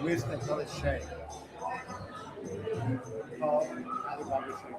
With another shape called Advocacy.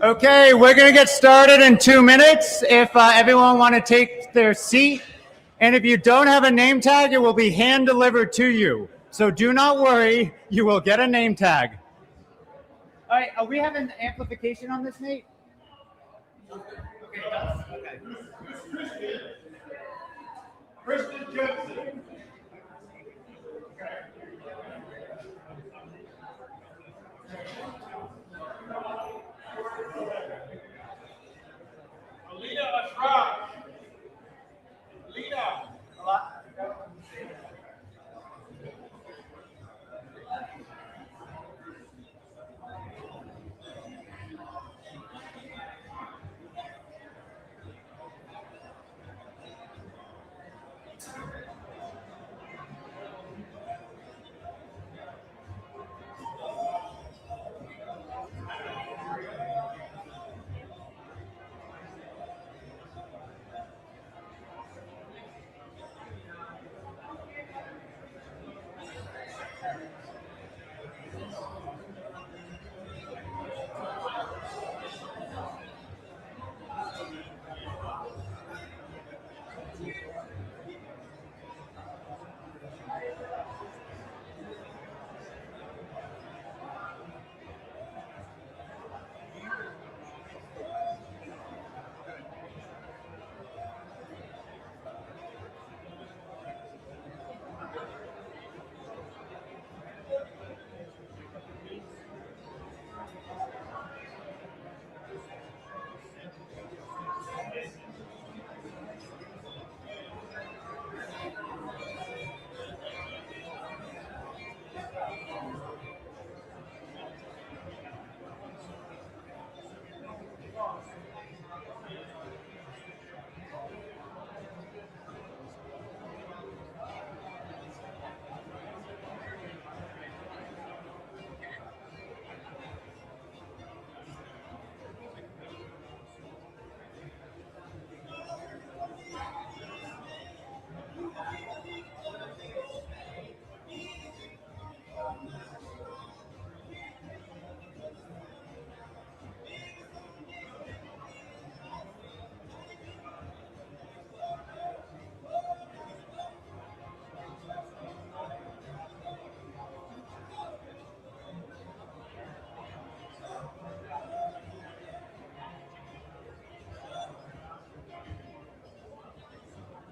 Okay, we're going to get started in 2 minutes. If everyone want to take their seat, and if you don't have a name tag, it will be hand delivered to you. So do not worry, you will get a name tag. All right, we have an amplification on this, Nate? Okay, it does? Okay. Kristen Jensen. Alina Ashraf. Alina.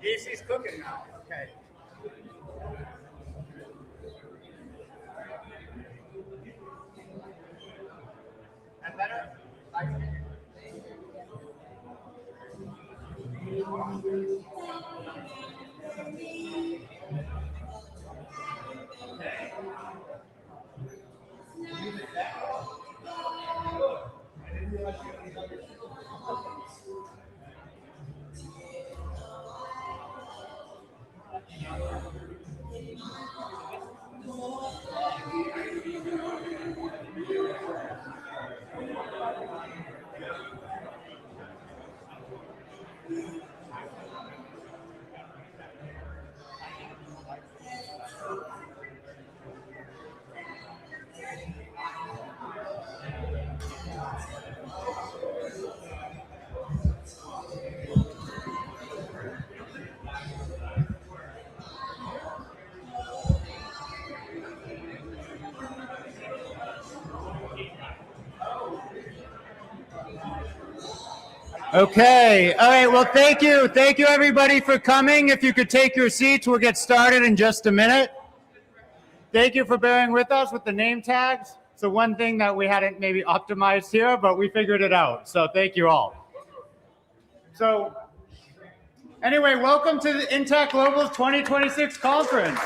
Casey's cooking now. Okay. That better? Okay. All right. Well, thank you. Thank you, everybody, for coming. If you could take your seats, we'll get started in just a minute. Thank you for bearing with us with the name tags. So one thing that we hadn't maybe optimized here, but we figured it out. So thank you all. So anyway, welcome to the Intact Global's 2026 conference.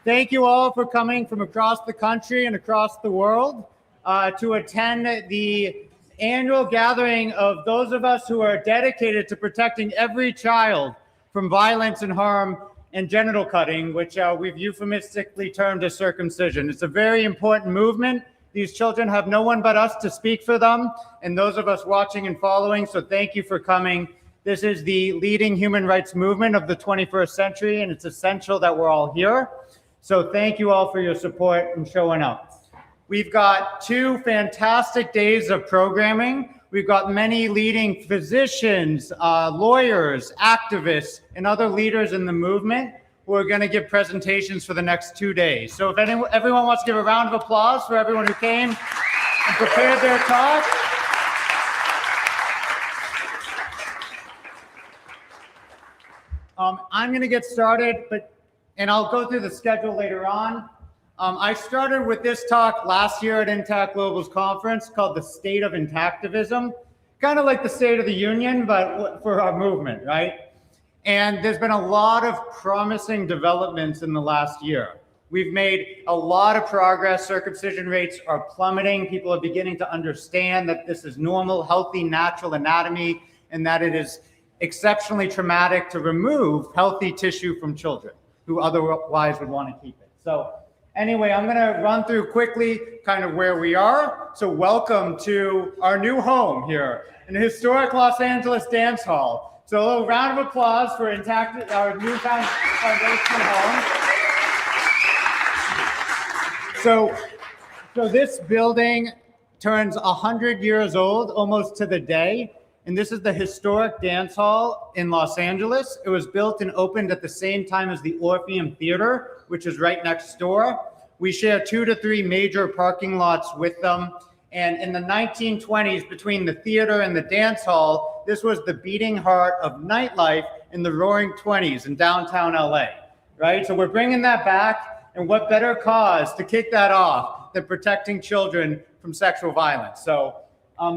Thank you all for coming from across the country and across the world to attend the annual gathering of those of us who are dedicated to protecting every child from violence and harm and genital cutting, which we've euphemistically termed as circumcision. It's a very important movement. These children have no one but us to speak for them, and those of us watching and following, so thank you for coming. This is the leading human rights movement of the 21st century, and it's essential that we're all here. So thank you all for your support and showing up. We've got 2 fantastic days of programming. We've got many leading physicians, lawyers, activists, and other leaders in the movement who are going to give presentations for the next 2 days. So if everyone wants to give a round of applause for everyone who came and prepared their talk. I'm going to get started, and I'll go through the schedule later on. I started with this talk last year at Intact Global's conference called The State of Intactivism, kind of like the State of the Union, but for our movement, right? And there's been a lot of promising developments in the last year. We've made a lot of progress. Circumcision rates are plummeting. People are beginning to understand that this is normal, healthy, natural anatomy, and that it is exceptionally traumatic to remove healthy tissue from children who otherwise would want to keep it. So anyway, I'm going to run through quickly kind of where we are. So welcome to our new home here in the historic Los Angeles Dance Hall. So a little round of applause for our new foundation home. So this building turns 100 years old almost to the day. And this is the historic dance hall in Los Angeles. It was built and opened at the same time as the Orpheum Theater, which is right next door. We share 2 to 3 major parking lots with them. And in the 1920s, between the theater and the dance hall, this was the beating heart of nightlife in the roaring 20s in downtown LA, right? So we're bringing that back, and what better cause to kick that off than protecting children from sexual violence? So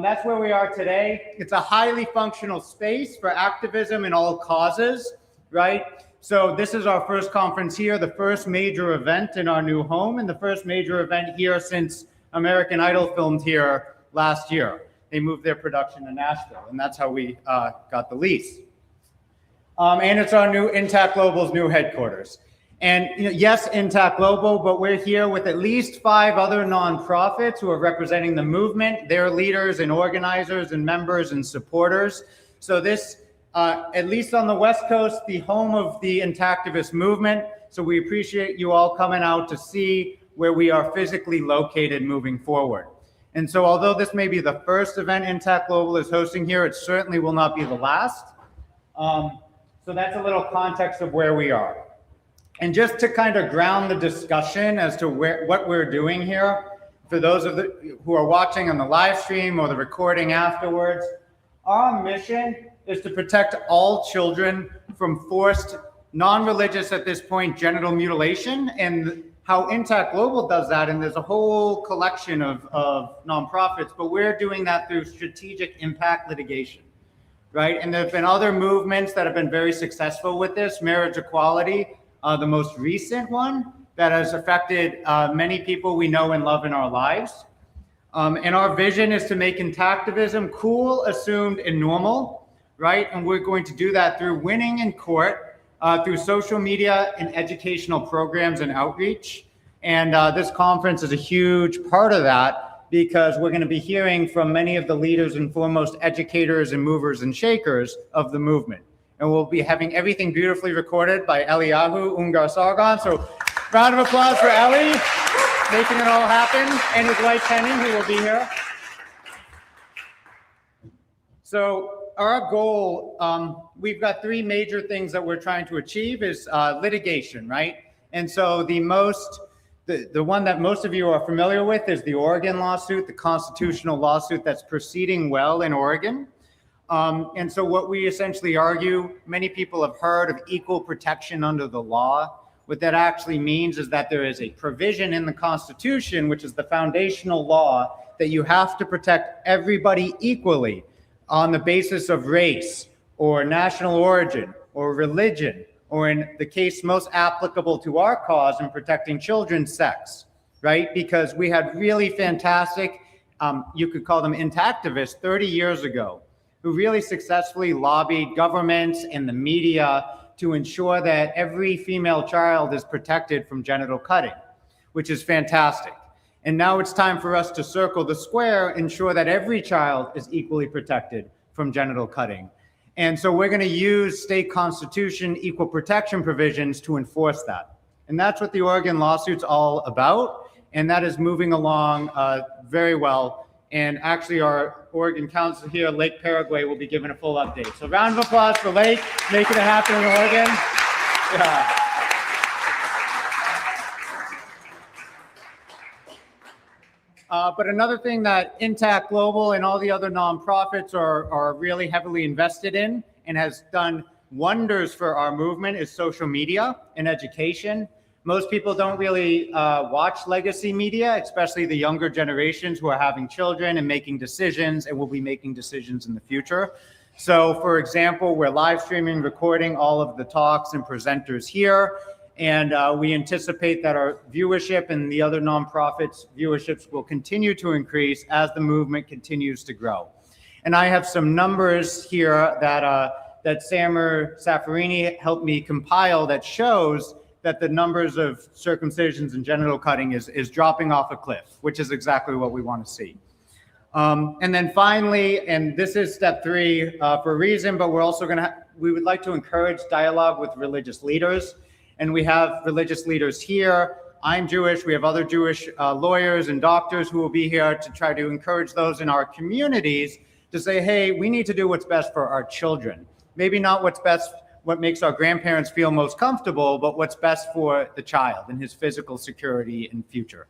that's where we are today. It's a highly functional space for activism in all causes, right? So this is our first conference here, the first major event in our new home, and the first major event here since American Idol filmed here last year. They moved their production to Nashville, and that's how we got the lease. And it's our new Intact Global's new headquarters. And yes, Intact Global, but we're here with at least 5 other nonprofits who are representing the movement, their leaders and organizers and members and supporters. So this, at least on the West Coast, the home of the intactivist movement. So we appreciate you all coming out to see where we are physically located moving forward. And so although this may be the first event Intact Global is hosting here, it certainly will not be the last. So that's a little context of where we are. And just to kind of ground the discussion as to what we're doing here, for those who are watching on the live stream or the recording afterwards, our mission is to protect all children from forced, non-religious at this point, genital mutilation, and how Intact Global does that, and there's a whole collection of nonprofits, but we're doing that through strategic impact litigation, right? And there have been other movements that have been very successful with this, marriage equality, the most recent one that has affected many people we know and love in our lives. And our vision is to make intactivism cool, assumed, and normal, right? And we're going to do that through winning in court, through social media and educational programs and outreach. And this conference is a huge part of that because we're going to be hearing from many of the leaders and foremost educators and movers and shakers of the movement. And we'll be having everything beautifully recorded by Eliyahu Ungar Sargon. So round of applause for Eli, making it all happen, and his wife Penny, who will be here. So our goal, we've got three major things that we're trying to achieve is litigation, right? And so the one that most of you are familiar with is the Oregon lawsuit, the constitutional lawsuit that's proceeding well in Oregon. And so what we essentially argue, many people have heard of equal protection under the law. What that actually means is that there is a provision in the Constitution, which is the foundational law, that you have to protect everybody equally on the basis of race or national origin or religion, or in the case most applicable to our cause in protecting children, sex, right? Because we had really fantastic, you could call them intactivists 30 years ago, who really successfully lobbied governments and the media to ensure that every female child is protected from genital cutting, which is fantastic. And now it's time for us to circle the square, ensure that every child is equally protected from genital cutting. And so we're going to use state constitution equal protection provisions to enforce that. And that's what the Oregon lawsuit's all about. And that is moving along very well. And actually our Oregon council here, Lake Paraguay, will be given a full update. So round of applause for Lake, making it happen in Oregon. Yeah. But another thing that Intact Global and all the other nonprofits are really heavily invested in and has done wonders for our movement is social media and education. Most people don't really watch legacy media, especially the younger generations who are having children and making decisions and will be making decisions in the future. So for example, we're live streaming, recording all of the talks and presenters here. And we anticipate that our viewership and the other nonprofits' viewerships will continue to increase as the movement continues to grow. And I have some numbers here that Samer Safarini helped me compile that shows that the numbers of circumcisions and genital cutting is dropping off a cliff, which is exactly what we want to see. And then finally, and this is step 3 for a reason, but we're also we would like to encourage dialogue with religious leaders. And we have religious leaders here. I'm Jewish. We have other Jewish lawyers and doctors who will be here to try to encourage those in our communities to say, hey, we need to do what's best for our children. Maybe not what's best, what makes our grandparents feel most comfortable, but what's best for the child and his physical security and future.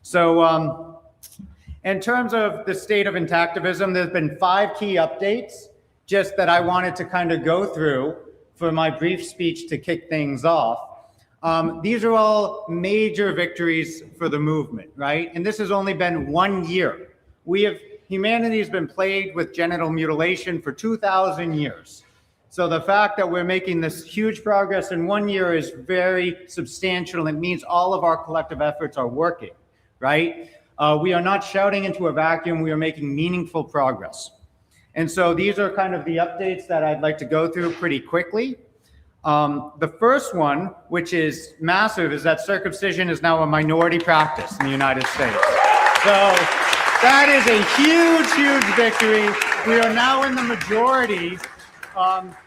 So in terms of the state of intactivism, there's been 5 key updates just that I wanted to kind of go through for my brief speech to kick things off. These are all major victories for the movement, right? And this has only been 1 year. Humanity has been plagued with genital mutilation for 2,000 years. So the fact that we're making this huge progress in 1 year is very substantial. It means all of our collective efforts are working, right? We are not shouting into a vacuum. We are making meaningful progress. And so these are kind of the updates that I'd like to go through pretty quickly. The first one, which is massive, is that circumcision is now a minority practice in the United States. So that is a huge, huge victory. We are now in the majority,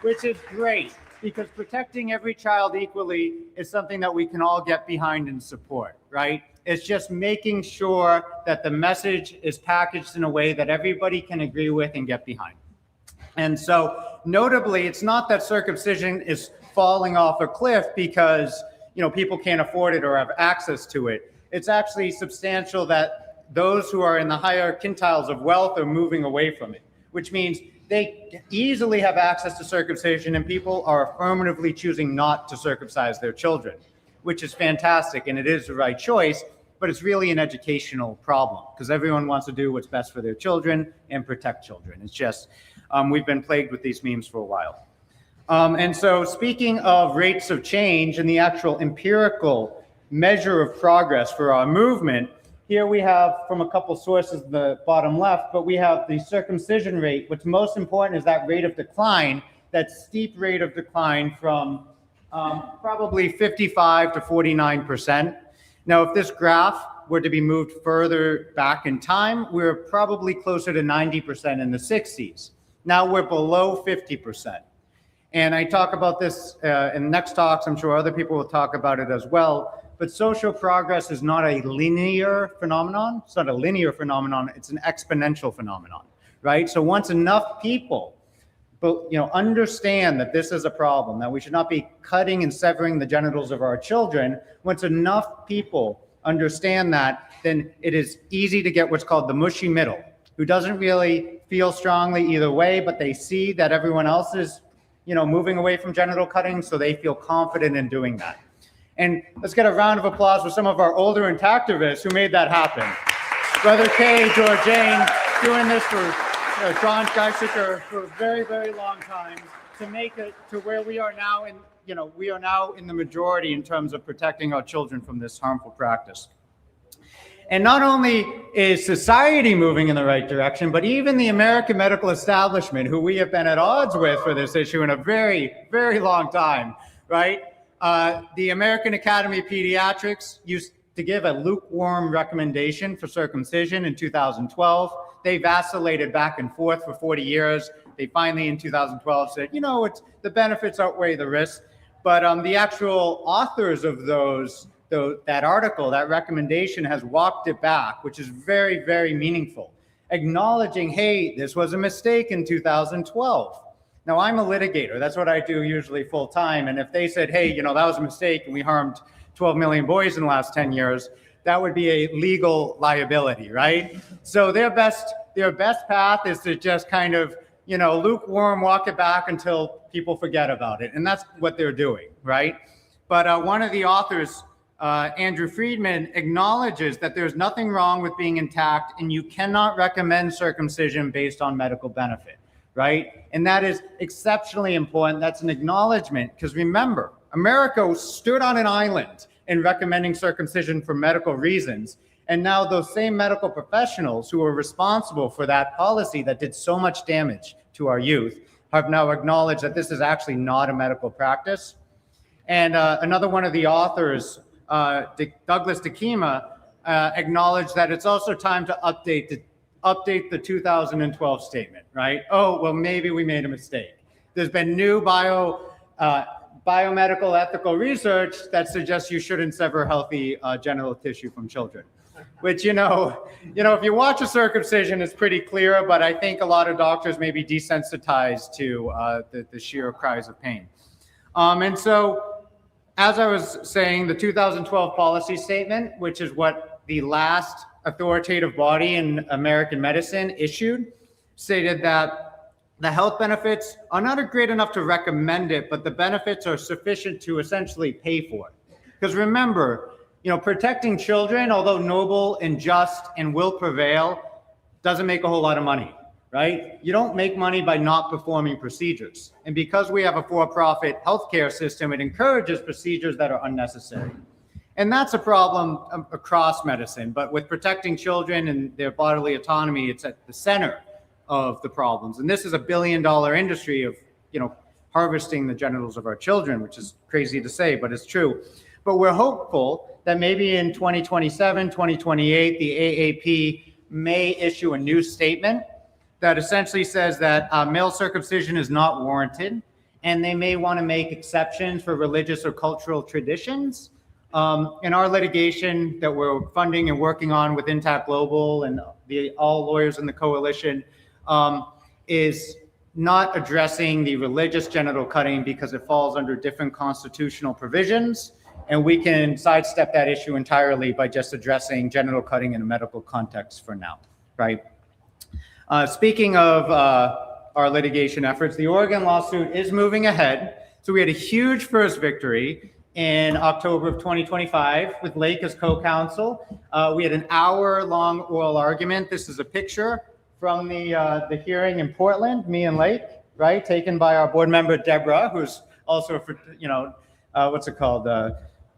which is great, because protecting every child equally is something that we can all get behind and support, right? It's just making sure that the message is packaged in a way that everybody can agree with and get behind. And so notably, it's not that circumcision is falling off a cliff because people can't afford it or have access to it. It's actually substantial that those who are in the higher quintiles of wealth are moving away from it, which means they easily have access to circumcision, and people are affirmatively choosing not to circumcise their children, which is fantastic, and it is the right choice, but it's really an educational problem because everyone wants to do what's best for their children and protect children. It's just, we've been plagued with these memes for a while. And so speaking of rates of change and the actual empirical measure of progress for our movement, here we have from a couple sources in the bottom left, but we have the circumcision rate. What's most important is that rate of decline, that steep rate of decline from probably 55 to 49%. Now, if this graph were to be moved further back in time, we're probably closer to 90% in the 60s. Now we're below 50%. And I talk about this in next talks. I'm sure other people will talk about it as well. But social progress is not a linear phenomenon. It's not a linear phenomenon. It's an exponential phenomenon, right? So once enough people understand that this is a problem, that we should not be cutting and severing the genitals of our children, once enough people understand that, then it is easy to get what's called the mushy middle, who doesn't really feel strongly either way, but they see that everyone else is moving away from genital cutting, so they feel confident in doing that. And let's get a round of applause for some of our older intactivists who made that happen. Brother Kay, Georgiane, doing this for John Geisinger for a very, very long time to make it to where we are now. And we are now in the majority in terms of protecting our children from this harmful practice. And not only is society moving in the right direction, but even the American medical establishment, who we have been at odds with for this issue in a very, very long time, right? The American Academy of Pediatrics used to give a lukewarm recommendation for circumcision in 2012. They vacillated back and forth for 40 years. They finally, in 2012, said, the benefits outweigh the risks. But the actual authors of that article, that recommendation, has walked it back, which is very, very meaningful, acknowledging, hey, this was a mistake in 2012. Now, I'm a litigator. That's what I do usually full time. And if they said, hey, that was a mistake and we harmed 12 million boys in the last 10 years, that would be a legal liability, right? So their best path is to just kind of, lukewarm, walk it back until people forget about it. And that's what they're doing, right? But one of the authors, Andrew Friedman, acknowledges that there's nothing wrong with being intact and you cannot recommend circumcision based on medical benefit, right? And that is exceptionally important. That's an acknowledgement, because remember, America stood on an island in recommending circumcision for medical reasons. And now those same medical professionals who are responsible for that policy that did so much damage to our youth have now acknowledged that this is actually not a medical practice. And another one of the authors, Douglas Dekema, acknowledged that it's also time to update the 2012 statement, right? Oh, well, maybe we made a mistake. There's been new biomedical ethical research that suggests you shouldn't sever healthy genital tissue from children, which, if you watch a circumcision, it's pretty clear, but I think a lot of doctors may be desensitized to the sheer cries of pain. And so, as I was saying, the 2012 policy statement, which is what the last authoritative body in American medicine issued, stated that the health benefits are not great enough to recommend it, but the benefits are sufficient to essentially pay for it. Because remember, protecting children, although noble and just and will prevail, doesn't make a whole lot of money, right? You don't make money by not performing procedures. And because we have a for-profit healthcare system, it encourages procedures that are unnecessary. And that's a problem across medicine, but with protecting children and their bodily autonomy, it's at the center of the problems. And this is a billion-dollar industry of, harvesting the genitals of our children, which is crazy to say, but it's true. But we're hopeful that maybe in 2027, 2028, the AAP may issue a new statement that essentially says that male circumcision is not warranted, and they may want to make exceptions for religious or cultural traditions. In our litigation that we're funding and working on with Intact Global and all lawyers in the coalition is not addressing the religious genital cutting because it falls under different constitutional provisions. and we can sidestep that issue entirely by just addressing genital cutting in a medical context for now, right? Speaking of our litigation efforts, the Oregon lawsuit is moving ahead. So we had a huge first victory in October of 2025 with Lake as co-counsel. We had an hour-long oral argument. This is a picture from the hearing in Portland, me and Lake, right, taken by our board member Deborah, who's also,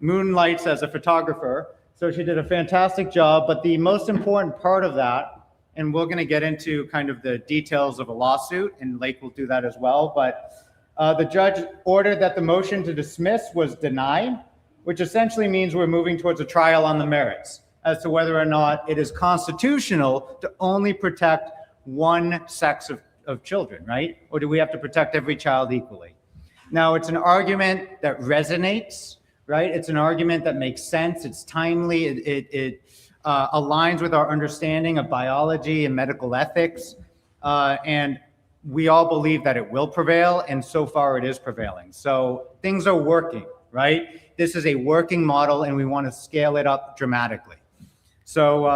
moonlights as a photographer. So she did a fantastic job. But the most important part of that, and we're going to get into kind of the details of a lawsuit, and Lake will do that as well. But the judge ordered that the motion to dismiss was denied, which essentially means we're moving towards a trial on the merits as to whether or not it is constitutional to only protect one sex of children, right? Or do we have to protect every child equally? Now, it's an argument that resonates, right? It's an argument that makes sense. It's timely. It aligns with our understanding of biology and medical ethics. And we all believe that it will prevail, and so far it is prevailing. So things are working, right? This is a working model, and we want to scale it up dramatically. So,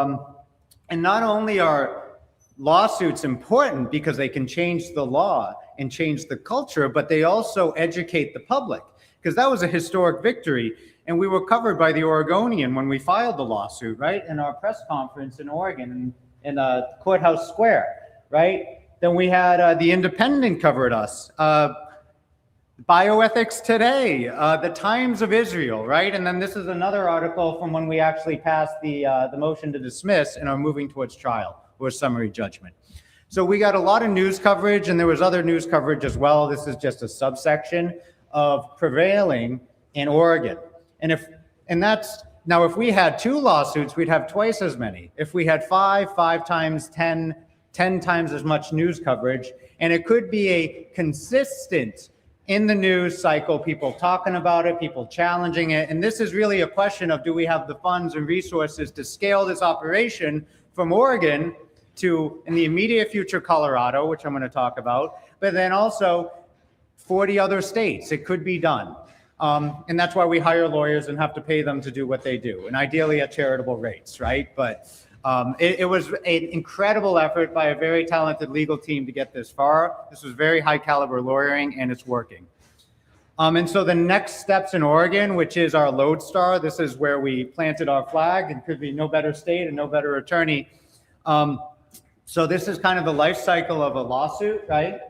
and not only are lawsuits important because they can change the law and change the culture, but they also educate the public, because that was a historic victory. And we were covered by the Oregonian when we filed the lawsuit, right? In our press conference in Oregon, in Courthouse Square, right? Then we had The Independent covered us. Bioethics Today, the Times of Israel, right? And then this is another article from when we actually passed the motion to dismiss and are moving towards trial or summary judgment. So we got a lot of news coverage, and there was other news coverage as well. This is just a subsection of prevailing in Oregon. Now if we had 2 lawsuits, we'd have twice as many. If we had 5 times 10 times as much news coverage, and it could be a consistent in the news cycle, people talking about it, people challenging it. And this is really a question of, do we have the funds and resources to scale this operation from Oregon to, in the immediate future, Colorado, which I'm going to talk about, but then also 40 other states. It could be done. And that's why we hire lawyers and have to pay them to do what they do, and ideally at charitable rates, right? But it was an incredible effort by a very talented legal team to get this far. This was very high caliber lawyering, and it's working. And so the next steps in Oregon, which is our lodestar, this is where we planted our flag, and could be no better state and no better attorney. So this is kind of the life cycle of a lawsuit, right?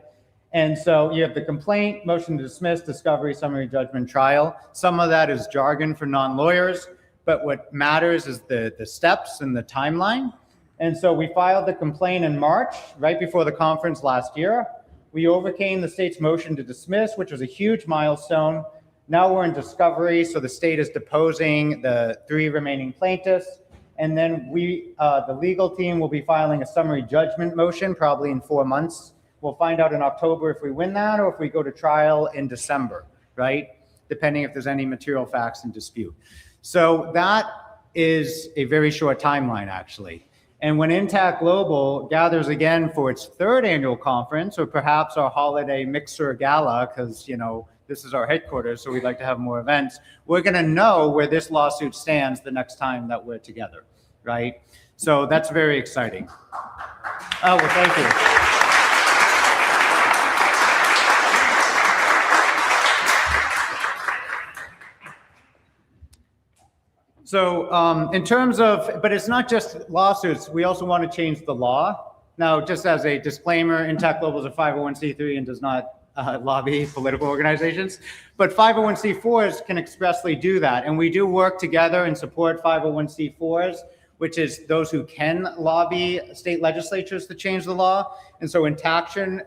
And so you have the complaint, motion to dismiss, discovery, summary judgment, trial. Some of that is jargon for non-lawyers, but what matters is the steps and the timeline. And so we filed the complaint in March, right before the conference last year. We overcame the state's motion to dismiss, which was a huge milestone. Now we're in discovery, so the state is deposing the 3 remaining plaintiffs. And then the legal team will be filing a summary judgment motion, probably in 4 months. We'll find out in October if we win that or if we go to trial in December, right? Depending if there's any material facts in dispute. So that is a very short timeline, actually. And when Intact Global gathers again for its 3rd annual conference, or perhaps our holiday mixer gala, because, you know, this is our headquarters, so we'd like to have more events, we're going to know where this lawsuit stands the next time that we're together, right? So that's very exciting. Oh, well, thank you. So in terms of, but it's not just lawsuits, we also want to change the law. Now, just as a disclaimer, Intact Global is a 501c3 and does not lobby political organizations, but 501c4s can expressly do that. And we do work together and support 501c4s, which is those who can lobby state legislatures to change the law. And so Intaction,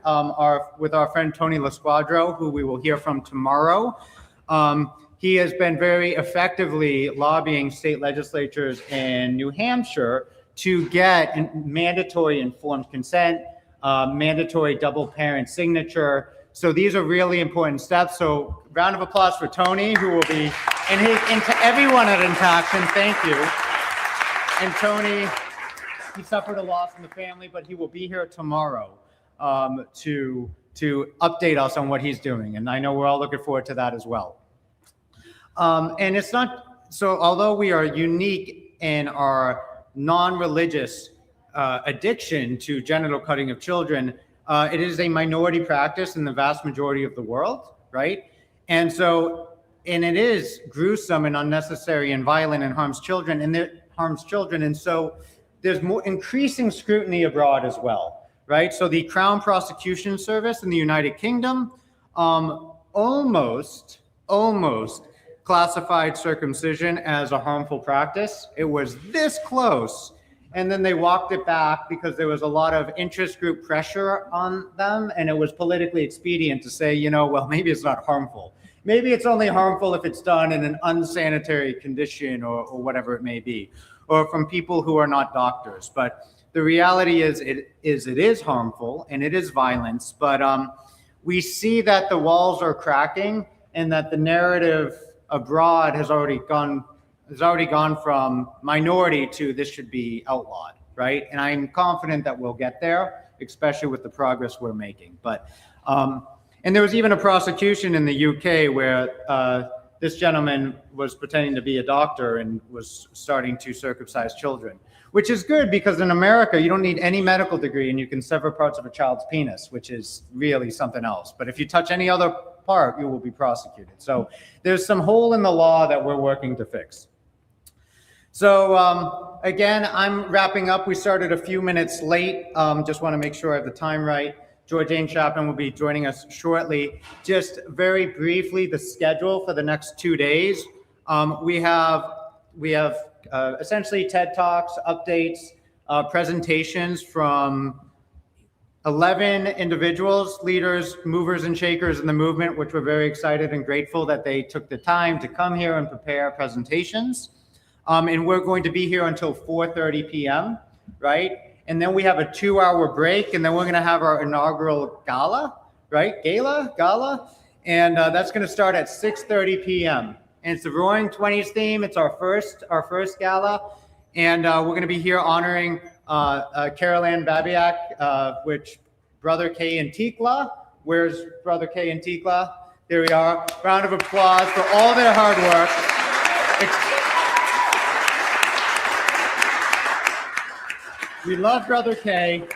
with our friend Tony LaSquadro, who we will hear from tomorrow, he has been very effectively lobbying state legislatures in New Hampshire to get mandatory informed consent, mandatory double parent signature. So these are really important steps. So round of applause for Tony, who will be, and to everyone at Intaction, thank you. And Tony, he suffered a loss in the family, but he will be here tomorrow to update us on what he's doing. And I know we're all looking forward to that as well. And it's not, so although we are unique in our non-religious addiction to genital cutting of children, it is a minority practice in the vast majority of the world, right? And so, and it is gruesome and unnecessary and violent and harms children, and so there's more increasing scrutiny abroad as well, right? So the Crown Prosecution Service in the United Kingdom almost classified circumcision as a harmful practice. It was this close, and then they walked it back because there was a lot of interest group pressure on them, and it was politically expedient to say, you know, well, maybe it's not harmful. Maybe it's only harmful if it's done in an unsanitary condition or whatever it may be, or from people who are not doctors. But the reality is it is harmful and it is violence, but we see that the walls are cracking and that the narrative abroad has already gone from minority to this should be outlawed, right? And I'm confident that we'll get there, especially with the progress we're making. But and there was even a prosecution in the UK where this gentleman was pretending to be a doctor and was starting to circumcise children, which is good because in America, you don't need any medical degree and you can sever parts of a child's penis, which is really something else. But if you touch any other part, you will be prosecuted. So there's some hole in the law that we're working to fix. So again, I'm wrapping up. We started a few minutes late. Just want to make sure I have the time right. Georgene Chapman will be joining us shortly. Just very briefly, the schedule for the next 2 days. We have essentially TED Talks, updates, presentations from 11 individuals, leaders, movers and shakers in the movement, which we're very excited and grateful that they took the time to come here and prepare presentations. And we're going to be here until 4:30 p.m., right? And then we have a 2-hour break, and then we're going to have our inaugural gala, right? Gala. And that's going to start at 6:30 p.m. And it's the Roaring 20s theme. It's our first gala. And we're going to be here honoring Carol Ann Babiak, which Brother K and Tikla. Where's Brother K and Tikla? There we are. Round of applause for all their hard work. We love Brother K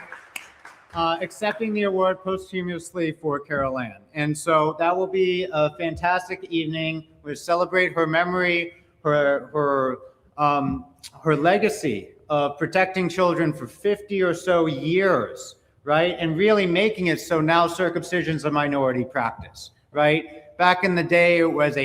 accepting the award posthumously for Carol Ann. And so that will be a fantastic evening. We'll celebrate her memory, her legacy of protecting children for 50 or so years, right? And really making it so now circumcision's a minority practice, right? Back in the day, it was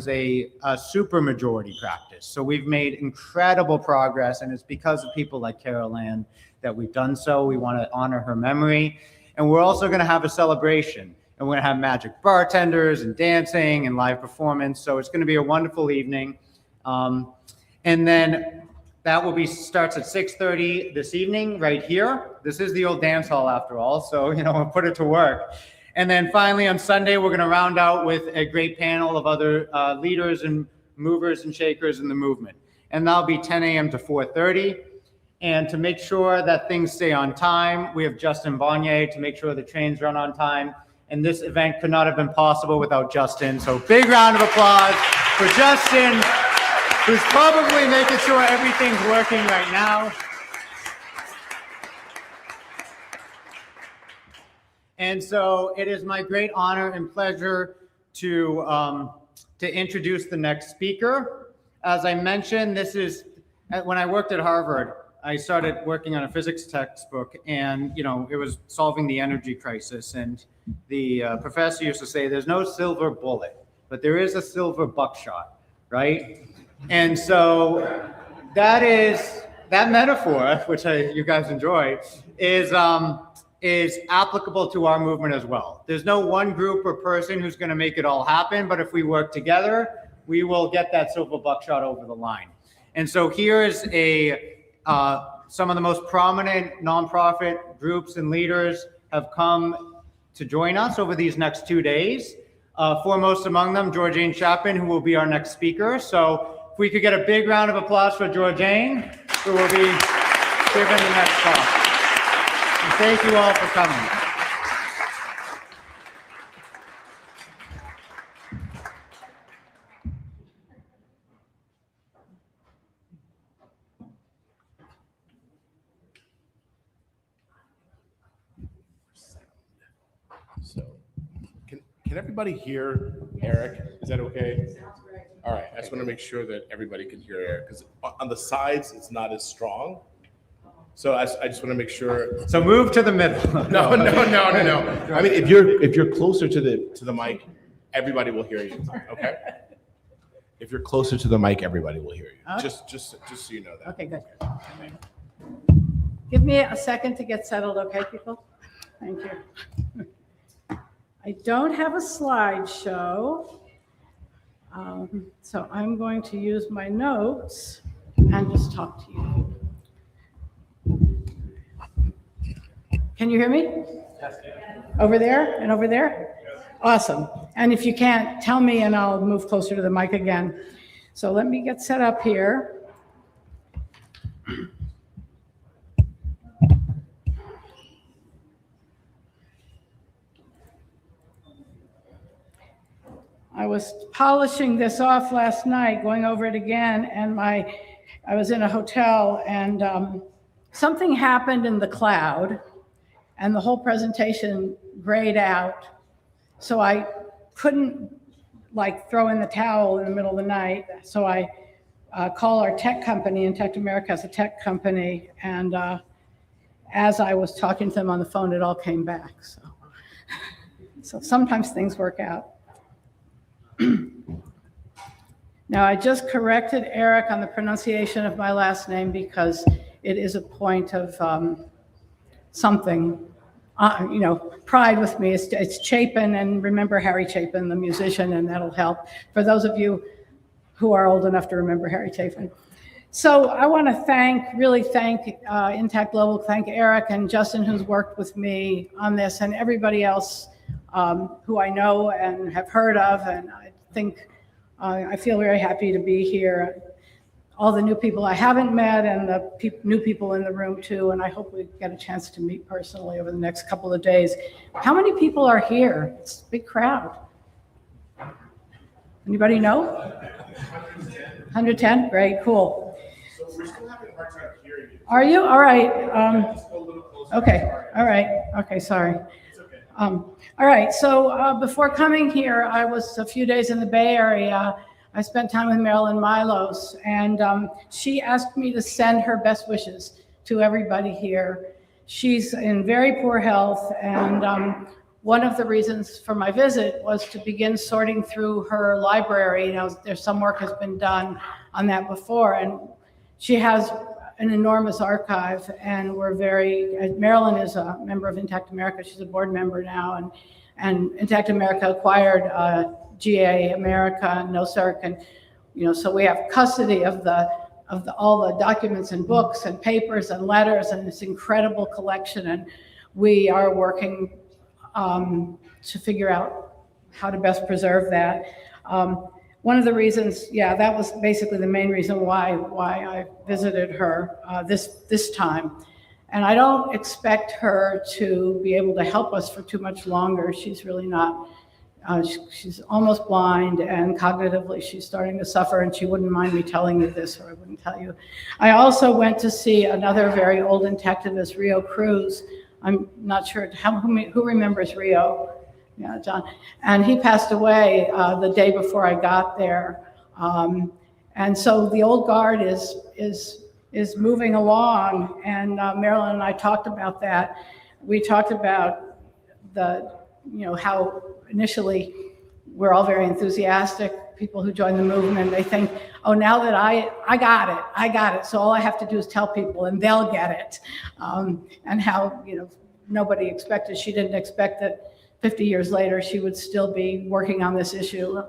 a super majority practice. So we've made incredible progress, and it's because of people like Carol Ann that we've done so. We want to honor her memory. And we're also going to have a celebration, and we're going to have magic bartenders and dancing and live performance. So it's going to be a wonderful evening. And then that will be starts at 6:30 this evening right here. This is the old dance hall after all, so we'll put it to work. And then finally on Sunday, we're going to round out with a great panel of other leaders and movers and shakers in the movement. And that'll be 10 a.m. to 4:30. And to make sure that things stay on time, we have Justin Bonnier to make sure the trains run on time. And this event could not have been possible without Justin. So big round of applause for Justin, who's probably making sure everything's working right now. And so it is my great honor and pleasure to introduce the next speaker. As I mentioned, this is, when I worked at Harvard, I started working on a physics textbook, and it was solving the energy crisis. And the professor used to say, there's no silver bullet, but there is a silver buckshot, right? And so that metaphor, which you guys enjoy, is applicable to our movement as well. There's no one group or person who's going to make it all happen, but if we work together, we will get that silver buckshot over the line. And so here is some of the most prominent nonprofit groups and leaders have come to join us over these next 2 days. Foremost among them, Georgene Chapman, who will be our next speaker. So if we could get a big round of applause for Georgene, who will be giving the next talk. And thank you all for coming. Can everybody hear Eric? Is that okay? All right, I just want to make sure that everybody can hear Eric, because on the sides, it's not as strong. So I just want to make sure. So move to the middle. No. I mean, if you're closer to the mic, everybody will hear you. Okay. If you're closer to the mic, everybody will hear you. Okay. Just so you know that. Okay, good. Give me a second to get settled, okay, people? Thank you. I don't have a slideshow, so I'm going to use my notes and just talk to you. Can you hear me? Yes. Over there and over there? Yes. Awesome. And if you can't, tell me and I'll move closer to the mic again. So let me get set up here. I was polishing this off last night, going over it again, and I was in a hotel, and something happened in the cloud, and the whole presentation grayed out. So I couldn't throw in the towel in the middle of the night. So I call our tech company, Intact America is a tech company, and as I was talking to them on the phone, it all came back. So sometimes things work out. Now, I just corrected Eric on the pronunciation of my last name because it is a point of something, pride with me. It's Chapin, and remember Harry Chapin, the musician, and that'll help for those of you who are old enough to remember Harry Chapin. So I want to really thank Intact Global, thank Eric and Justin, who's worked with me on this, and everybody else who I know and have heard of, and I feel very happy to be here. All the new people I haven't met and the new people in the room too, and I hope we get a chance to meet personally over the next couple of days. How many people are here? It's a big crowd. Anybody know? 110? Great, cool. So we're still having a hard time hearing you. Are you? All right. Just go a little closer. Okay, all right. Okay, sorry. It's okay. All right, so before coming here, I was a few days in the Bay Area. I spent time with Marilyn Milos, and she asked me to send her best wishes to everybody here. She's in very poor health, and one of the reasons for my visit was to begin sorting through her library. There's some work has been done on that before, and she has an enormous archive, and Marilyn is a member of Intact America. She's a board member now, and Intact America acquired GA America, NOCERC, and so we have custody of all the documents and books and papers and letters and this incredible collection, and we are working to figure out how to best preserve that. One of the reasons, that was basically the main reason why I visited her this time. And I don't expect her to be able to help us for too much longer. She's really not. She's almost blind, and cognitively she's starting to suffer, and she wouldn't mind me telling you this, or I wouldn't tell you. I also went to see another very old intactivist, Rio Cruz. I'm not sure who remembers Rio. Yeah, John. And he passed away the day before I got there. And so the old guard is moving along, and Marilyn and I talked about that. We talked about how initially we're all very enthusiastic. People who join the movement, they think, oh, now that I got it. So all I have to do is tell people and they'll get it. And how, nobody expected, she didn't expect that 50 years later, she would still be working on this issue.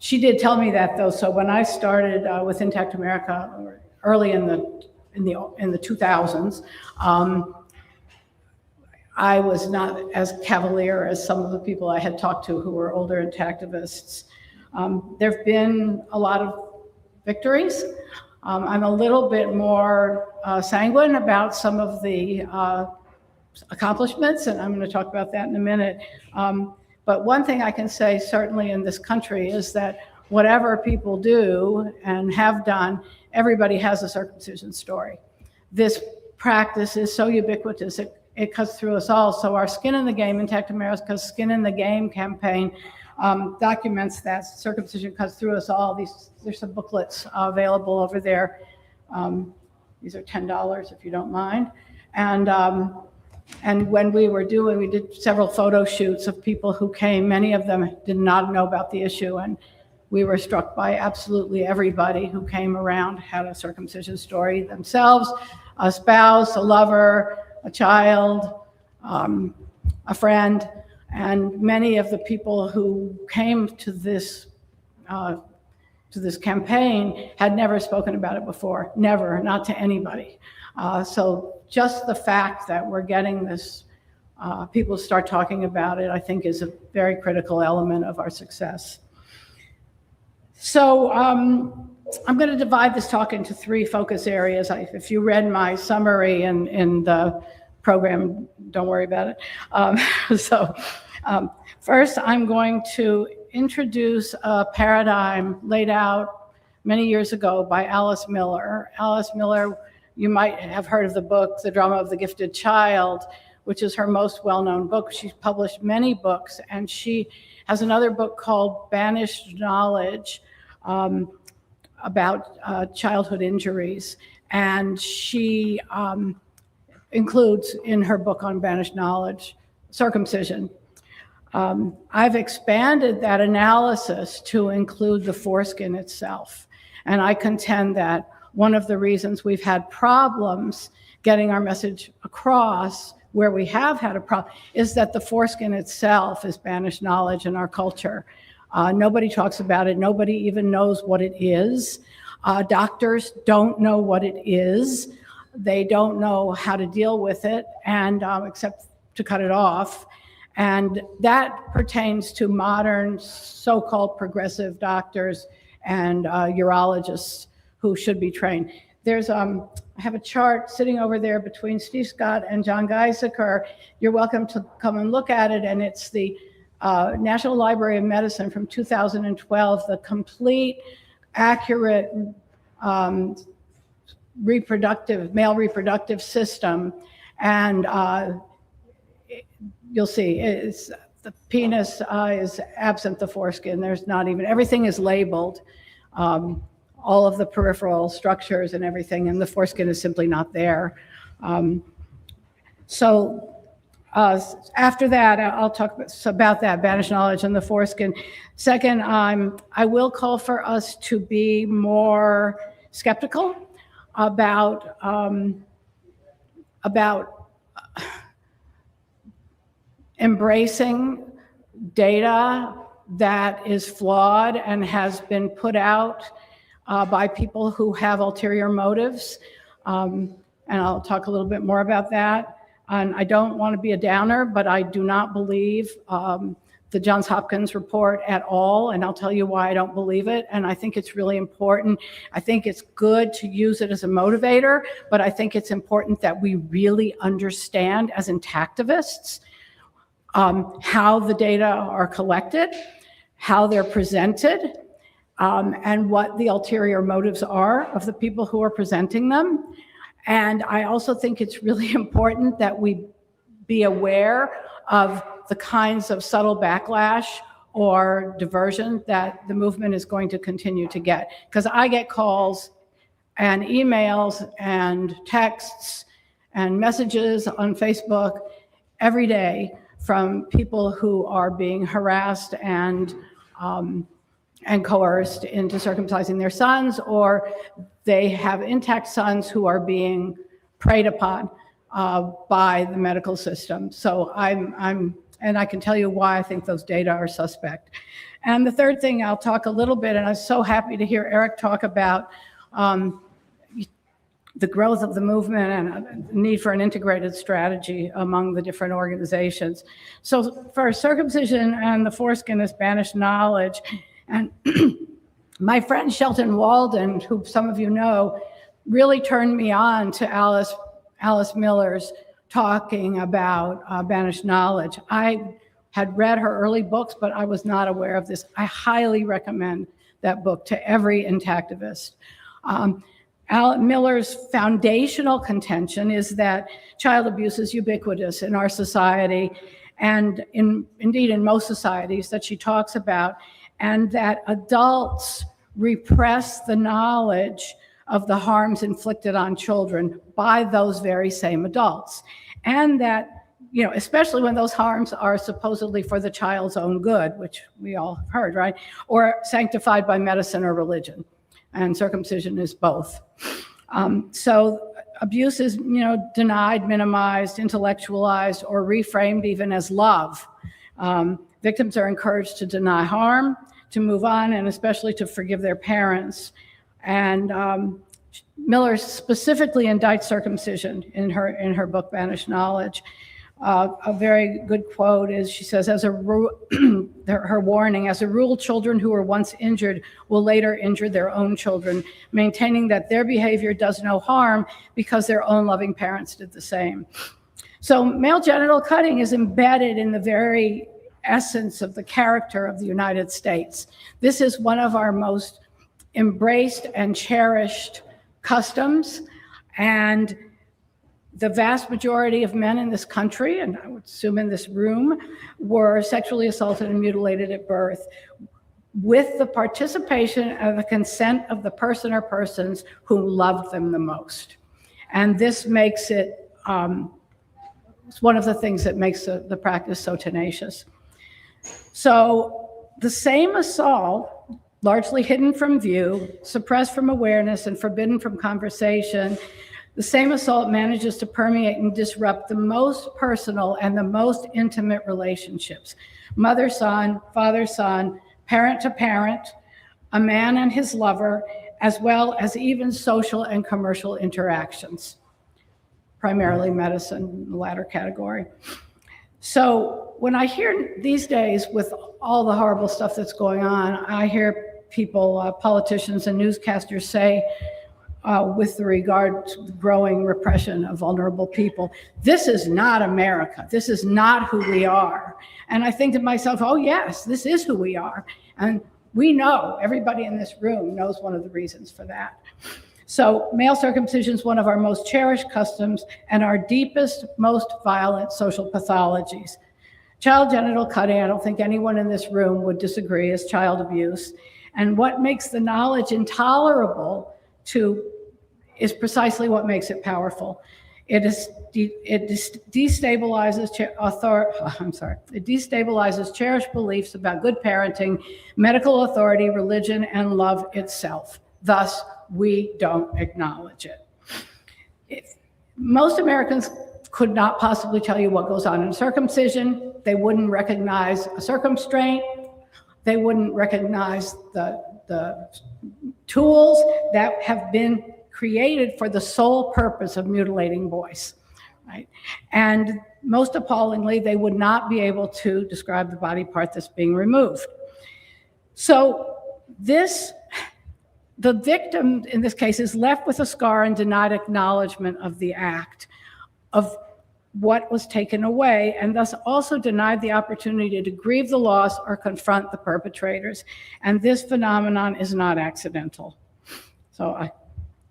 She did tell me that, though. So when I started with Intact America, early in the 2000s, I was not as cavalier as some of the people I had talked to who were older intactivists. There have been a lot of victories. I'm a little bit more sanguine about some of the accomplishments, and I'm going to talk about that in a minute. But one thing I can say certainly in this country is that whatever people do and have done, everybody has a circumcision story. This practice is so ubiquitous, it cuts through us all. So our Skin in the Game, Intact America's Skin in the Game campaign documents that circumcision cuts through us all. There's some booklets available over there. These are $10 if you don't mind. And when we did several photo shoots of people who came. Many of them did not know about the issue, and we were struck by absolutely everybody who came around had a circumcision story themselves, a spouse, a lover, a child, a friend, and many of the people who came to this campaign had never spoken about it before, never, not to anybody. So just the fact that we're getting this, people start talking about it, I think is a very critical element of our success. So I'm going to divide this talk into 3 focus areas. If you read my summary in the program, don't worry about it. First, I'm going to introduce a paradigm laid out many years ago by Alice Miller. Alice Miller, you might have heard of the book, The Drama of the Gifted Child, which is her most well-known book. She's published many books, and she has another book called Banished Knowledge about childhood injuries. And she includes in her book on banished knowledge, circumcision. I've expanded that analysis to include the foreskin itself. And I contend that one of the reasons we've had problems getting our message across where we have had a problem is that the foreskin itself is banished knowledge in our culture. Nobody talks about it. Nobody even knows what it is. Doctors don't know what it is. They don't know how to deal with it, and except to cut it off. And that pertains to modern so-called progressive doctors and urologists who should be trained. There's, I have a chart sitting over there between Steve Scott and John Geisiker. You're welcome to come and look at it, and it's the National Library of Medicine from 2012, the complete, accurate male reproductive system. And you'll see, the penis is absent the foreskin. There's not even, everything is labeled. All of the peripheral structures and everything, and the foreskin is simply not there. After that, I'll talk about that, banished knowledge and the foreskin. Second, I will call for us to be more skeptical about embracing data that is flawed and has been put out by people who have ulterior motives. And I'll talk a little bit more about that. And I don't want to be a downer, but I do not believe the Johns Hopkins report at all. And I'll tell you why I don't believe it. And I think it's really important. I think it's good to use it as a motivator, but I think it's important that we really understand as intactivists how the data are collected, how they're presented, and what the ulterior motives are of the people who are presenting them. And I also think it's really important that we be aware of the kinds of subtle backlash or diversion that the movement is going to continue to get. Because I get calls and emails and texts and messages on Facebook every day from people who are being harassed and coerced into circumcising their sons, or they have intact sons who are being preyed upon by the medical system. So and I can tell you why I think those data are suspect. And the third thing, I'll talk a little bit, and I'm so happy to hear Eric talk about the growth of the movement and the need for an integrated strategy among the different organizations. So for circumcision and the foreskin is banished knowledge. And my friend Shelton Walden, who some of you know, really turned me on to Alice Miller's talking about banished knowledge. I had read her early books, but I was not aware of this. I highly recommend that book to every intactivist. Miller's foundational contention is that child abuse is ubiquitous in our society, and indeed in most societies that she talks about, and that adults repress the knowledge of the harms inflicted on children by those very same adults. And that, especially when those harms are supposedly for the child's own good, which we all have heard, right? Or sanctified by medicine or religion. And circumcision is both. So abuse is, denied, minimized, intellectualized, or reframed even as love. Victims are encouraged to deny harm, to move on, and especially to forgive their parents. And Miller specifically indicts circumcision in her book, Banished Knowledge. A very good quote is, she says, her warning, as a rule, children who were once injured will later injure their own children, maintaining that their behavior does no harm because their own loving parents did the same. So male genital cutting is embedded in the very essence of the character of the United States. This is one of our most embraced and cherished customs, and the vast majority of men in this country, and I would assume in this room, were sexually assaulted and mutilated at birth with the participation and the consent of the person or persons who loved them the most. And this makes it, it's one of the things that makes the practice so tenacious. So the same assault, largely hidden from view, suppressed from awareness, and forbidden from conversation, the same assault manages to permeate and disrupt the most personal and the most intimate relationships. Mother-son, father-son, parent to parent, a man and his lover, as well as even social and commercial interactions. Primarily medicine, the latter category. So when I hear these days, with all the horrible stuff that's going on, I hear people, politicians and newscasters say, with regard to the growing repression of vulnerable people, this is not America. This is not who we are. And I think to myself, oh yes, this is who we are. And we know, everybody in this room knows one of the reasons for that. So male circumcision is one of our most cherished customs and our deepest, most violent social pathologies. Child genital cutting, I don't think anyone in this room would disagree, is child abuse. And what makes the knowledge intolerable is precisely what makes it powerful. It destabilizes cherished beliefs about good parenting, medical authority, religion, and love itself. Thus, we don't acknowledge it. Most Americans could not possibly tell you what goes on in circumcision. They wouldn't recognize a circumstraint. They wouldn't recognize the tools that have been created for the sole purpose of mutilating boys, right? And most appallingly, they would not be able to describe the body part that's being removed. So the victim in this case is left with a scar and denied acknowledgement of the act, of what was taken away, and thus also denied the opportunity to grieve the loss or confront the perpetrators. And this phenomenon is not accidental. So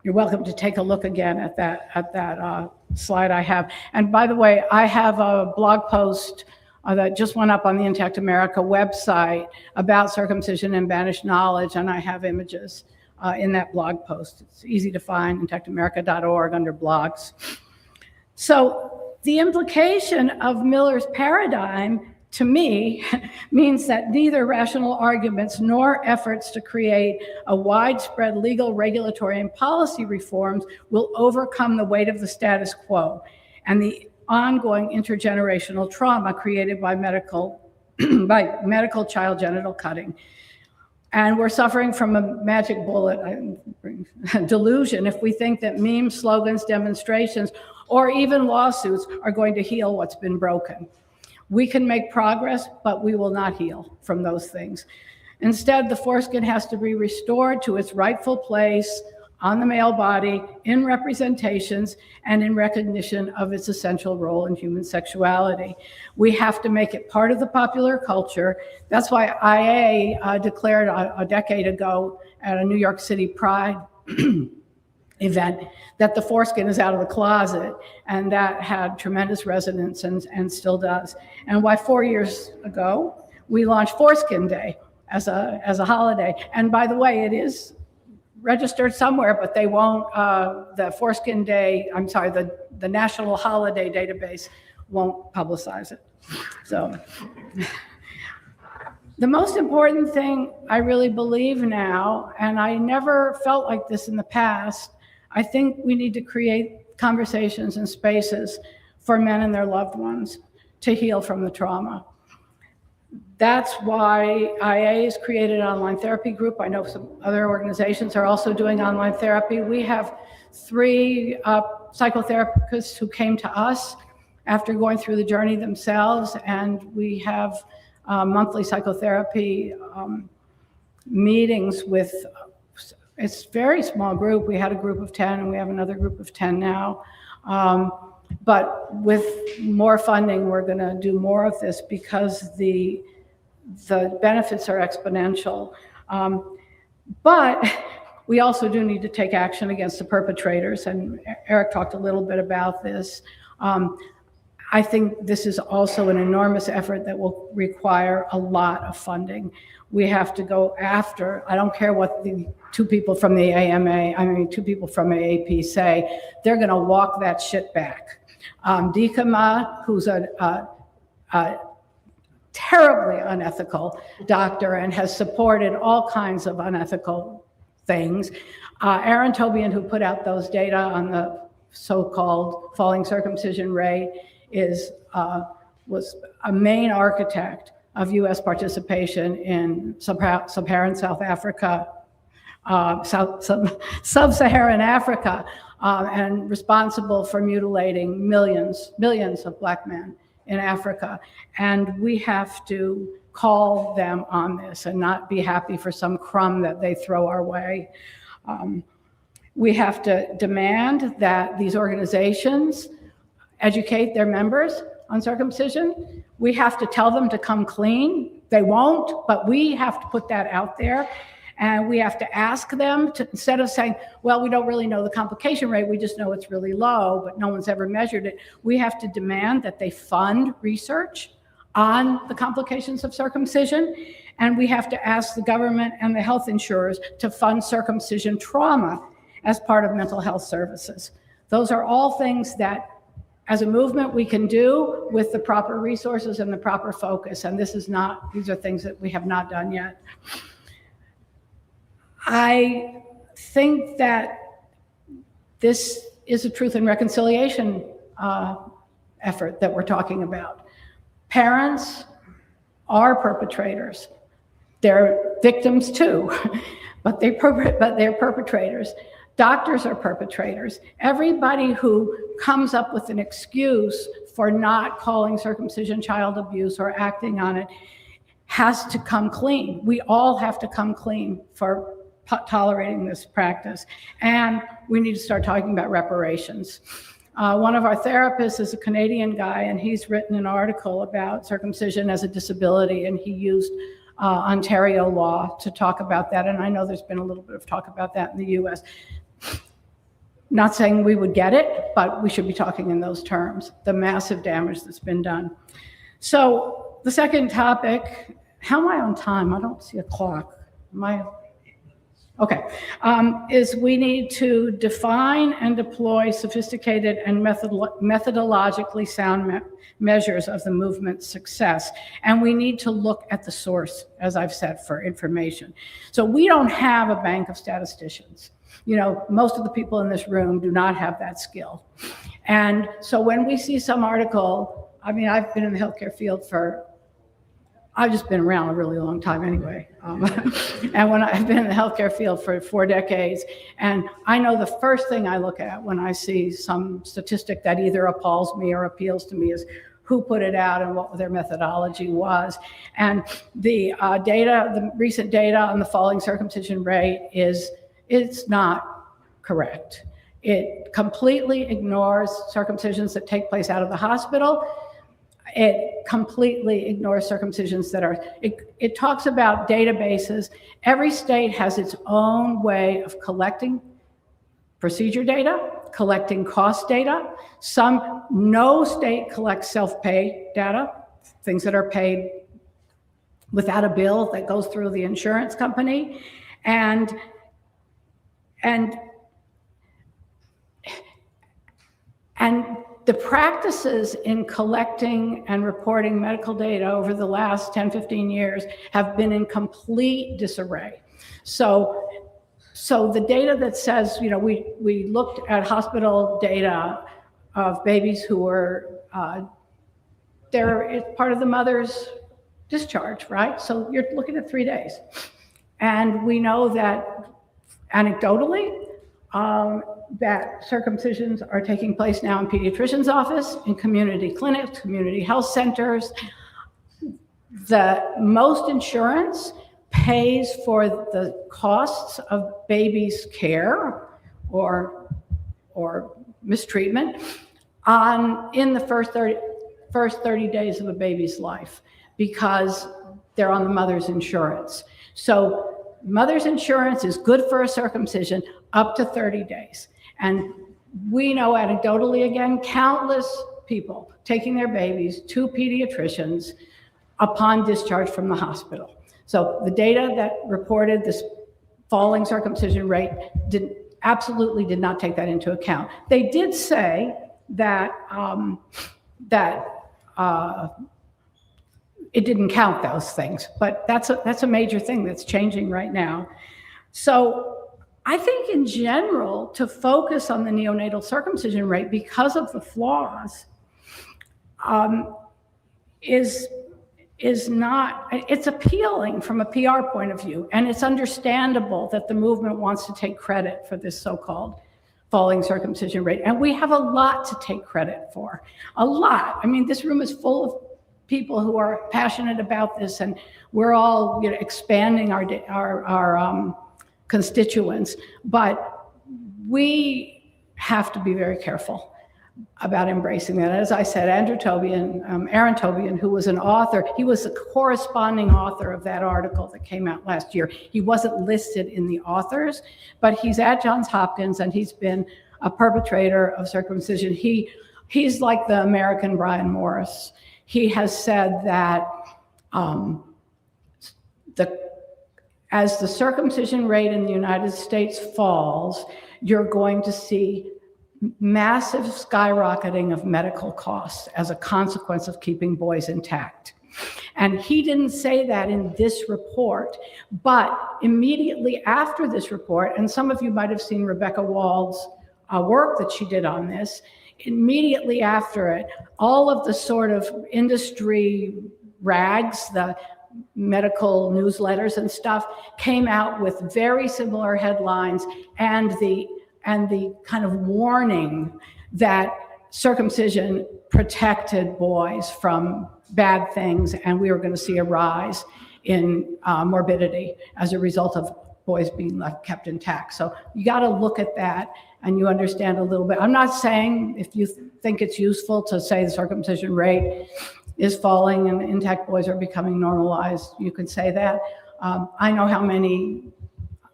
you're welcome to take a look again at that slide I have. And by the way, I have a blog post that just went up on the Intact America website about circumcision and banished knowledge, and I have images in that blog post. It's easy to find, intactamerica.org under blogs. So the implication of Miller's paradigm, to me, means that neither rational arguments nor efforts to create a widespread legal, regulatory, and policy reforms will overcome the weight of the status quo and the ongoing intergenerational trauma created by medical child genital cutting. And we're suffering from a magic bullet delusion if we think that memes, slogans, demonstrations, or even lawsuits are going to heal what's been broken. We can make progress, but we will not heal from those things. Instead, the foreskin has to be restored to its rightful place on the male body in representations and in recognition of its essential role in human sexuality. We have to make it part of the popular culture. That's why IA declared a decade ago at a New York City Pride event, that the foreskin is out of the closet, and that had tremendous resonance and still does. And why 4 years ago, we launched Foreskin Day as a holiday. And by the way, it is registered somewhere, but they won't, the Foreskin Day, I'm sorry, the National Holiday Database won't publicize it. So the most important thing I really believe now, and I never felt like this in the past, I think we need to create conversations and spaces for men and their loved ones to heal from the trauma. That's why IA has created an online therapy group. I know some other organizations are also doing online therapy. We have 3 psychotherapists who came to us after going through the journey themselves, and we have monthly psychotherapy meetings with, it's a very small group. We had a group of 10 and we have another group of 10 now. But with more funding, we're gonna do more of this because the benefits are exponential. But we also do need to take action against the perpetrators, and Eric talked a little bit about this. I think this is also an enormous effort that will require a lot of funding. We have to go after, I don't care what the 2 people from the AMA, 2 people from AAP say, they're gonna walk that shit back. Dikema, who's a terribly unethical doctor and has supported all kinds of unethical things. Aaron Tobian, who put out those data on the so-called falling circumcision rate, was a main architect of U.S. participation in sub-Saharan South Africa, sub-Saharan Africa, and responsible for mutilating millions of Black men in Africa. And we have to call them on this and not be happy for some crumb that they throw our way. We have to demand that these organizations educate their members on circumcision. We have to tell them to come clean. They won't, but we have to put that out there. And we have to ask them to, instead of saying, well, we don't really know the complication rate, we just know it's really low, but no one's ever measured it. We have to demand that they fund research on the complications of circumcision. And we have to ask the government and the health insurers to fund circumcision trauma as part of mental health services. Those are all things that, as a movement, we can do with the proper resources and the proper focus. And these are things that we have not done yet. I think that this is a truth and reconciliation effort that we're talking about. Parents are perpetrators. They're victims too, but they're perpetrators. Doctors are perpetrators. Everybody who comes up with an excuse for not calling circumcision child abuse or acting on it has to come clean. We all have to come clean for tolerating this practice. And we need to start talking about reparations. One of our therapists is a Canadian guy, and he's written an article about circumcision as a disability, and he used Ontario law to talk about that. And I know there's been a little bit of talk about that in the US. Not saying we would get it, but we should be talking in those terms, the massive damage that's been done. So the second topic, how am I on time? I don't see a clock. Am I? Okay, is we need to define and deploy sophisticated and methodologically sound measures of the movement's success. And we need to look at the source, as I've said, for information. So we don't have a bank of statisticians. You know, most of the people in this room do not have that skill. And so when we see some article, I mean, I've been in the healthcare field I've just been around a really long time anyway. And when I've been in the healthcare field for 4 decades, and I know the first thing I look at when I see some statistic that either appalls me or appeals to me is who put it out and what their methodology was. And the recent data on the falling circumcision rate it's not correct. It completely ignores circumcisions that take place out of the hospital. It completely ignores circumcisions that are, it talks about databases. Every state has its own way of collecting procedure data, collecting cost data. No state collects self-pay data, things that are paid without a bill that goes through the insurance company. And the practices in collecting and reporting medical data over the last 10, 15 years have been in complete disarray. So the data that says, we looked at hospital data of babies who were, it's part of the mother's discharge, right? So you're looking at 3 days. And we know that anecdotally, that circumcisions are taking place now in pediatricians' office, in community clinics, community health centers. The most insurance pays for the costs of babies' care or mistreatment in the first 30 days of a baby's life, because they're on the mother's insurance. So mother's insurance is good for a circumcision up to 30 days. And we know anecdotally, again, countless people taking their babies to pediatricians upon discharge from the hospital. So the data that reported this falling circumcision rate absolutely did not take that into account. They did say that it didn't count those things, but that's a major thing that's changing right now. So I think in general, to focus on the neonatal circumcision rate because of the flaws is not, it's appealing from a PR point of view, and it's understandable that the movement wants to take credit for this so-called falling circumcision rate. And we have a lot to take credit for, a lot. I mean, this room is full of people who are passionate about this, and we're all expanding our constituents, but we have to be very careful about embracing that. As I said, Aaron Tobian, who was an author, he was a corresponding author of that article that came out last year. He wasn't listed in the authors, but he's at Johns Hopkins, and he's been a perpetrator of circumcision. He's like the American Brian Morris. He has said that as the circumcision rate in the United States falls, you're going to see massive skyrocketing of medical costs as a consequence of keeping boys intact. And he didn't say that in this report, but immediately after this report, and some of you might have seen Rebecca Wald's work that she did on this, immediately after it, all of the sort of industry rags, the medical newsletters and stuff, came out with very similar headlines and the kind of warning that circumcision protected boys from bad things, and we were going to see a rise in morbidity as a result of boys being kept intact. So you got to look at that and you understand a little bit. I'm not saying, if you think it's useful to say the circumcision rate is falling and intact boys are becoming normalized, you can say that. I know how many,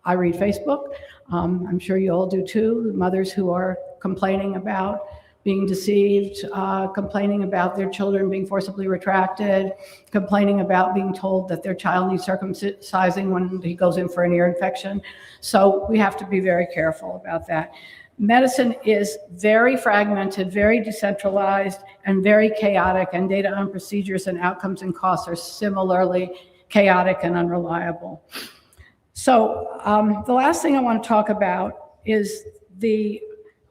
I read Facebook, I'm sure you all do too, mothers who are complaining about being deceived, complaining about their children being forcibly retracted, complaining about being told that their child needs circumcising when he goes in for an ear infection. So we have to be very careful about that. Medicine is very fragmented, very decentralized, and very chaotic, and data on procedures and outcomes and costs are similarly chaotic and unreliable. So the last thing I want to talk about is the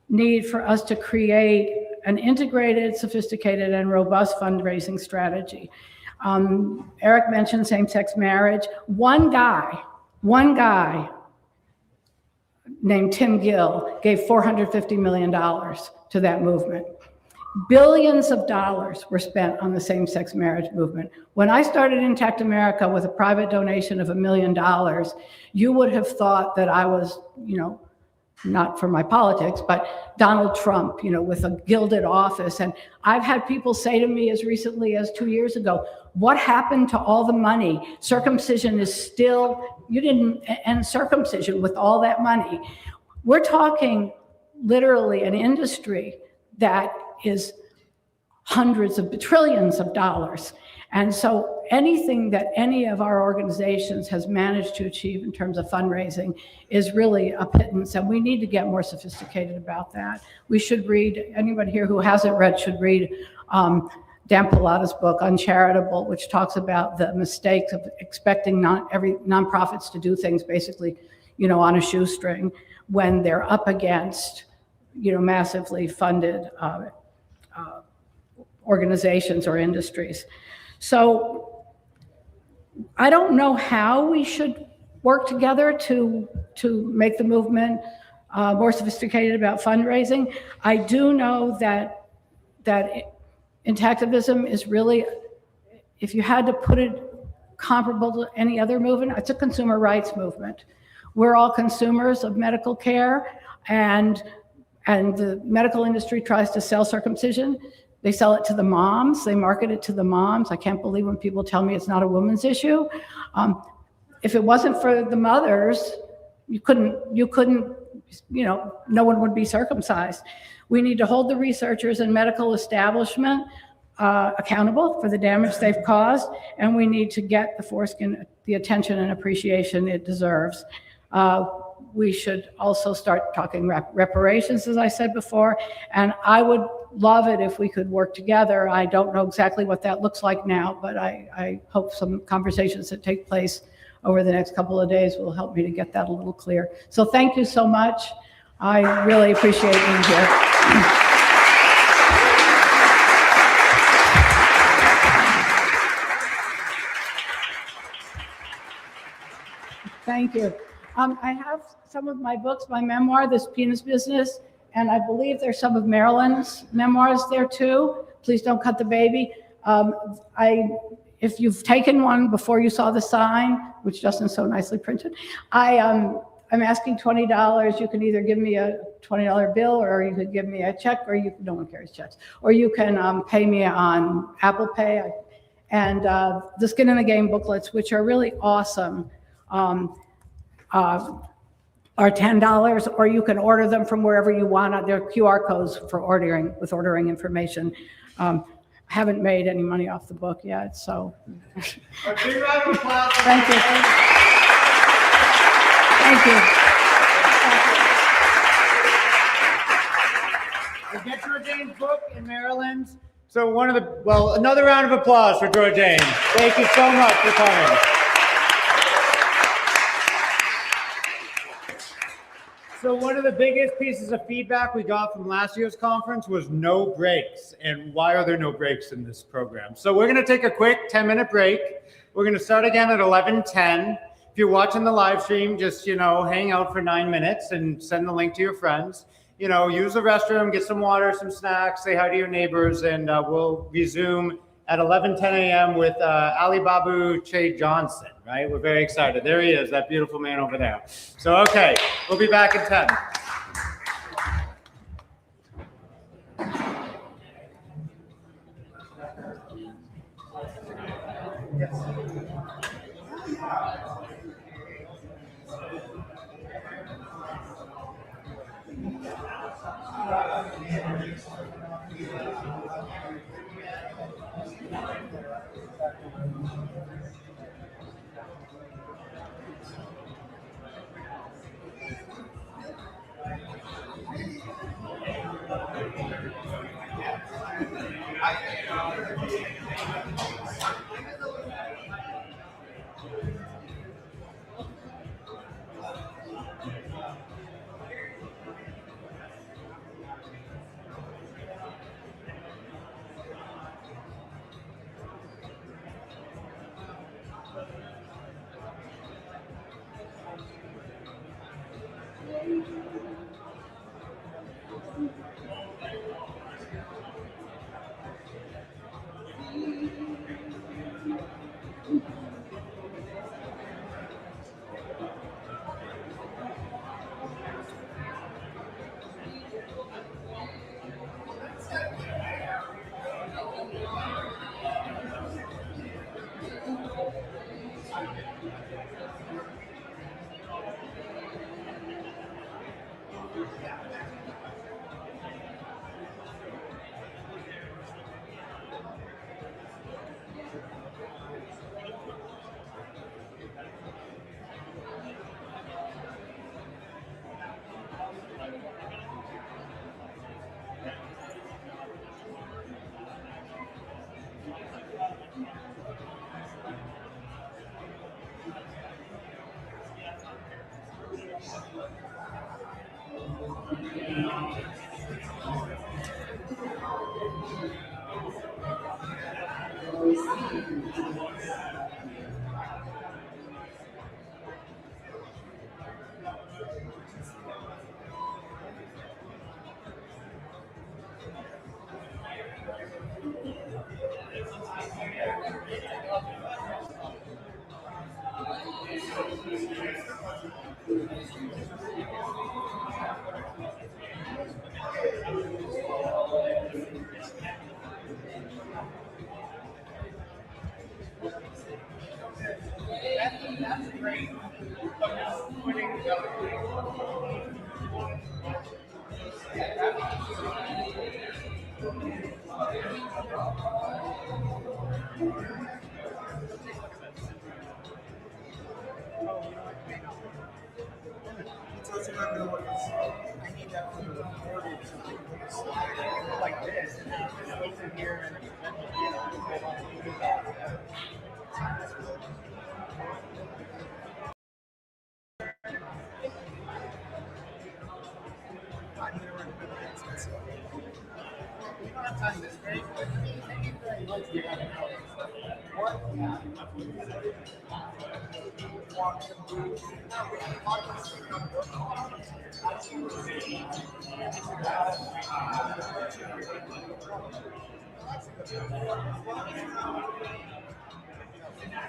need for us to create an integrated, sophisticated, and robust fundraising strategy. Eric mentioned same-sex marriage. One guy named Tim Gill gave $450 million to that movement. Billions of dollars were spent on the same-sex marriage movement. When I started Intact America with a private donation of $1 million, you would have thought that I was, not for my politics, but Donald Trump, with a gilded office. And I've had people say to me as recently as 2 years ago, what happened to all the money? Circumcision is still, you didn't end circumcision with all that money. We're talking literally an industry that is hundreds of trillions of dollars. And so anything that any of our organizations has managed to achieve in terms of fundraising is really a pittance, and we need to get more sophisticated about that. We should read, anybody here who hasn't read should read Dan Pilata's book, Uncharitable, which talks about the mistakes of expecting nonprofits to do things basically, on a shoestring when they're up against, massively funded organizations or industries. So I don't know how we should work together to make the movement more sophisticated about fundraising. I do know that intactivism is really, if you had to put it comparable to any other movement, it's a consumer rights movement. We're all consumers of medical care, and the medical industry tries to sell circumcision. They sell it to the moms. They market it to the moms. I can't believe when people tell me it's not a woman's issue. If it wasn't for the mothers, you couldn't, no one would be circumcised. We need to hold the researchers and medical establishment accountable for the damage they've caused, and we need to get the foreskin the attention and appreciation it deserves. We should also start talking reparations, as I said before, and I would love it if we could work together. I don't know exactly what that looks like now, but I hope some conversations that take place over the next couple of days will help me to get that a little clear. So thank you so much. I really appreciate being here. Thank you. I have some of my books, my memoir, This Penis Business, and I believe there's some of Marilyn's memoirs there too. Please Don't Cut the Baby. If you've taken one before you saw the sign, which Justin's so nicely printed, I'm asking $20. You can either give me a $20 bill, or you could give me a check, or no one carries checks, or you can pay me on Apple Pay. And the Skin in the Game booklets, which are really awesome, are $10, or you can order them from wherever you want. There are QR codes for ordering information. I haven't made any money off the book yet, so. A big round of applause. Thank you. Thank you. We'll get George Jane's book in Maryland. So another round of applause for George Jane. Thank you so much for coming. So one of the biggest pieces of feedback we got from last year's conference was no breaks. And why are there no breaks in this program? So we're gonna take a quick 10-minute break. We're gonna start again at 11:10. If you're watching the live stream, just, hang out for 9 minutes and send the link to your friends. Use the restroom, get some water, some snacks, say hi to your neighbors, and we'll resume at 11:10 a.m. with Ali Babu Che Johnson, right? We're very excited. There he is, that beautiful man over there. So, okay, we'll be back in 10. That's great. But just putting I need that for the recorded so they can put a slide like this. And just goes in here and we don't have time this great, but thank you very much. What?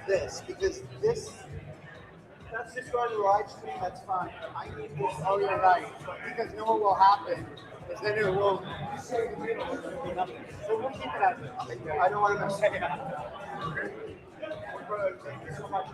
This, because this, that's just going to live stream, that's fine. I need this, oh, you're right. Because you know what will happen is then it will, so we'll keep it as, I don't want to say it. Thank you so much.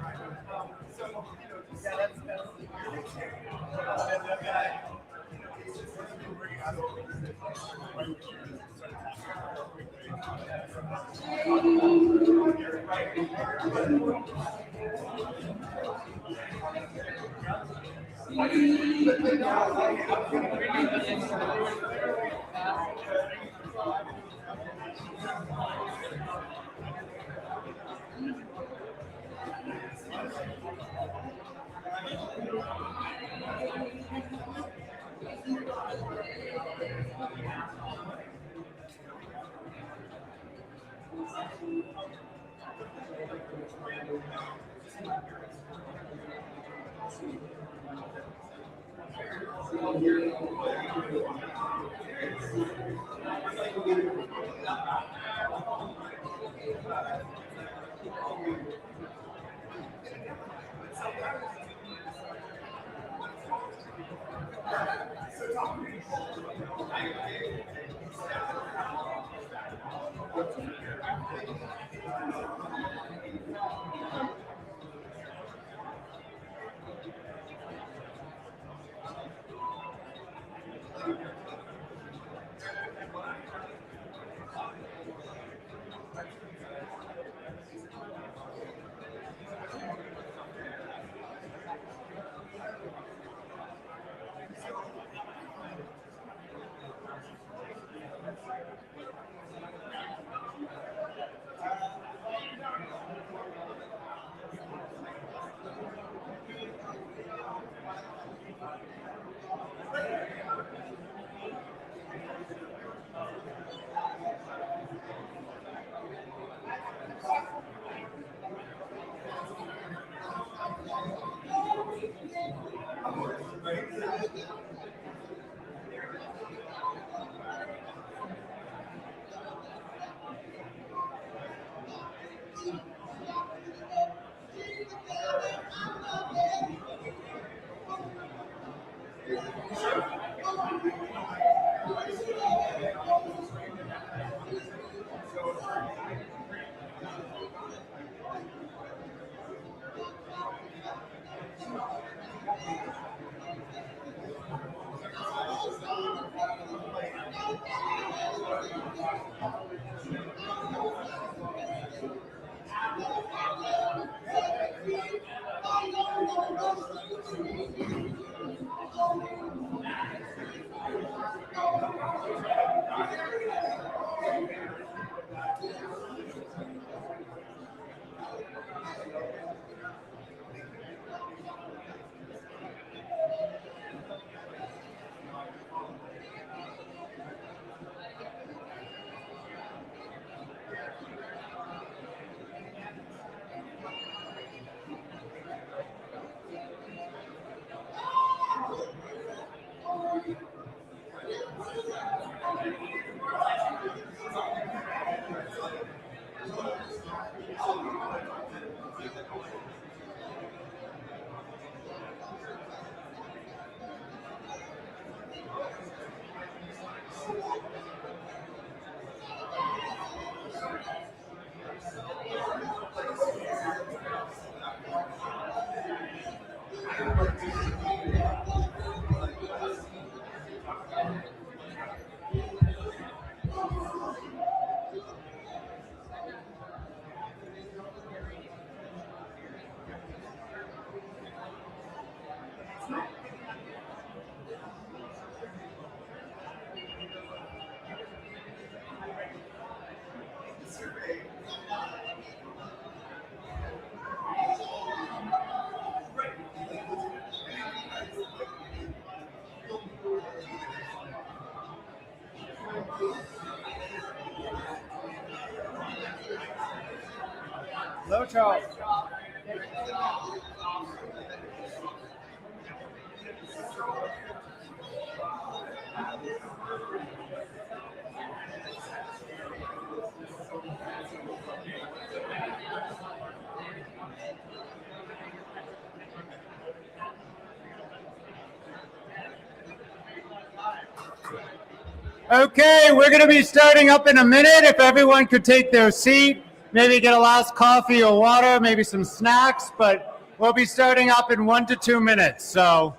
Yeah, Hello, Charles. Okay, we're going to be starting up in a minute. If everyone could take their seat, maybe get a last coffee or water, maybe some snacks, but we'll be starting up in 1 to 2 minutes. So.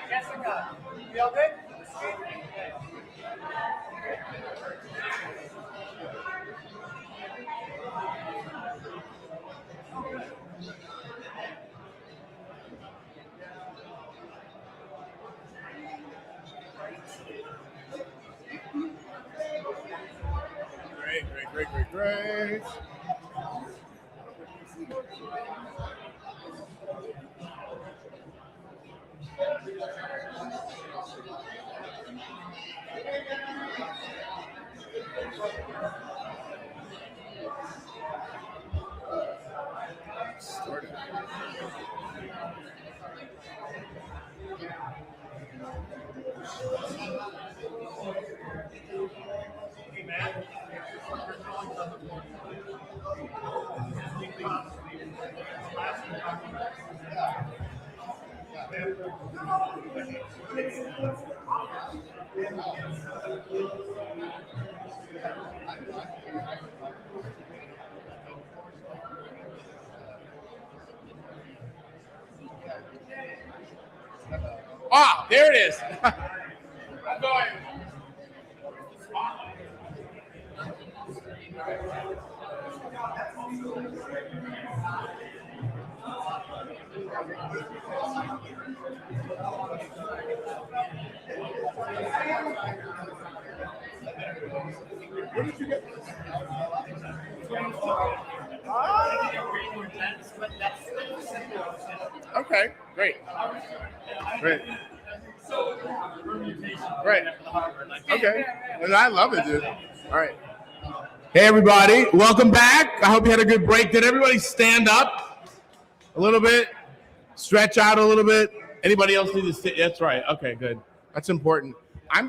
Jessica, you all good? Great. Ah, there it is. I'm going. Where did you get this? Okay, great. Great. Right. Okay. And I love it, dude. All right. Hey, everybody. Welcome back. I hope you had a good break. Did everybody stand up a little bit? Stretch out a little bit? Anybody else need to sit? That's right. Okay, good. That's important. I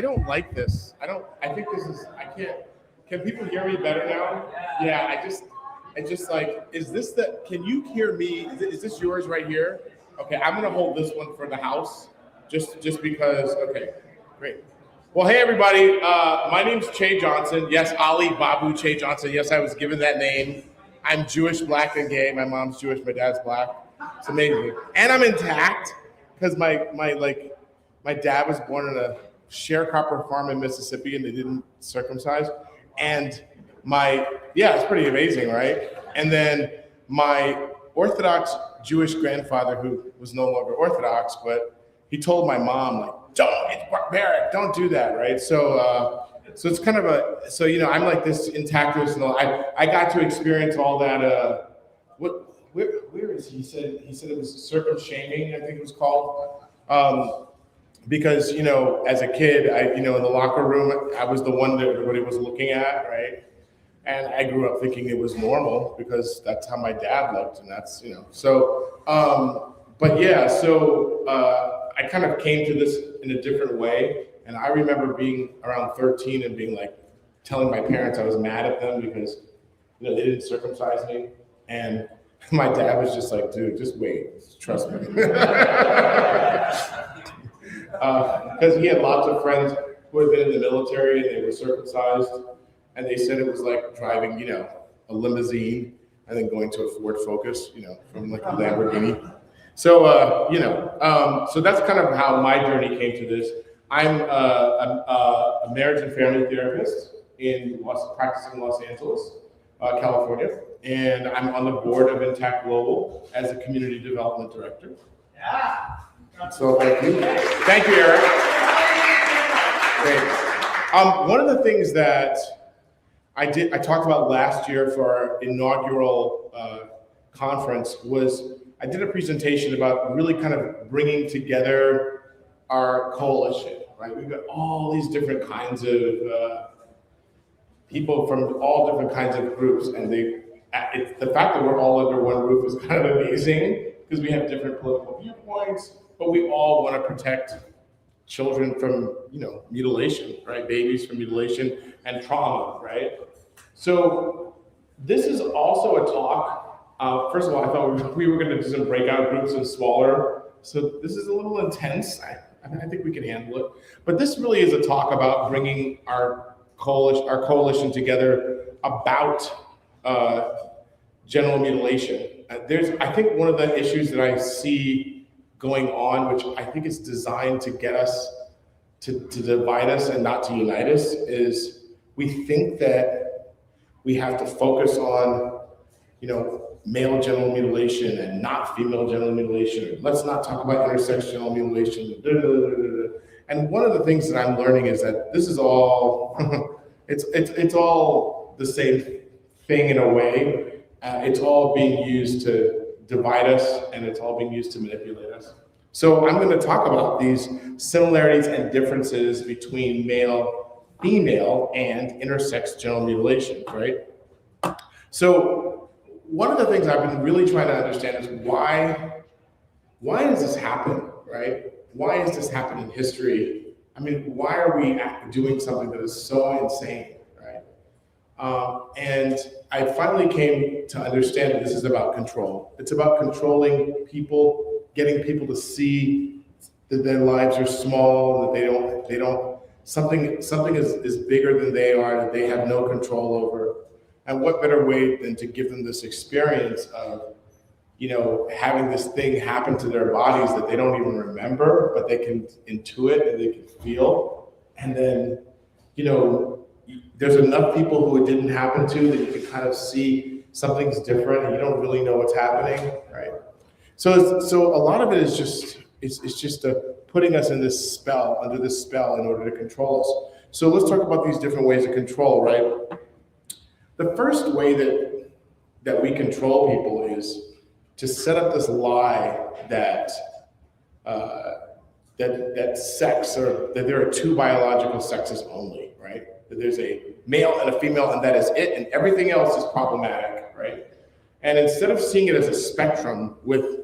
don't like this. I think this is, I can't. Can people hear me better now? Yeah, I just like, can you hear me? Is this yours right here? Okay, I'm gonna hold this one for the house, just because, okay, great. Well, hey everybody, my name's Che Johnson. Yes, Ali Babu Che Johnson. Yes, I was given that name. I'm Jewish, black, and gay. My mom's Jewish, my dad's black. It's amazing. And I'm intact, because my dad was born in a sharecropper farm in Mississippi and they didn't circumcise. And it's pretty amazing, right? And then my Orthodox Jewish grandfather, who was no longer Orthodox, but he told my mom, like, it's barbaric, don't do that, right? So it's kind of I'm like this intactivist, and I got to experience all that. Where is he? He said it was circumshaming, I think it was called. Because, as a kid, in the locker room, I was the one that everybody was looking at, right? And I grew up thinking it was normal because that's how my dad looked, and that's, But yeah, so I kind of came to this in a different way. And I remember being around 13 and being like, telling my parents I was mad at them because, you know, they didn't circumcise me. And my dad was just like, dude, just wait, trust me. Because he had lots of friends who had been in the military and they were circumcised. And they said it was like driving, you know, a limousine and then going to a Ford Focus, you know, from like a Lamborghini. So, you know, so that's kind of how my journey came to this. I'm a marriage and family therapist practicing in Los Angeles, California. And I'm on the board of Intact Global as a community development director. Yeah. So thank you. Thank you, Eric. Great. One of the things that I talked about last year for our inaugural conference was I did a presentation about really kind of bringing together our coalition, right? We've got all these different kinds of people from all different kinds of groups, and the fact that we're all under one roof is kind of amazing because we have different political viewpoints, but we all want to protect children from, you know, mutilation, right? Babies from mutilation and trauma, right? So this is also a talk. First of all, I thought we were going to do some breakout groups and smaller. So this is a little intense. I think we can handle it. But this really is a talk about bringing our coalition together about genital mutilation. I think one of the issues that I see going on, which I think is designed to get us to divide us and not to unite us, is we think that we have to focus on, you know, male genital mutilation and not female genital mutilation. Let's not talk about intersectional mutilation. And one of the things that I'm learning is that this is all it's all the same thing in a way. It's all being used to divide us, and it's all being used to manipulate us. So I'm going to talk about these similarities and differences between male, female, and intersex genital mutilation, right? So one of the things I've been really trying to understand is why does this happen, right? Why has this happened in history? I mean, why are we doing something that is so insane, right? And I finally came to understand that this is about control. It's about controlling people, getting people to see that their lives are small, that they don't something is bigger than they are, that they have no control over. And what better way than to give them this experience of, you know, having this thing happen to their bodies that they don't even remember, but they can intuit and they can feel. And then, you know, there's enough people who it didn't happen to that you can kind of see something's different and you don't really know what's happening, right? So a lot of it is just, it's just putting us in this spell, under this spell in order to control us. So let's talk about these different ways of control, right? The first way that we control people is to set up this lie that sex, or that there are two biological sexes only, right? That there's a male and a female, and that is it, and everything else is problematic, right? And instead of seeing it as a spectrum, with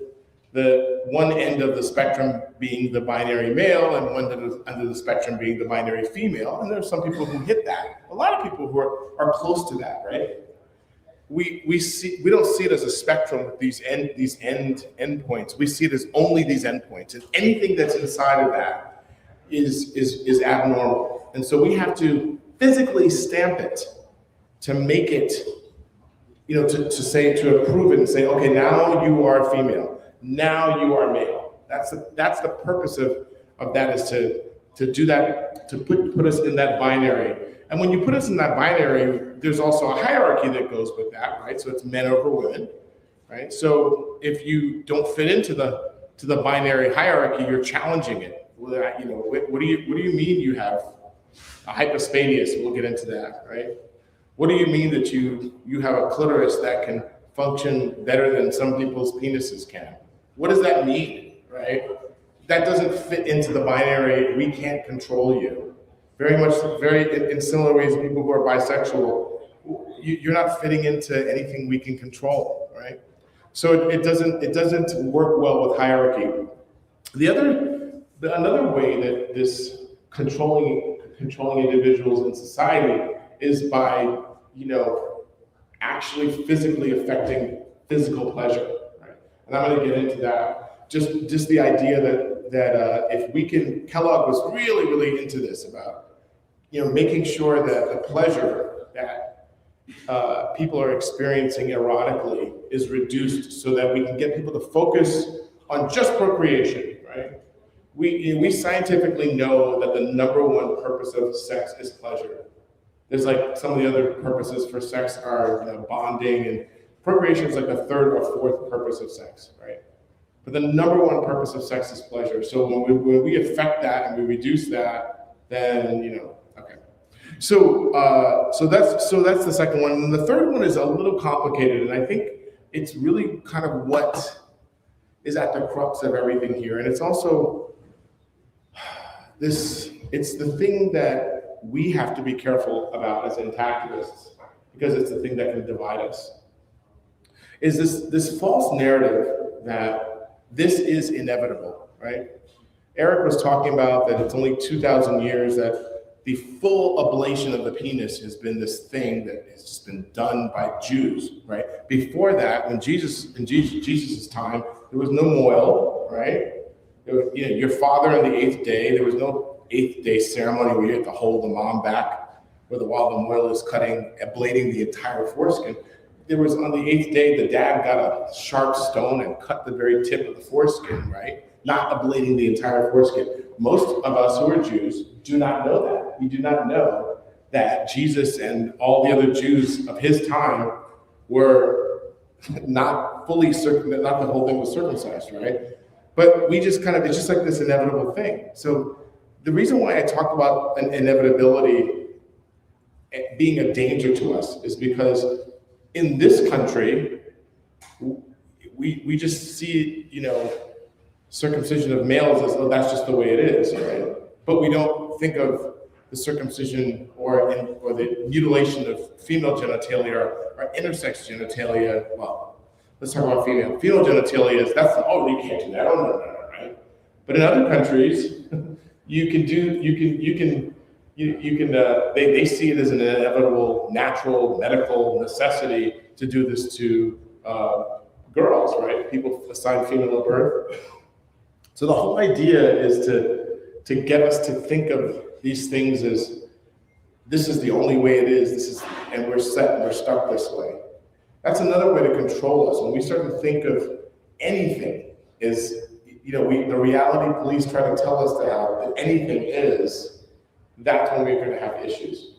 the one end of the spectrum being the binary male and one end of the spectrum being the binary female, and there are some people who hit that. A lot of people who are close to that, right? We don't see it as a spectrum with these endpoints. We see it as only these endpoints, and anything that's inside of that is abnormal. And so we have to physically stamp it to make it, you know, to approve it and say, okay, now you are female. Now you are male. That's the purpose of that, is to do that, to put us in that binary. And when you put us in that binary, there's also a hierarchy that goes with that, right? So it's men over women, right? So if you don't fit into the binary hierarchy, you're challenging it. Well, you know, what do you mean you have a hypospadias? We'll get into that, right? What do you mean that you have a clitoris that can function better than some people's penises can? What does that mean, right? That doesn't fit into the binary. We can't control you. Very in similar ways, people who are bisexual, you're not fitting into anything we can control, right? So it doesn't work well with hierarchy. Another way that this controlling individuals in society is by, actually physically affecting physical pleasure, right? And I'm going to get into that. Just the idea that if we can, Kellogg was really into this about, making sure that the pleasure that people are experiencing erotically is reduced so that we can get people to focus on just procreation, right? We scientifically know that the number one purpose of sex is pleasure. There's like some of the other purposes for sex are bonding, and procreation is like the third or fourth purpose of sex, right? But the number one purpose of sex is pleasure. So when we affect that and we reduce that, then okay. So that's the second one. And the third one is a little complicated, and I think it's really kind of what is at the crux of everything here. And it's also it's the thing that we have to be careful about as intactivists, because it's the thing that can divide us, is this false narrative that this is inevitable, right? Eric was talking about that it's only 2,000 years that the full ablation of the penis has been this thing that has just been done by Jews, right? Before that, in Jesus' time, there was no moil, right? Your father on the 8th day, there was no 8th day ceremony where you have to hold the mom back while the moil is ablating the entire foreskin. There was on the 8th day, the dad got a sharp stone and cut the very tip of the foreskin, right? Not ablating the entire foreskin. Most of us who are Jews do not know that. We do not know that Jesus and all the other Jews of his time were not fully not the whole thing was circumcised, right? But we just it's just like this inevitable thing. So the reason why I talk about an inevitability being a danger to us is because in this country, we just see, circumcision of males as, oh, that's just the way it is, right? But we don't think of the circumcision or the mutilation of female genitalia or intersex genitalia. Well, let's talk about female. Female genitalia is, you can't do that. Oh, no, right? But in other countries, they see it as an inevitable, natural, medical necessity to do this to girls, right? People assigned female at birth. So the whole idea is to get us to think of these things as this is the only way it is. And we're stuck this way. That's another way to control us. When we start to think of anything is, the reality police try to tell us that anything is, that's when we're going to have issues.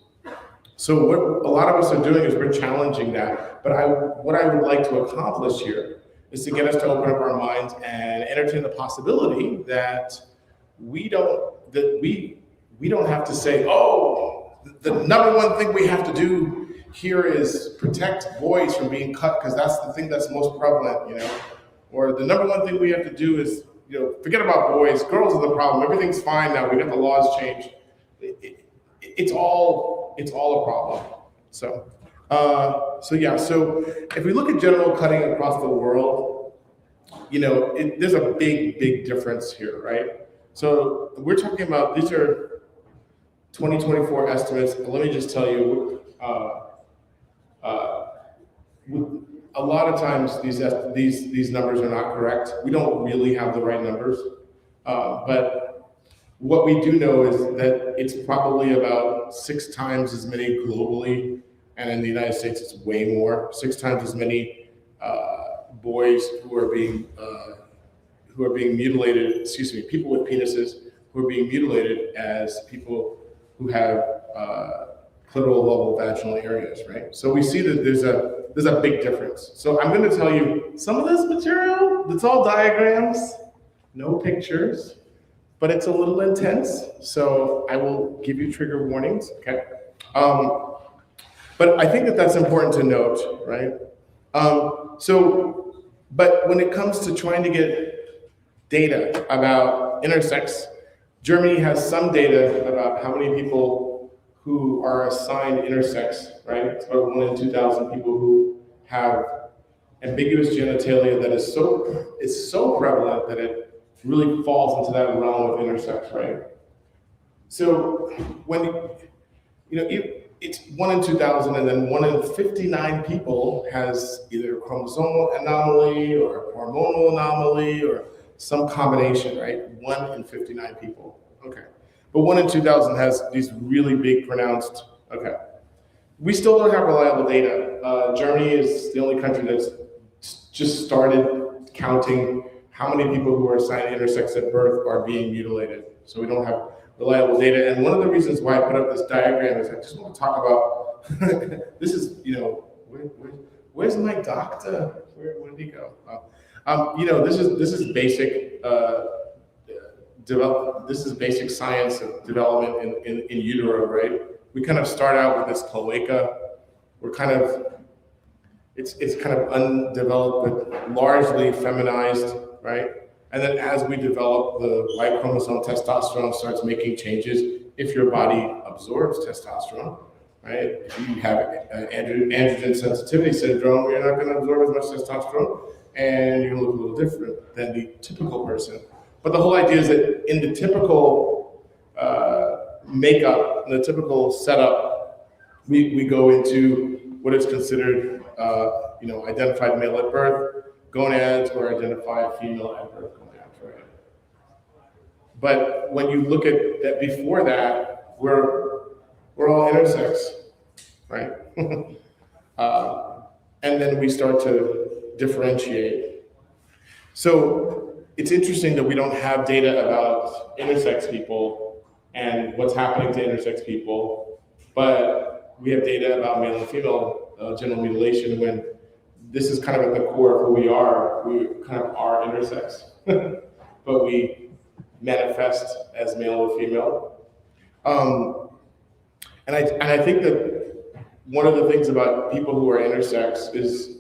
So what a lot of us are doing is we're challenging that. But what I would like to accomplish here is to get us to open up our minds and entertain the possibility that we don't have to say, the number one thing we have to do here is protect boys from being cut because that's the thing that's most prevalent, or the number one thing we have to do is, forget about boys, girls are the problem, everything's fine now, we got the laws changed. It's all a problem. So if we look at genital cutting across the world, there's a big difference here, right? So we're talking about, these are 2024 estimates. Let me just tell you, a lot of times these numbers are not correct. We don't really have the right numbers, but what we do know is that it's probably about 6 times as many globally, and in the United States it's way more. 6 times as many boys who are being mutilated. People with penises who are being mutilated as people who have clitoral level vaginal areas, right? So we see that there's a big difference. So I'm going to tell you some of this material. It's all diagrams, no pictures. But it's a little intense, so I will give you trigger warnings, okay? But I think that's important to note, right? But when it comes to trying to get data about intersex, Germany has some data about how many people who are assigned intersex, right? It's about 1 in 2,000 people who have ambiguous genitalia that is so prevalent that it really falls into that realm of intersex, right? So when it's 1 in 2,000, and then 1 in 59 people has either a chromosomal anomaly or a hormonal anomaly or some combination, right? 1 in 59 people. Okay. But 1 in 2,000 has these really big pronounced, okay. We still don't have reliable data. Germany is the only country that's just started counting how many people who are assigned intersex at birth are being mutilated. So we don't have reliable data. And one of the reasons why I put up this diagram is I just want to talk about, this is, where's my doctor? Where did he go? This is basic, this is basic science of development in utero, right? We kind of start out with this cloaca. We're kind of, it's kind of undeveloped, but largely feminized, right? And then as we develop, the Y chromosome testosterone starts making changes. If your body absorbs testosterone, right? If you have androgen sensitivity syndrome, you're not going to absorb as much testosterone, and you're going to look a little different than the typical person. But the whole idea is that in the typical makeup, in the typical setup, we go into what is considered, identified male at birth, gonads, or identified female at birth gonads, right? But when you look at that, before that, we're all intersex, right? And then we start to differentiate. So it's interesting that we don't have data about intersex people and what's happening to intersex people, but we have data about male and female genital mutilation when this is kind of at the core of who we are. We kind of are intersex, but we manifest as male or female. And I think that one of the things about people who are intersex is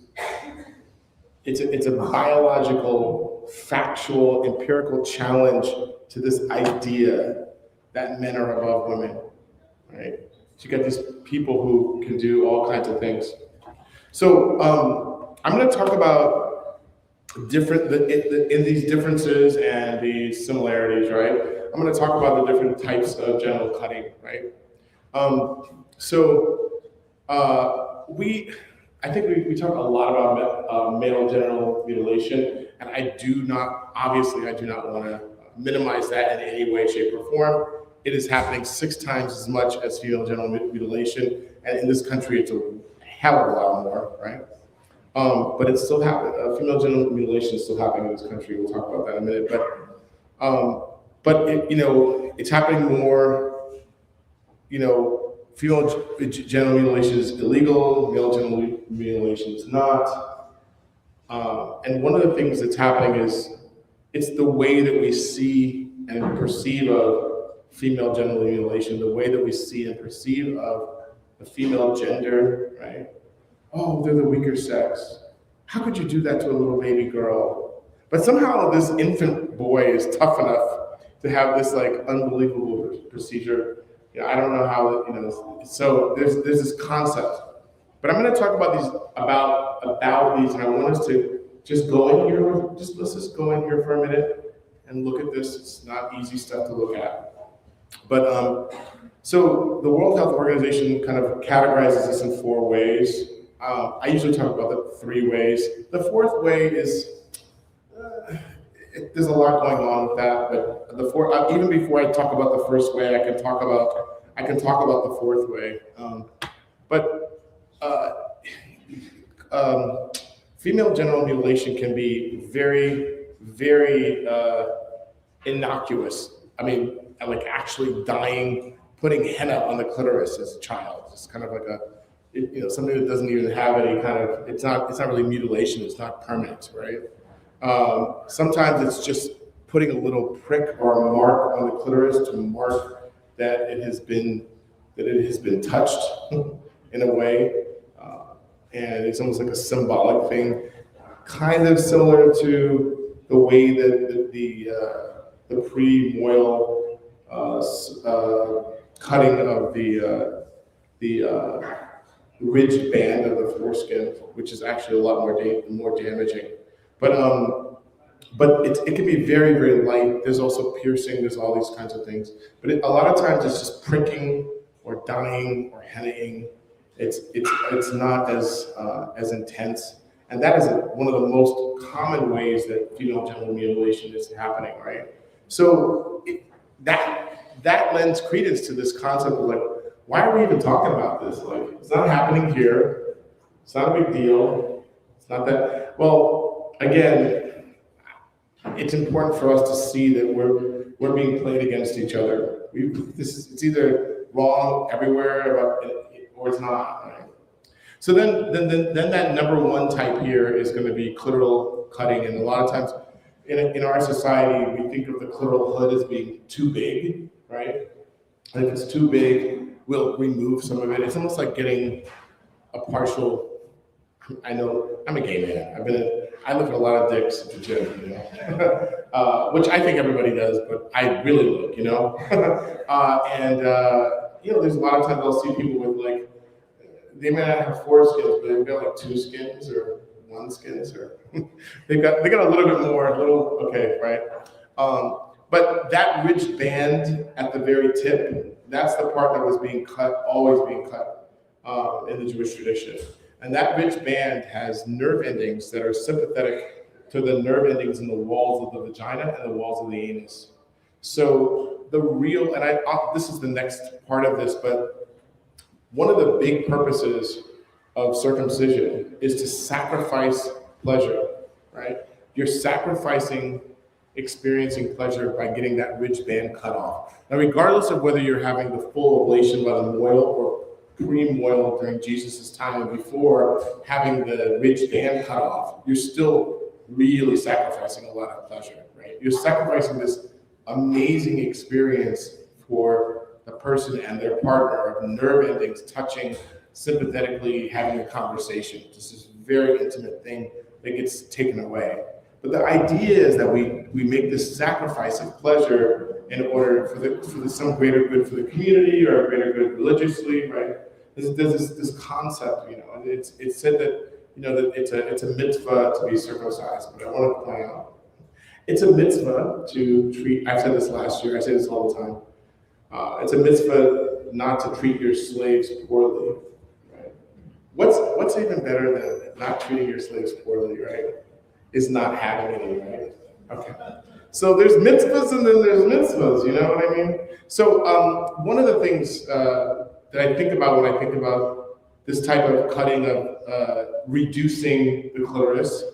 it's a biological, factual, empirical challenge to this idea that men are above women, right? So you got these people who can do all kinds of things. So I'm going to talk about in these differences and these similarities, right? I'm going to talk about the different types of genital cutting, right? I think we talk a lot about male genital mutilation, and I do not want to minimize that in any way, shape, or form. It is happening 6 times as much as female genital mutilation, and in this country, it's a hell of a lot more, right? But it's still happening. Female genital mutilation is still happening in this country. We'll talk about that in a minute. But it's happening more. Female genital mutilation is illegal. Male genital mutilation is not. And one of the things that's happening is it's the way that we see and perceive of female genital mutilation, the way that we see and perceive of the female gender, right? Oh, they're the weaker sex. How could you do that to a little baby girl? But somehow this infant boy is tough enough to have this unbelievable procedure. I don't know how, so there's this concept. But I'm going to talk about these, and I want us to just go in here, let's just go in here for a minute and look at this. It's not easy stuff to look at. But so the World Health Organization kind of categorizes this in 4 ways. I usually talk about the 3 ways. The 4th way is, there's a lot going on with that, but the 4th, even before I talk about the first way, I can talk about the 4th way. Female genital mutilation can be very, very innocuous. I mean, like actually dying, putting henna on the clitoris as a child. It's kind of like something that doesn't even have any kind of, it's not really mutilation, it's not permanent, right? Sometimes it's just putting a little prick or a mark on the clitoris to mark that it has been touched in a way. And it's almost like a symbolic thing, kind of similar to the way that the pre-moil cutting of the ridged band of the foreskin, which is actually a lot more damaging. But it can be very, very light. There's also piercing. There's all these kinds of things. But a lot of times it's just pricking or dyeing or hennaing. It's not as intense. And that is one of the most common ways that female genital mutilation is happening, right? So that lends credence to this concept of like, why are we even talking about this? Like, it's not happening here. It's not a big deal. It's not that. Well, again, it's important for us to see that we're being played against each other. It's either wrong everywhere or it's not. Right? So then that number one type here is going to be clitoral cutting, and a lot of times in our society we think of the clitoral hood as being too big, right? And if it's too big, we'll remove some of it. It's almost like getting a partial. I know I'm a gay man. I look at a lot of dicks at the gym, you know, which I think everybody does, but I really look, you know. You know, there's a lot of times I'll see people with like, they may not have 4 skins, but they've got like 2 skins or 1 skins, or they got a little bit more, okay, right? But that ridged band at the very tip, that's the part that was being cut, always being cut in the Jewish tradition. And that ridged band has nerve endings that are sympathetic to the nerve endings in the walls of the vagina and the walls of the anus. So the real, and this is the next part of this, but one of the big purposes of circumcision is to sacrifice pleasure, right? You're sacrificing experiencing pleasure by getting that ridged band cut off. Now, regardless of whether you're having the full ablation by the moil or pre-moil during Jesus' time and before having the ridged band cut off, you're still really sacrificing a lot of pleasure, right? You're sacrificing this amazing experience for the person and their partner of nerve endings touching, sympathetically having a conversation. This is a very intimate thing that gets taken away. But the idea is that we make this sacrifice of pleasure in order for some greater good for the community or a greater good religiously, right? There's this concept, you know, and it's said that, you know, that it's a mitzvah to be circumcised. But I want to point out, it's a mitzvah to treat. I've said this last year. I say this all the time. It's a mitzvah not to treat your slaves poorly, right? What's even better than not treating your slaves poorly, right? Is not having any, right? Okay. So there's mitzvahs and then there's mitzvahs, you know what I mean? So one of the things that I think about when I think about this type of cutting of reducing the clitoris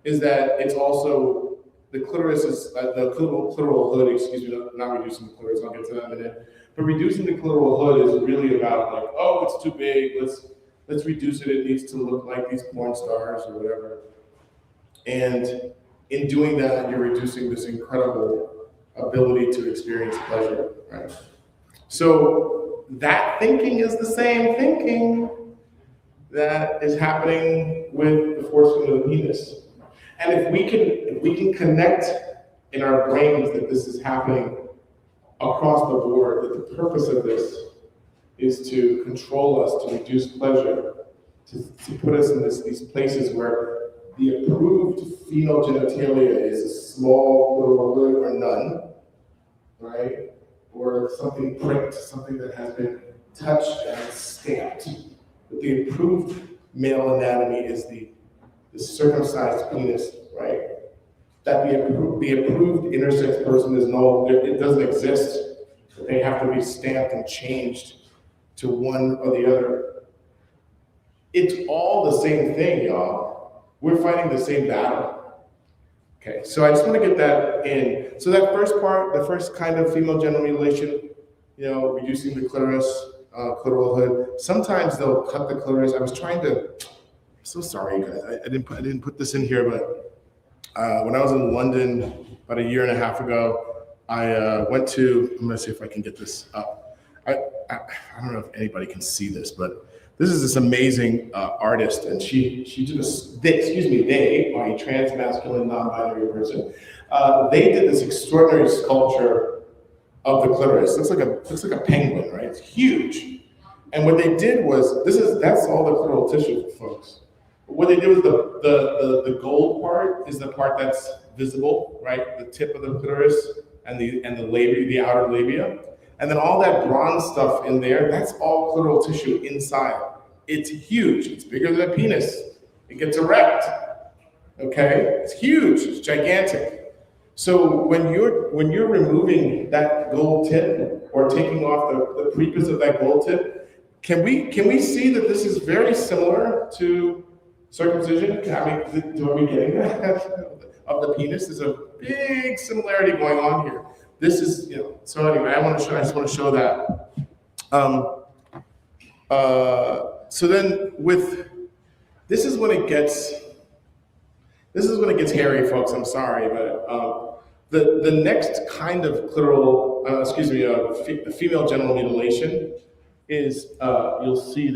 is that it's also, the clitoris is, the clitoral hood, excuse me, not reducing the clitoris, I'll get to that in a minute, but reducing the clitoral hood is really about like, oh, it's too big, let's reduce it needs to look like these porn stars or whatever. And in doing that, you're reducing this incredible ability to experience pleasure, right? So that thinking is the same thinking that is happening with the foreskin of the penis. And if we can connect in our brains that this is happening across the board, that the purpose of this is to control us, to reduce pleasure, to put us in these places where the approved female genitalia is a small little hood or none, right? Or something pricked, something that has been touched and stamped. But the approved male anatomy is the circumcised penis, right? That the approved intersex person is it doesn't exist. They have to be stamped and changed to one or the other. It's all the same thing, y'all. We're fighting the same battle. Okay, so I just want to get that in. So that first part, the first kind of female genital mutilation, you know, reducing the clitoris, clitoral hood. Sometimes they'll cut the clitoris. I was trying to. I'm so sorry, guys. I didn't put this in here, but when I was in London about a year and a half ago, I went to. I'm gonna see if I can get this up. I don't know if anybody can see this, but this is this amazing artist, and she did they are a trans-masculine, non-binary person. They did this extraordinary sculpture of the clitoris. Looks like a penguin, right? It's huge. And what they did was, that's all the clitoral tissue, folks. What they did was the gold part is the part that's visible, right? The tip of the clitoris and the labia, the outer labia. And then all that bronze stuff in there, that's all clitoral tissue inside. It's huge. It's bigger than a penis. It gets erect. Okay? It's huge. It's gigantic. So when you're removing that gold tip or taking off the prepuce of that gold tip, can we see that this is very similar to circumcision? I mean, are we getting that? Of the penis? There's a big similarity going on here. This is, so anyway, I just want to show that. So then this is when it gets hairy, folks. I'm sorry, but the next kind of clitoral, female genital mutilation is, you'll see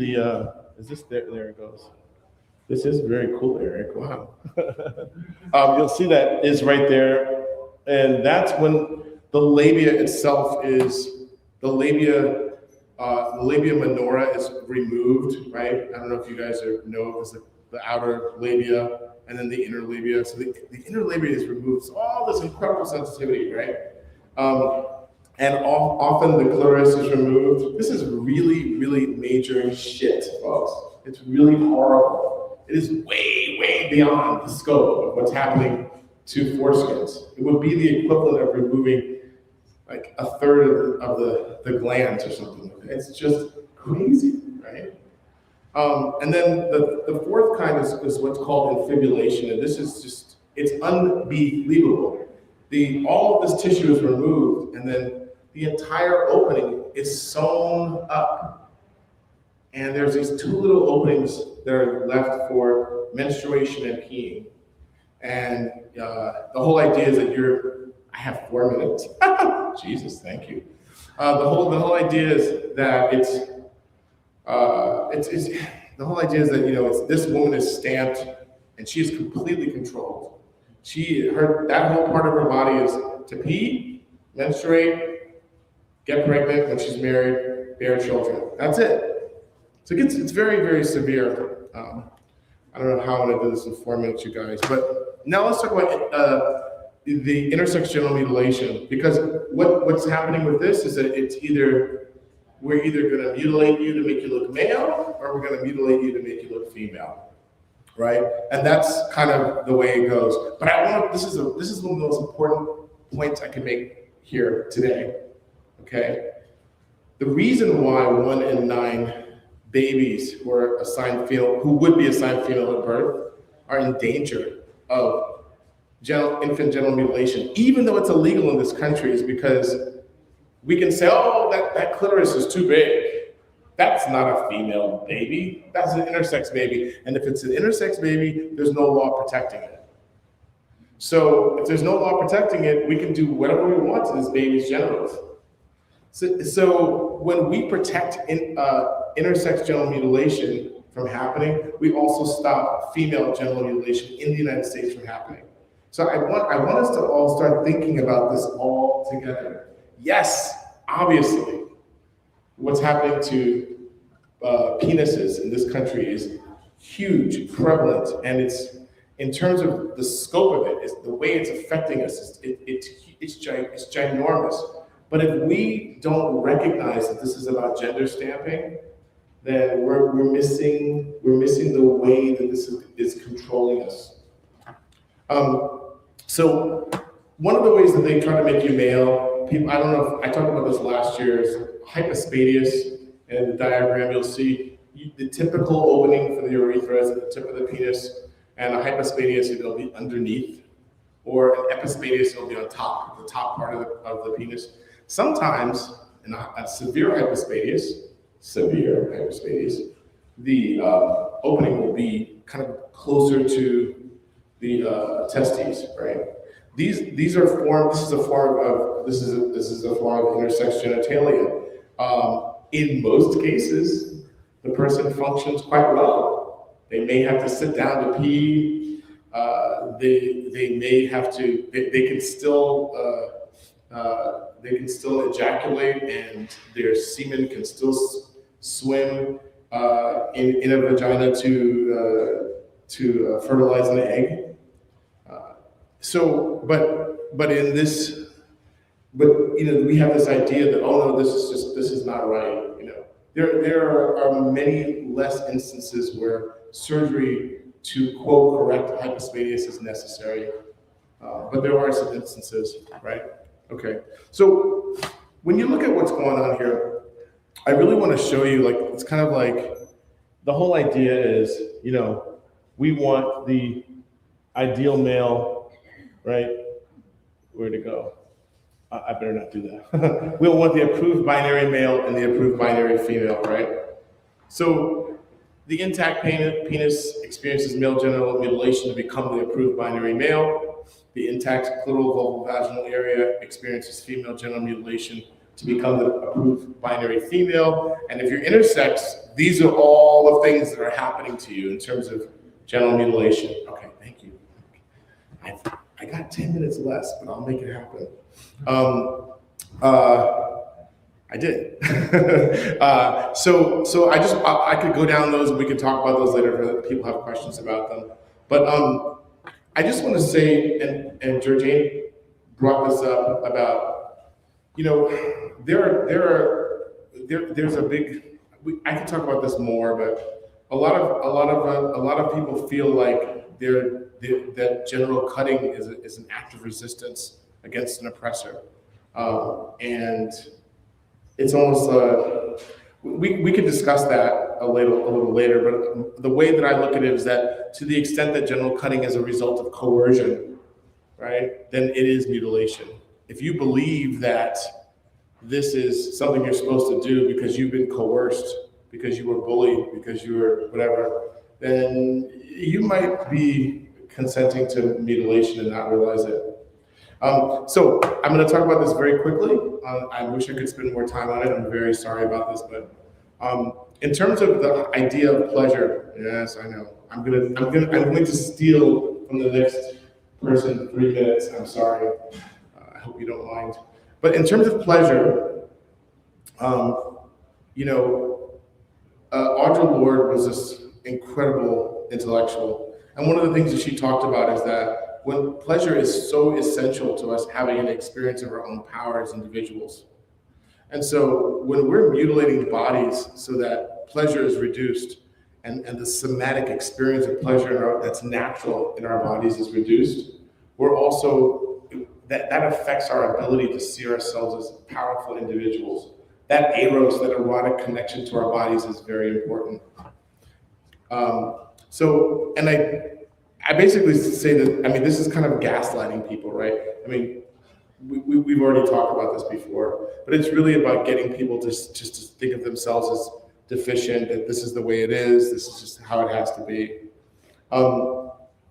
is this there? There it goes. This is very cool, Eric. Wow. You'll see that is right there, and that's when the labia itself is the labia minora is removed, right? I don't know if you guys know, it's the outer labia and then the inner labia. So the inner labia is removed. So all this incredible sensitivity, right? And often the clitoris is removed. This is really, really major shit, folks. It's really horrible. It is way, way beyond the scope of what's happening to foreskins. It would be the equivalent of removing like a third of the glands or something. It's just crazy, right? And then the fourth kind is what's called infibulation, and this is just, it's unbelievable. All of this tissue is removed, and then the entire opening is sewn up. And there's these two little openings that are left for menstruation and peeing. And the whole idea is that I have 4 minutes. Jesus, thank you. The whole idea is that the whole idea is that this woman is stamped and she is completely controlled. That whole part of her body is to pee, menstruate, get pregnant when she's married, bear children. That's it. So it's very, very severe. I don't know how I'm gonna do this in 4 minutes, you guys. But now let's talk about the intersectional mutilation, because what's happening with this is that we're either gonna mutilate you to make you look male, or we're gonna mutilate you to make you look female, right? And that's kind of the way it goes. But this is one of the most important points I can make here today, okay? The reason why 1 in 9 babies who would be assigned female at birth are in danger of infant genital mutilation, even though it's illegal in this country, is because we can say, oh, that clitoris is too big. That's not a female baby. That's an intersex baby. And if it's an intersex baby, there's no law protecting it. So if there's no law protecting it, we can do whatever we want to this baby's genitals. So when we protect intersex genital mutilation from happening, we also stop female genital mutilation in the United States from happening. So I want us to all start thinking about this all together. Yes, obviously, what's happening to penises in this country is huge, prevalent, and it's, in terms of the scope of it, is the way it's affecting us, it's ginormous. But if we don't recognize that this is about gender stamping, then we're missing the way that this is controlling us. So one of the ways that they try to make you male, I don't know if I talked about this last year, is hypospadias. And the diagram you'll see the typical opening for the urethra is at the tip of the penis, and a hypospadias it'll be underneath, or an epispadias will be on top, the top part of the penis. Sometimes in a severe hypospadias, the opening will be kind of closer to the testes, right? These are formed. This is a form of intersex genitalia. In most cases, the person functions quite well. They may have to sit down to pee. They may have to. They can still ejaculate, and their semen can still swim in a vagina to fertilize an egg. But in this, we have this idea that, oh no, this is not right. There are many less instances where surgery to quote correct hypospadias is necessary, but there are some instances, right? Okay, so when you look at what's going on here, I really want to show you, like, it's kind of like the whole idea is, we want the ideal male, right? Where'd it go? I better not do that. We'll want the approved binary male and the approved binary female, right? So the intact penis experiences male genital mutilation to become the approved binary male. The intact clitoral vulval vaginal area experiences female genital mutilation to become the approved binary female. And if you're intersex, these are all the things that are happening to you in terms of genital mutilation. Okay, thank you. I got 10 minutes less, but I'll make it happen. I did. So I could go down those and we can talk about those later if people have questions about them. But I just want to say, and Georgine brought this up about, there's a big. I can talk about this more, but a lot of people feel like that genital cutting is an act of resistance against an oppressor, and it's almost we could discuss that a little later. But the way that I look at it is that to the extent that genital cutting is a result of coercion, right, then it is mutilation. If you believe that this is something you're supposed to do because you've been coerced, because you were bullied, because you were whatever, then you might be consenting to mutilation and not realize it. So I'm going to talk about this very quickly. I wish I could spend more time on it. I'm very sorry about this, but in terms of the idea of pleasure, yes, I know. I'm going to steal from the next person 3 minutes. I'm sorry. I hope you don't mind. But in terms of pleasure, Audre Lorde was this incredible intellectual. And one of the things that she talked about is that when pleasure is so essential to us having an experience of our own power as individuals. And so when we're mutilating bodies so that pleasure is reduced and the somatic experience of pleasure that's natural in our bodies is reduced, we're also, that affects our ability to see ourselves as powerful individuals. That eros, that erotic connection to our bodies is very important. And I basically say that, this is kind of gaslighting people, right? We've already talked about this before, but it's really about getting people just to think of themselves as deficient, that this is the way it is, this is just how it has to be.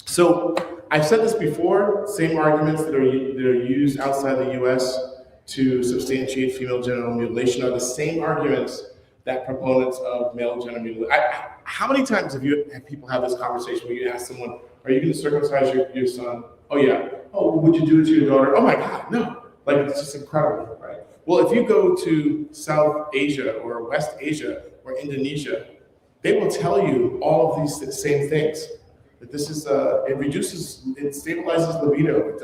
So I've said this before, same arguments that are used outside the US to substantiate female genital mutilation are the same arguments that proponents of male genital mutilation. How many times have people had this conversation where you ask someone, are you going to circumcise your son? Oh yeah. Oh, would you do it to your daughter? Oh my God, no. Like, it's just incredible, right? Well, if you go to South Asia or West Asia or Indonesia, they will tell you all of these same things. That this is, it stabilizes libido.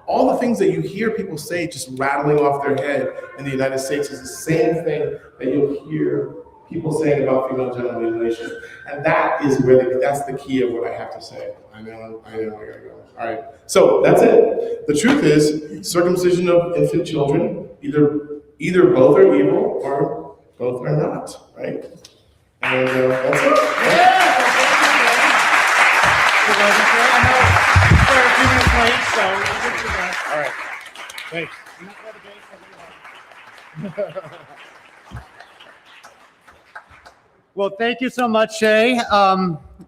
All the things that you hear people say just rattling off their head in the United States is the same thing that you'll hear people saying about female genital mutilation. And that is that's the key of what I have to say. I know, I gotta go. All right, so that's it. The truth is, circumcision of infant children, either both are evil or both are not, right? And that's it. Yeah. We're a few minutes late, so we'll get to that. All right, thanks. Well, thank you so much, Shay.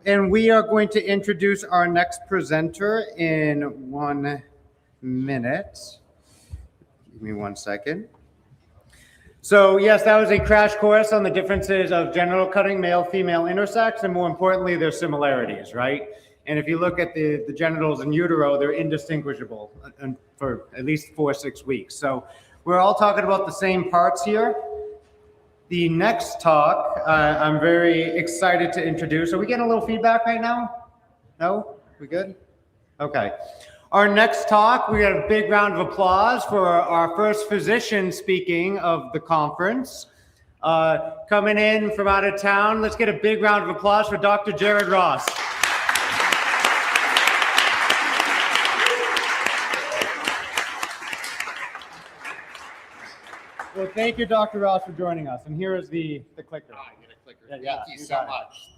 And we are going to introduce our next presenter in 1 minute. Give me 1 second. So yes, that was a crash course on the differences of genital cutting, male, female, intersex, and more importantly, their similarities, right? And if you look at the genitals in utero, they're indistinguishable for at least 4 or 6 weeks. So we're all talking about the same parts here. The next talk, I'm very excited to introduce. Are we getting a little feedback right now? No? We good? Okay. Our next talk, we got a big round of applause for our first physician speaking of the conference. Coming in from out of town, let's get a big round of applause for Dr. Jared Ross. Well, thank you, Dr. Ross, for joining us. And here is the clicker. Oh, I get a clicker. Yeah, Thank you so much.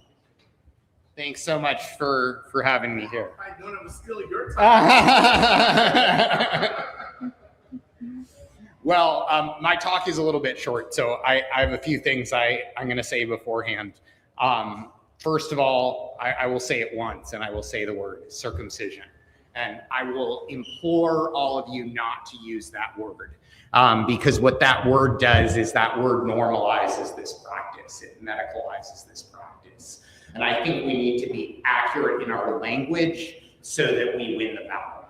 Thanks so much for having me here. I know it was still your time. Well, my talk is a little bit short, so I have a few things I'm going to say beforehand. First of all, I will say it once, and I will say the word circumcision. And I will implore all of you not to use that word. Because what that word does is that word normalizes this practice. It medicalizes this practice. And I think we need to be accurate in our language so that we win the battle.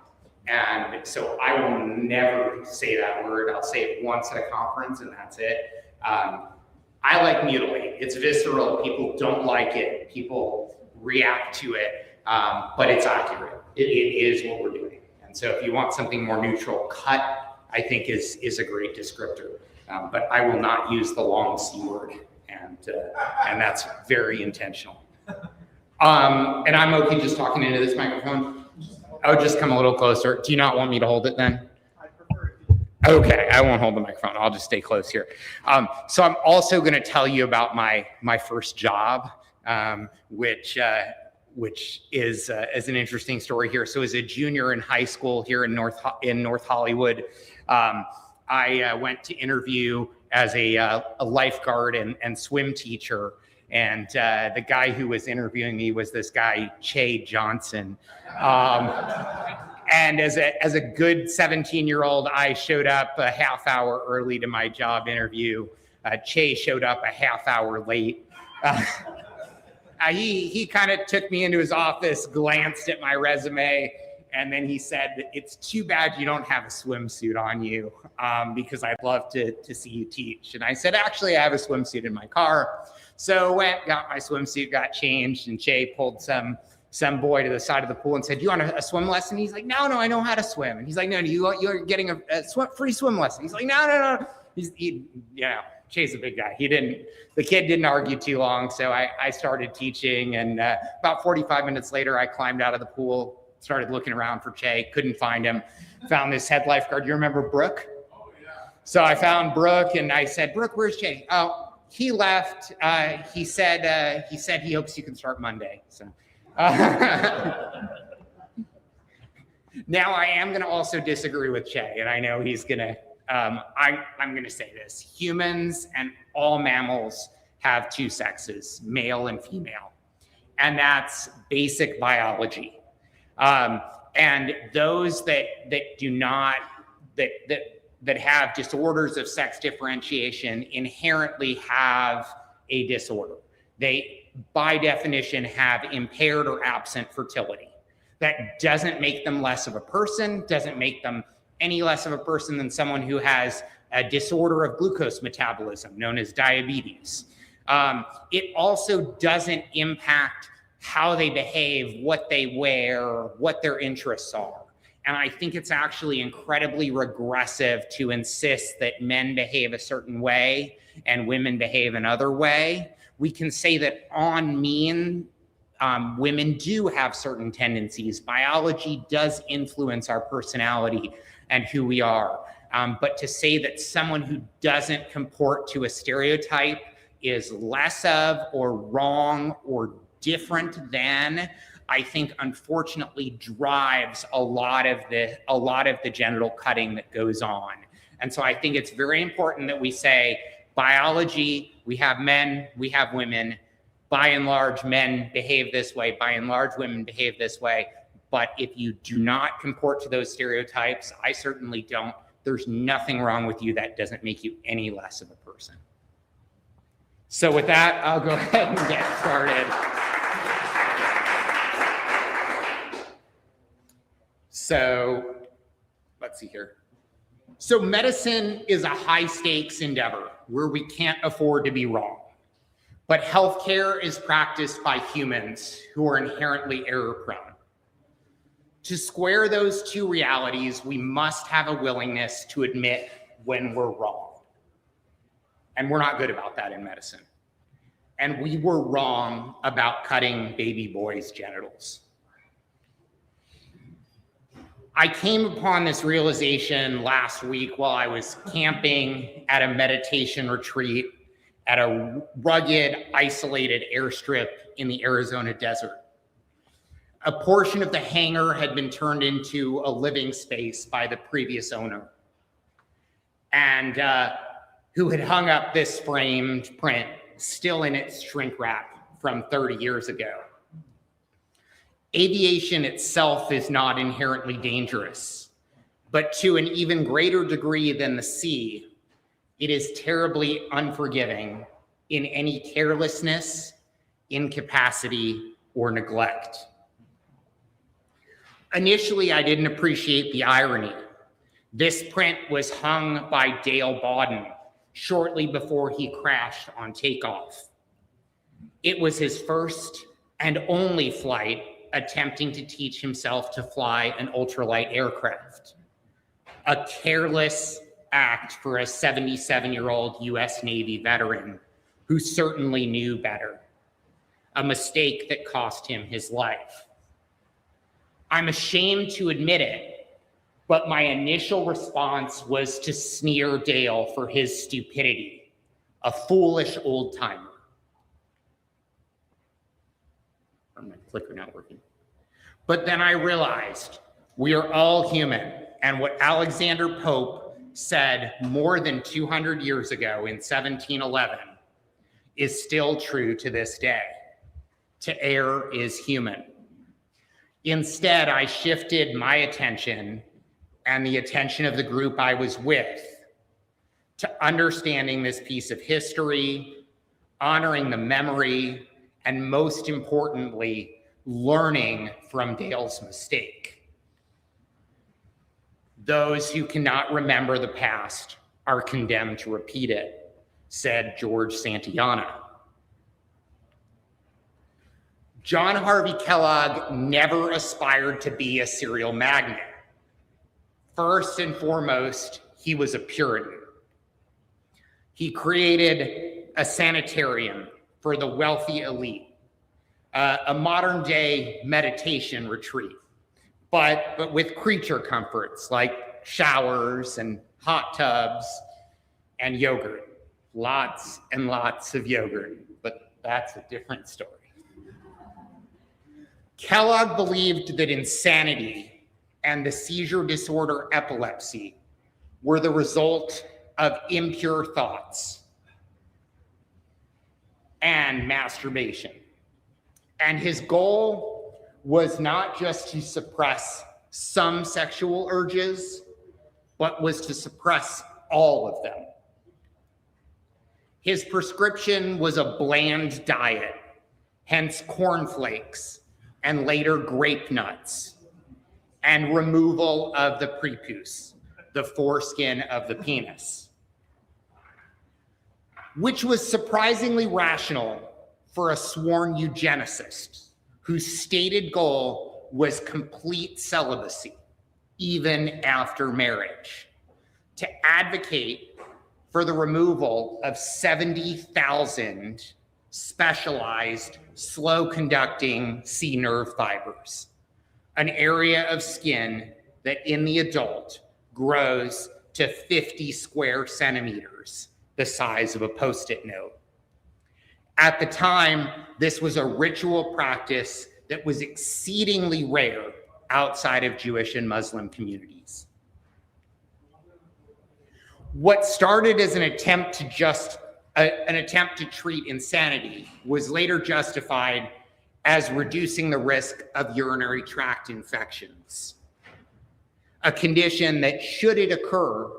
And so I will never say that word. I'll say it once at a conference and that's it. I like mutilate. It's visceral. People don't like it. People react to it, but it's accurate. It is what we're doing. And so if you want something more neutral, cut, I think is a great descriptor, but I will not use the long C word, and that's very intentional. And I'm okay just talking into this microphone. Oh, just come a little closer. Do you not want me to hold it then? I prefer it. Okay, I won't hold the microphone. I'll just stay close here. So I'm also going to tell you about my first job, which is an interesting story here. So as a junior in high school here in North Hollywood, I went to interview as a lifeguard and swim teacher. And the guy who was interviewing me was this guy, Che Johnson. And as a good 17-year-old, I showed up a half hour early to my job interview. Che showed up a half hour late. He kind of took me into his office, glanced at my resume, and then he said, "It's too bad you don't have a swimsuit on you, because I'd love to see you teach." And I said, "Actually, I have a swimsuit in my car." So went, got my swimsuit, got changed, and Che pulled some boy to the side of the pool and said, "You want a swim lesson?" He's like, No, I know how to swim." And he's like, "No, you're getting a free swim lesson." He's like, No. Che's a big guy. The kid didn't argue too long, so I started teaching, and about 45 minutes later, I climbed out of the pool, started looking around for Che, couldn't find him, found this head lifeguard. You remember Brooke? Oh, yeah. So I found Brooke, and I said, "Brooke, where's Che?" "Oh, he left. He said he hopes you can start Monday." So now I am going to also disagree with Che, and I know he's going to. I'm going to say this. Humans and all mammals have two sexes, male and female, and that's basic biology. And those that do not, that have disorders of sex differentiation inherently have a disorder. They, by definition, have impaired or absent fertility. That doesn't make them less of a person, doesn't make them any less of a person than someone who has a disorder of glucose metabolism known as diabetes. It also doesn't impact how they behave, what they wear, what their interests are. And I think it's actually incredibly regressive to insist that men behave a certain way and women behave another way. We can say that on mean, women do have certain tendencies. Biology does influence our personality and who we are. But to say that someone who doesn't comport to a stereotype is less of or wrong or different than, I think unfortunately drives a lot of the genital cutting that goes on. And so I think it's very important that we say biology, we have men, we have women. By and large, men behave this way. By and large, women behave this way. But if you do not comport to those stereotypes, I certainly don't, there's nothing wrong with you that doesn't make you any less of a person. So with that, I'll go ahead and get started. So let's see here. So medicine is a high stakes endeavor. where we can't afford to be wrong. But healthcare is practiced by humans who are inherently error-prone. To square those two realities, we must have a willingness to admit when we're wrong. And we're not good about that in medicine. And we were wrong about cutting baby boys' genitals. I came upon this realization last week while I was camping at a meditation retreat at a rugged, isolated airstrip in the Arizona desert. A portion of the hangar had been turned into a living space by the previous owner, and who had hung up this framed print still in its shrink wrap from 30 years ago. Aviation itself is not inherently dangerous, but to an even greater degree than the sea, it is terribly unforgiving in any carelessness, incapacity, or neglect. Initially, I didn't appreciate the irony. This print was hung by Dale Bodden shortly before he crashed on takeoff. It was his first and only flight attempting to teach himself to fly an ultralight aircraft. A careless act for a 77-year-old US Navy veteran who certainly knew better. A mistake that cost him his life. I'm ashamed to admit it, but my initial response was to sneer Dale for his stupidity, a foolish old timer. My clicker not working. But then I realized we are all human, and what Alexander Pope said more than 200 years ago in 1711 is still true to this day. To err is human. Instead, I shifted my attention and the attention of the group I was with to understanding this piece of history, honoring the memory, and most importantly, learning from Dale's mistake. Those who cannot remember the past are condemned to repeat it, said George Santayana. John Harvey Kellogg never aspired to be a serial magnate. First and foremost, he was a Puritan. He created a sanitarium for the wealthy elite, a modern day meditation retreat, but with creature comforts like showers and hot tubs and yogurt. Lots and lots of yogurt, but that's a different story. Kellogg believed that insanity and the seizure disorder epilepsy were the result of impure thoughts and masturbation. And his goal was not just to suppress some sexual urges, but was to suppress all of them. His prescription was a bland diet, hence cornflakes, and later grape nuts, and removal of the prepuce, the foreskin of the penis, which was surprisingly rational for a sworn eugenicist whose stated goal was complete celibacy, even after marriage, to advocate for the removal of 70,000 specialized, slow-conducting C nerve fibers, an area of skin that in the adult grows to 50 square centimeters, the size of a Post-it note. At the time, this was a ritual practice that was exceedingly rare outside of Jewish and Muslim communities. What started as an attempt to treat insanity was later justified as reducing the risk of urinary tract infections, a condition that, should it occur,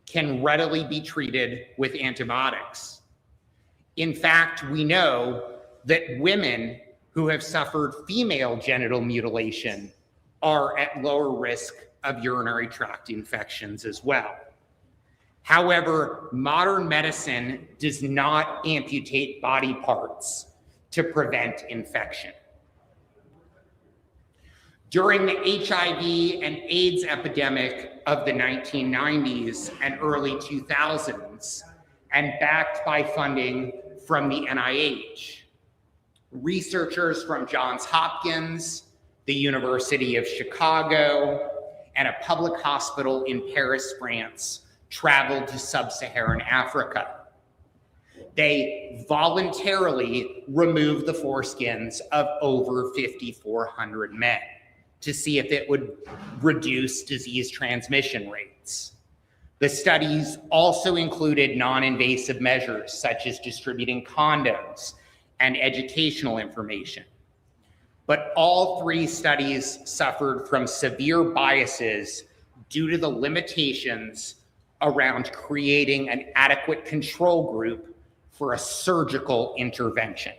can readily be treated with antibiotics. In fact, we know that women who have suffered female genital mutilation are at lower risk of urinary tract infections as well. However, modern medicine does not amputate body parts to prevent infection. During the HIV and AIDS epidemic of the 1990s and early 2000s, and backed by funding from the NIH, researchers from Johns Hopkins, the University of Chicago, and a public hospital in Paris, France, traveled to sub-Saharan Africa. They voluntarily removed the foreskins of over 5,400 men to see if it would reduce disease transmission rates. The studies also included non-invasive measures such as distributing condoms and educational information. But all three studies suffered from severe biases due to the limitations around creating an adequate control group for a surgical intervention.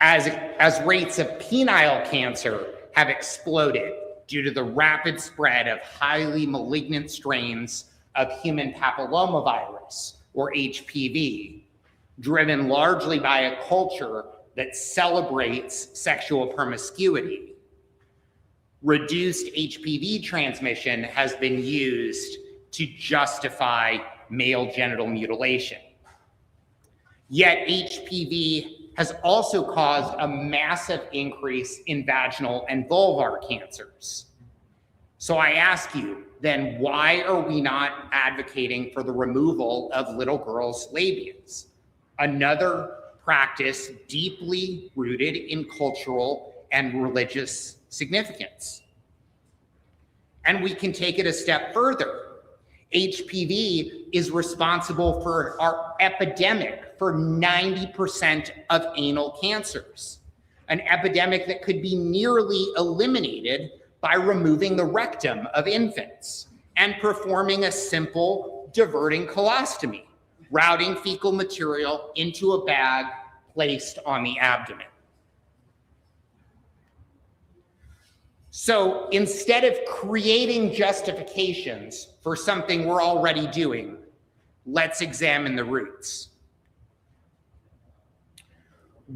As rates of penile cancer have exploded due to the rapid spread of highly malignant strains of human papillomavirus, or HPV, driven largely by a culture that celebrates sexual promiscuity, reduced HPV transmission has been used to justify male genital mutilation. Yet HPV has also caused a massive increase in vaginal and vulvar cancers. So I ask you, then why are we not advocating for the removal of little girls' labias? Another practice deeply rooted in cultural and religious significance. And we can take it a step further. HPV is responsible for our epidemic for 90% of anal cancers, an epidemic that could be nearly eliminated by removing the rectum of infants and performing a simple diverting colostomy, routing fecal material into a bag placed on the abdomen. So instead of creating justifications for something we're already doing, let's examine the roots.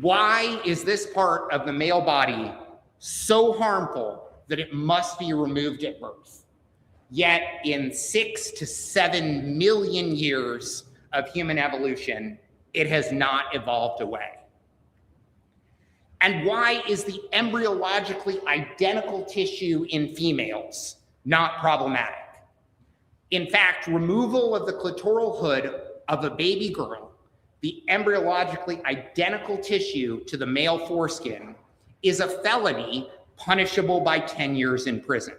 Why is this part of the male body so harmful that it must be removed at birth? Yet in 6 to 7 million years of human evolution, it has not evolved away. And why is the embryologically identical tissue in females not problematic? In fact, removal of the clitoral hood of a baby girl, the embryologically identical tissue to the male foreskin, is a felony punishable by 10 years in prison.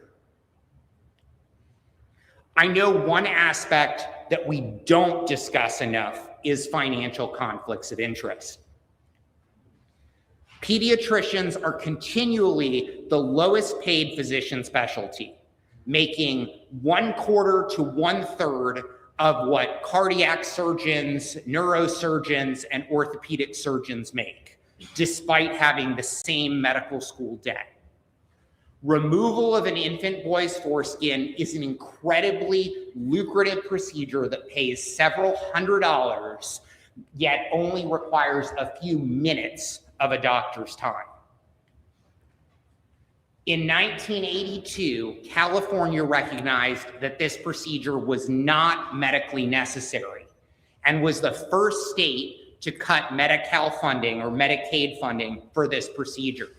I know one aspect that we don't discuss enough is financial conflicts of interest. Pediatricians are continually the lowest paid physician specialty, making 1/4 to 1/3 of what cardiac surgeons, neurosurgeons, and orthopedic surgeons make, despite having the same medical school debt. Removal of an infant boy's foreskin is an incredibly lucrative procedure that pays several $100s, yet only requires a few minutes of a doctor's time. In 1982, California recognized that this procedure was not medically necessary and was the first state to cut Medi-Cal funding or Medicaid funding for this procedure.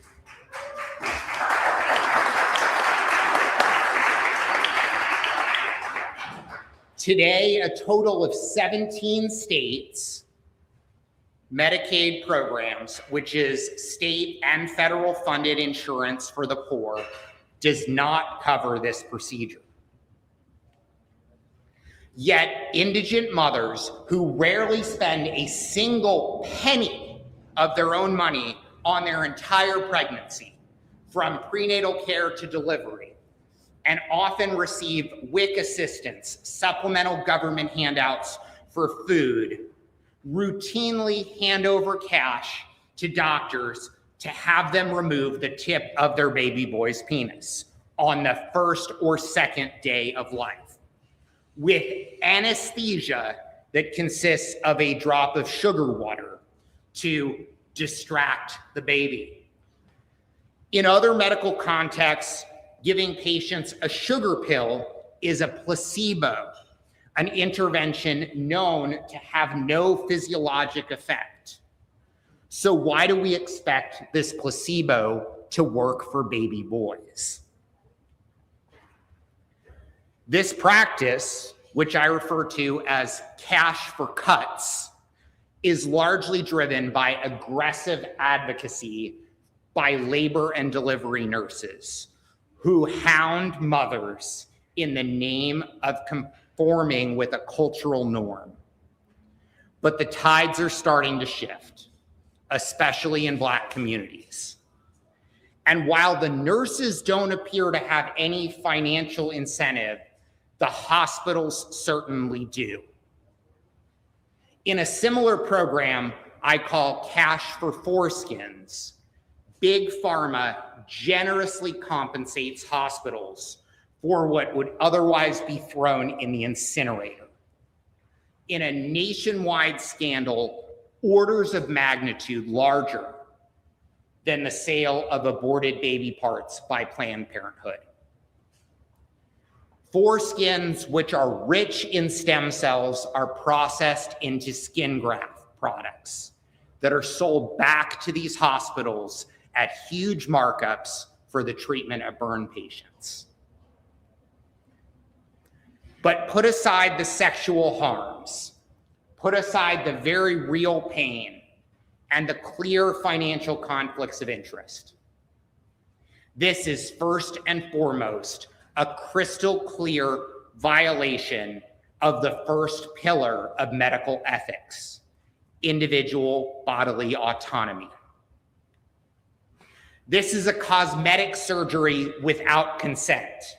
Today, a total of 17 states Medicaid programs, which is state and federal funded insurance for the poor, does not cover this procedure. Yet indigent mothers who rarely spend a single penny of their own money on their entire pregnancy, from prenatal care to delivery, and often receive WIC assistance, supplemental government handouts for food, routinely hand over cash to doctors to have them remove the tip of their baby boy's penis, on the first or second day of life with anesthesia that consists of a drop of sugar water to distract the baby. In other medical contexts, giving patients a sugar pill is a placebo, an intervention known to have no physiologic effect. So why do we expect this placebo to work for baby boys? This practice, which I refer to as cash for cuts, is largely driven by aggressive advocacy by labor and delivery nurses who hound mothers in the name of conforming with a cultural norm. But the tides are starting to shift, especially in Black communities. And while the nurses don't appear to have any financial incentive, the hospitals certainly do. In a similar program I call Cash for Foreskins, Big Pharma generously compensates hospitals for what would otherwise be thrown in the incinerator. In a nationwide scandal, orders of magnitude larger than the sale of aborted baby parts by Planned Parenthood. Foreskins, which are rich in stem cells, are processed into skin graft products that are sold back to these hospitals at huge markups for the treatment of burn patients. But put aside the sexual harms, put aside the very real pain and the clear financial conflicts of interest. This is first and foremost a crystal clear violation of the first pillar of medical ethics, individual bodily autonomy. This is a cosmetic surgery without consent.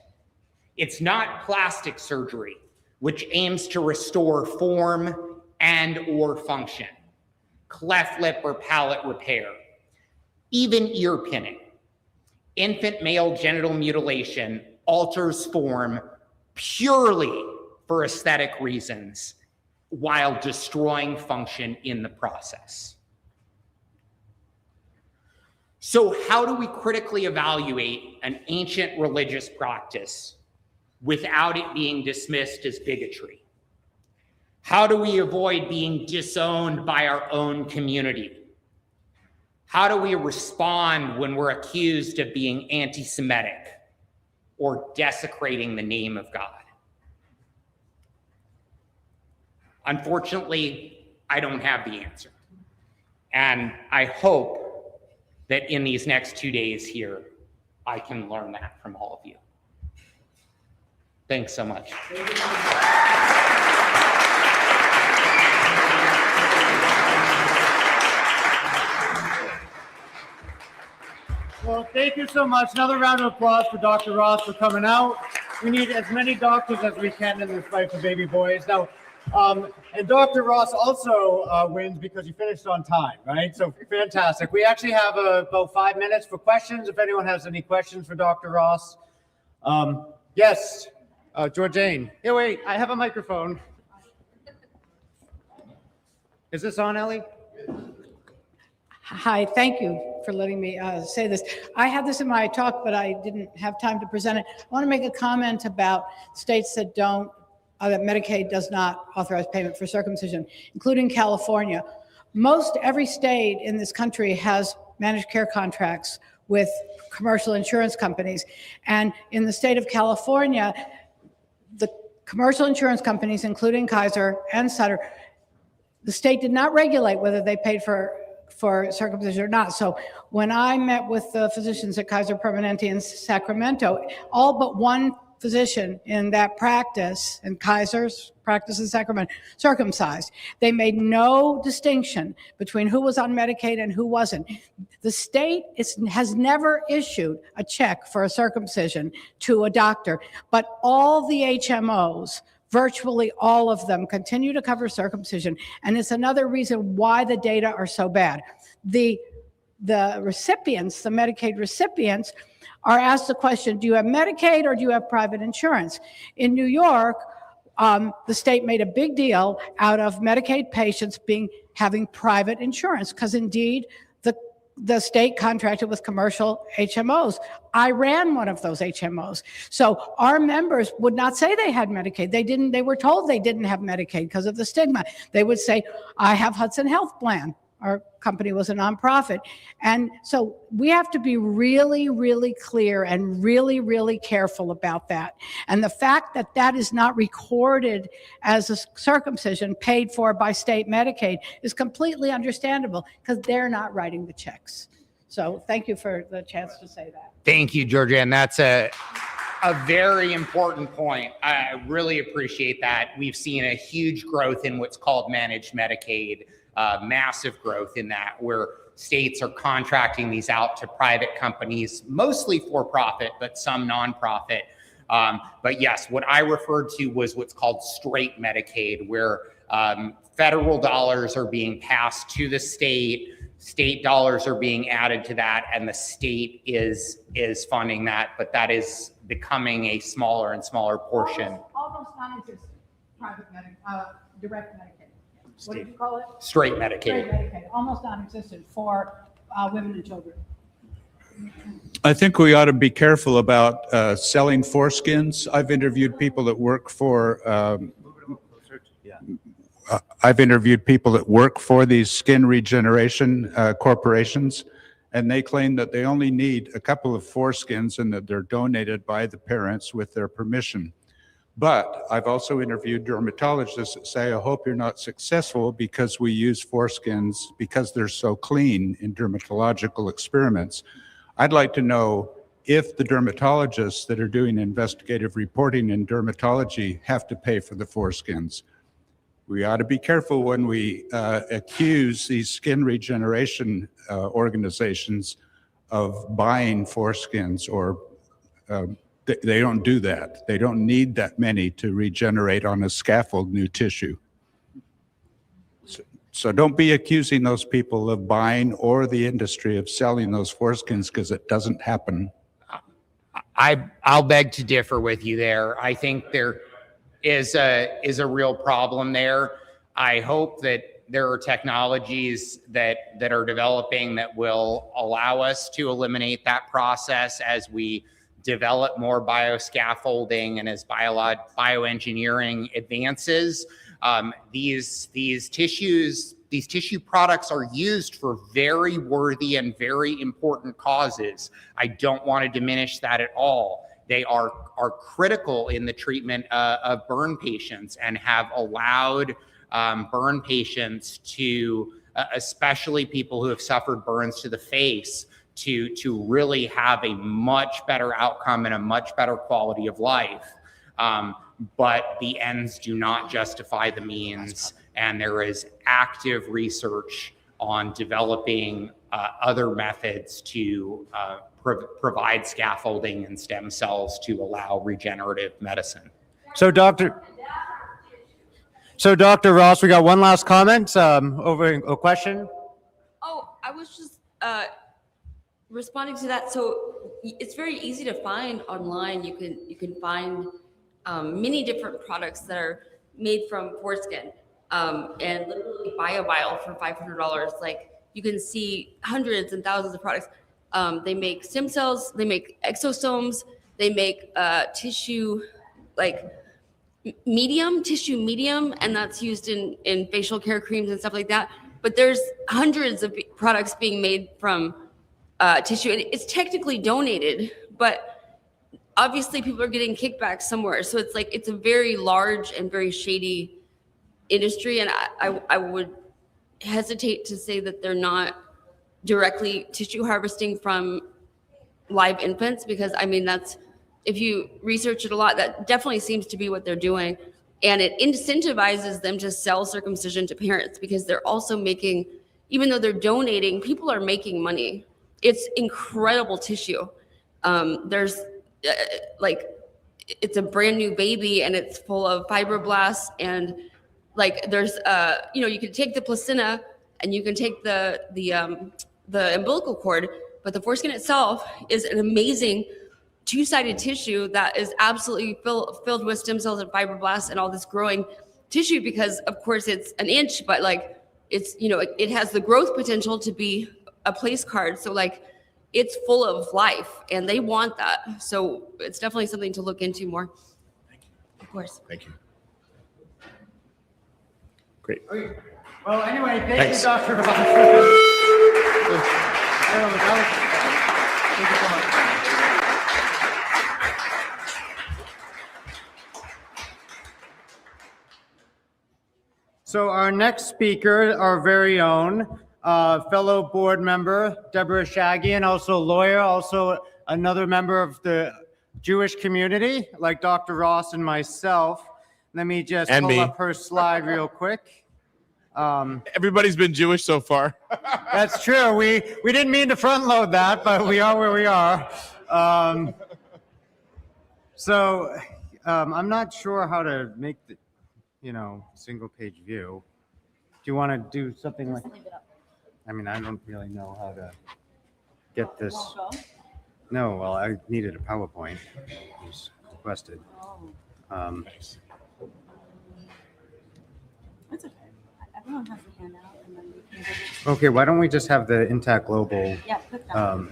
It's not plastic surgery, which aims to restore form and/or function, cleft lip or palate repair, even ear pinning. Infant male genital mutilation alters form purely for aesthetic reasons while destroying function in the process. So how do we critically evaluate an ancient religious practice without it being dismissed as bigotry? How do we avoid being disowned by our own community? How do we respond when we're accused of being anti-Semitic or desecrating the name of God? Unfortunately, I don't have the answer. And I hope that in these next 2 days here, I can learn that from all of you. Thanks so much. Well, thank you so much. Another round of applause for Dr. Ross for coming out. We need as many doctors as we can in this fight for baby boys. Now, and Dr. Ross also wins because you finished on time, right? So fantastic. We actually have about 5 minutes for questions. If anyone has any questions for Dr. Ross. Yes, Georgiane. Yeah, wait, I have a microphone. Is this on, Ellie? Hi, thank you for letting me say this. I had this in my talk, but I didn't have time to present it. I want to make a comment about states that don't, that Medicaid does not authorize payment for circumcision, including California. Most every state in this country has managed care contracts with commercial insurance companies. And in the state of California, the commercial insurance companies, including Kaiser and Sutter, the state did not regulate whether they paid for circumcision or not. So when I met with the physicians at Kaiser Permanente in Sacramento, all but one physician in that practice, in Kaiser's practice in Sacramento, circumcised. They made no distinction between who was on Medicaid and who wasn't. The state has never issued a check for a circumcision to a doctor, but all the HMOs, virtually all of them, continue to cover circumcision. And it's another reason why the data are so bad. The the recipients, the Medicaid recipients, are asked the question, do you have Medicaid or do you have private insurance? In New York, the state made a big deal out of Medicaid patients having private insurance, because indeed the state contracted with commercial HMOs. I ran one of those HMOs. So our members would not say they had Medicaid. They were told they didn't have Medicaid because of the stigma. They would say, I have Hudson Health Plan. Our company was a nonprofit. And so we have to be really, really clear and really, really careful about that. And the fact that that is not recorded as a circumcision paid for by state Medicaid is completely understandable, because they're not writing the checks. So thank you for the chance to say that. Thank you, Georgia. And that's a very important point. I really appreciate that. We've seen a huge growth in what's called managed Medicaid. Massive growth in that, where states are contracting these out to private companies, mostly for profit, but some nonprofit. But yes, what I referred to was what's called straight Medicaid, where federal dollars are being passed to the state dollars are being added to that, and the state is funding that, but that is becoming a smaller and smaller portion. Almost non-existent direct Medicaid. What did you call it? Straight Medicaid. Straight Medicaid, almost non-existent for women and children. I think we ought to be careful about selling foreskins. I've interviewed people that work for these skin regeneration corporations, and they claim that they only need a couple of foreskins and that they're donated by the parents with their permission. But I've also interviewed dermatologists that say, I hope you're not successful because we use foreskins because they're so clean in dermatological experiments. I'd like to know if the dermatologists that are doing investigative reporting in dermatology have to pay for the foreskins. We ought to be careful when we accuse these skin regeneration organizations of buying foreskins, or they don't do that. They don't need that many to regenerate on a scaffold new tissue. So don't be accusing those people of buying, or the industry of selling those foreskins, because it doesn't happen. I'll beg to differ with you there. I think there is a real problem there. I hope that there are technologies that are developing that will allow us to eliminate that process as we develop more bioscaffolding and as bioengineering advances. These tissue products are used for very worthy and very important causes. I don't want to diminish that at all. They are critical in the treatment of burn patients, and have allowed burn patients to, especially people who have suffered burns to the face, to really have a much better outcome and a much better quality of life. But the ends do not justify the means, and there is active research on developing other methods to provide scaffolding and stem cells to allow regenerative medicine. So Dr. Ross, we got one last comment, over a question. Oh, I was just responding to that. So it's very easy to find online. You can find many different products that are made from foreskin, and literally buy a vial for $500. Like, you can see hundreds and thousands of products. They make stem cells, they make exosomes, they make tissue medium, and that's used in facial care creams and stuff like that. But there's hundreds of products being made from tissue, and it's technically donated, but obviously people are getting kickbacks somewhere. So it's a very large and very shady industry, and I would hesitate to say that they're not directly tissue harvesting from live infants, because that's, if you research it a lot, that definitely seems to be what they're doing. And it incentivizes them to sell circumcision to parents, because they're also making, even though they're donating, people are making money. It's incredible tissue. There's it's a brand new baby, and it's full of fibroblasts, and there's you can take the placenta, and you can take the the umbilical cord, but the foreskin itself is an amazing two-sided tissue that is absolutely filled with stem cells and fibroblasts and all this growing tissue, because of course it's an inch, but like it's, you know, it has the growth potential to be a place card. So like it's full of life and they want that. So it's definitely something to look into more. Of course. Thank you. Great. Well, anyway, thank Thanks. you, Dr. Ross. Thank you so much. So our next speaker, our very own fellow board member, Deborah Shagian, also lawyer, also another member of the Jewish community, like Dr. Ross and myself. Let me just pull up her slide real quick. Everybody's been Jewish so far. That's true. We didn't mean to front load that, but we are where we are. I'm not sure how to make the, single page view. Do you want to do something like? I mean, I don't really know how to get this. No, well, I needed a PowerPoint. It was requested. That's okay. Everyone has a handout, and then we can. Okay, why don't we just have the Intact Global, Yeah, click that.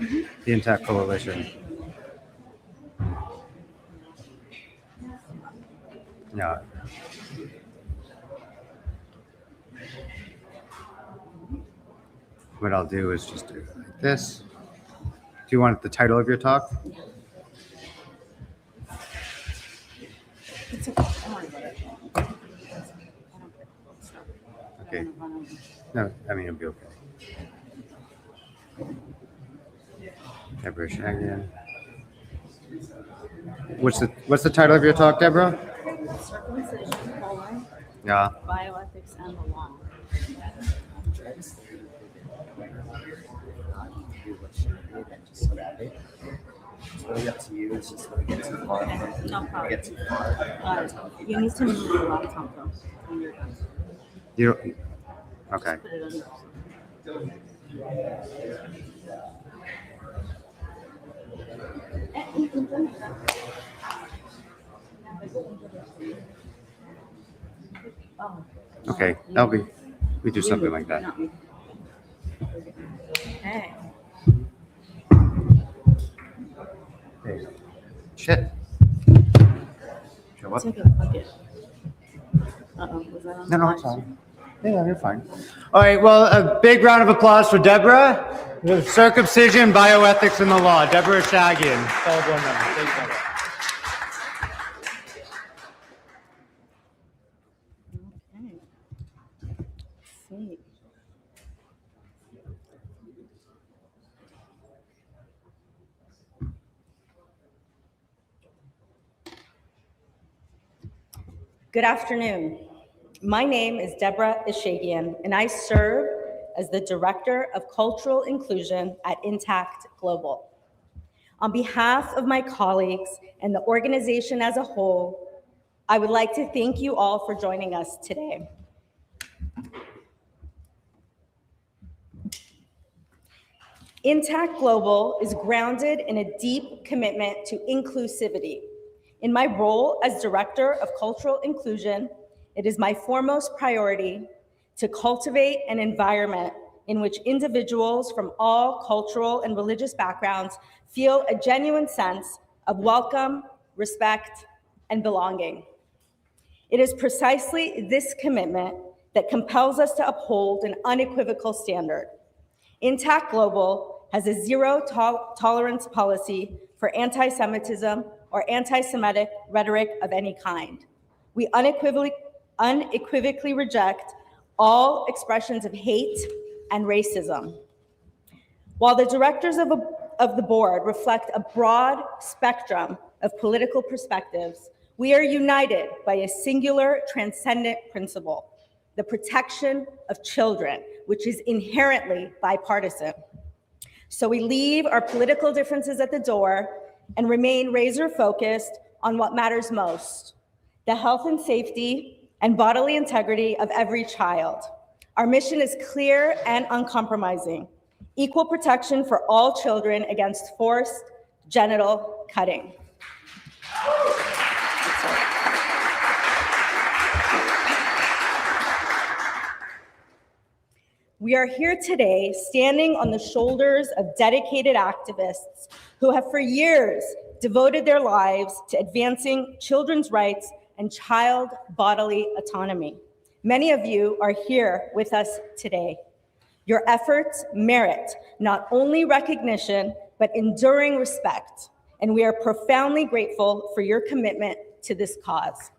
the Intact Coalition? Yeah. What I'll do is just do it like this. Do you want the title of your talk? It's okay. Don't worry about it. I don't care. Okay. No, I mean, it'll be okay. Deborah Shagian. What's the title of your talk, Deborah? Circumcision, Yeah. bioethics, and the law. It's really up to you. It's just going to get too far. Okay, no problem. Get too far. You need to move your laptop though when you're done. You don't, okay. Put it under. Oh. Okay, we do something like that. Okay. Shit. Show up. Take a bucket. Was that on? No, it's fine. Yeah, you're fine. All right, well, a big round of applause for Deborah. The Circumcision, Bioethics, and the Law. Deborah Shagian. Fellow board member. Thanks, Deborah. Okay. See. Good afternoon. My name is Deborah Ishagian, and I serve as the Director of Cultural Inclusion at Intact Global. On behalf of my colleagues and the organization as a whole, I would like to thank you all for joining us today. Intact Global is grounded in a deep commitment to inclusivity. In my role as Director of Cultural Inclusion, it is my foremost priority to cultivate an environment in which individuals from all cultural and religious backgrounds feel a genuine sense of welcome, respect, and belonging. It is precisely this commitment that compels us to uphold an unequivocal standard. Intact Global has a zero tolerance policy for anti-Semitism or anti-Semitic rhetoric of any kind. We unequivocally reject all expressions of hate and racism. While the directors of the board reflect a broad spectrum of political perspectives, we are united by a singular transcendent principle, the protection of children, which is inherently bipartisan. So we leave our political differences at the door and remain razor-focused on what matters most, the health and safety and bodily integrity of every child. Our mission is clear and uncompromising. equal protection for all children against forced genital cutting. We are here today standing on the shoulders of dedicated activists who have for years devoted their lives to advancing children's rights and child bodily autonomy. Many of you are here with us today. Your efforts merit not only recognition, but enduring respect, and we are profoundly grateful for your commitment to this cause.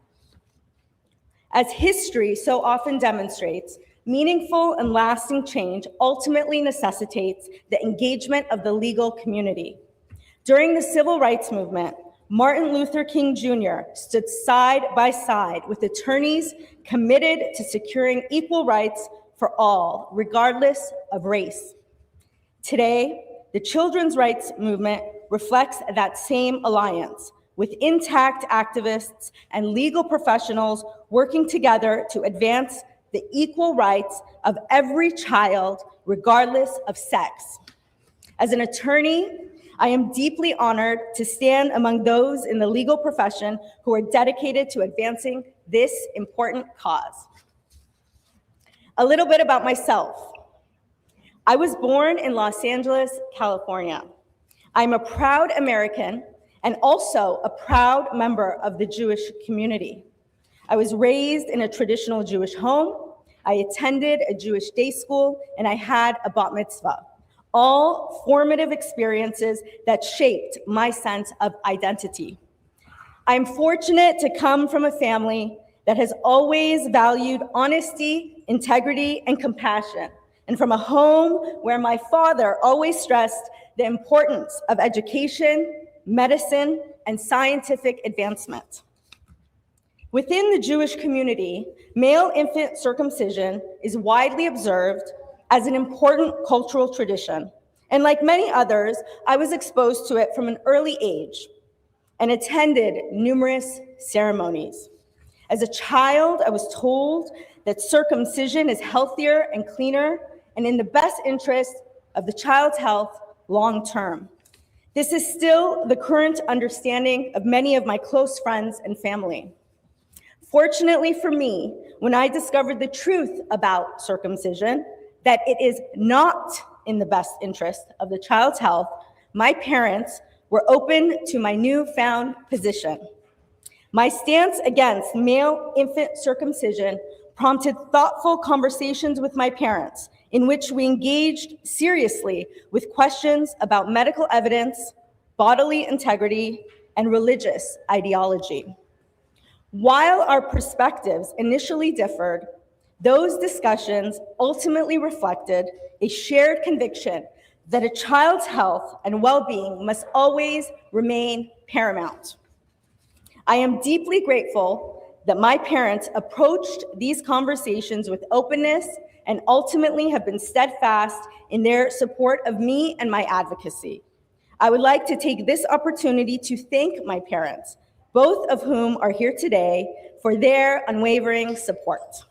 As history so often demonstrates, meaningful and lasting change ultimately necessitates the engagement of the legal community. During the civil rights movement, Martin Luther King Jr. stood side by side with attorneys committed to securing equal rights for all, regardless of race. Today, the children's rights movement reflects that same alliance, with intact activists and legal professionals working together to advance the equal rights of every child, regardless of sex. As an attorney, I am deeply honored to stand among those in the legal profession who are dedicated to advancing this important cause. A little bit about myself. I was born in Los Angeles, California. I'm a proud American and also a proud member of the Jewish community. I was raised in a traditional Jewish home. I attended a Jewish day school, and I had a bat mitzvah. All formative experiences that shaped my sense of identity. I'm fortunate to come from a family that has always valued honesty, integrity, and compassion, and from a home where my father always stressed the importance of education, medicine, and scientific advancement. Within the Jewish community, male infant circumcision is widely observed as an important cultural tradition. And like many others, I was exposed to it from an early age and attended numerous ceremonies. As a child, I was told that circumcision is healthier and cleaner and in the best interest of the child's health long term. This is still the current understanding of many of my close friends and family. Fortunately for me, when I discovered the truth about circumcision, that it is not in the best interest of the child's health, my parents were open to my newfound position. My stance against male infant circumcision prompted thoughtful conversations with my parents, in which we engaged seriously with questions about medical evidence, bodily integrity, and religious ideology. While our perspectives initially differed, those discussions ultimately reflected a shared conviction that a child's health and well-being must always remain paramount. I am deeply grateful that my parents approached these conversations with openness and ultimately have been steadfast in their support of me and my advocacy. I would like to take this opportunity to thank my parents, both of whom are here today, for their unwavering support.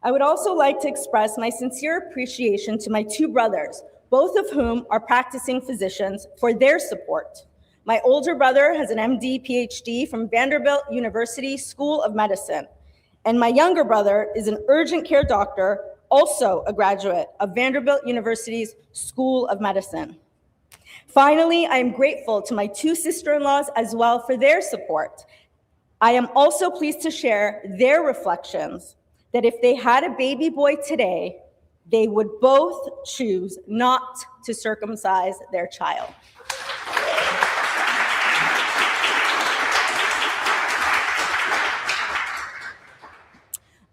I would also like to express my sincere appreciation to my two brothers, both of whom are practicing physicians, for their support. My older brother has an MD, PhD from Vanderbilt University School of Medicine, and my younger brother is an urgent care doctor, also a graduate of Vanderbilt University's School of Medicine. Finally, I am grateful to my two sister-in-laws as well for their support. I am also pleased to share their reflections that if they had a baby boy today, they would both choose not to circumcise their child.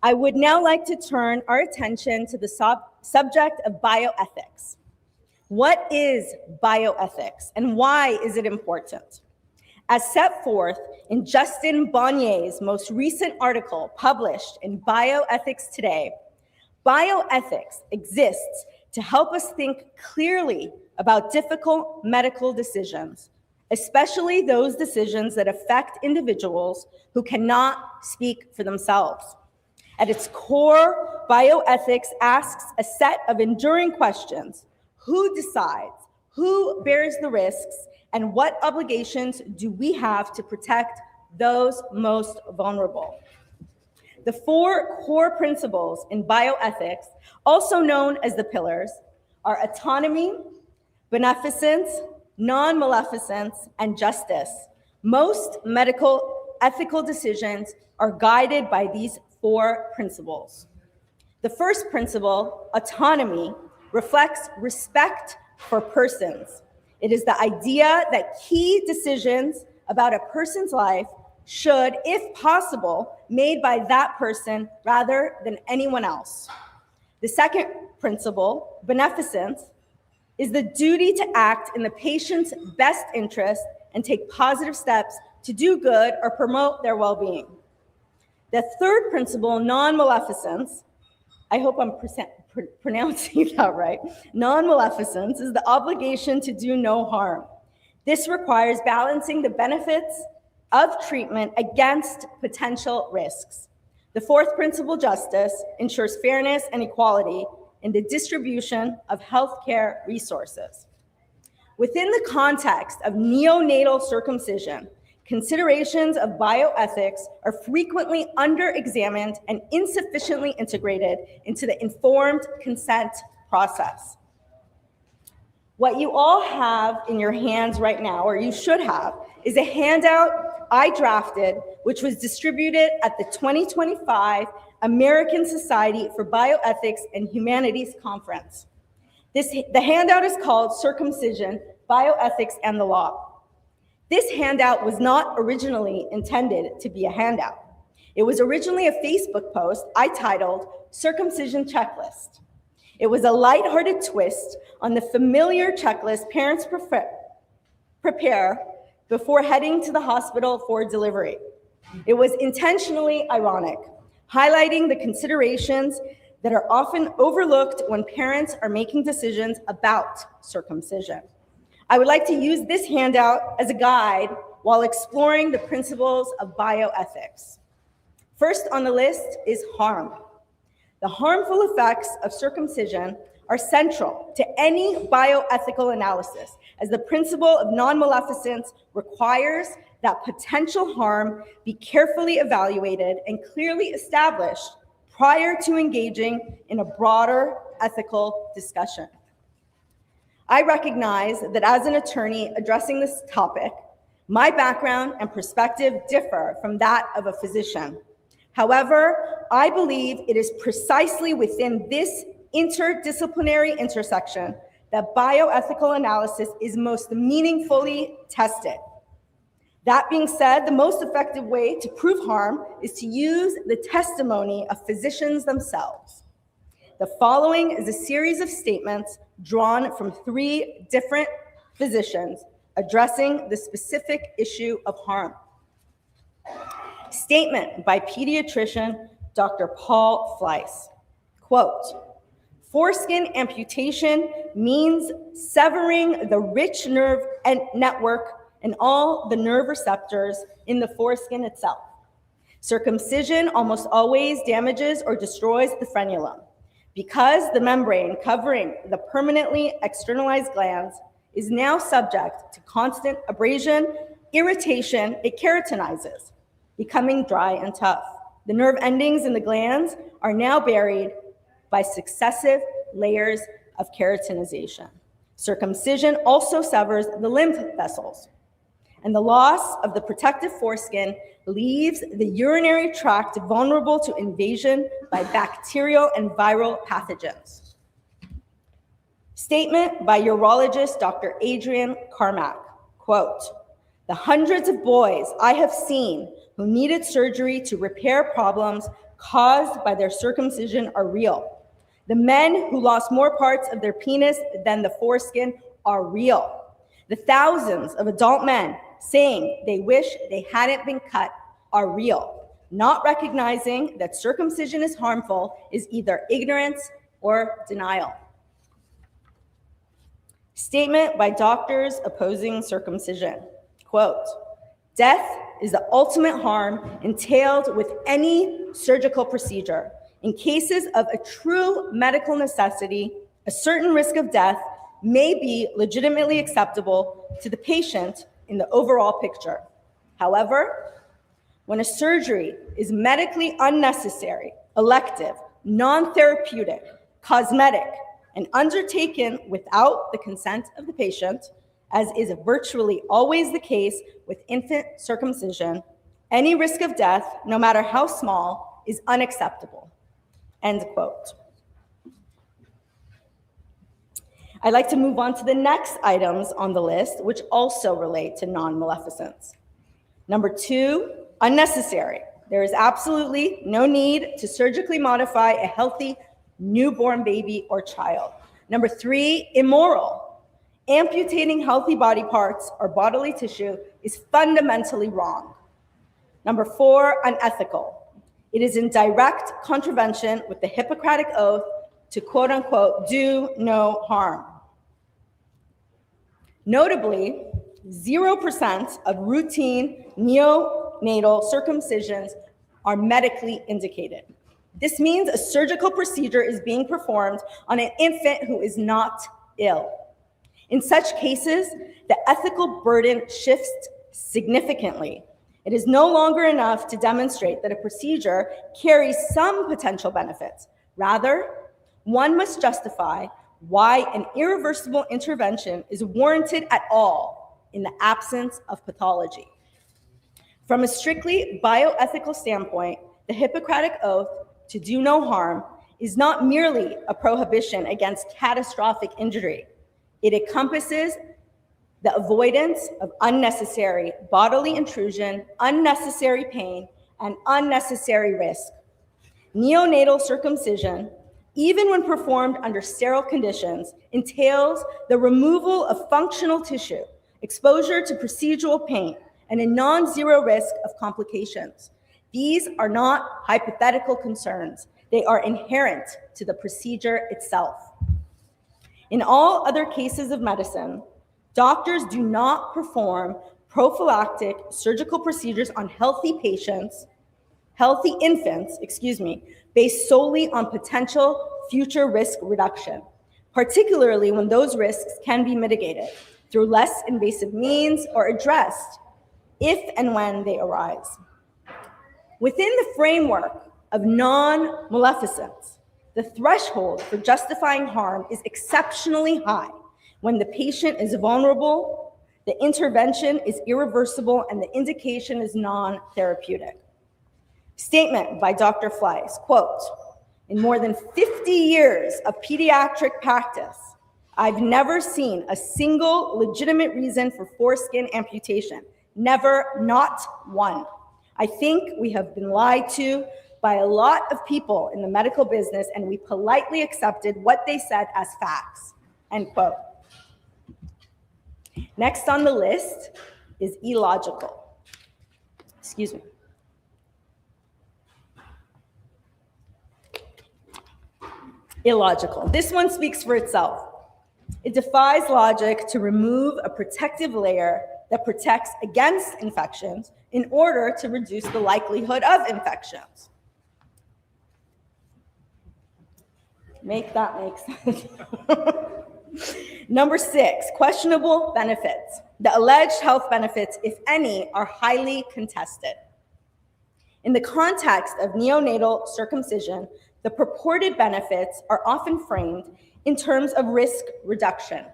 I would now like to turn our attention to the subject of bioethics. What is bioethics and why is it important? As set forth in Justin Bonnier's most recent article published in Bioethics Today, bioethics exists to help us think clearly about difficult medical decisions, especially those decisions that affect individuals who cannot speak for themselves. At its core, bioethics asks a set of enduring questions. Who decides? Who bears the risks? And what obligations do we have to protect those most vulnerable? The 4 core principles in bioethics, also known as the pillars, are autonomy, beneficence, non-maleficence, and justice. Most medical ethical decisions are guided by these 4 principles. The first principle, autonomy, reflects respect for persons. It is the idea that key decisions about a person's life should, if possible, made by that person rather than anyone else. The second principle, beneficence, is the duty to act in the patient's best interest and take positive steps to do good or promote their well-being. The third principle, non-maleficence, I hope I'm pronouncing that right. Non-maleficence is the obligation to do no harm. This requires balancing the benefits of treatment against potential risks. The fourth principle, justice, ensures fairness and equality in the distribution of healthcare resources. Within the context of neonatal circumcision, considerations of bioethics are frequently under-examined and insufficiently integrated into the informed consent process. What you all have in your hands right now, or you should have, is a handout I drafted, which was distributed at the 2025 American Society for Bioethics and Humanities Conference. The handout is called Circumcision, Bioethics, and the Law. This handout was not originally intended to be a handout. It was originally a Facebook post I titled Circumcision Checklist. It was a lighthearted twist on the familiar checklist parents prepare before heading to the hospital for delivery. It was intentionally ironic, highlighting the considerations that are often overlooked when parents are making decisions about circumcision. I would like to use this handout as a guide while exploring the principles of bioethics. First on the list is harm. The harmful effects of circumcision are central to any bioethical analysis, as the principle of non-maleficence requires that potential harm be carefully evaluated and clearly established prior to engaging in a broader ethical discussion. I recognize that as an attorney addressing this topic, my background and perspective differ from that of a physician. However, I believe it is precisely within this interdisciplinary intersection that bioethical analysis is most meaningfully tested. That being said, the most effective way to prove harm is to use the testimony of physicians themselves. The following is a series of statements drawn from 3 different physicians addressing the specific issue of harm. Statement by pediatrician Dr. Paul Fleiss. Quote, foreskin amputation means severing the rich nerve and network and all the nerve receptors in the foreskin itself. Circumcision almost always damages or destroys the frenulum. Because the membrane covering the permanently externalized glands is now subject to constant abrasion, irritation, it keratinizes, becoming dry and tough. The nerve endings in the glands are now buried by successive layers of keratinization. Circumcision also severs the lymph vessels, and the loss of the protective foreskin leaves the urinary tract vulnerable to invasion by bacterial and viral pathogens. Statement by urologist Dr. Adrian Carmack, quote, the hundreds of boys I have seen who needed surgery to repair problems caused by their circumcision are real. The men who lost more parts of their penis than the foreskin are real. The thousands of adult men saying they wish they hadn't been cut are real. Not recognizing that circumcision is harmful is either ignorance or denial. Statement by doctors opposing circumcision. Quote, death is the ultimate harm entailed with any surgical procedure. In cases of a true medical necessity, a certain risk of death may be legitimately acceptable to the patient in the overall picture. However, when a surgery is medically unnecessary, elective, non-therapeutic, cosmetic, and undertaken without the consent of the patient, as is virtually always the case with infant circumcision, any risk of death, no matter how small, is unacceptable. End quote. I'd like to move on to the next items on the list, which also relate to non-maleficence. Number 2, unnecessary. There is absolutely no need to surgically modify a healthy newborn baby or child. Number 3, immoral. Amputating healthy body parts or bodily tissue is fundamentally wrong. Number 4, unethical. It is in direct contravention with the Hippocratic Oath to quote unquote do no harm. Notably, 0% of routine neonatal circumcisions are medically indicated. This means a surgical procedure is being performed on an infant who is not ill. In such cases, the ethical burden shifts significantly. It is no longer enough to demonstrate that a procedure carries some potential benefits. Rather, one must justify why an irreversible intervention is warranted at all in the absence of pathology. From a strictly bioethical standpoint, the Hippocratic Oath to do no harm is not merely a prohibition against catastrophic injury. It encompasses the avoidance of unnecessary bodily intrusion, unnecessary pain, and unnecessary risk. Neonatal circumcision, even when performed under sterile conditions, entails the removal of functional tissue, exposure to procedural pain, and a non-zero risk of complications. These are not hypothetical concerns. They are inherent to the procedure itself. In all other cases of medicine, doctors do not perform prophylactic surgical procedures on healthy infants, based solely on potential future risk reduction, particularly when those risks can be mitigated through less invasive means or addressed if and when they arise. Within the framework of non-maleficence, the threshold for justifying harm is exceptionally high when the patient is vulnerable, the intervention is irreversible, and the indication is non-therapeutic. Statement by Dr. Fleiss, quote, in more than 50 years of pediatric practice, I've never seen a single legitimate reason for foreskin amputation. Never, not one. I think we have been lied to by a lot of people in the medical business, and we politely accepted what they said as facts, end quote. Next on the list is illogical. Illogical. This one speaks for itself. It defies logic to remove a protective layer that protects against infections in order to reduce the likelihood of infections. Make that make sense. Number 6, questionable benefits. The alleged health benefits, if any, are highly contested. In the context of neonatal circumcision, the purported benefits are often framed in terms of risk reduction,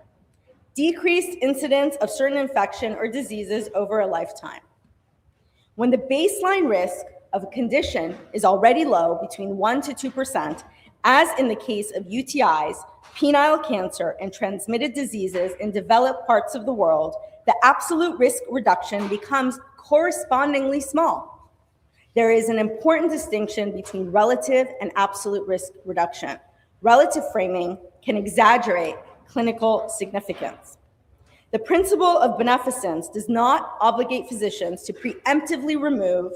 decreased incidence of certain infection or diseases over a lifetime. When the baseline risk of a condition is already low, between 1 to 2%, as in the case of UTIs, penile cancer, and transmitted diseases in developed parts of the world, the absolute risk reduction becomes correspondingly small. There is an important distinction between relative and absolute risk reduction. Relative framing can exaggerate clinical significance. The principle of beneficence does not obligate physicians to preemptively remove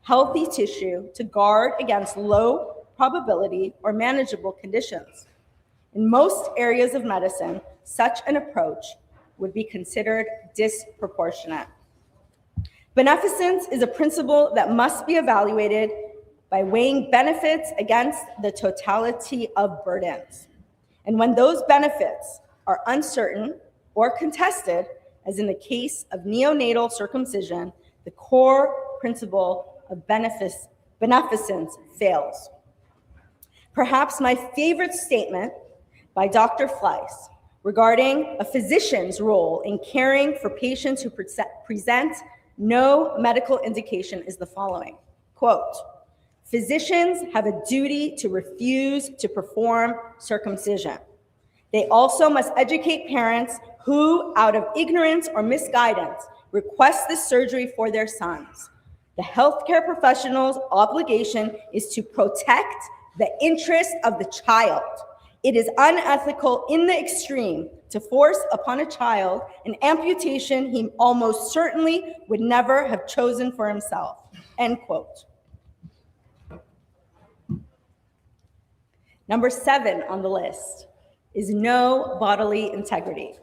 healthy tissue to guard against low probability or manageable conditions. In most areas of medicine, such an approach would be considered disproportionate. Beneficence is a principle that must be evaluated by weighing benefits against the totality of burdens. And when those benefits are uncertain or contested, as in the case of neonatal circumcision, the core principle of beneficence fails. Perhaps my favorite statement by Dr. Fleiss regarding a physician's role in caring for patients who present no medical indication is the following, quote, "Physicians have a duty to refuse to perform circumcision. They also must educate parents who, out of ignorance or misguidance, request this surgery for their sons. The healthcare professional's obligation is to protect the interest of the child. It is unethical in the extreme to force upon a child an amputation he almost certainly would never have chosen for himself," end quote. Number 7 on the list is no bodily integrity,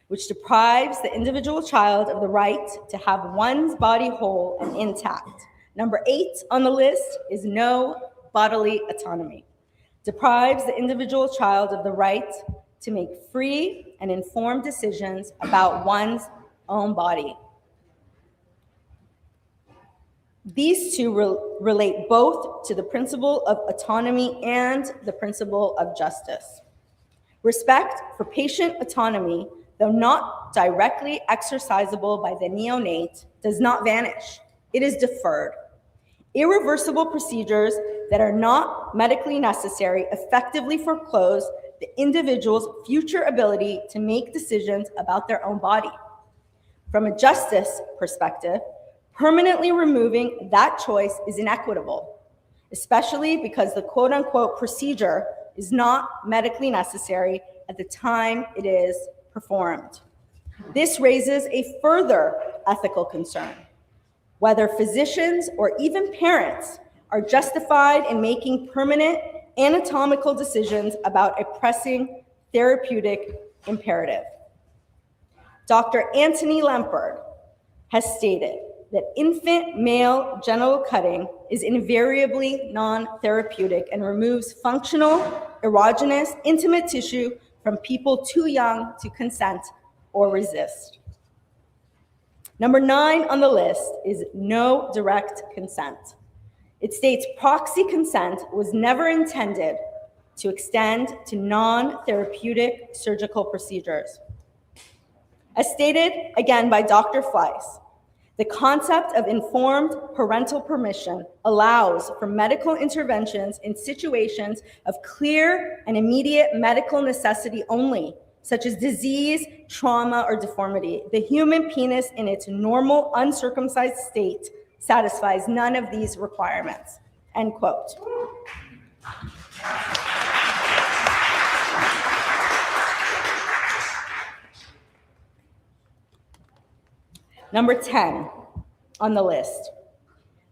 which deprives the individual child of the right to have one's body whole and intact. Number 8 on the list is no bodily autonomy, deprives the individual child of the right to make free and informed decisions about one's own body. These two relate both to the principle of autonomy and the principle of justice. Respect for patient autonomy, though not directly exercisable by the neonate, does not vanish. It is deferred. Irreversible procedures that are not medically necessary effectively foreclose the individual's future ability to make decisions about their own body. From a justice perspective, permanently removing that choice is inequitable, especially because the quote-unquote procedure is not medically necessary at the time it is performed. This raises a further ethical concern, whether physicians or even parents are justified in making permanent anatomical decisions about a pressing therapeutic imperative. Dr. Anthony Lampard has stated that infant male genital cutting is invariably non-therapeutic and removes functional, erogenous, intimate tissue from people too young to consent or resist. Number 9 on the list is no direct consent. It states proxy consent was never intended to extend to non-therapeutic surgical procedures. As stated again by Dr. Fleiss, the concept of informed parental permission allows for medical interventions in situations of clear and immediate medical necessity only, such as disease, trauma, or deformity. The human penis in its normal, uncircumcised state satisfies none of these requirements, end quote. Number 10 on the list,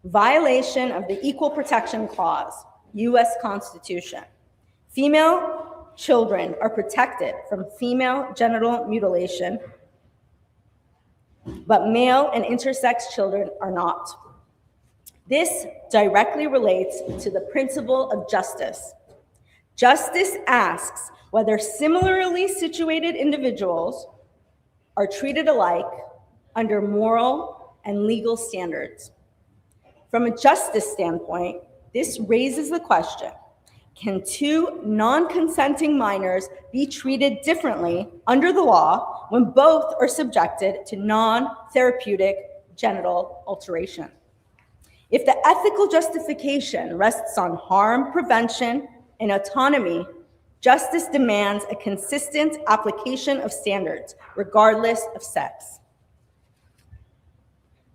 violation of the Equal Protection Clause, U.S. Constitution. Female children are protected from female genital mutilation, but male and intersex children are not. This directly relates to the principle of justice. Justice asks whether similarly situated individuals are treated alike under moral and legal standards. From a justice standpoint, this raises the question, can two non-consenting minors be treated differently under the law when both are subjected to non-therapeutic genital alteration? If the ethical justification rests on harm prevention and autonomy, justice demands a consistent application of standards, regardless of sex.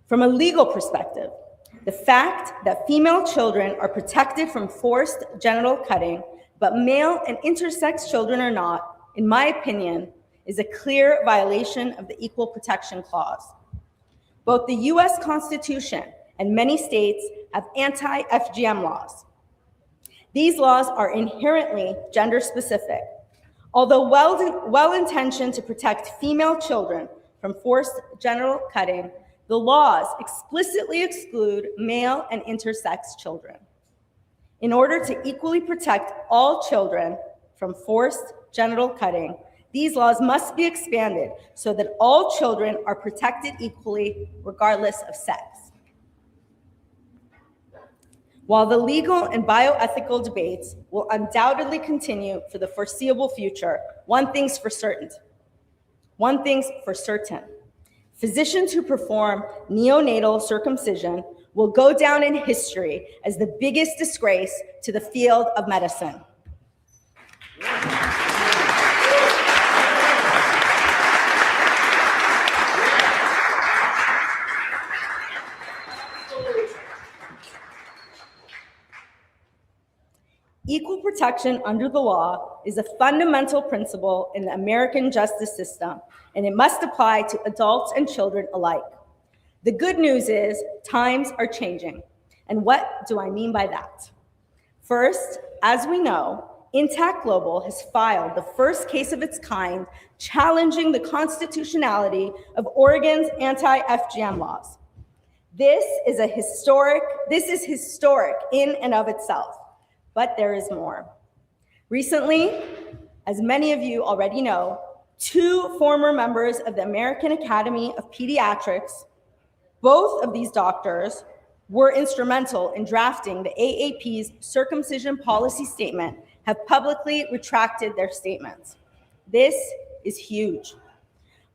From a legal perspective, the fact that female children are protected from forced genital cutting, but male and intersex children are not, in my opinion, is a clear violation of the Equal Protection Clause. Both the US Constitution and many states have anti-FGM laws. These laws are inherently gender specific. Although well-intentioned to protect female children from forced genital cutting, the laws explicitly exclude male and intersex children. In order to equally protect all children from forced genital cutting, these laws must be expanded so that all children are protected equally, regardless of sex. While the legal and bioethical debates will undoubtedly continue for the foreseeable future, one thing's for certain. Physicians who perform neonatal circumcision will go down in history as the biggest disgrace to the field of medicine. Equal protection under the law is a fundamental principle in the American justice system, and it must apply to adults and children alike. The good news is times are changing. And what do I mean by that? First, as we know, Intact Global has filed the first case of its kind challenging the constitutionality of Oregon's anti-FGM laws. This is historic in and of itself, but there is more. Recently, as many of you already know, 2 former members of the American Academy of Pediatrics, both of these doctors were instrumental in drafting the AAP's circumcision policy statement, have publicly retracted their statements. This is huge.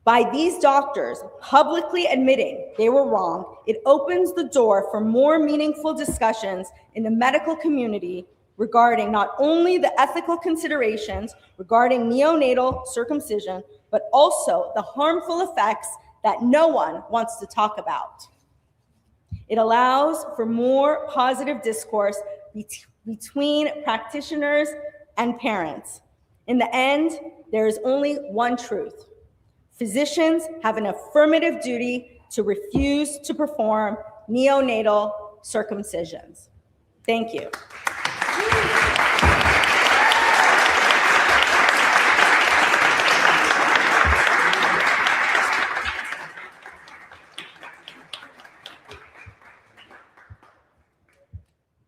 By these doctors publicly admitting they were wrong, it opens the door for more meaningful discussions in the medical community regarding not only the ethical considerations regarding neonatal circumcision, but also the harmful effects that no one wants to talk about. It allows for more positive discourse between practitioners and parents. In the end, there is only one truth. Physicians have an affirmative duty to refuse to perform neonatal circumcisions. Thank you.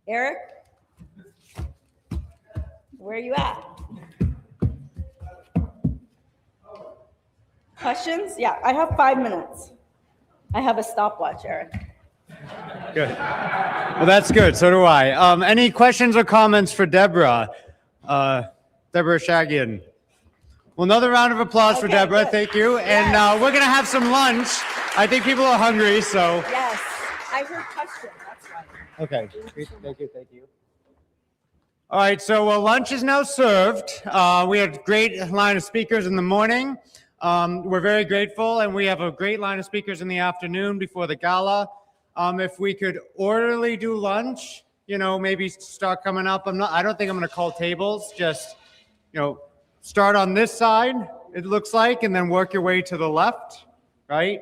Eric, where are you at? Questions? Yeah, I have 5 minutes. I have a stopwatch, Eric. Good. Well, that's good. So do I. Any questions or comments for Deborah? Deborah Shagian. Well, another round of applause for Deborah. Good. Thank you. And we're going to have some lunch. I think people are hungry, so. Yes, I heard questions. That's right. Okay. Thank you. All right, so lunch is now served. We had a great line of speakers in the morning. We're very grateful, and we have a great line of speakers in the afternoon before the gala. If we could orderly do lunch, maybe start coming up. I don't think I'm going to call tables. Just, start on this side, it looks like, and then work your way to the left, right?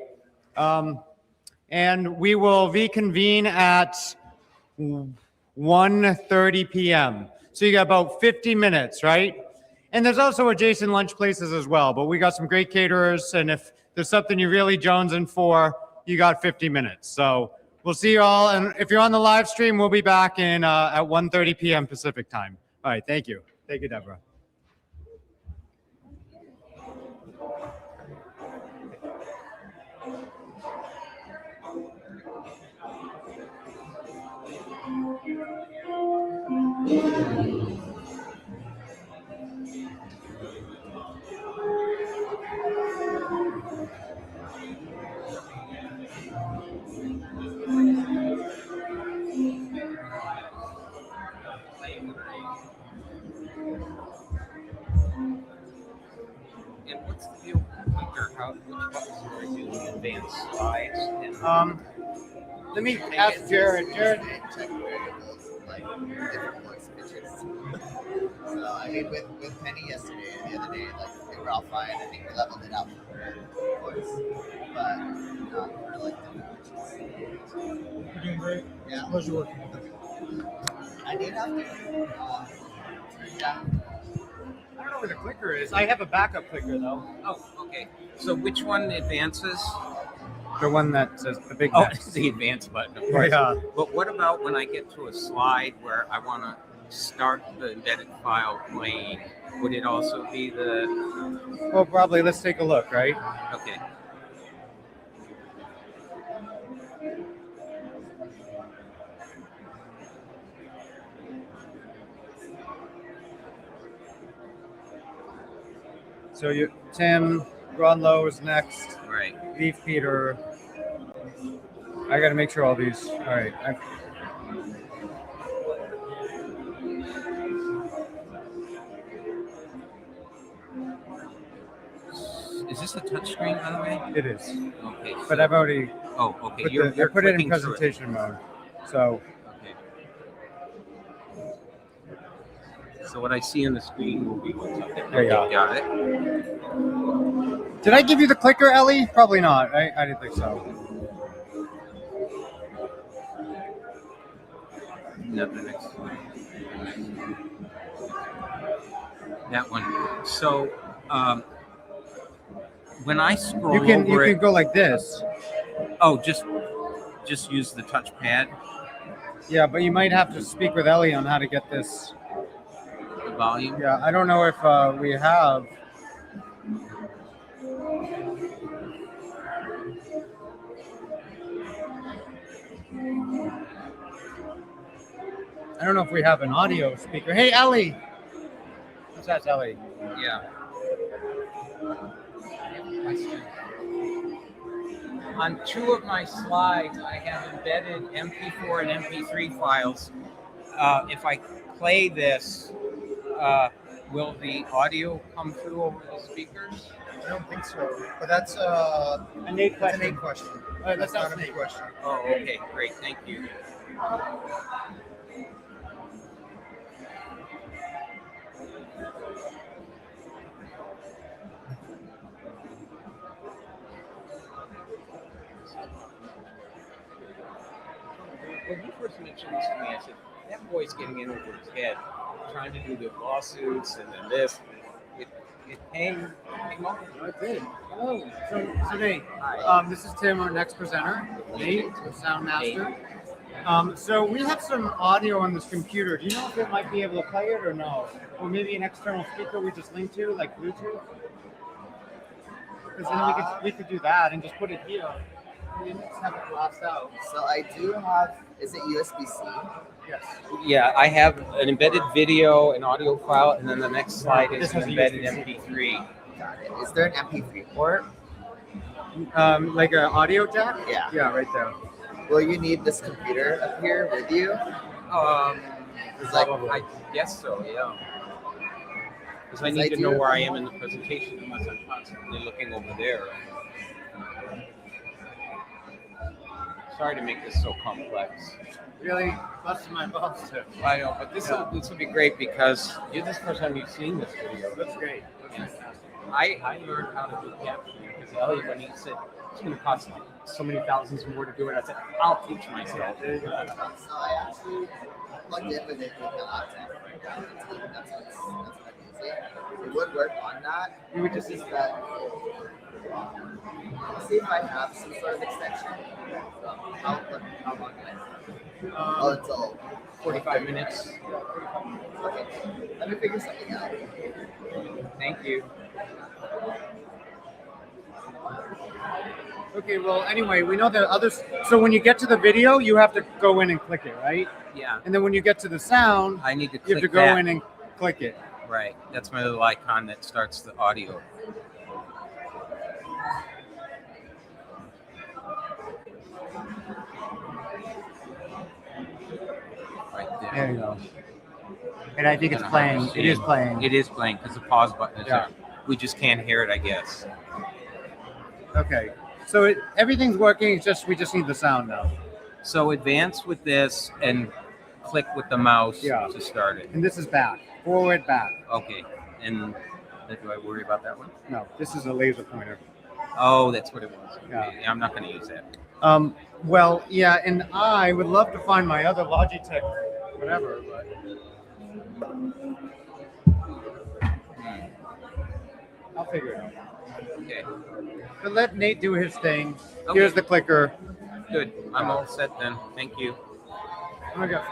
And we will reconvene at 1:30 p.m. So you got about 50 minutes, right? And there's also adjacent lunch places as well, but we got some great caterers, and if there's something you're really jonesing for, you got 50 minutes. So we'll see you all, and if you're on the live stream, we'll be back in at 1:30 p.m. Pacific time. All right, thank you. Thank you, Deborah. And what's the deal with Hunter? Which buttons are they doing? Advanced slides? Let me ask Jared. Jared. Like different voice pitches. So I mean, with Penny yesterday and the other day, like they were all fine. I think we leveled it out for her voice, but not for like the pitches. You're doing great. Yeah. How's your work? I need have to turn down. I don't know where the clicker is. I have a backup clicker though. Oh, okay. So which one advances? The one that says the big Oh, next. the advance button, of course. Yeah. But what about when I get to a slide where I want to start the embedded file playing? Would it also be the... Well, probably. Let's take a look, right? Okay. So you, Tim, Grunlow is next. Right. Beef Peter. I got to make sure all these. All right. Is this a touchscreen, by the way? It is. Okay. But I've already. Oh, okay. Put You're I put it in clicking through presentation mode. So. Okay. So what I see on the screen will be what's up there. There you Okay, go. got it. Did I give you the clicker, Ellie? Probably not. I didn't think so. Not the next one. That one. So when I scroll You can over go like this. Oh, just use the touchpad. Yeah, but you might have to speak with Ellie on how to get this. The volume. Yeah, I don't know if we have. I don't know if we have an audio speaker. Hey, Ellie. That's Ellie. Yeah. On two of my slides, I have embedded MP4 and MP3 files. If I play this, will the audio come through over the speakers? I don't think so. But that's a Nate question. An Nate question. That's not not a me question. Oh, okay, great, thank you. When you first mentioned this to me, I said, that boy's getting in over his head, trying to do the lawsuits and then this. It came up. I did. Hello. So Nate, this is Tim, our next presenter. Nate, the sound master. So we have some audio on this computer. Do you know if it might be able to play it or no? Or maybe an external speaker we just link to, like Bluetooth? Because then we could do that and just put it here. And just have it blast out. So I do have, is it USB-C? Yes. Yeah, I have an embedded video, an audio file, and then the next slide is This an has embedded USB-C. MP3. Got it. Is there an MP3 port? Like an audio jack? Yeah. Yeah, right there. Will you need this computer up here with you? I guess so, yeah. Because I need to know where I am in the presentation unless I'm constantly looking over there. Sorry to make this so complex. Really busting my balls too. I know, but this will be great because this is the first time you've seen this video. That's great. I learned how to do captioning because Elliot, when he said it's going to cost so many thousands more to do it, I said I'll teach myself. So I actually plugged in with it with the laptop. That's what I use. It would work on that. You would just use that. See if I have some sort of extension. How long can I? Until 45 minutes. Okay, let me figure something out. Thank you. Okay, well, anyway, we know that others. So when you get to the video, you have to go in and click it, right? Yeah. And then when you get to the sound, I need to you have to click go that. in and click it. Right. That's my little icon that starts the audio. Right there. There you go. And I think it's playing. It is playing. It is playing because the pause button is Yeah. there. We just can't hear it, I guess. Okay. So everything's working. It's just we just need the sound now. So advance with this and click with the mouse to start it. And this is back, forward, back. Okay. And do I worry about that one? No, this is a laser pointer. Oh, that's what it was. Okay. Yeah. I'm not going to use that. Well, yeah, and I would love to find my other Logitech, whatever, but I'll figure it out. Okay. But let Nate do his thing. Okay. Here's the clicker. Good. I'm all set then. Thank you. Oh my God.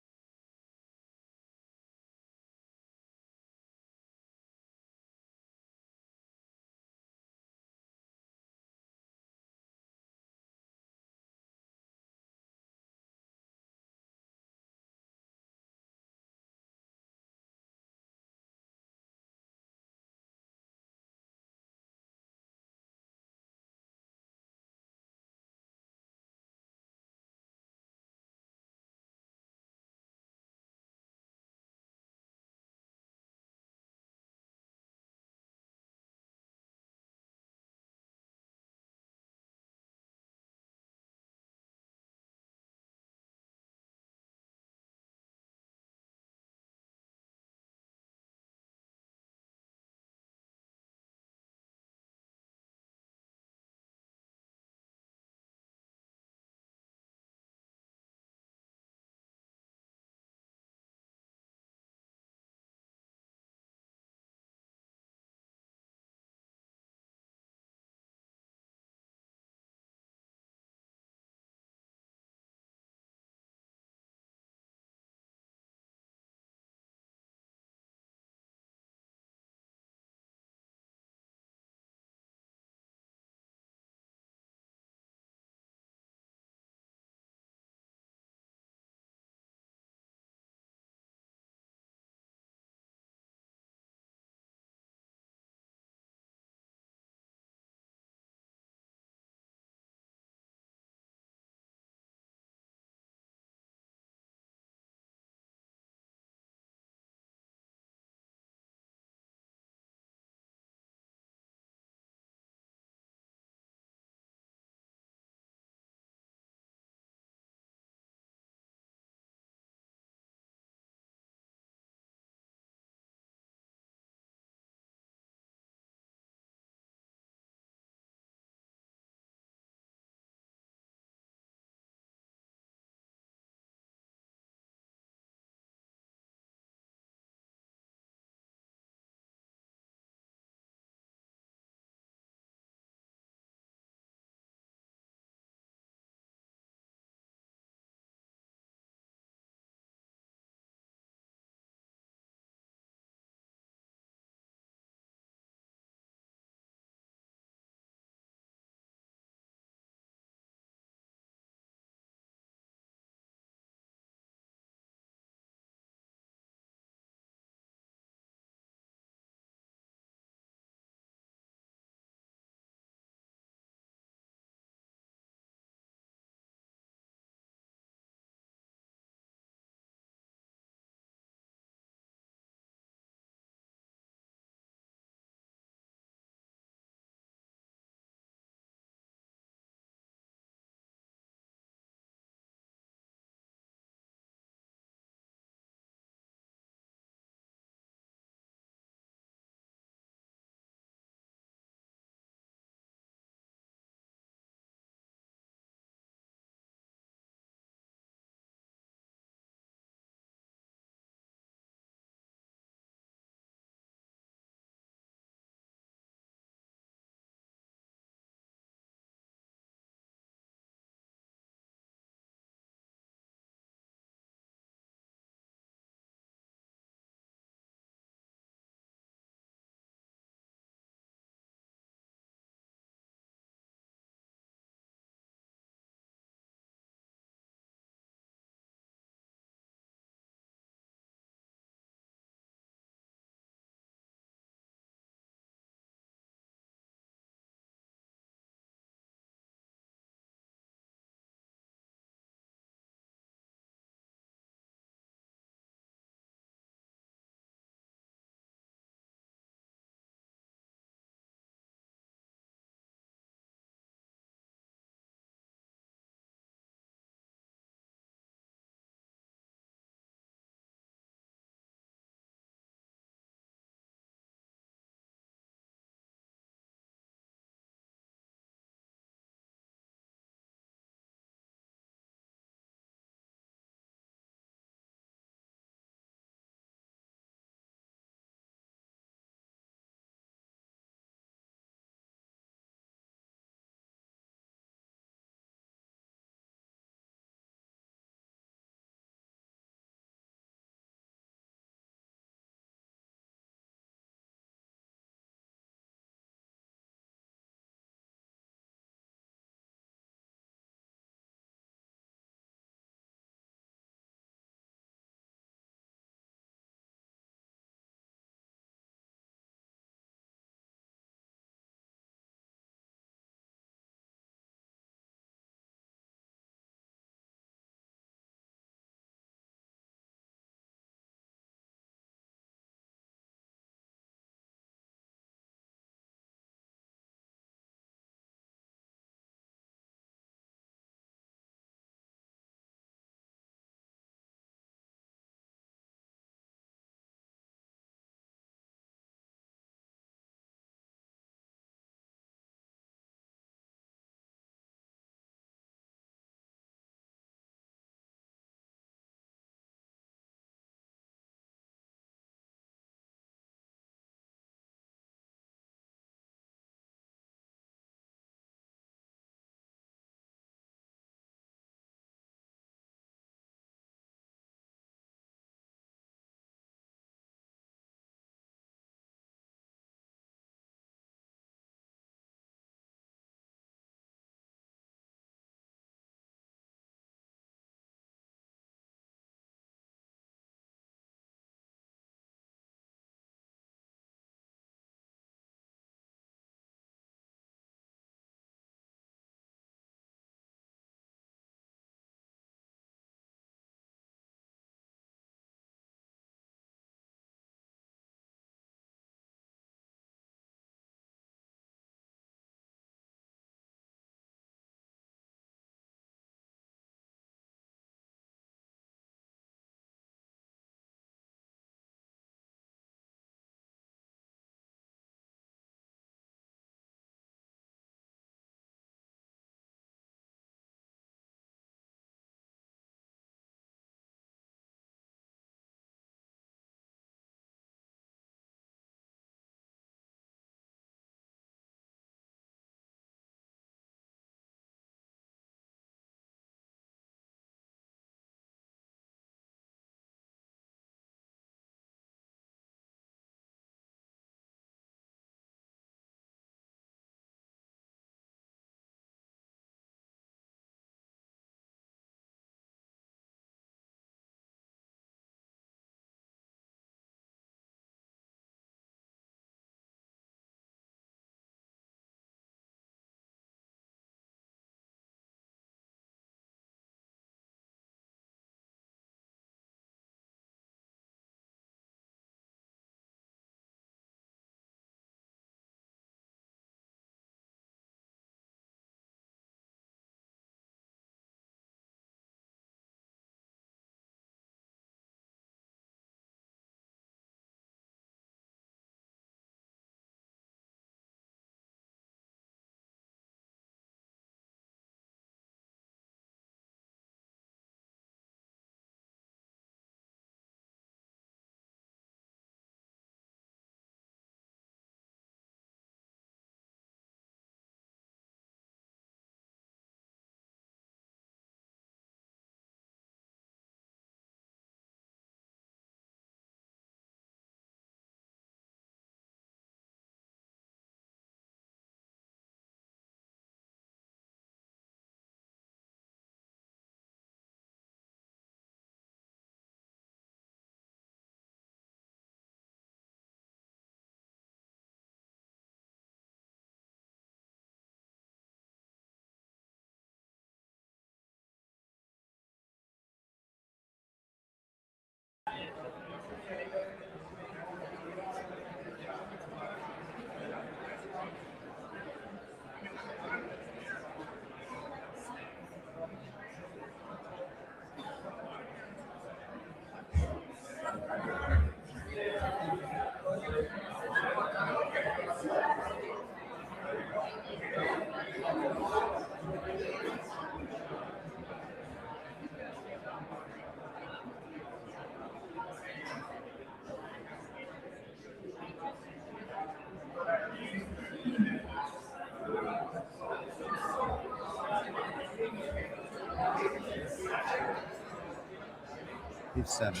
Page 7.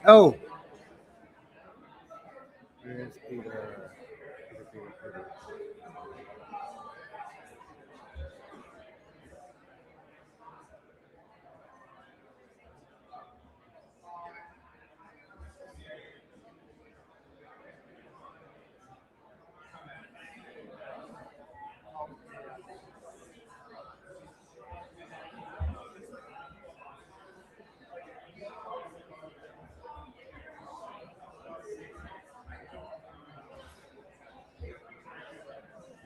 Oh. Where's Peter? Peter.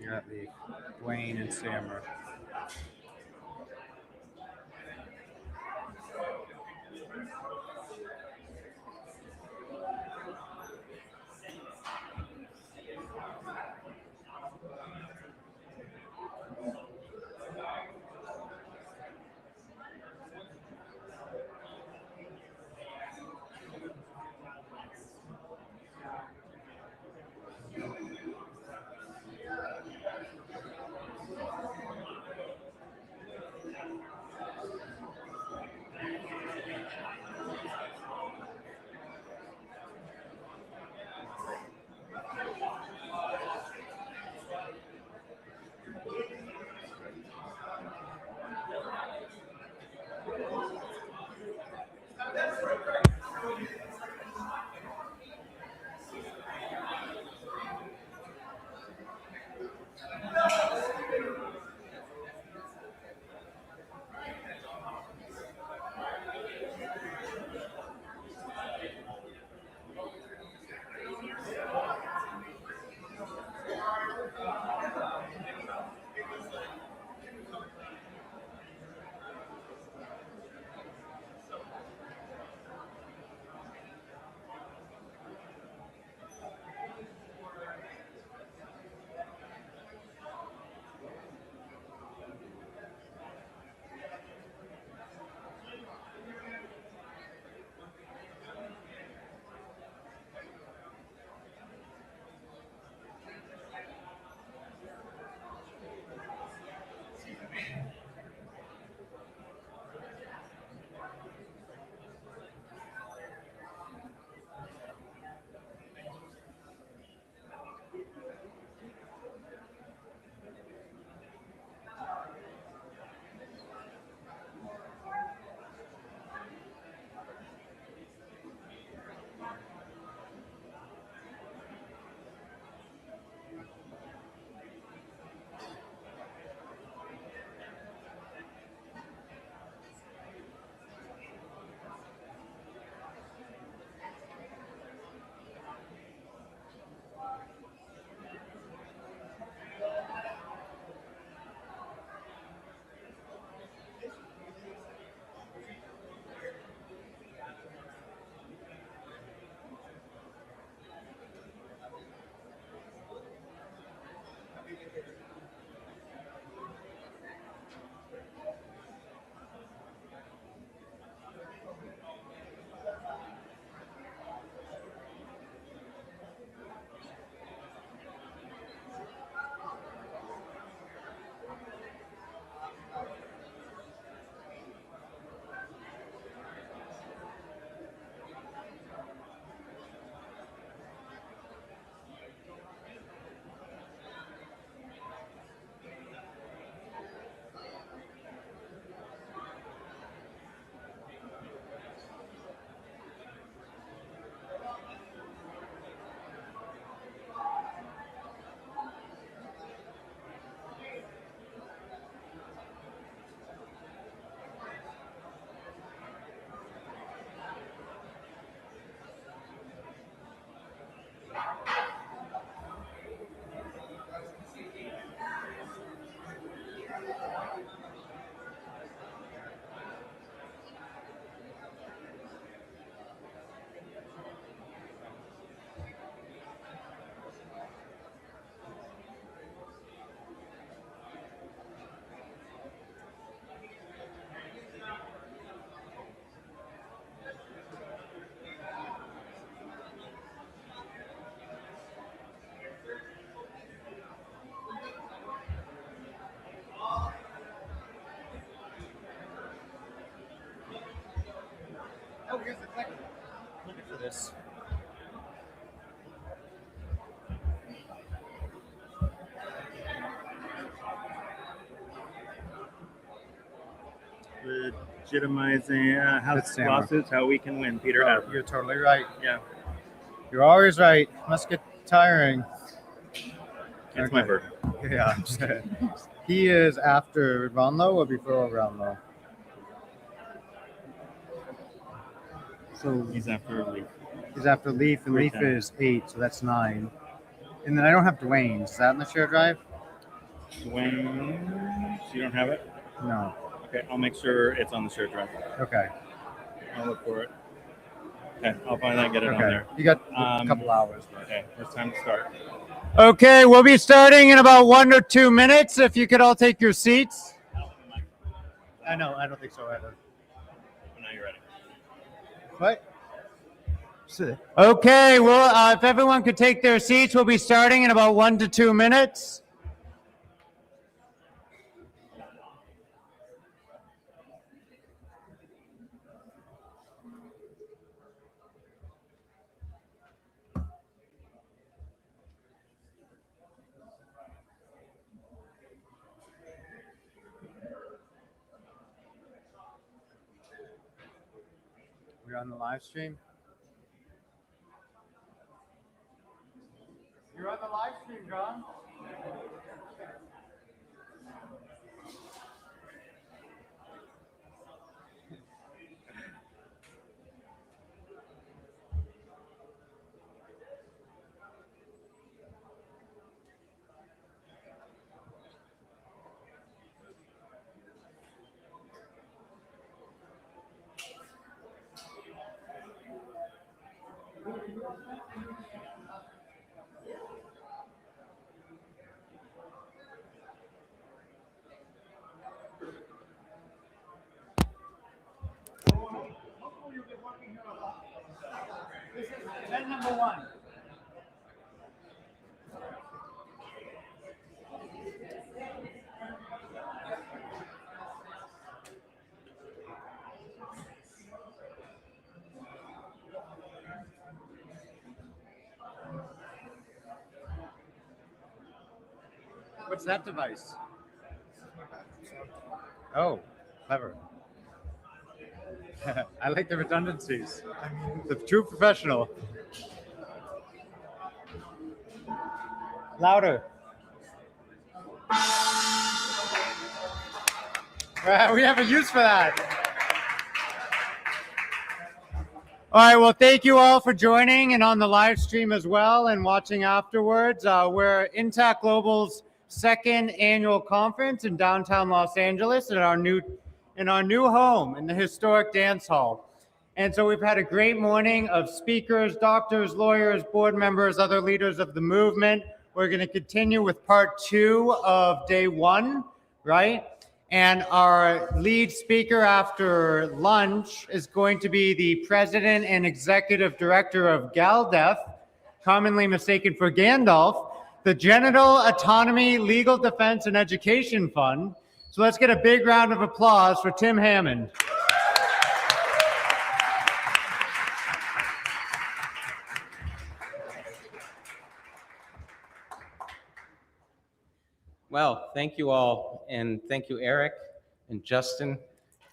You got me, Dwayne and Sammer. this. Legitimizing house Hammer. lawsuits, how we can win. Peter Oh, Adler. you're totally right. Yeah, You're always right. Must get tiring. it's my bird. Yeah. He is after Brownlow or before Brownlow? So He's after Leaf. he's after Leaf, and Leaf 10. is 8, so that's 9. And then I don't have Dwayne's. Is that in the shared drive? Dwayne, you don't have it? No. Okay, I'll make sure it's on the shared drive. Okay. I'll look for it. Okay, I'll find that and get it on Okay. there. You got a couple hours. Okay, it's time to start. Okay, we'll be starting in about 1 or 2 minutes. If you could all take your seats. I know. I don't think so either. Now you're ready. What? Okay, well, if everyone could take their seats, we'll be starting in about 1 to 2 minutes. We're on the live stream. You're on the live stream, John. This is event number 1. What's that device? Oh, clever. I like the redundancies. The true professional. Louder. We have a use for that. All right, well, thank you all for joining and on the live stream as well and watching afterwards. We're Intact Global's 2nd annual conference in downtown Los Angeles in our new home in the historic dance hall. And so we've had a great morning of speakers, doctors, lawyers, board members, other leaders of the movement. We're going to continue with part 2 of day 1, right? And our lead speaker after lunch is going to be the president and executive director of GALDEF, commonly mistaken for Gandalf, the Genital, Autonomy, Legal Defense, and Education Fund. So let's get a big round of applause for Tim Hammond. Well, thank you all, and thank you, Eric and Justin,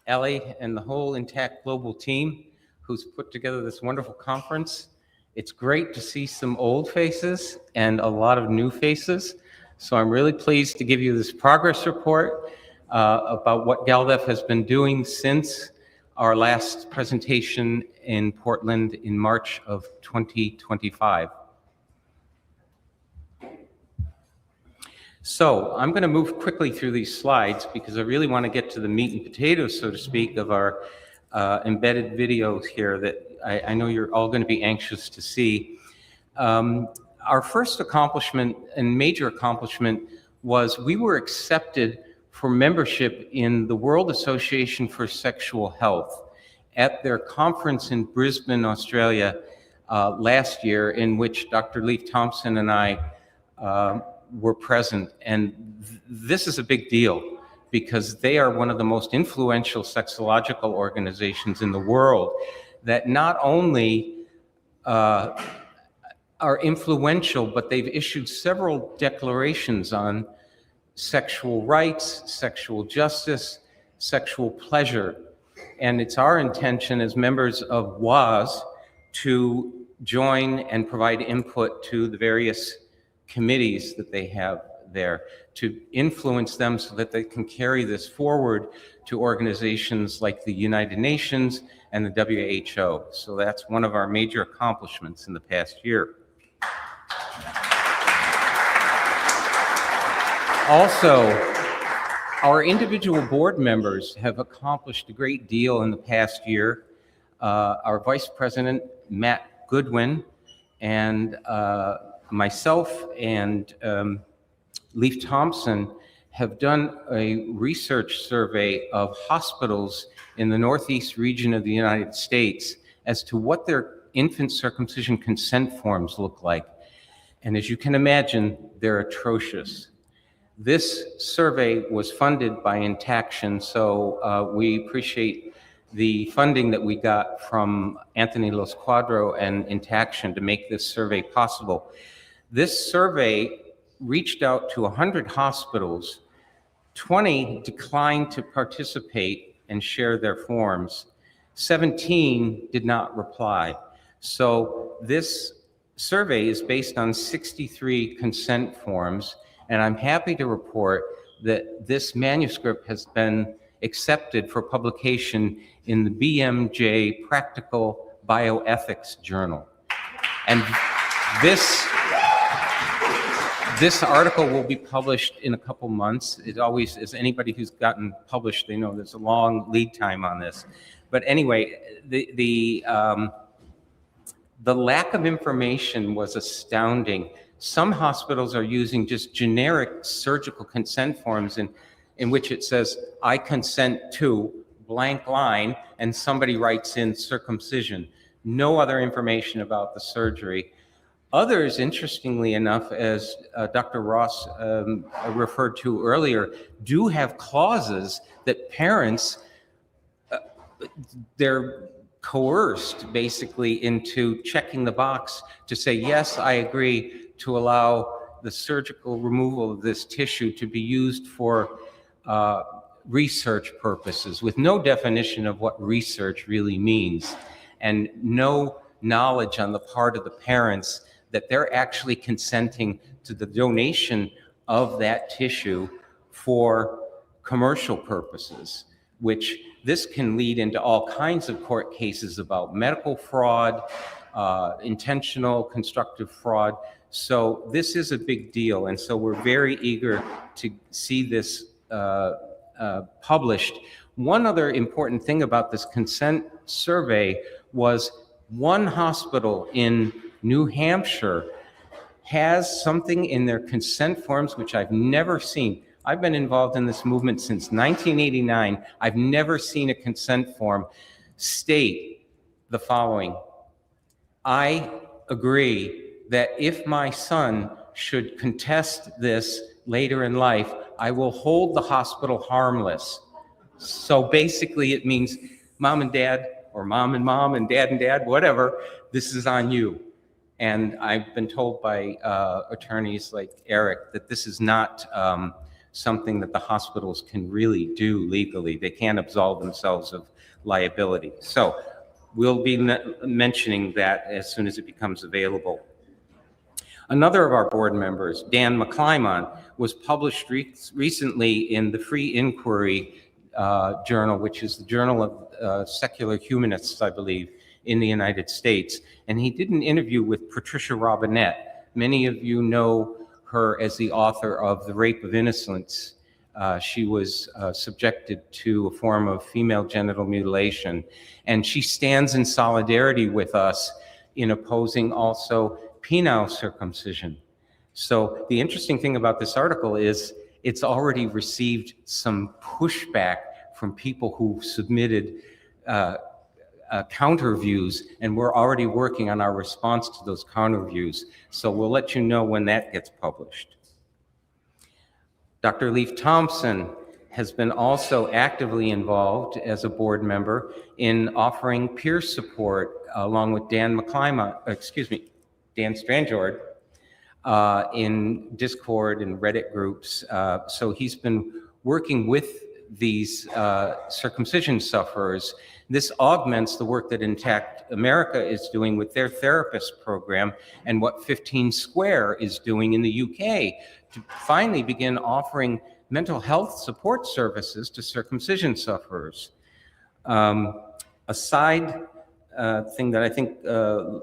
Ellie, and the whole Intact Global team who's put together this wonderful conference. It's great to see some old faces and a lot of new faces. So I'm really pleased to give you this progress report about what GALDEF has been doing since our last presentation in Portland in March of 2025. So I'm going to move quickly through these slides because I really want to get to the meat and potatoes, so to speak, of our embedded videos here that I know you're all going to be anxious to see. Our first accomplishment and major accomplishment was we were accepted for membership in the World Association for Sexual Health at their conference in Brisbane, Australia last year, in which Dr. Leif Thompson and I were present. And this is a big deal because they are one of the most influential sexological organizations in the world that not only are influential, but they've issued several declarations on sexual rights, sexual justice, sexual pleasure. And it's our intention as members of WAS to join and provide input to the various committees that they have there, to influence them so that they can carry this forward to organizations like the United Nations and the WHO. So that's one of our major accomplishments in the past year. Also, our individual board members have accomplished a great deal in the past year. Our Vice President, Matt Goodwin, and myself and Leif Thompson have done a research survey of hospitals in the Northeast region of the United States as to what their infant circumcision consent forms look like. And as you can imagine, they're atrocious. This survey was funded by Interaction, so we appreciate the funding that we got from Anthony Los Cuadro and Interaction to make this survey possible. This survey reached out to 100 hospitals. 20 declined to participate and share their forms. 17 did not reply. So this survey is based on 63 consent forms, and I'm happy to report that this manuscript has been accepted for publication in the BMJ Practical Bioethics Journal. And this article will be published in a couple months. It always is. Anybody who's gotten published, they know there's a long lead time on this. But anyway, the lack of information was astounding. Some hospitals are using just generic surgical consent forms in which it says, I consent to blank line, and somebody writes in circumcision. No other information about the surgery. Others, interestingly enough, as Dr. Ross referred to earlier, do have clauses that parents, they're coerced basically into checking the box to say, yes, I agree to allow the surgical removal of this tissue to be used for research purposes, with no definition of what research really means, and no knowledge on the part of the parents that they're actually consenting to the donation of that tissue for commercial purposes, which this can lead into all kinds of court cases about medical fraud, intentional constructive fraud. So this is a big deal. And so we're very eager to see this published. One other important thing about this consent survey was one hospital in New Hampshire has something in their consent forms which I've never seen. I've been involved in this movement since 1989. I've never seen a consent form state the following: I agree that if my son should contest this later in life, I will hold the hospital harmless. So basically it means mom and dad, or mom and dad, whatever, this is on you. And I've been told by attorneys like Eric that this is not something that the hospitals can really do legally. They can't absolve themselves of liability. So we'll be mentioning that as soon as it becomes available. Another of our board members, Dan McClymont, was published recently in the Free Inquiry Journal, which is the journal of secular humanists, I believe, in the United States. And he did an interview with Patricia Robinette. Many of you know her as the author of The Rape of Innocence. She was subjected to a form of female genital mutilation. And she stands in solidarity with us in opposing also penile circumcision. So the interesting thing about this article is it's already received some pushback from people who submitted counter views, and we're already working on our response to those counter views. So we'll let you know when that gets published. Dr. Leif Thompson has been also actively involved as a board member in offering peer support along with Dan Stranjord, in Discord and Reddit groups. So he's been working with these circumcision sufferers. This augments the work that Intact America is doing with their therapist program and what 15 Square is doing in the UK to finally begin offering mental health support services to circumcision sufferers. A side thing that I think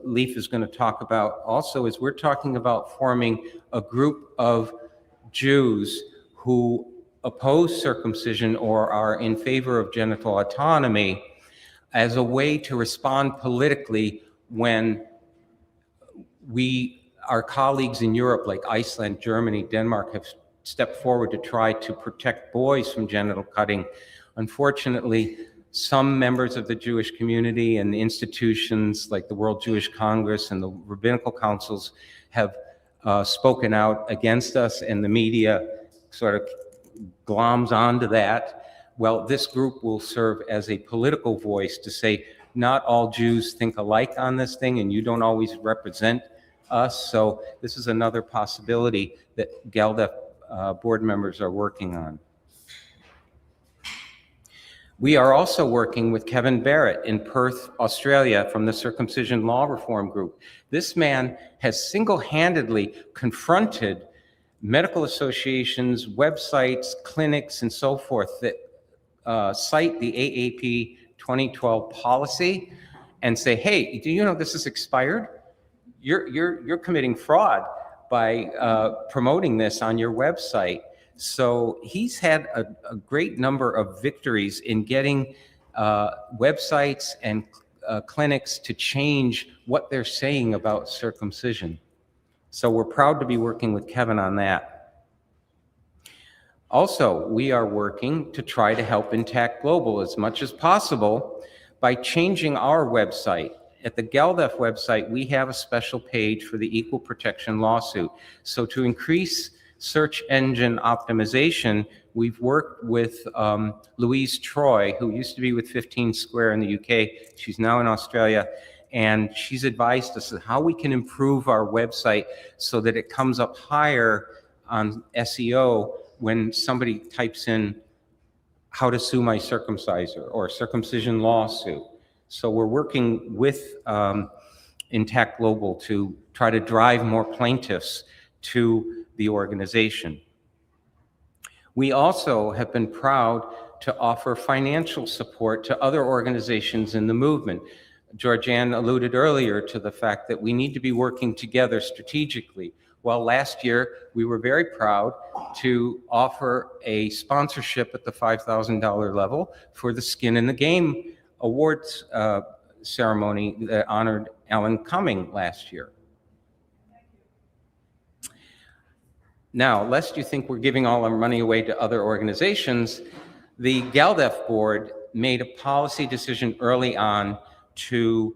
Leif is going to talk about also is we're talking about forming a group of Jews who oppose circumcision or are in favor of genital autonomy as a way to respond politically when our colleagues in Europe like Iceland, Germany, Denmark have stepped forward to try to protect boys from genital cutting. Unfortunately, some members of the Jewish community and the institutions like the World Jewish Congress and the rabbinical councils have spoken out against us, and the media sort of gloms onto that. Well, this group will serve as a political voice to say, not all Jews think alike on this thing, and you don't always represent us. So this is another possibility that GALDEF board members are working on. We are also working with Kevin Barrett in Perth, Australia, from the Circumcision Law Reform Group. This man has single-handedly confronted medical associations, websites, clinics, and so forth that cite the AAP 2012 policy and say, hey, do you know this is expired? You're committing fraud by promoting this on your website. So he's had a great number of victories in getting websites and clinics to change what they're saying about circumcision. So we're proud to be working with Kevin on that. Also, we are working to try to help Intact Global as much as possible by changing our website. At the GALDEF website, we have a special page for the equal protection lawsuit. So to increase search engine optimization, we've worked with Louise Troy, who used to be with 15 Square in the UK. She's now in Australia. And she's advised us on how we can improve our website so that it comes up higher on SEO when somebody types in how to sue my circumciser or circumcision lawsuit. So we're working with Intact Global to try to drive more plaintiffs to the organization. We also have been proud to offer financial support to other organizations in the movement. Georgianne alluded earlier to the fact that we need to be working together strategically. Well, last year, we were very proud to offer a sponsorship at the $5,000 level for the Skin in the Game Awards ceremony that honored Alan Cumming last year. Now, lest you think we're giving all our money away to other organizations, the GALDEF board made a policy decision early on to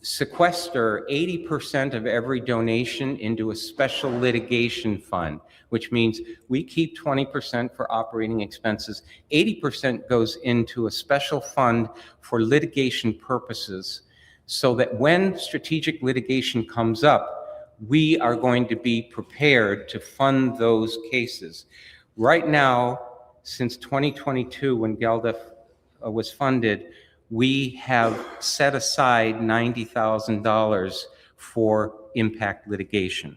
sequester 80% of every donation into a special litigation fund, which means we keep 20% for operating expenses. 80% goes into a special fund for litigation purposes, so that when strategic litigation comes up, we are going to be prepared to fund those cases. Right now, since 2022, when GALDEF was funded, we have set aside $90,000 for impact litigation.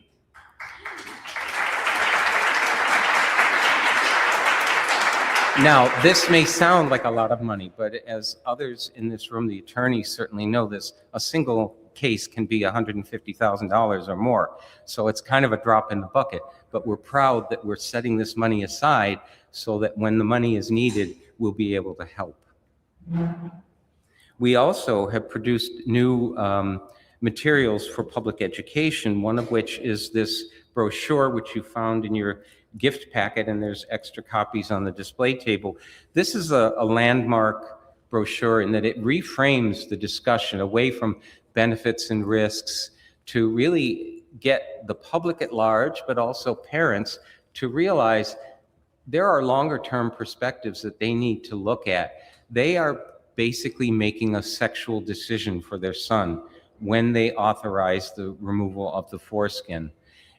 Now, this may sound like a lot of money, but as others in this room, the attorneys certainly know this, a single case can be $150,000 or more. So it's kind of a drop in the bucket, but we're proud that we're setting this money aside so that when the money is needed, we'll be able to help. We also have produced new materials for public education, one of which is this brochure, which you found in your gift packet, and there's extra copies on the display table. This is a landmark brochure in that it reframes the discussion away from benefits and risks to really get the public at large, but also parents, to realize there are longer term perspectives that they need to look at. They are basically making a sexual decision for their son when they authorize the removal of the foreskin.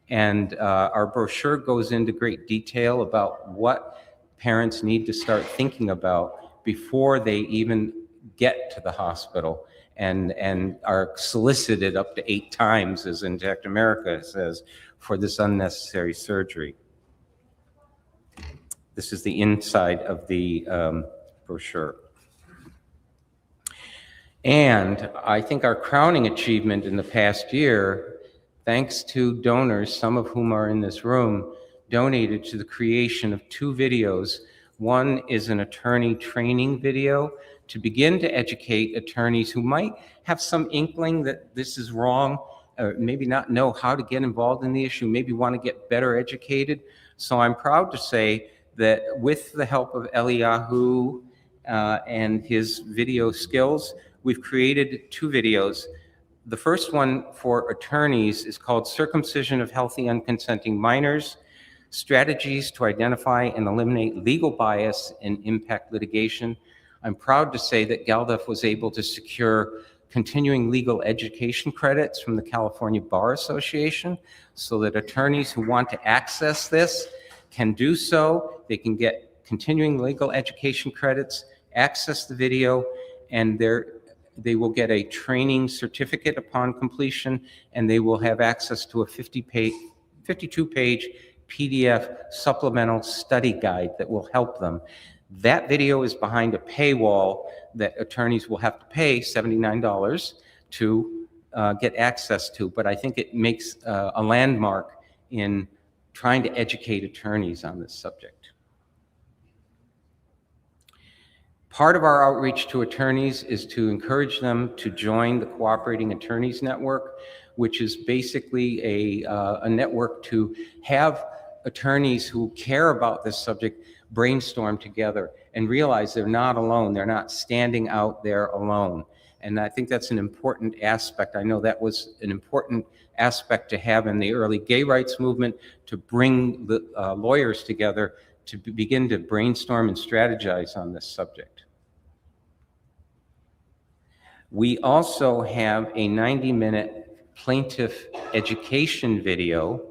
And our brochure goes into great detail about what parents need to start thinking about before they even get to the hospital and are solicited up to 8 times, as Intact America says, for this unnecessary surgery. This is the inside of the brochure. And I think our crowning achievement in the past year, thanks to donors, some of whom are in this room, donated to the creation of 2 videos. One is an attorney training video to begin to educate attorneys who might have some inkling that this is wrong, or maybe not know how to get involved in the issue, maybe want to get better educated. So I'm proud to say that with the help of Eliyahu and his video skills, we've created 2 videos. The first one for attorneys is called Circumcision of Healthy Unconsenting Minors, Strategies to Identify and Eliminate Legal Bias in Impact Litigation. I'm proud to say that GALDEF was able to secure continuing legal education credits from the California Bar Association so that attorneys who want to access this can do so. They can get continuing legal education credits, access the video, and they will get a training certificate upon completion, and they will have access to a 52-page PDF supplemental study guide that will help them. That video is behind a paywall that attorneys will have to pay $79 to get access to, but I think it makes a landmark in trying to educate attorneys on this subject. Part of our outreach to attorneys is to encourage them to join the Cooperating Attorneys Network, which is basically a network to have attorneys who care about this subject brainstorm together and realize they're not alone. They're not standing out there alone. And I think that's an important aspect. I know that was an important aspect to have in the early gay rights movement, to bring the lawyers together to begin to brainstorm and strategize on this subject. We also have a 90-minute plaintiff education video,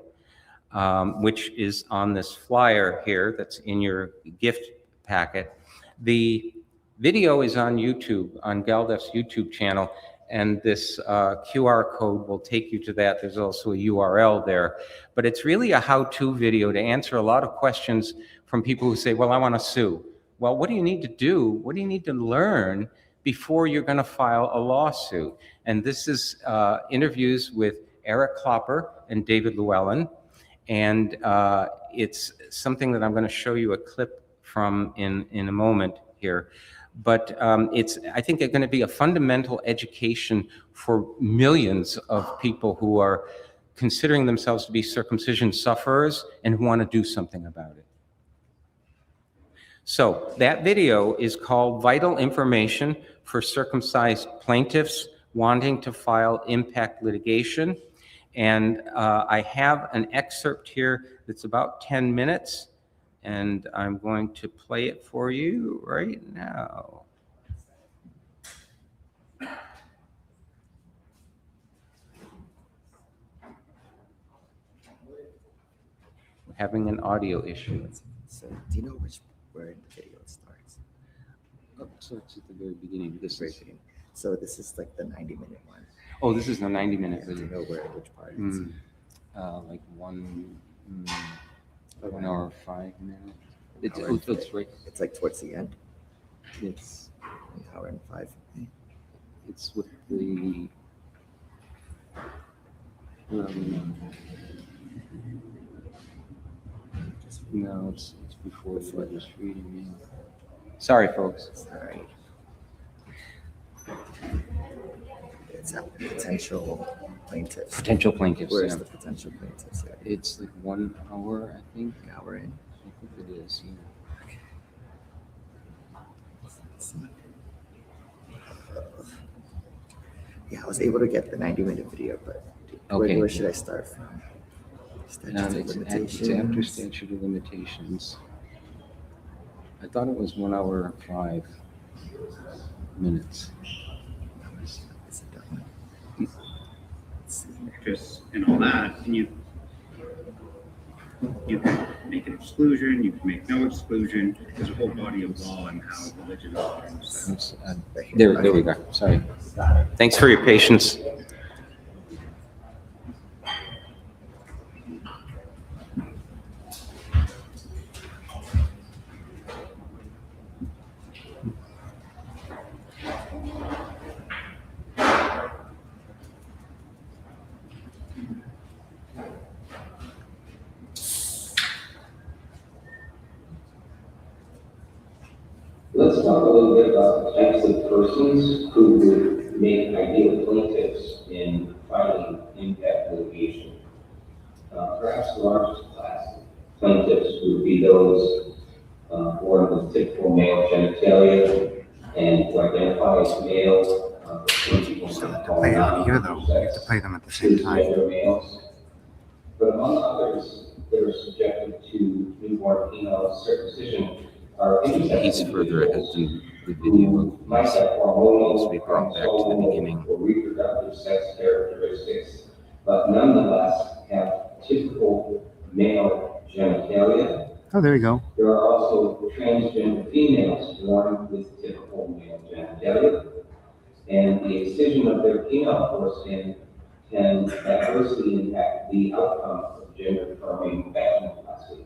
which is on this flyer here that's in your gift packet. The video is on YouTube, on GALDEF's YouTube channel, and this QR code will take you to that. There's also a URL there. But it's really a how-to video to answer a lot of questions from people who say, well, I want to sue. Well, what do you need to do? What do you need to learn before you're going to file a lawsuit? And this is interviews with Eric Klopper and David Llewellyn. And it's something that I'm going to show you a clip from in a moment here. But it's, I think, going to be a fundamental education for millions of people who are considering themselves to be circumcision sufferers and who want to do something about it. So that video is called Vital Information for Circumcised Plaintiffs Wanting to File Impact Litigation. And I have an excerpt here that's about 10 minutes, and I'm going to play it for you right now. We're having an audio issue. So, do you know where in the video it starts? Oh, so it's at the very beginning. This is. So this is like the 90-minute one. Oh, this is the 90-minute video. Do you know which part it is? Like 1 hour 5 minutes. It's right. It's like towards the end. It's 1 hour and 5. It's with the. No, it's before the reading. Sorry, folks. All right. It's a potential plaintiffs. Potential plaintiffs. Where's Yeah. the potential plaintiffs? It's like 1 hour, I think. An hour in. I think it is. Yeah. Yeah, I was able to get the 90-minute video, but Okay. where should I start from? Statute of It's limitations. after statute of limitations. I thought it was 1 hour and 5 minutes. Just and all that, and you can make an exclusion, you can make no exclusion. There's a whole body of law on how religion is. There we go. Sorry. Thanks for your patience. Let's talk a little bit about the types of persons who would make ideal plaintiffs in filing impact litigation. Perhaps the largest class of plaintiffs would be those born with typical male genitalia and who identify as male. To play on here, though, you have to play them at the same time. Males. But among others, they're subjected to newborn female circumcision. He's further ahead than the video needs to be brought back to the beginning. Or reproductive sex characteristics, but nonetheless have typical male genitalia. Oh, there you go. There are also transgender females born with typical male genitalia, and the excision of their penile foreskin can adversely impact the outcome of gender-affirming vaginoplasty.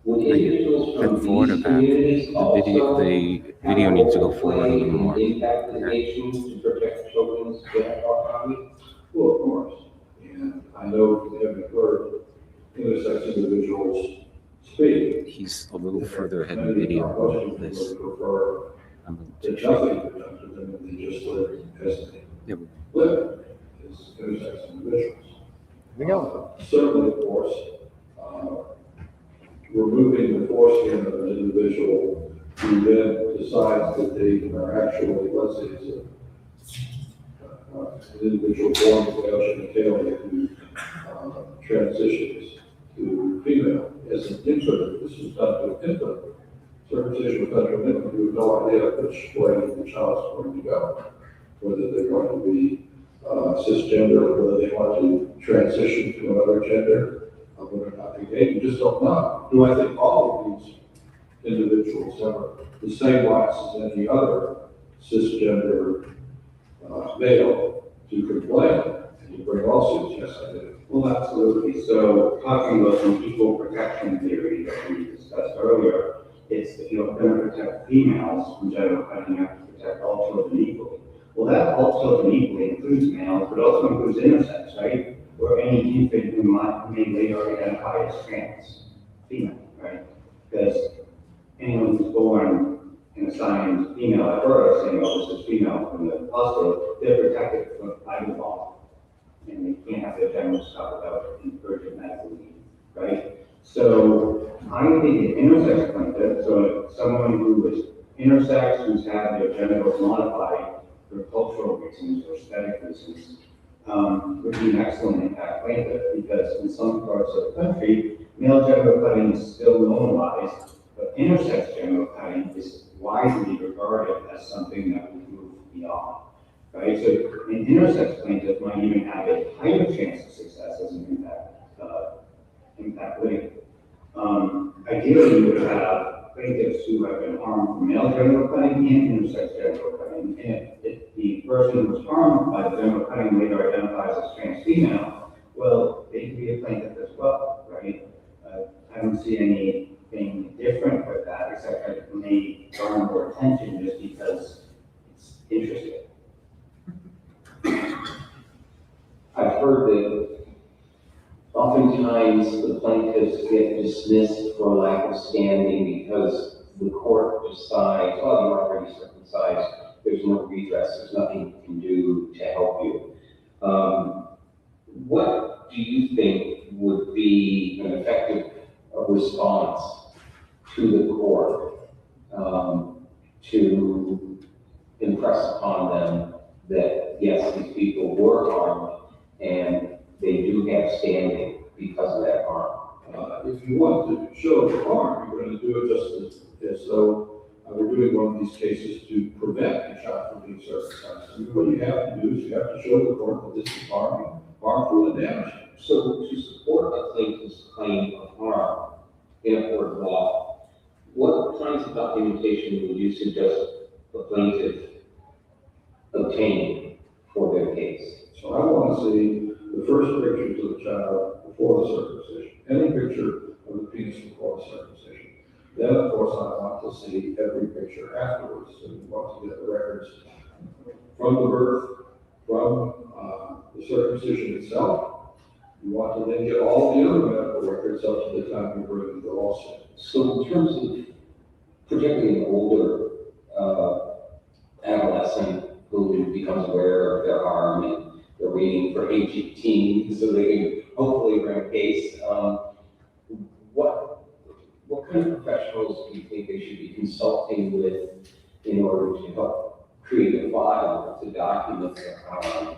Would individuals from these communities The video needs to go forward a little more. impact litigation to protect children's genital autonomy? Well, of course. And I know from having heard intersex individuals speak. He's a little further ahead in the video than this. I'm That nothing protects them and they just live as they live as intersex individuals. Here we go. Certainly, of course, removing the foreskin of an individual who then decides that they are actually, let's say, an individual born with male genitalia who transitions to female as an infant. This is done to an infant. Circumcision was done to an infant who had no idea which way the child's going to go, whether they're going to be cisgender, whether they want to transition to another gender, whether or not they gay. You just don't know. Do I think all of these individuals have the same rights as any other cisgender male to complain and to bring lawsuits? Yes, I do. Well, absolutely. So talking about the equal protection theory that we discussed earlier, it's if you're going to protect females from genital cutting, you have to protect all children equally. Well, that all children equally includes males, but also includes intersex, right? Or any infant who may later identify as trans female, right? Because anyone who's born and assigned female at birth, saying, oh, this is female from the hospital, they're protected by the law. And they can't have their gender stuff without urgent medical need, right? So I'm thinking intersex plaintiff, so someone who is intersex, who's had their genitals modified for cultural reasons or aesthetic reasons, would be an excellent impact plaintiff, because in some parts of the country, male genital cutting is still normalized, but intersex genital cutting is widely regarded as something that we move beyond, right? So an intersex plaintiff might even have a higher chance of success as an impact litigant. Ideally, you would have plaintiffs who have been harmed from male genital cutting and intersex genital cutting, and if the person who was harmed by the genital cutting later identifies as trans female, well, they can be a plaintiff as well, right? I don't see anything different with that, except that it may garner more attention just because it's interesting. I've heard that oftentimes the plaintiffs get dismissed for lack of standing because the court decides, well, you're already circumcised, there's no redress, there's nothing you can do to help you. What do you think would be an effective response to the court to impress upon them that, yes, these people were harmed and they do have standing because of that harm? If you want to show the harm, you're going to do it just as though we're doing one of these cases to prevent the child from being circumcised. And what you have to do is you have to show the court that this is harmful and damaging. So to support a plaintiff's claim of harm in a court of law, what kinds of documentation would you suggest the plaintiff obtain for their case? So I want to see the first pictures of the child before the circumcision, any picture of the penis before the circumcision. Then, of course, I want to see every picture afterwards. So we want to get the records from the birth, from the circumcision itself. You want to then get all the other medical records up to the time you bring the lawsuit. So in terms of particularly an older adolescent who becomes aware of their harm and they're waiting for age 18 so they can hopefully bring a case, what kind of professionals do you think they should be consulting with in order to help create a file to document their harm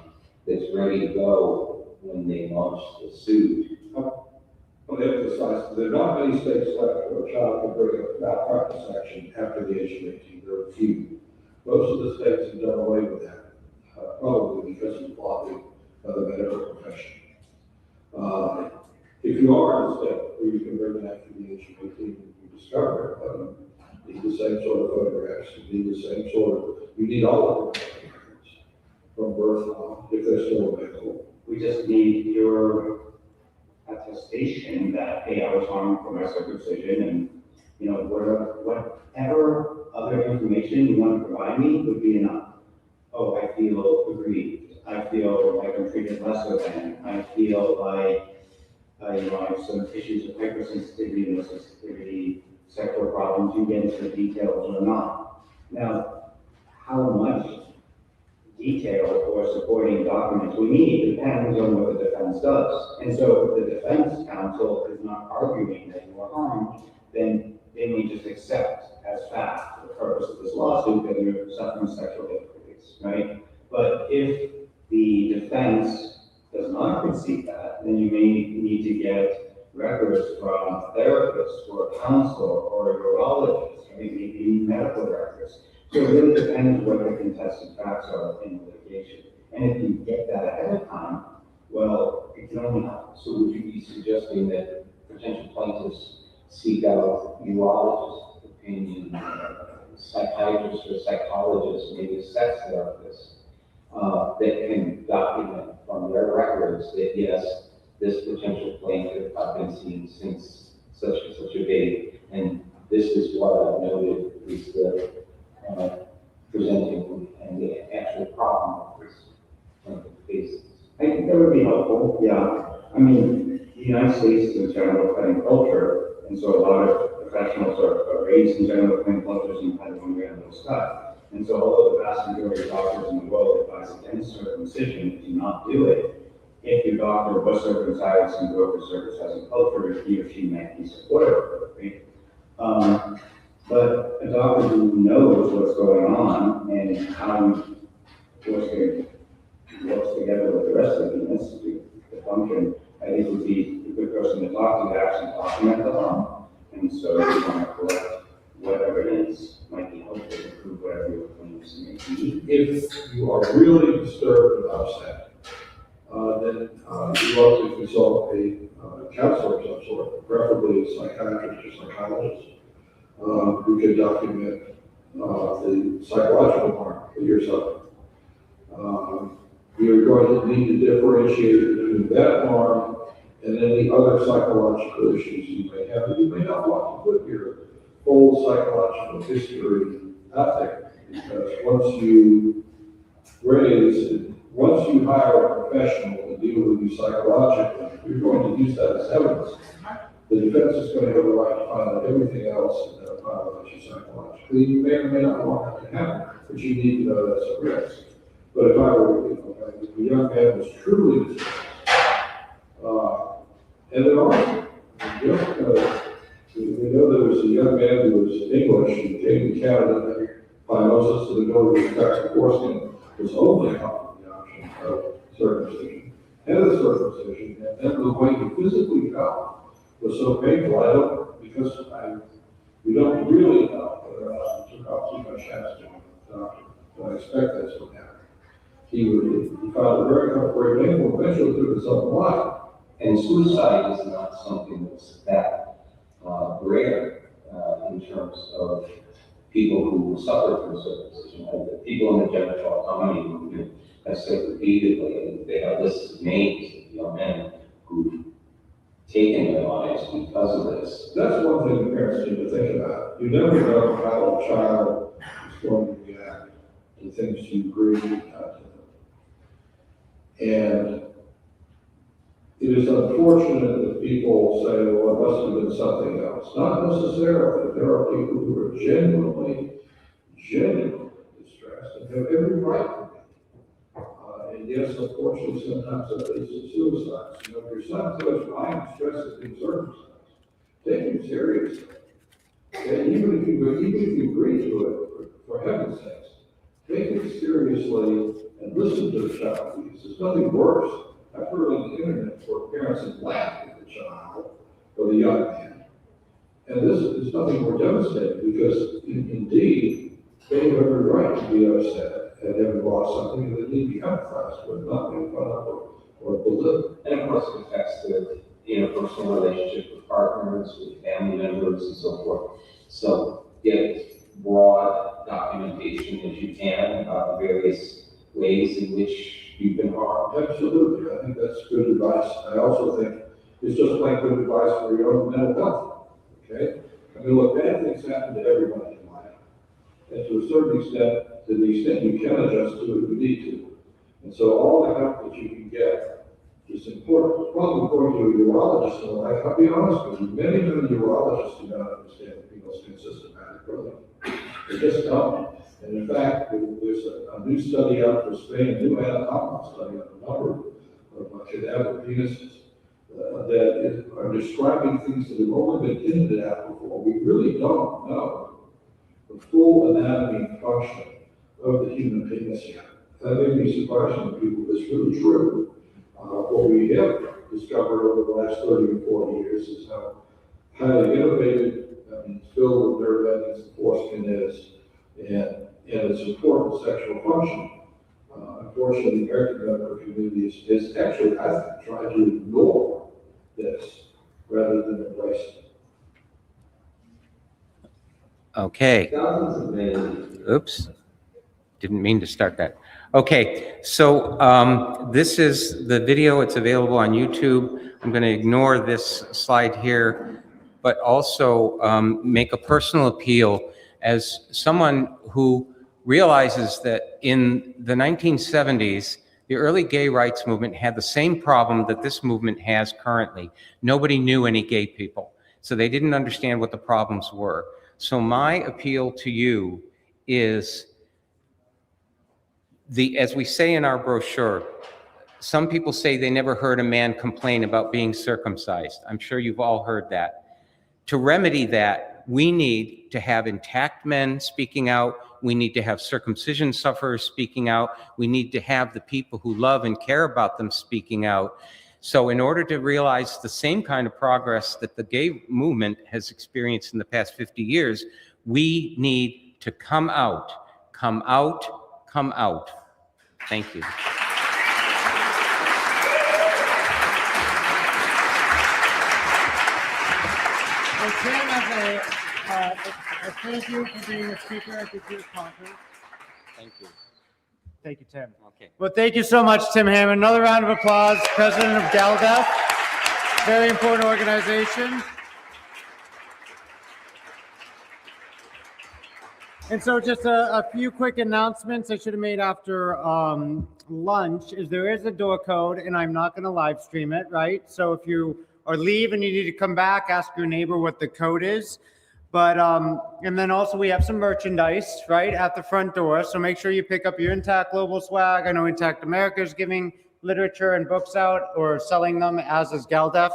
that's ready to go when they launch the suit? I'll emphasize, there are not many states left where a child can bring a malpractice action after the age of 18. There are a few. Most of the states have done away with that, probably because of the blocking of the medical profession. If you are in a state where you can bring it after the age of 18, you discover it, you need the same sort of photographs, you need the same sort of, you need all of the records from birth on, if they're still available. We just need your attestation that, hey, I was harmed from my circumcision, and whatever other information you want to provide me would be enough. Oh, I feel aggrieved. I feel like I'm treated lesser than. I feel like I have some issues of hypersensitivity, sensitivity, sexual problems. You get into the details or not. Now, how much detail or supporting documents we need depends on what the defense does. And so if the defense counsel is not arguing that you are harmed, then they may just accept as fact for the purpose of this lawsuit that you're suffering sexual difficulties, right? But if the defense does not concede that, then you may need to get records from a therapist or a counselor or a urologist, or maybe medical records. So it really depends what the contested facts are in litigation. And if you get that ahead of time, well, it can only help. So would you be suggesting that potential plaintiffs seek out urologists' opinion, psychiatrists or psychologists, maybe a sex therapist, that can document from their records that yes, this potential plaintiff I've been seeing since such and such a date, and this is what I've noted is the presenting and the actual problem of this case. I think that would be helpful, yeah. I mean, the United States is a general claim culture, and so a lot of professionals are raised in general claim cultures and kind of one way or another stuff. And so although the vast majority of doctors in the world advise against circumcision, do not do it, if your doctor was circumcised and grew up with circumcising culture, he or she might be supportive of it, right? But a doctor who knows what's going on and how works together with the rest of the penis to function, I think would be a good person to talk to actually document the harm. And so you want to collect whatever it is might be helpful to prove whatever your claims may be. If you are really disturbed and upset, then you ought to consult a counselor of some sort, preferably a psychiatrist or psychologist, who can document the psychological harm that you're suffering. You're going to need to differentiate between that harm and any other psychological issues you may have. You may not want to put your whole psychological history out there, because once you hire a professional to deal with you psychologically, you're going to use that as evidence. The defense is going to have a right to find out everything else and find out you psychologically. You may or may not want that to happen, but you need to know that's a risk. But if I were, if a young man was truly distressed, and there are, we know there was a young man who was English and came to Canada and phimosis to the ability to extract the foreskin was only the option of circumcision. And the circumcision, and the way he physically felt was so painful. I don't, because we don't really know whether or not he took off too much chance to the doctor. But I expect that's what happened. He filed a very complicated claim, eventually took his own life. And suicide is not something that's that rare in terms of people who suffer from circumcision. The people in the genital autonomy movement have said repeatedly, and they have lists of names of young men who've taken their lives because of this. That's one thing the parents need to think about. You never know how a child is going to react to things you agree to them. And it is unfortunate that people say, well, it must have been something else. Not necessarily. There are people who are genuinely distressed and have every right to be. And yes, unfortunately, sometimes that leads to suicides. You know, if your son tells you, I am stressed at being circumcised, take him seriously. And even if you agree to it, for heaven's sakes, take it seriously and listen to the child, because there's nothing worse. I've heard on the internet where parents have laughed at the child or the young man. And this is nothing more devastating, because indeed, they have every right to be upset at having lost something that they need to be empathized with, not make fun of or belittle. And of course, it affects the interpersonal relationship with partners, with family members, and so forth. So get broad documentation as you can about the various ways in which you've been harmed. Absolutely, I think that's good advice. I also think it's just plain good advice for your own mental health. Okay, I mean, look, bad things happen to everybody in life, and to a certain extent, to the extent you can adjust to it, you need to. And so, all the help that you can get is important. Probably going to a urologist in life. I'll be honest with you, many urologists do not understand the penal skin systematic rhythm. They just don't. And in fact, there's a new study out for Spain, a new anatomical study on a number of cadaver penises that are describing things that have only been hinted at before. We really don't know the full anatomy and function of the human penis yet. That may be surprising to people, but it's really true. What we have discovered over the last 30 or 40 years is how highly innovative and filled with nerve endings the foreskin is, and its important sexual function. Unfortunately, the American medical community is actually, I think, trying to ignore this rather than embrace it. Okay. Oops. Didn't mean to start that. Okay, so this is the video. It's available on YouTube. I'm going to ignore this slide here, but also make a personal appeal as someone who realizes that in the 1970s, the early gay rights movement had the same problem that this movement has currently. Nobody knew any gay people, so they didn't understand what the problems were. So my appeal to you is, as we say in our brochure, some people say they never heard a man complain about being circumcised. I'm sure you've all heard that. To remedy that, we need to have intact men speaking out. We need to have circumcision sufferers speaking out. We need to have the people who love and care about them speaking out. So in order to realize the same kind of progress that the gay movement has experienced in the past 50 years, we need to come out, come out, come out. Thank you. Well, Tim, as a thank you for being a speaker at this year's conference. Thank you. Thank you, Tim. Okay. Well, thank you so much, Tim Hammond. Another round of applause, President of GALDEF. Very important organization. And so just a few quick announcements I should have made after lunch is there is a door code, and I'm not going to live stream it, right? So if you or leave and you need to come back, ask your neighbor what the code is. But, and then also we have some merchandise, right, at the front door. So make sure you pick up your Intact Global swag. I know Intact America is giving literature and books out or selling them, as is GALDEF.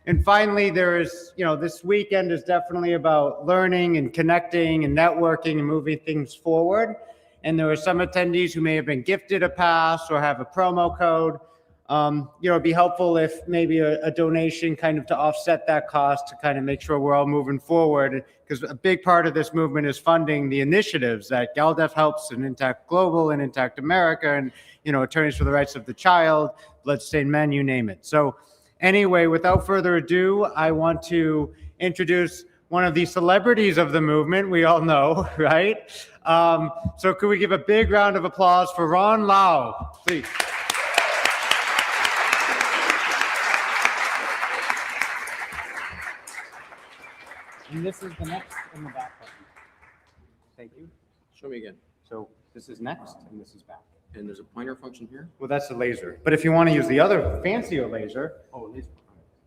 And finally, there is, this weekend is definitely about learning and connecting and networking and moving things forward. And there are some attendees who may have been gifted a pass or have a promo code. It'd be helpful if maybe a donation kind of to offset that cost to kind of make sure we're all moving forward, because a big part of this movement is funding the initiatives that GALDEF helps, and Intact Global and Intact America, and Attorneys for the Rights of the Child, Bloodstained Men, you name it. So anyway, without further ado, I want to introduce one of the celebrities of the movement we all know, right? So could we give a big round of applause for Ron Lau, please? And this is the next in the back button. Thank you. Show me again. So this is next and this is back. And there's a pointer function here? Well, that's the laser. But if you want to use the other fancier laser, Oh, laser.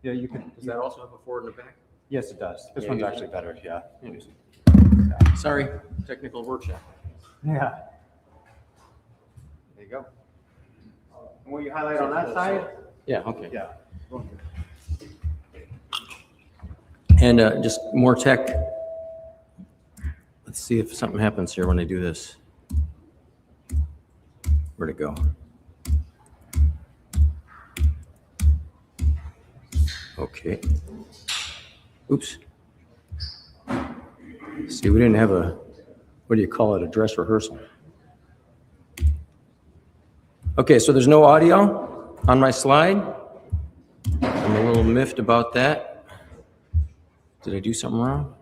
yeah, you can. Does that also have a forward and a back? Yes, it does. This Yeah, one's you actually do. better, yeah. Sorry, technical workshop. Yeah. There you go. And will you highlight on that side? Yeah, okay. Yeah. And just more tech. Let's see if something happens here when I do this. Where'd it go? Okay. Oops. See, we didn't have a, what do you call it, a dress rehearsal. Okay, so there's no audio on my slide. I'm a little miffed about that. Did I do something wrong?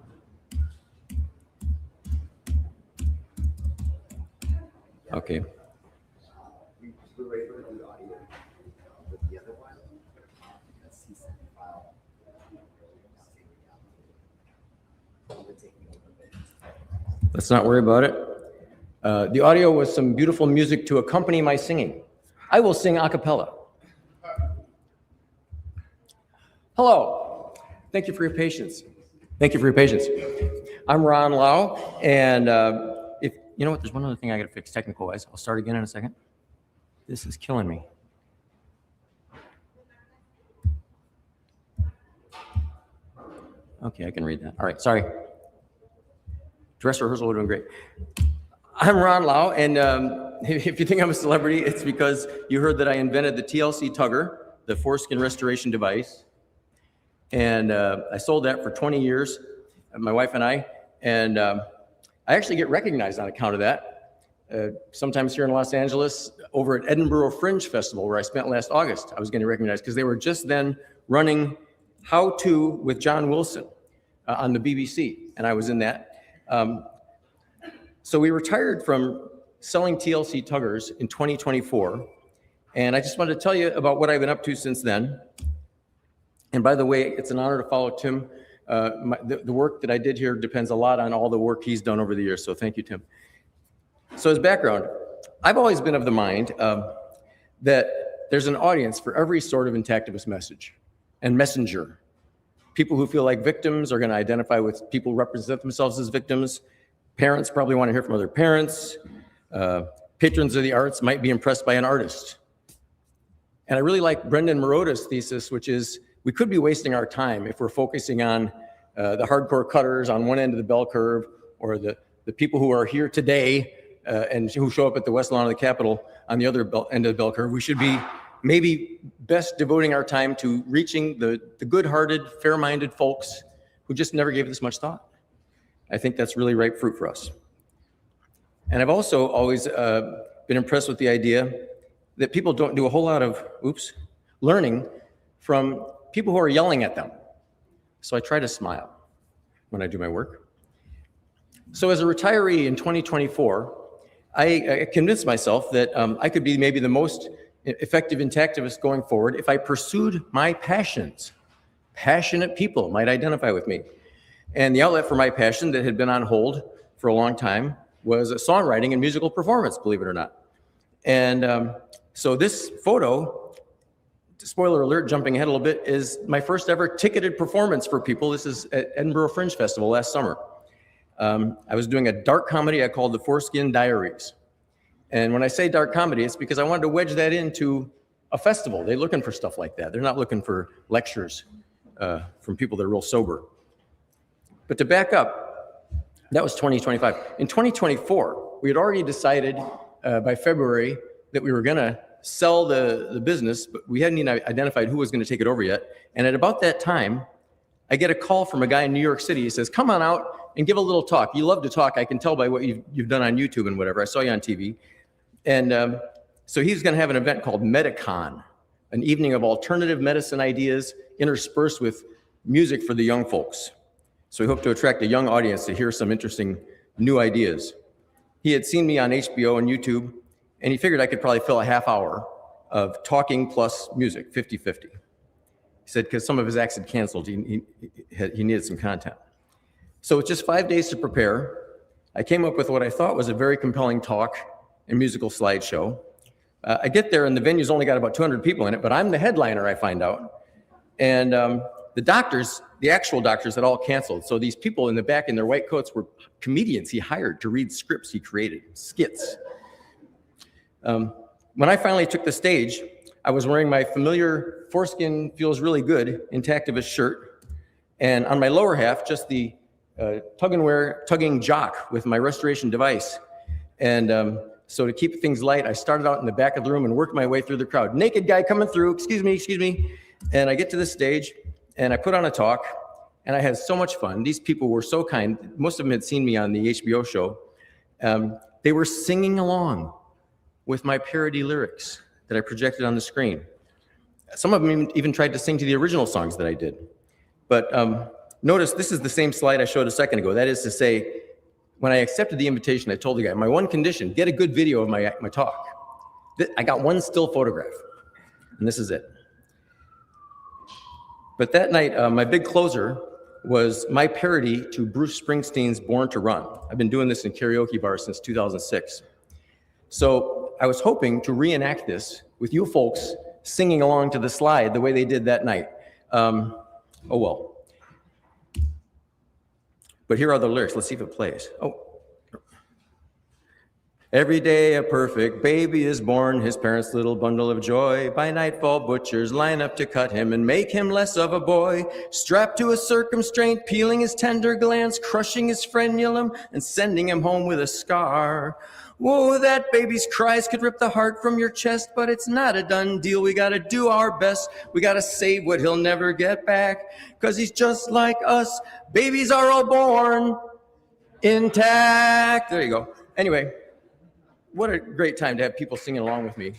Okay. Let's not worry about it. The audio was some beautiful music to accompany my singing. I will sing a cappella. Hello. Thank you for your patience. Thank you for your patience. I'm Ron Lau, and if you know what, there's one other thing I got to fix technical-wise. I'll start again in a second. This is killing me. Okay, I can read that. All right, sorry. Dress rehearsal would have been great. I'm Ron Lau, and if you think I'm a celebrity, it's because you heard that I invented the TLC tugger, the foreskin restoration device. And I sold that for 20 years, my wife and I. And I actually get recognized on account of that. Sometimes here in Los Angeles, over at Edinburgh Fringe Festival, where I spent last August, I was getting recognized because they were just then running How To with John Wilson on the BBC, and I was in that. So we retired from selling TLC tuggers in 2024, and I just wanted to tell you about what I've been up to since then. And by the way, it's an honor to follow Tim. The work that I did here depends a lot on all the work he's done over the years, so thank you, Tim. So as background, I've always been of the mind that there's an audience for every sort of intactivist message and messenger. People who feel like victims are going to identify with people who represent themselves as victims. Parents probably want to hear from other parents. Patrons of the arts might be impressed by an artist. And I really like Brendan Marota's thesis, which is we could be wasting our time if we're focusing on the hardcore cutters on one end of the bell curve, or the people who are here today and who show up at the West Lawn of the Capitol on the other end of the bell curve. We should be maybe best devoting our time to reaching the good-hearted, fair-minded folks who just never gave this much thought. I think that's really ripe fruit for us. And I've also always been impressed with the idea that people don't do a whole lot of, learning from people who are yelling at them. So I try to smile when I do my work. So as a retiree in 2024, I convinced myself that I could be maybe the most effective intactivist going forward if I pursued my passions. Passionate people might identify with me. And the outlet for my passion that had been on hold for a long time was songwriting and musical performance, believe it or not. And so this photo, spoiler alert, jumping ahead a little bit, is my first ever ticketed performance for people. This is at Edinburgh Fringe Festival last summer. I was doing a dark comedy I called The Foreskin Diaries. And when I say dark comedy, it's because I wanted to wedge that into a festival. They're looking for stuff like that. They're not looking for lectures from people that are real sober. But to back up, that was 2025. In 2024, we had already decided by February that we were gonna sell the business, but we hadn't even identified who was going to take it over yet. And at about that time, I get a call from a guy in New York City. He says, come on out and give a little talk. You love to talk. I can tell by what you've done on YouTube and whatever. I saw you on TV. And so he's going to have an event called Medicon, an evening of alternative medicine ideas interspersed with music for the young folks. So we hope to attract a young audience to hear some interesting new ideas. He had seen me on HBO and YouTube, and he figured I could probably fill a half hour of talking plus music, 50-50. He said, because some of his acts had canceled, he needed some content. So with just 5 days to prepare, I came up with what I thought was a very compelling talk and musical slideshow. I get there and the venue's only got about 200 people in it, but I'm the headliner, I find out. And the doctors, the actual doctors had all canceled. So these people in the back in their white coats were comedians he hired to read scripts he created, skits. When I finally took the stage, I was wearing my familiar foreskin feels really good intactivist shirt. And on my lower half, just the tugging jock with my restoration device. And so to keep things light, I started out in the back of the room and worked my way through the crowd. Naked guy coming through, excuse me. And I get to the stage and I put on a talk and I had so much fun. These people were so kind. Most of them had seen me on the HBO show. They were singing along with my parody lyrics that I projected on the screen. Some of them even tried to sing to the original songs that I did. But notice this is the same slide I showed a second ago. That is to say, when I accepted the invitation, I told the guy, my one condition, get a good video of my talk. I got one still photograph, and this is it. But that night, my big closer was my parody to Bruce Springsteen's Born to Run. I've been doing this in karaoke bars since 2006. So I was hoping to reenact this with you folks singing along to the slide the way they did that night. Oh well. But here are the lyrics. Let's see if it plays. Oh. Every day a perfect baby is born, his parents' little bundle of joy. By nightfall, butchers line up to cut him and make him less of a boy. Strapped to a circumstraint, peeling his tender glands, crushing his frenulum, and sending him home with a scar. Whoa, that baby's cries could rip the heart from your chest, but it's not a done deal. We gotta do our best. We gotta save what he'll never get back, 'cause he's just like us. Babies are all born intact. There you go. Anyway, what a great time to have people singing along with me.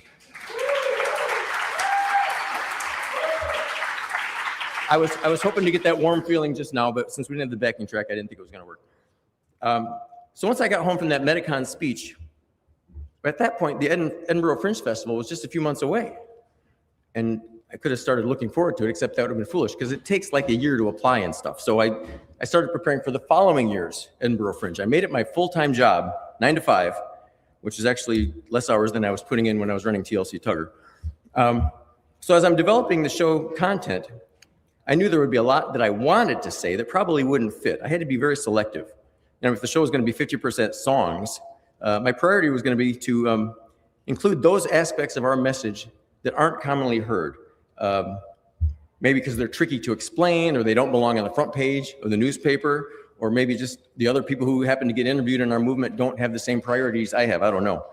I was hoping to get that warm feeling just now, but since we didn't have the backing track, I didn't think it was gonna work. So once I got home from that Medicon speech, at that point, the Edinburgh Fringe Festival was just a few months away. And I could have started looking forward to it, except that would have been foolish because it takes like a year to apply and stuff. So I started preparing for the following year's Edinburgh Fringe. I made it my full-time job, 9 to 5, which is actually less hours than I was putting in when I was running TLC Tugger. So as I'm developing the show content, I knew there would be a lot that I wanted to say that probably wouldn't fit. I had to be very selective. Now, if the show was going to be 50% songs, my priority was going to be to include those aspects of our message that aren't commonly heard. Maybe because they're tricky to explain, or they don't belong on the front page of the newspaper, or maybe just the other people who happen to get interviewed in our movement don't have the same priorities I have. I don't know.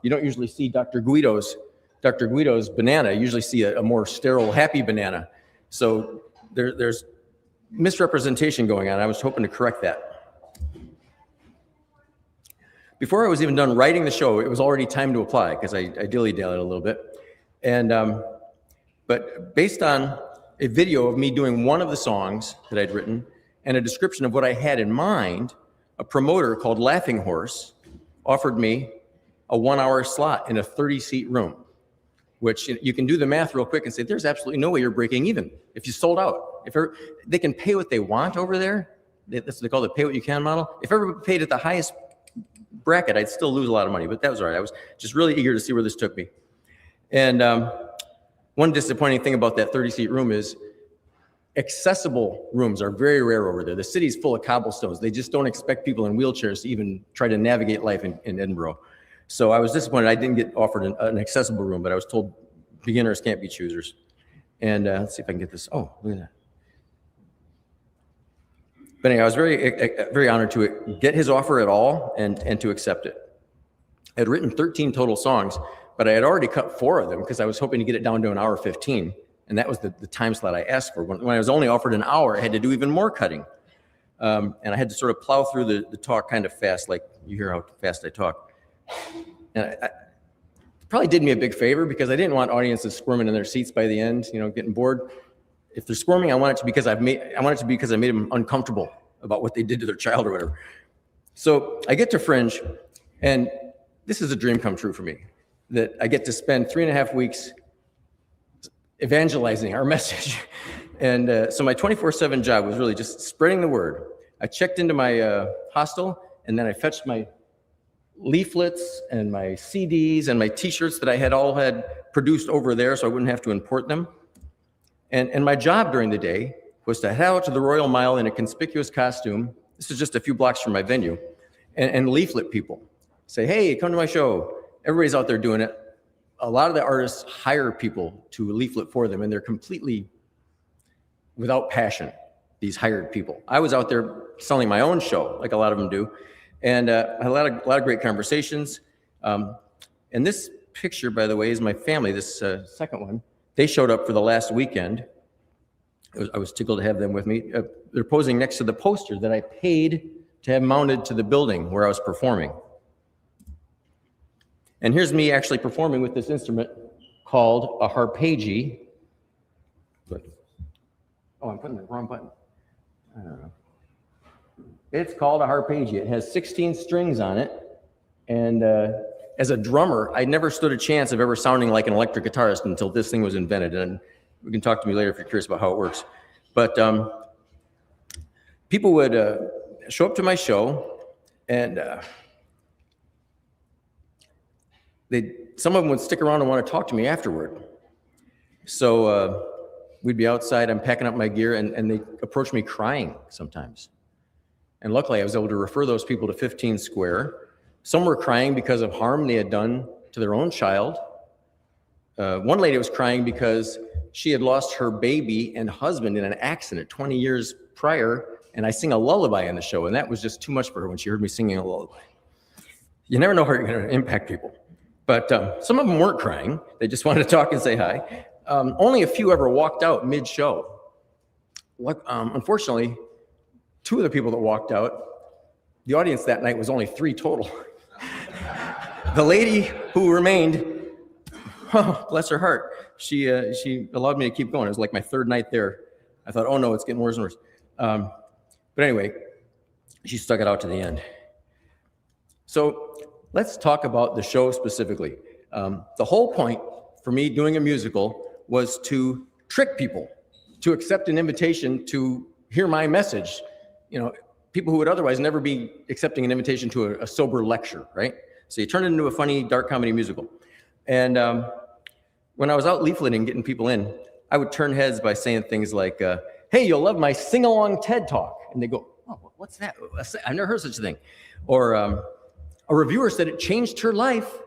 You don't usually see Dr. Guido's banana. You usually see a more sterile, happy banana. So there's misrepresentation going on. I was hoping to correct that. Before I was even done writing the show, it was already time to apply because I dilly-dallied a little bit. And but based on a video of me doing one of the songs that I'd written and a description of what I had in mind, a promoter called Laughing Horse offered me a 1-hour slot in a 30-seat room, which you can do the math real quick and say, there's absolutely no way you're breaking even if you sold out. They can pay what they want over there. That's what they call the pay what you can model. If everybody paid at the highest bracket, I'd still lose a lot of money, but that was all right. I was just really eager to see where this took me. And one disappointing thing about that 30-seat room is accessible rooms are very rare over there. The city's full of cobblestones. They just don't expect people in wheelchairs to even try to navigate life in Edinburgh. So I was disappointed I didn't get offered an accessible room, but I was told beginners can't be choosers. And let's see if I can get this. Oh, look at that. But anyway, I was very honored to get his offer at all and to accept it. I had written 13 total songs, but I had already cut 4 of them because I was hoping to get it down to 1 hour 15. And that was the time slot I asked for. When I was only offered an hour, I had to do even more cutting. And I had to sort of plow through the talk kind of fast, like you hear how fast I talk. And it probably did me a big favor because I didn't want audiences squirming in their seats by the end, getting bored. If they're squirming, I want it to be because I made them uncomfortable about what they did to their child or whatever. So I get to Fringe, and this is a dream come true for me, that I get to spend 3.5 weeks evangelizing our message. And so my 24/7 job was really just spreading the word. I checked into my hostel, and then I fetched my leaflets and my CDs and my t-shirts that I had produced over there so I wouldn't have to import them. And my job during the day was to head out to the Royal Mile in a conspicuous costume. This is just a few blocks from my venue, and leaflet people. Say, hey, come to my show. Everybody's out there doing it. A lot of the artists hire people to leaflet for them, and they're completely without passion, these hired people. I was out there selling my own show, like a lot of them do, and I had a lot of great conversations. And this picture, by the way, is my family, this second one. They showed up for the last weekend. I was tickled to have them with me. They're posing next to the poster that I paid to have mounted to the building where I was performing. And here's me actually performing with this instrument called a harpeggi. Oh, I'm putting the wrong button. I don't know. It's called a harpeggi. It has 16 strings on it. And as a drummer, I never stood a chance of ever sounding like an electric guitarist until this thing was invented. And you can talk to me later if you're curious about how it works. But people would show up to my show, and some of them would stick around and want to talk to me afterward. So we'd be outside, I'm packing up my gear, and they approach me crying sometimes. And luckily, I was able to refer those people to 15 Square. Some were crying because of harm they had done to their own child. One lady was crying because she had lost her baby and husband in an accident 20 years prior, and I sing a lullaby in the show, and that was just too much for her when she heard me singing a lullaby. You never know how you're going to impact people. But some of them weren't crying. They just wanted to talk and say hi. Only a few ever walked out mid-show. Unfortunately, 2 of the people that walked out, the audience that night was only 3 total. The lady who remained, oh, bless her heart, she allowed me to keep going. It was like my 3rd night there. I thought, oh no, it's getting worse and worse. But anyway, she stuck it out to the end. So let's talk about the show specifically. The whole point for me doing a musical was to trick people, to accept an invitation to hear my message. People who would otherwise never be accepting an invitation to a sober lecture, right? So you turn it into a funny, dark comedy musical. And when I was out leafleting, getting people in, I would turn heads by saying things like, hey, you'll love my sing-along TED Talk. And they go, oh, what's that? I've never heard such a thing. Or a reviewer said it changed her life.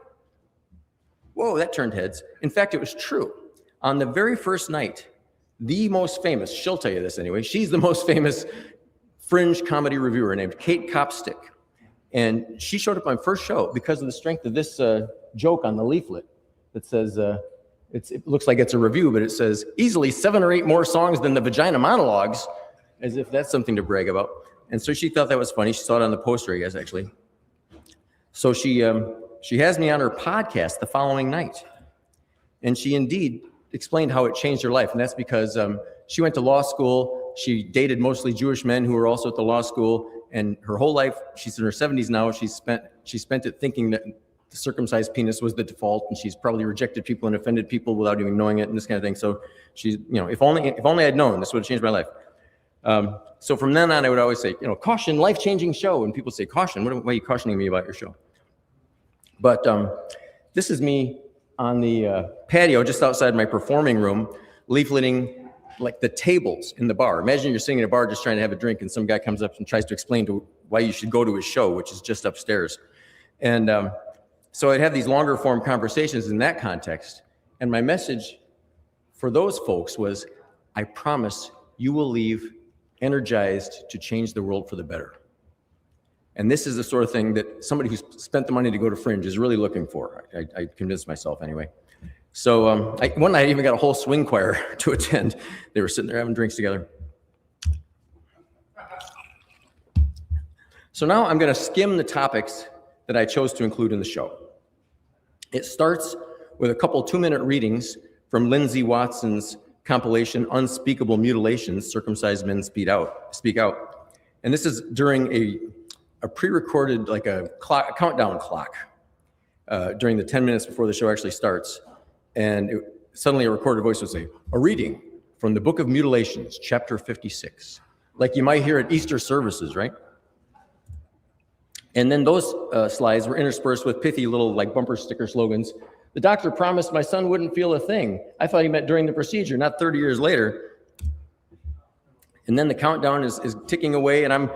Whoa, that turned heads. In fact, it was true. On the very first night, the most famous, she'll tell you this anyway, she's the most famous Fringe comedy reviewer named Kate Copstick. And she showed up on my first show because of the strength of this joke on the leaflet that says, it looks like it's a review, but it says, easily 7 or 8 more songs than the Vagina Monologues, as if that's something to brag about. And so she thought that was funny. She saw it on the poster, I guess, actually. So she has me on her podcast the following night. And she indeed explained how it changed her life. And that's because she went to law school. She dated mostly Jewish men who were also at the law school. And her whole life, she's in her 70s now, she spent it thinking that the circumcised penis was the default, and she's probably rejected people and offended people without even knowing it and this kind of thing. So she's, if only I'd known, this would have changed my life. So from then on, I would always say, caution, life-changing show. And people say, caution, why are you cautioning me about your show? But this is me on the patio just outside my performing room, leafleting like the tables in the bar. Imagine you're sitting in a bar just trying to have a drink, and some guy comes up and tries to explain why you should go to his show, which is just upstairs. And so I'd have these longer form conversations in that context. And my message for those folks was, I promise you will leave energized to change the world for the better. And this is the sort of thing that somebody who's spent the money to go to Fringe is really looking for. I convinced myself anyway. So one night I even got a whole swing choir to attend. They were sitting there having drinks together. So now I'm going to skim the topics that I chose to include in the show. It starts with a couple 2-minute readings from Lindsay Watson's compilation, Unspeakable Mutilations, Circumcised Men Speak Out. And this is during a pre-recorded, like a countdown clock during the 10 minutes before the show actually starts. And suddenly a recorded voice would say, a reading from the Book of Mutilations, chapter 56. Like you might hear at Easter services, right? And then those slides were interspersed with pithy little like bumper sticker slogans. The doctor promised my son wouldn't feel a thing. I thought he meant during the procedure, not 30 years later. And then the countdown is ticking away, and I'm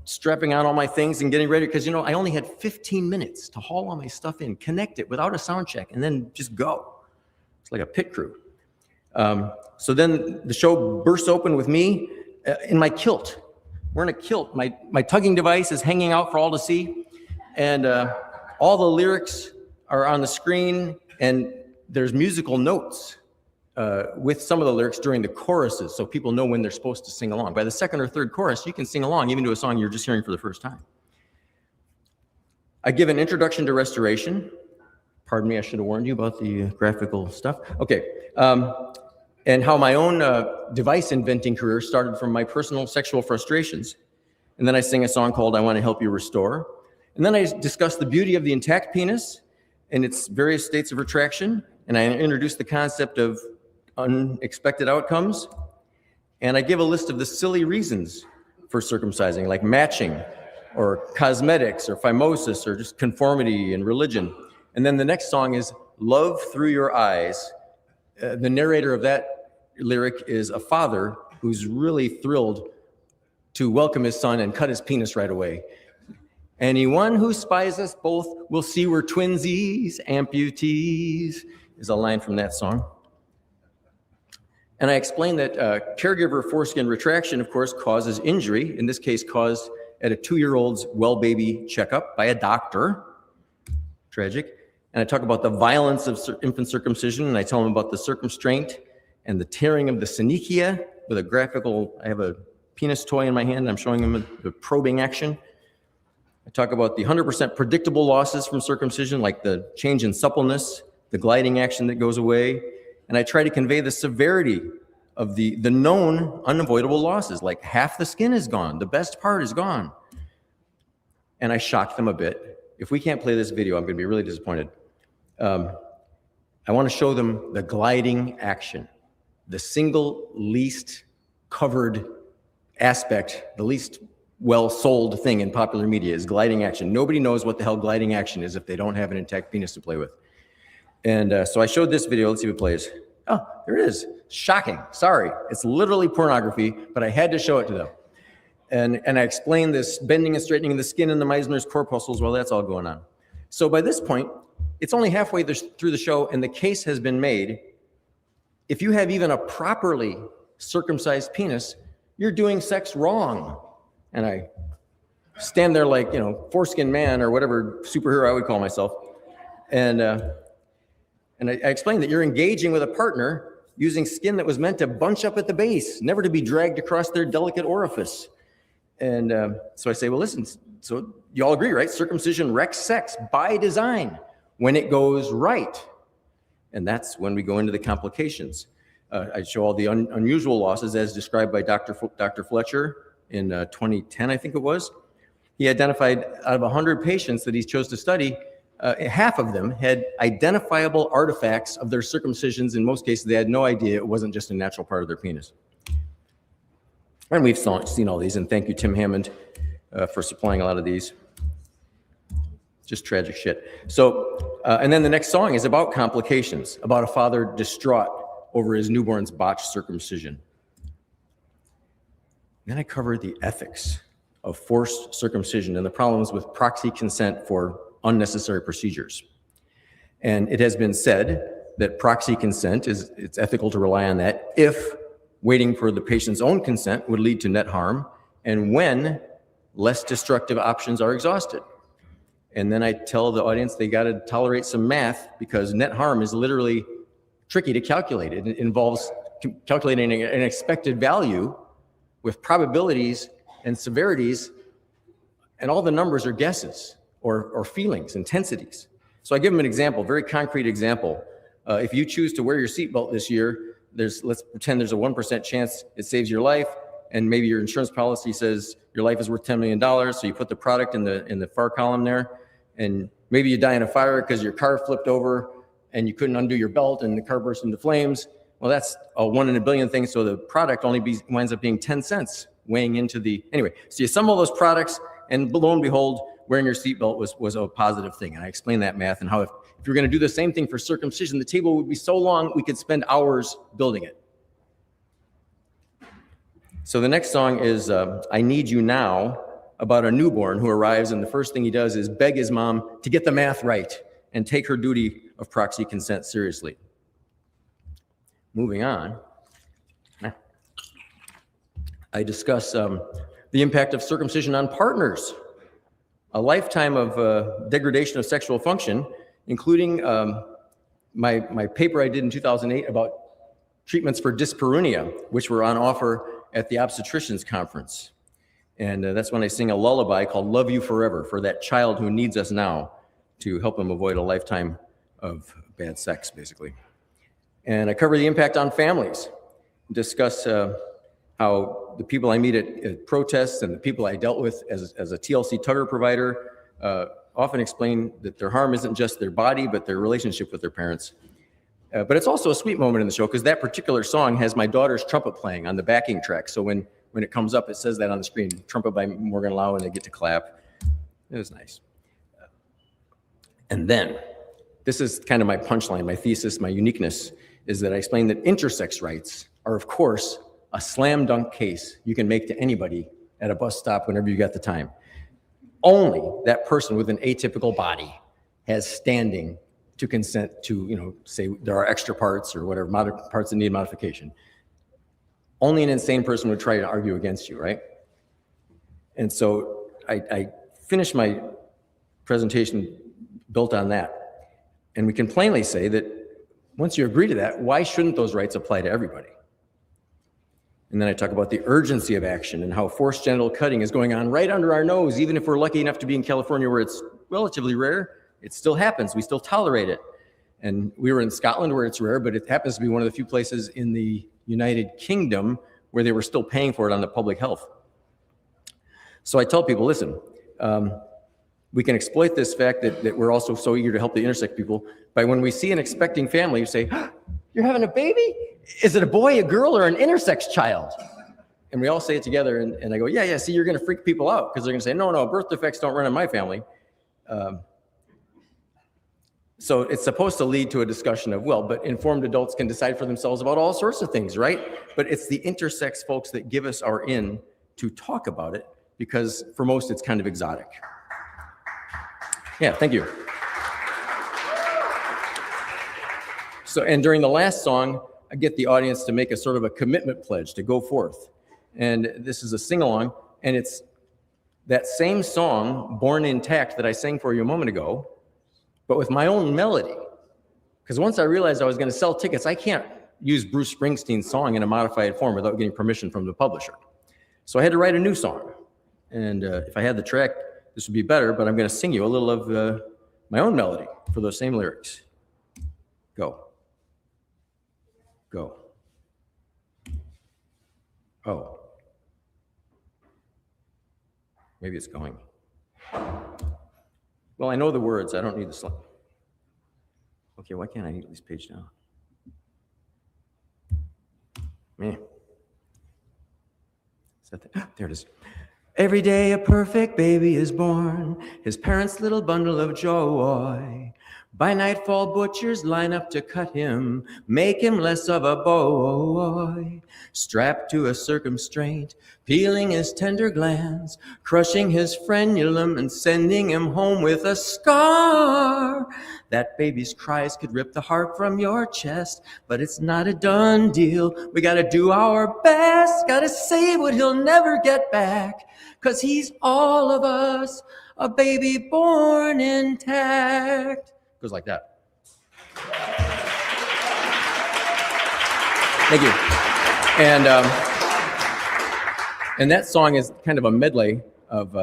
strapping on all my things and getting ready because, you know, I only had 15 minutes to haul all my stuff in, connect it without a sound check, and then just go. It's like a pit crew. So then the show bursts open with me in my kilt. We're in a kilt. My tugging device is hanging out for all to see, and all the lyrics are on the screen, and there's musical notes with some of the lyrics during the choruses, so people know when they're supposed to sing along. By the second or third chorus, you can sing along even to a song you're just hearing for the first time. I give an introduction to restoration. Pardon me, I should have warned you about the graphical stuff. Okay, and how my own device inventing career started from my personal sexual frustrations. And then I sing a song called I Want to Help You Restore. And then I discuss the beauty of the intact penis and its various states of retraction. And I introduce the concept of unexpected outcomes. And I give a list of the silly reasons for circumcising, like matching or cosmetics or phimosis or just conformity and religion. And then the next song is Love Through Your Eyes. The narrator of that lyric is a father who's really thrilled to welcome his son and cut his penis right away. Anyone who spies us both will see we're twinsies, amputees, is a line from that song. And I explained that caregiver foreskin retraction, of course, causes injury, in this case caused at a 2-year-old's well baby checkup by a doctor. Tragic. And I talk about the violence of infant circumcision, and I tell them about the circumstraint and the tearing of the synechia with a graphical, I have a penis toy in my hand, and I'm showing them the probing action. I talk about the 100% predictable losses from circumcision, like the change in suppleness, the gliding action that goes away, and I try to convey the severity of the known unavoidable losses, like half the skin is gone, the best part is gone. And I shocked them a bit. If we can't play this video, I'm going to be really disappointed. I want to show them the gliding action, the single least covered aspect, the least well-sold thing in popular media is gliding action. Nobody knows what the hell gliding action is if they don't have an intact penis to play with. And so I showed this video. Let's see if it plays. Oh, there it is. Shocking. Sorry. It's literally pornography, but I had to show it to them. And I explained this bending and straightening of the skin and the Meissner's corpuscles while that's all going on. So by this point, it's only halfway through the show, and the case has been made. If you have even a properly circumcised penis, you're doing sex wrong. And I stand there like, you know, foreskin man or whatever superhero I would call myself. And I explained that you're engaging with a partner using skin that was meant to bunch up at the base, never to be dragged across their delicate orifice. And so I say, well, listen, so you all agree, right? Circumcision wrecks sex by design when it goes right. And that's when we go into the complications. I show all the unusual losses as described by Dr. Fletcher in 2010, I think it was. He identified out of 100 patients that he chose to study, half of them had identifiable artifacts of their circumcisions. In most cases, they had no idea it wasn't just a natural part of their penis. And we've seen all these, and thank you, Tim Hammond, for supplying a lot of these. Just tragic shit. So, and then the next song is about complications, about a father distraught over his newborn's botched circumcision. Then I cover the ethics of forced circumcision and the problems with proxy consent for unnecessary procedures. And it has been said that proxy consent it's ethical to rely on that if waiting for the patient's own consent would lead to net harm, and when less destructive options are exhausted. And then I tell the audience they got to tolerate some math because net harm is literally tricky to calculate. It involves calculating an expected value with probabilities and severities, and all the numbers are guesses or feelings, intensities. So I give them an example, very concrete example. If you choose to wear your seatbelt this year, let's pretend there's a 1% chance it saves your life, and maybe your insurance policy says your life is worth $10 million, so you put the product in the FAR column there, and maybe you die in a fire because your car flipped over and you couldn't undo your belt and the car burst into flames. Well, that's a 1 in a billion thing, so the product winds up being 10 cents weighing into the, anyway, so you sum all those products, and lo and behold, wearing your seatbelt was a positive thing. And I explained that math and how if you're going to do the same thing for circumcision, the table would be so long we could spend hours building it. So the next song is I Need You Now, about a newborn who arrives, and the first thing he does is beg his mom to get the math right and take her duty of proxy consent seriously. Moving on, I discuss the impact of circumcision on partners, a lifetime of degradation of sexual function, including my paper I did in 2008 about treatments for dyspareunia, which were on offer at the obstetricians conference. And that's when I sing a lullaby called Love You Forever for that child who needs us now to help him avoid a lifetime of bad sex, basically. And I cover the impact on families, discuss how the people I meet at protests and the people I dealt with as a TLC tugger provider often explain that their harm isn't just their body, but their relationship with their parents. But it's also a sweet moment in the show because that particular song has my daughter's trumpet playing on the backing track. So when it comes up, it says that on the screen, trumpet by Morgan Lau, and they get to clap. It was nice. And then, this is kind of my punchline, my thesis, my uniqueness, is that I explain that intersex rights are, of course, a slam dunk case you can make to anybody at a bus stop whenever you got the time. Only that person with an atypical body has standing to consent to, say there are extra parts or whatever, parts that need modification. Only an insane person would try to argue against you, right? And so I finished my presentation built on that. And we can plainly say that once you agree to that, why shouldn't those rights apply to everybody? And then I talk about the urgency of action and how forced genital cutting is going on right under our nose. Even if we're lucky enough to be in California where it's relatively rare, it still happens. We still tolerate it. And we were in Scotland where it's rare, but it happens to be one of the few places in the United Kingdom where they were still paying for it on the public health. So I tell people, listen, we can exploit this fact that we're also so eager to help the intersex people by when we see an expecting family, you say, you're having a baby? Is it a boy, a girl, or an intersex child? And we all say it together, and I go, yeah, see, you're going to freak people out because they're going to say, no, birth defects don't run in my family. So it's supposed to lead to a discussion of, well, but informed adults can decide for themselves about all sorts of things, right? But it's the intersex folks that give us our in to talk about it because for most it's kind of exotic. Yeah, thank you. So, and during the last song, I get the audience to make a sort of a commitment pledge to go forth. And this is a sing-along, and it's that same song, Born Intact, that I sang for you a moment ago, but with my own melody. Because once I realized I was going to sell tickets, I can't use Bruce Springsteen's song in a modified form without getting permission from the publisher. So I had to write a new song. And if I had the track, this would be better, but I'm going to sing you a little of my own melody for those same lyrics. Go. Go. Oh. Maybe it's going. Well, I know the words. I don't need the slide. Okay, why can't I get this page down? Man. Is that there it is. Every day a perfect baby is born, his parents' little bundle of joy. By nightfall, butchers line up to cut him, make him less of a boy. strapped to a circumstraint, peeling his tender glands, crushing his frenulum and sending him home with a scar. That baby's cries could rip the heart from your chest, but it's not a done deal. We gotta do our best, gotta save what he'll never get back, 'cause he's all of us, a baby born intact. Goes like that. Thank you. And that song is kind of a medley of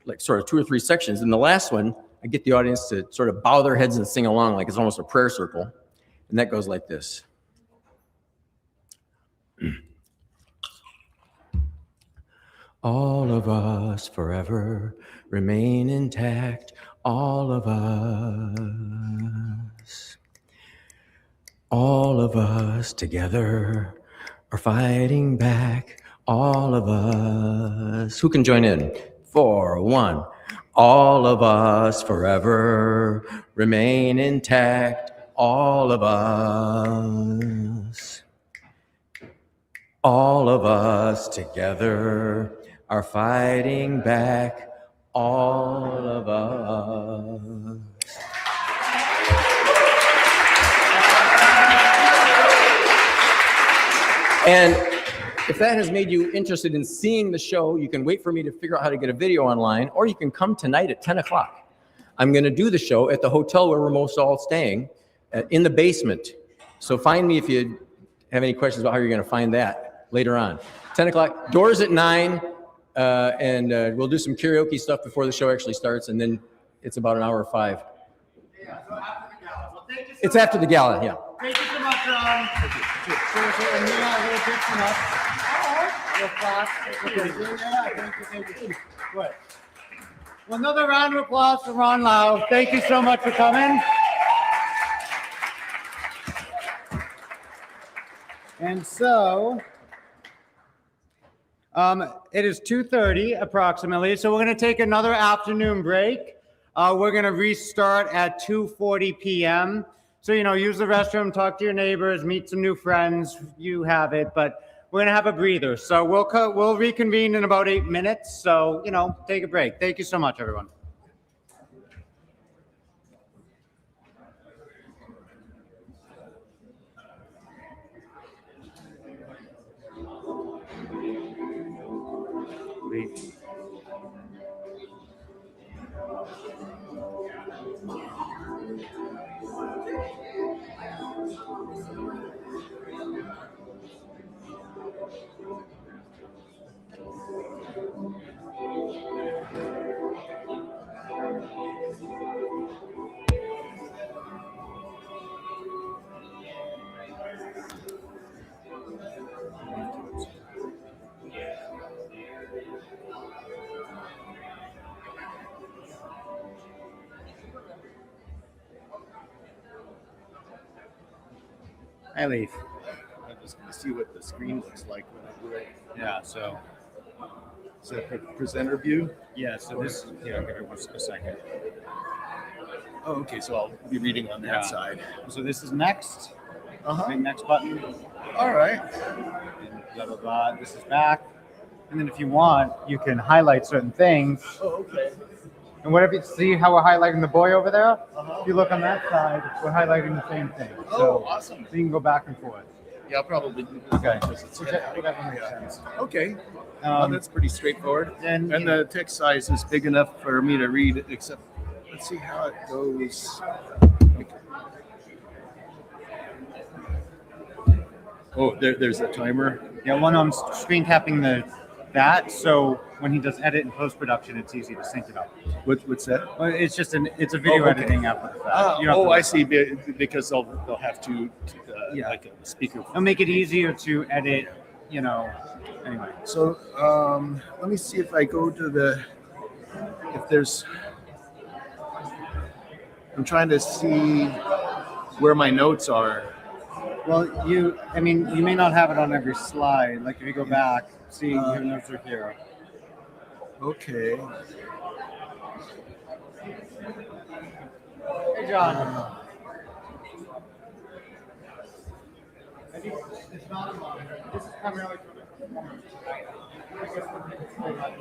like sort of 2 or 3 sections. In the last one, I get the audience to sort of bow their heads and sing along like it's almost a prayer circle. And that goes like this. All of us forever remain intact, all of us. All of us together are fighting back, all of us. Who can join in? 4, 1. All of us forever remain intact, all of us. All of us together are fighting back, all of us. And if that has made you interested in seeing the show, you can wait for me to figure out how to get a video online, or you can come tonight at 10 o'clock. I'm going to do the show at the hotel where we're most all staying, in the basement. So find me if you have any questions about how you're going to find that later on. 10 o'clock, doors at 9, and we'll do some karaoke stuff before the show actually starts, and then it's about an hour or 5. Yeah, so after the gala. Well, thank you so It's much. after the gala, yeah. Thank you so much, Ron. Thank you. Good. Well, another round of applause for Ron Lau. Thank you so much for coming. And so, it is 2:30 approximately, so we're going to take another afternoon break. We're going to restart at 2:40 p.m. So, use the restroom, talk to your neighbors, meet some new friends. You have it, but we're going to have a breather. So we'll reconvene in about 8 minutes. So, take a break. Thank you so much, everyone. Hi, Leaf. I'm just going to see what the screen looks like when I do it. Yeah, so. Is that the presenter view? Yeah, so this, here, give it a second. Oh, okay, so I'll be reading on that side. So this is next. Big next button. All right. And blah, blah, blah. This is back. And then if you want, you can highlight certain things. Oh, okay. And whatever, see how we're highlighting the boy over there? If you look on that side, we're highlighting the same thing. Oh, awesome. So you can go back and forth. Yeah, I'll probably do this. Okay. Whatever makes sense. Okay. Well, that's pretty straightforward. And the text size is big enough for me to read, except let's see how it goes. Oh, there's a timer. Yeah, one I'm screen tapping that, so when he does edit and post-production, it's easy to sync it up. What's that? Well, it's a video editing app with the fact. I see. Because they'll have to like a speaker. It'll make it easier to edit, anyway. So let me see if I go to if there's, I'm trying to see where my notes are. Well, you may not have it on every slide. Like if you go back, see your notes are here. Okay. Hey, John. I think it's not a monitor. This is primarily for the performance. I guess we're going to play about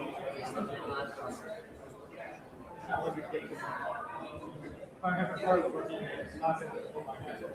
if I have a part working, it's not going to pull my hands.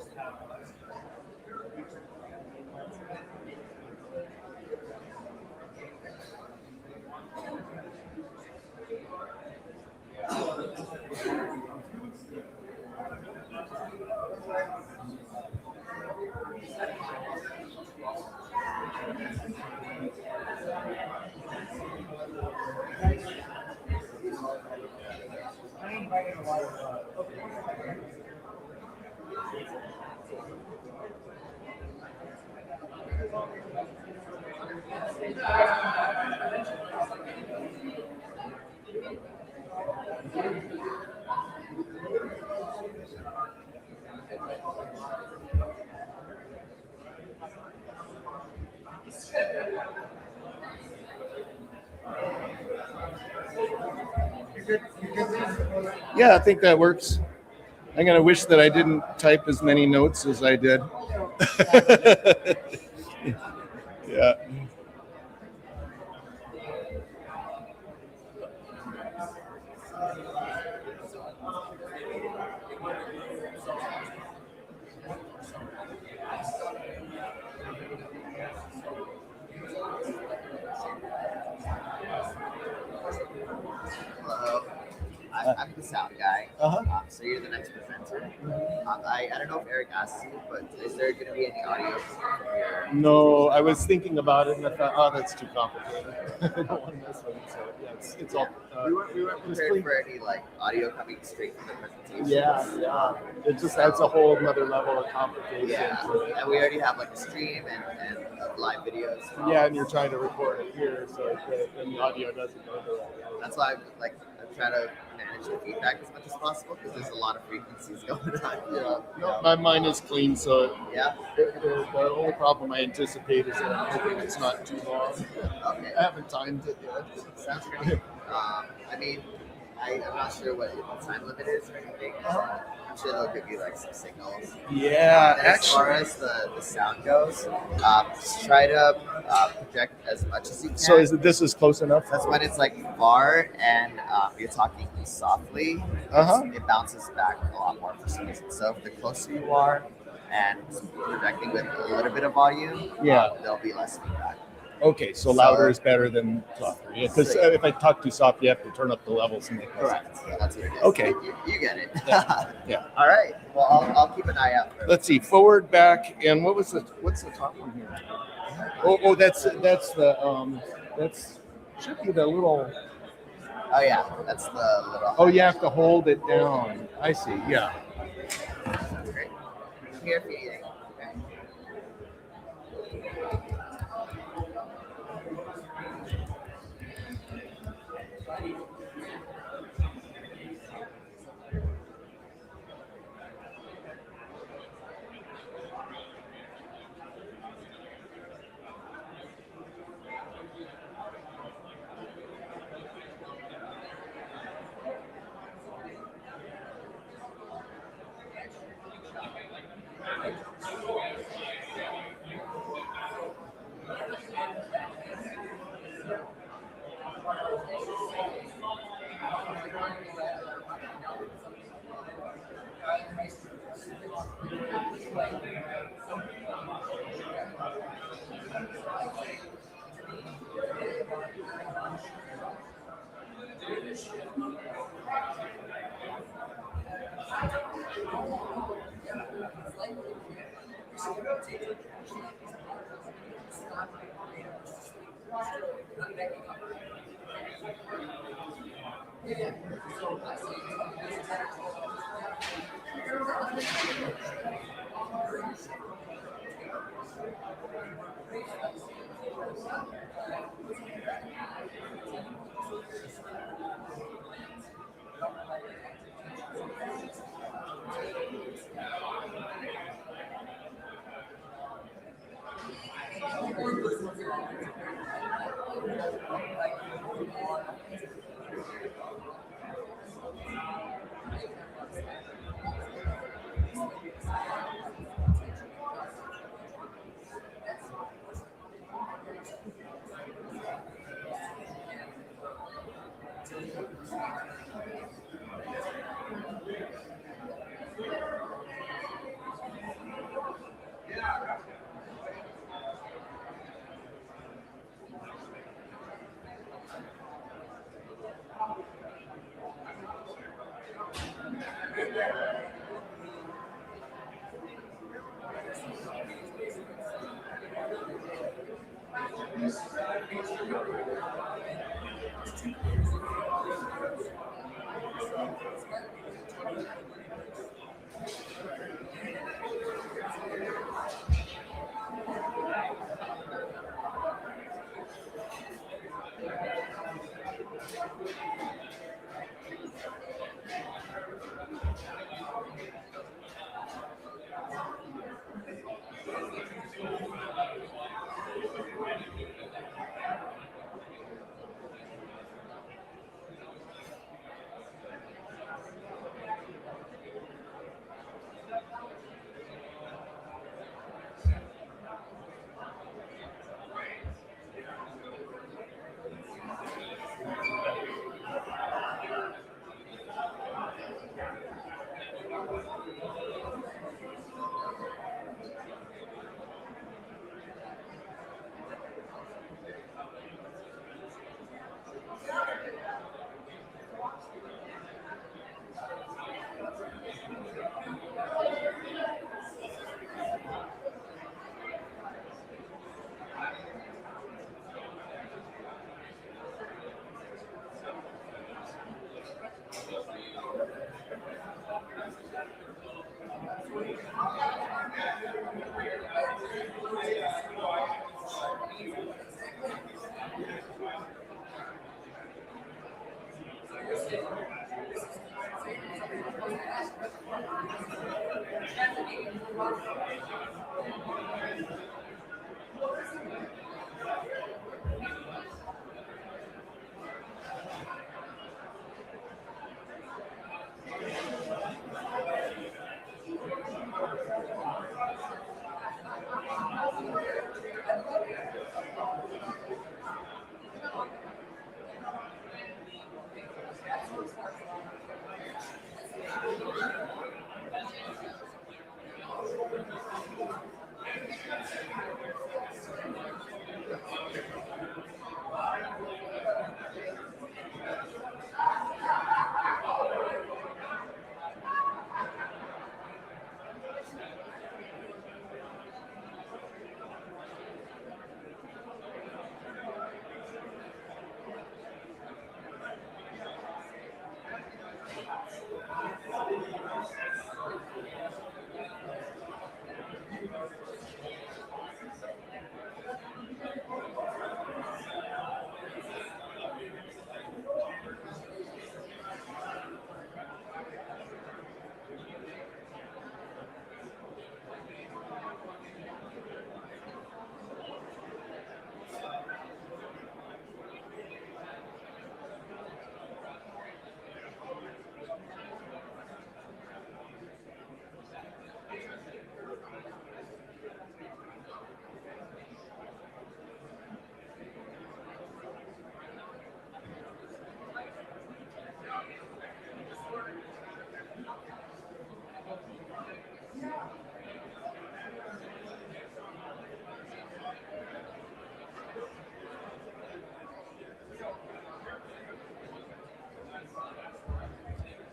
Yeah, I think that works. I'm gonna wish that I didn't type as many notes as I did. Yeah. Hello. I'm the sound guy. So you're the next presenter. I don't know if Eric asked you, but is there going to be any audio from your? No, I was thinking about it and I thought, oh, that's too complicated. I don't want to mess with it. So yeah, it's all. We weren't prepared for any like audio coming straight from the presentation. Yeah. It just adds a whole another level of complication. Yeah, and we already have like a stream and live videos. Yeah, and you're trying to record it here, so then the audio doesn't go to that. That's why I'm trying to manage the feedback as much as possible because there's a lot of frequencies going on. Yeah, no, my mind is clean, so yeah. The only problem I anticipate is that I'm hoping it's not too long. Okay. I haven't timed it yet. Sounds great. I mean, I'm not sure what the time limit is or anything. I'm sure they'll give you like some signals. Yeah, and as far as the sound goes, just try to project as much as you can. So this is close enough? That's when it's like far and you're talking softly. It bounces back a lot more for some reason. So if the closer you are and projecting with a little bit of volume, there'll be less feedback. Okay, so louder is better than softer. Yeah, because if I talk too soft, you have to turn up the levels and make that. Correct. That's what it is. Okay. You get it. Yeah. All right. Well, I'll keep an eye out for it. Let's see, forward, back, and what's the top one here? Oh, that's should be the little. Oh yeah, that's the little. Oh, you have to hold it down. I see. Yeah. Great. I'm here for you. Okay.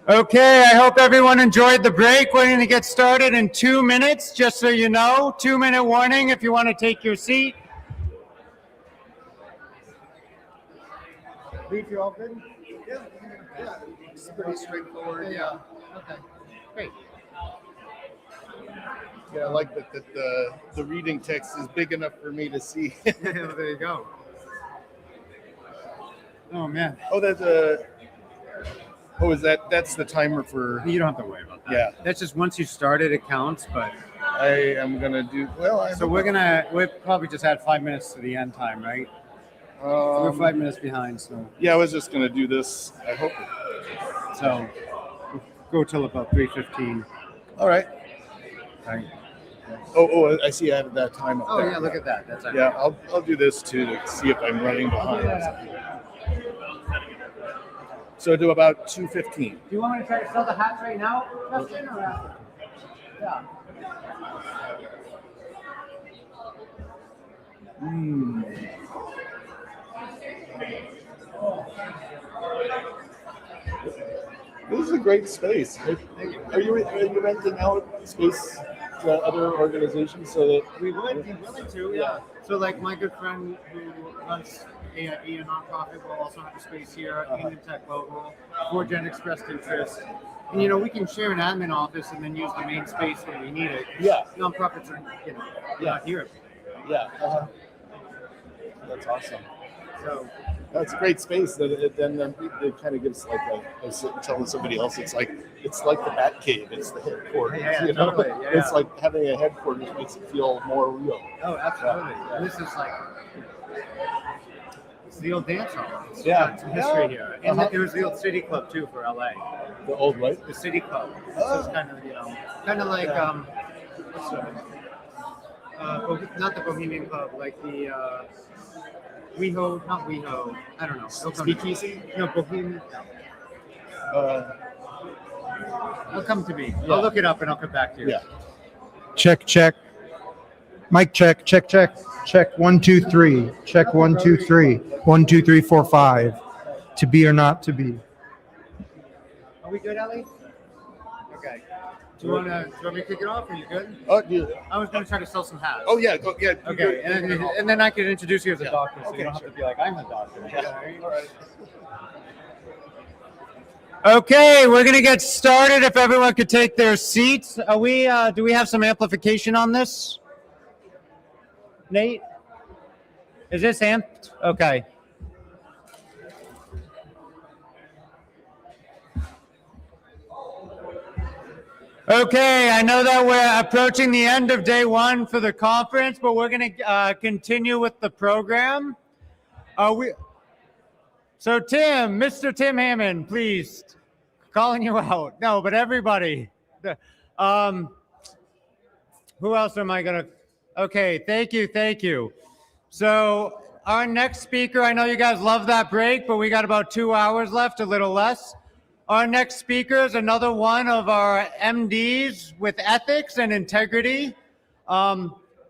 Okay, I hope everyone enjoyed the break. We're going to get started in 2 minutes, just so you know. 2-minute warning if you want to take your seat. Leaf, you all good? Yeah. It's pretty straightforward. Yeah. Okay. Great. Yeah, I like that the reading text is big enough for me to see. Yeah, there you go. Oh, man. Oh, is that's the timer for... You don't have to worry about that. Yeah. That's just once you start it, it counts, but... I am going to do... Well, we'll probably just add 5 minutes to the end time, right? We're 5 minutes behind, so... Yeah, I was just going to do this. I hope. So, we'll go till about 3:15. All right. Right. Oh, I see I added that time up Oh, there. yeah, look at that. That's Yeah, I'll do this too to see if I'm running behind. So do about 2:15. Do you want me to try to sell the hats right now, Justin, or after? Yeah. This is a great space. Are you renting out space other organizations so that we would be willing to, yeah. So like my good friend who runs a nonprofit will also have a space here in the tech local for Gen expressed interest. And we can share an admin office and then use the main space when we need it. Yeah. Nonprofits are, not here. Yeah. That's awesome. So that's a great space. Then it kind of gives like telling somebody else it's like the Bat Cave. It's the headquarters. Totally. Yeah, it's like having a headquarters makes it feel more real. Oh, absolutely. And this is like it's the old dance hall. It's got some history here. And there was the old City Club too for LA. The old what? The City Club. So it's kind of like not the Bohemian Club, like the not WeHo. I don't know. Speakeasy? No, Bohemian. It'll come to me. Yeah. I'll look it up and I'll come back to you. Yeah. Check. Mic check. 1, 2, 3. Check 1, 2, 3. 1, 2, 3, 4, 5. To be or not to be. Are we good, Ellie? Okay. Do you want me to kick it off? Are you good? Oh, yeah. I was going to try to sell some hats. Oh yeah. Okay, and then I could introduce you as a doctor, so Okay, you don't have to be like, I'm the doctor. All right. Okay, we're going to get started. If everyone could take their seats. Do we have some amplification on this? Nate? Is this amped? Okay. Okay, I know that we're approaching the end of day one for the conference, but we're going to continue with the program. So Tim, Mr. Tim Hammond, please, calling you out. No, but everybody. Who else am I going to? Okay, thank you. So our next speaker, I know you guys love that break, but we got about 2 hours left, a little less. Our next speaker is another one of our MDs with ethics and integrity.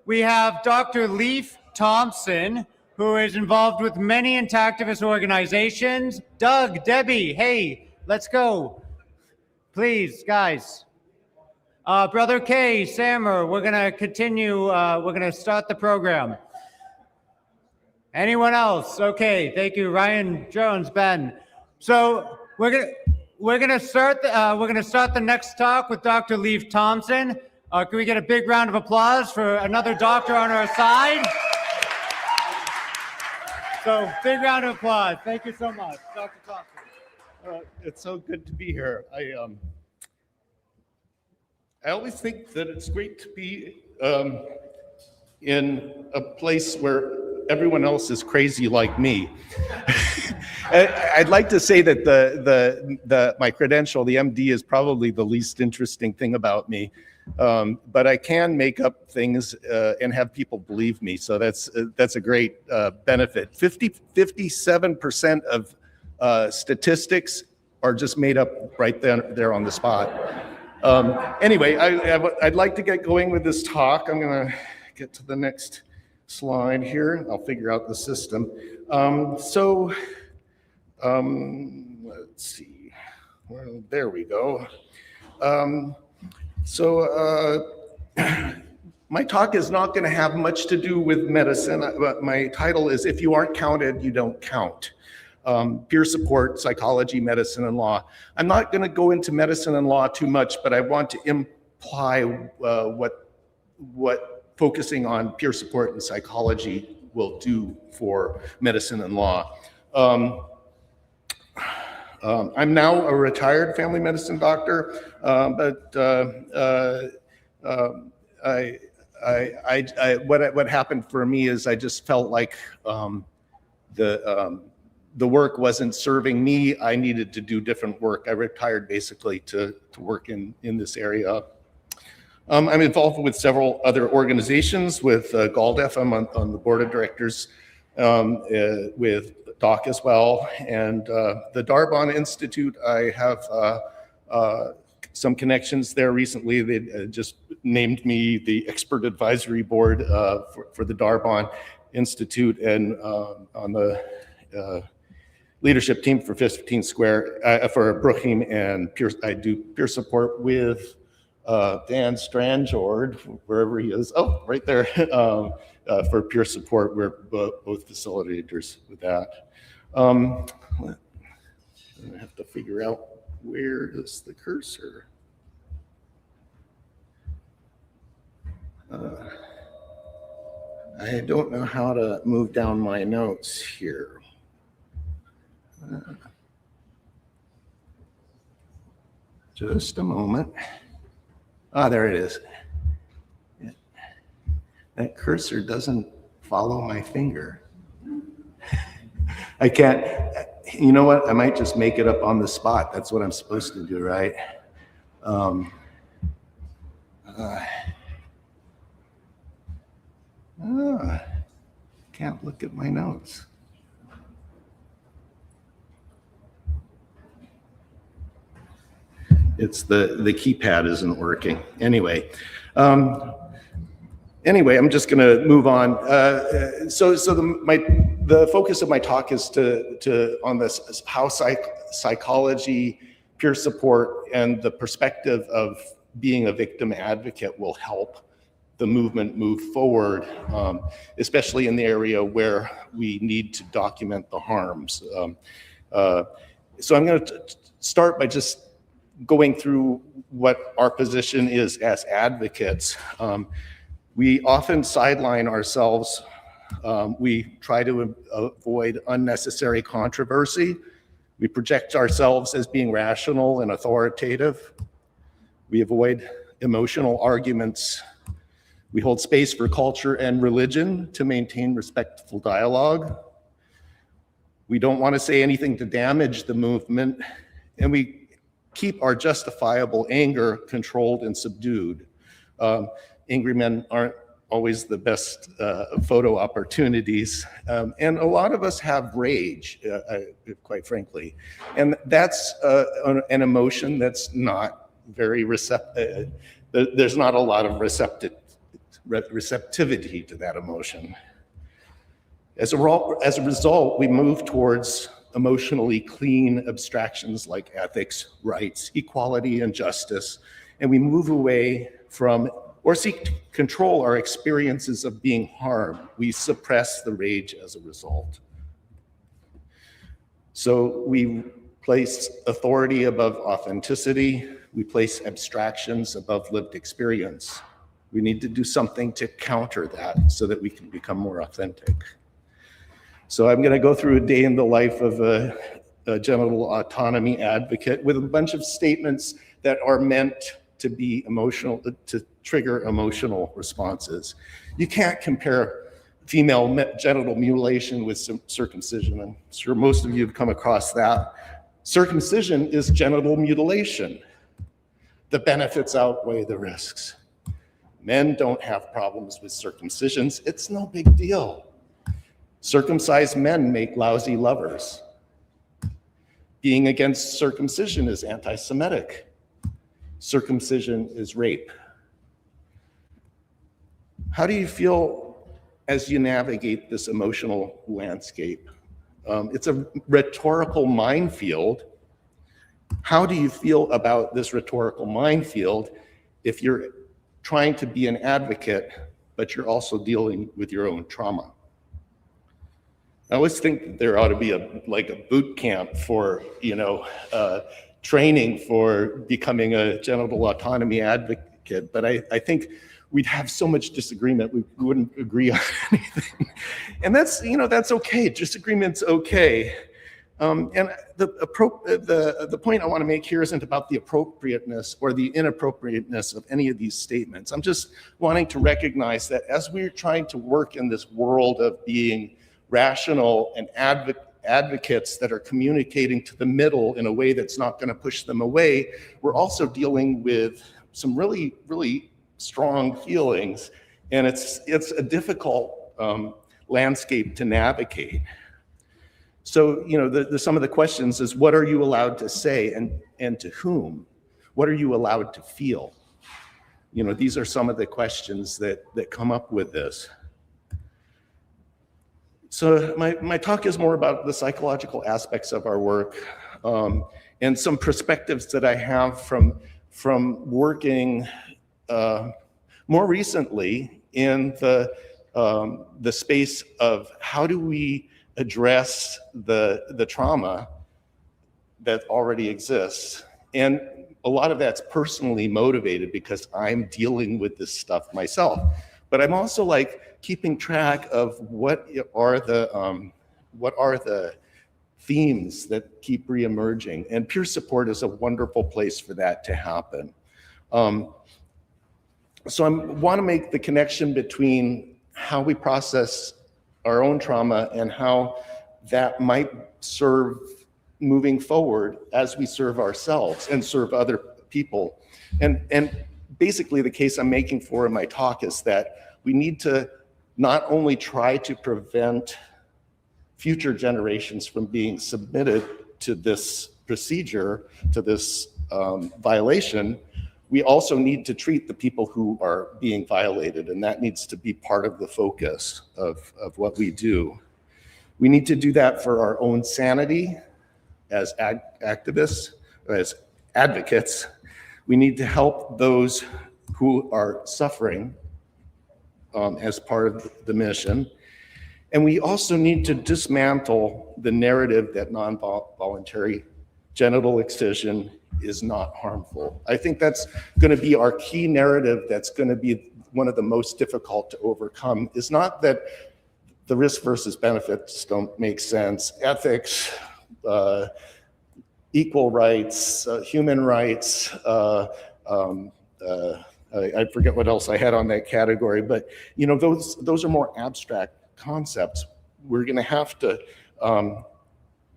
We have Dr. Leif Thompson, who is involved with many intactivist organizations. Doug, Debbie, hey, let's go. Please, guys. Brother Kay, Samer, we're gonna continue, we're gonna start the program. Anyone else? Okay, thank you, Ryan Jones, Ben. So we're gonna start the next talk with Dr. Leif Thompson. Can we get a big round of applause for another doctor on our side? So big round of applause. Thank you so much, Dr. Thompson. It's so good to be here. I always think that it's great to be in a place where everyone else is crazy like me. I'd like to say that my credential, the MD, is probably the least interesting thing about me, but I can make up things and have people believe me. So that's a great benefit. 57% of statistics are just made up right there on the spot. Anyway, I'd like to get going with this talk. I'm going to get to the next slide here. I'll figure out the system. Let's see. Well, there we go. My talk is not going to have much to do with medicine. My title is "If You Aren't Counted, You Don't Count." Peer support, psychology, medicine, and law. I'm not going to go into medicine and law too much, but I want to imply what focusing on peer support and psychology will do for medicine and law. I'm now a retired family medicine doctor, but what happened for me is I just felt like the work wasn't serving me. I needed to do different work. I retired basically to work in this area. I'm involved with several other organizations. With GALDEF, I'm on the board of directors, with DOC as well. And the Darbon Institute, I have some connections there recently. They just named me the expert advisory board for the Darbon Institute, and on the leadership team for 15 Square, for Brookheim, and I do peer support with Dan Stranjord, wherever he is, oh, right there, for peer support. We're both facilitators with that. I have to figure out where is the cursor. I don't know how to move down my notes here. Just a moment. Ah, there it is. That cursor doesn't follow my finger. I can't, you know what? I might just make it up on the spot. That's what I'm supposed to do, right? Can't look at my notes. It's the keypad isn't working. Anyway, I'm just going to move on. So the focus of my talk is on this how psychology, peer support, and the perspective of being a victim advocate will help the movement move forward, especially in the area where we need to document the harms. So I'm going to start by just going through what our position is as advocates. We often sideline ourselves. We try to avoid unnecessary controversy. We project ourselves as being rational and authoritative. We avoid emotional arguments. We hold space for culture and religion to maintain respectful dialogue. We don't want to say anything to damage the movement, and we keep our justifiable anger controlled and subdued. Angry men aren't always the best photo opportunities, and a lot of us have rage, quite frankly, and that's an emotion that's not very receptive. There's not a lot of receptivity to that emotion. As a result, we move towards emotionally clean abstractions like ethics, rights, equality, and justice, and we move away from or seek to control our experiences of being harmed. We suppress the rage as a result. So we place authority above authenticity. We place abstractions above lived experience. We need to do something to counter that so that we can become more authentic. So I'm going to go through a day in the life of a genital autonomy advocate with a bunch of statements that are meant to be emotional, to trigger emotional responses. You can't compare female genital mutilation with circumcision. I'm sure most of you have come across that. Circumcision is genital mutilation. The benefits outweigh the risks. Men don't have problems with circumcisions. It's no big deal. Circumcised men make lousy lovers. Being against circumcision is anti-Semitic. Circumcision is rape. How do you feel as you navigate this emotional landscape? It's a rhetorical minefield. How do you feel about this rhetorical minefield if you're trying to be an advocate, but you're also dealing with your own trauma? I always think that there ought to be a boot camp for, training for becoming a genital autonomy advocate, but I think we'd have so much disagreement, we wouldn't agree on anything. And that's okay, disagreement's okay. And the point I want to make here isn't about the appropriateness or the inappropriateness of any of these statements. I'm just wanting to recognize that as we're trying to work in this world of being rational and advocates that are communicating to the middle in a way that's not going to push them away, we're also dealing with some really, really strong feelings, and it's a difficult landscape to navigate. So, some of the questions is, what are you allowed to say and to whom? What are you allowed to feel? These are some of the questions that come up with this. So my talk is more about the psychological aspects of our work and some perspectives that I have from from working more recently in the space of how do we address the trauma that already exists. And a lot of that's personally motivated because I'm dealing with this stuff myself. But I'm also like keeping track of what are the themes that keep reemerging. And peer support is a wonderful place for that to happen. So I want to make the connection between how we process our own trauma and how that might serve moving forward as we serve ourselves and serve other people. And basically the case I'm making for in my talk is that we need to not only try to prevent future generations from being submitted to this procedure, to this violation, we also need to treat the people who are being violated, and that needs to be part of the focus of what we do. We need to do that for our own sanity as activists, as advocates. We need to help those who are suffering as part of the mission. And we also need to dismantle the narrative that non-voluntary genital excision is not harmful. I think that's going to be our key narrative that's going to be one of the most difficult to overcome. Is not that the risk versus benefits don't make sense. Ethics, equal rights, human rights, I forget what else I had on that category, but you know, those are more abstract concepts. We're going to have to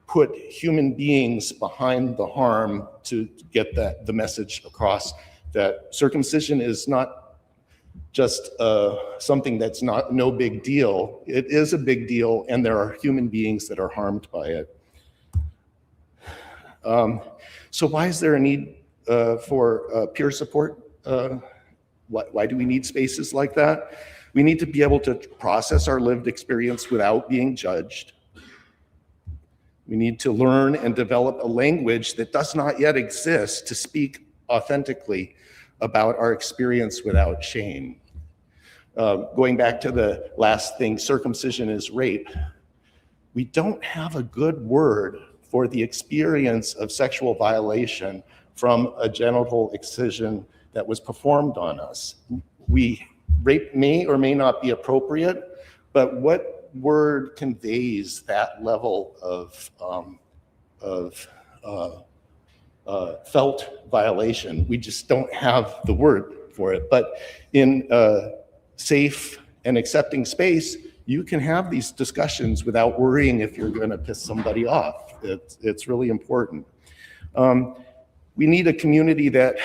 put human beings behind the harm to get the message across that circumcision is not just something that's no big deal. It is a big deal, and there are human beings that are harmed by it. So why is there a need for peer support? Why do we need spaces like that? We need to be able to process our lived experience without being judged. We need to learn and develop a language that does not yet exist to speak authentically about our experience without shame. Going back to the last thing, circumcision is rape. We don't have a good word for the experience of sexual violation from a genital excision that was performed on us. Rape may or may not be appropriate, but what word conveys that level of felt violation? We just don't have the word for it. But in a safe and accepting space, you can have these discussions without worrying if you're going to piss somebody off. It's really important. We need a community that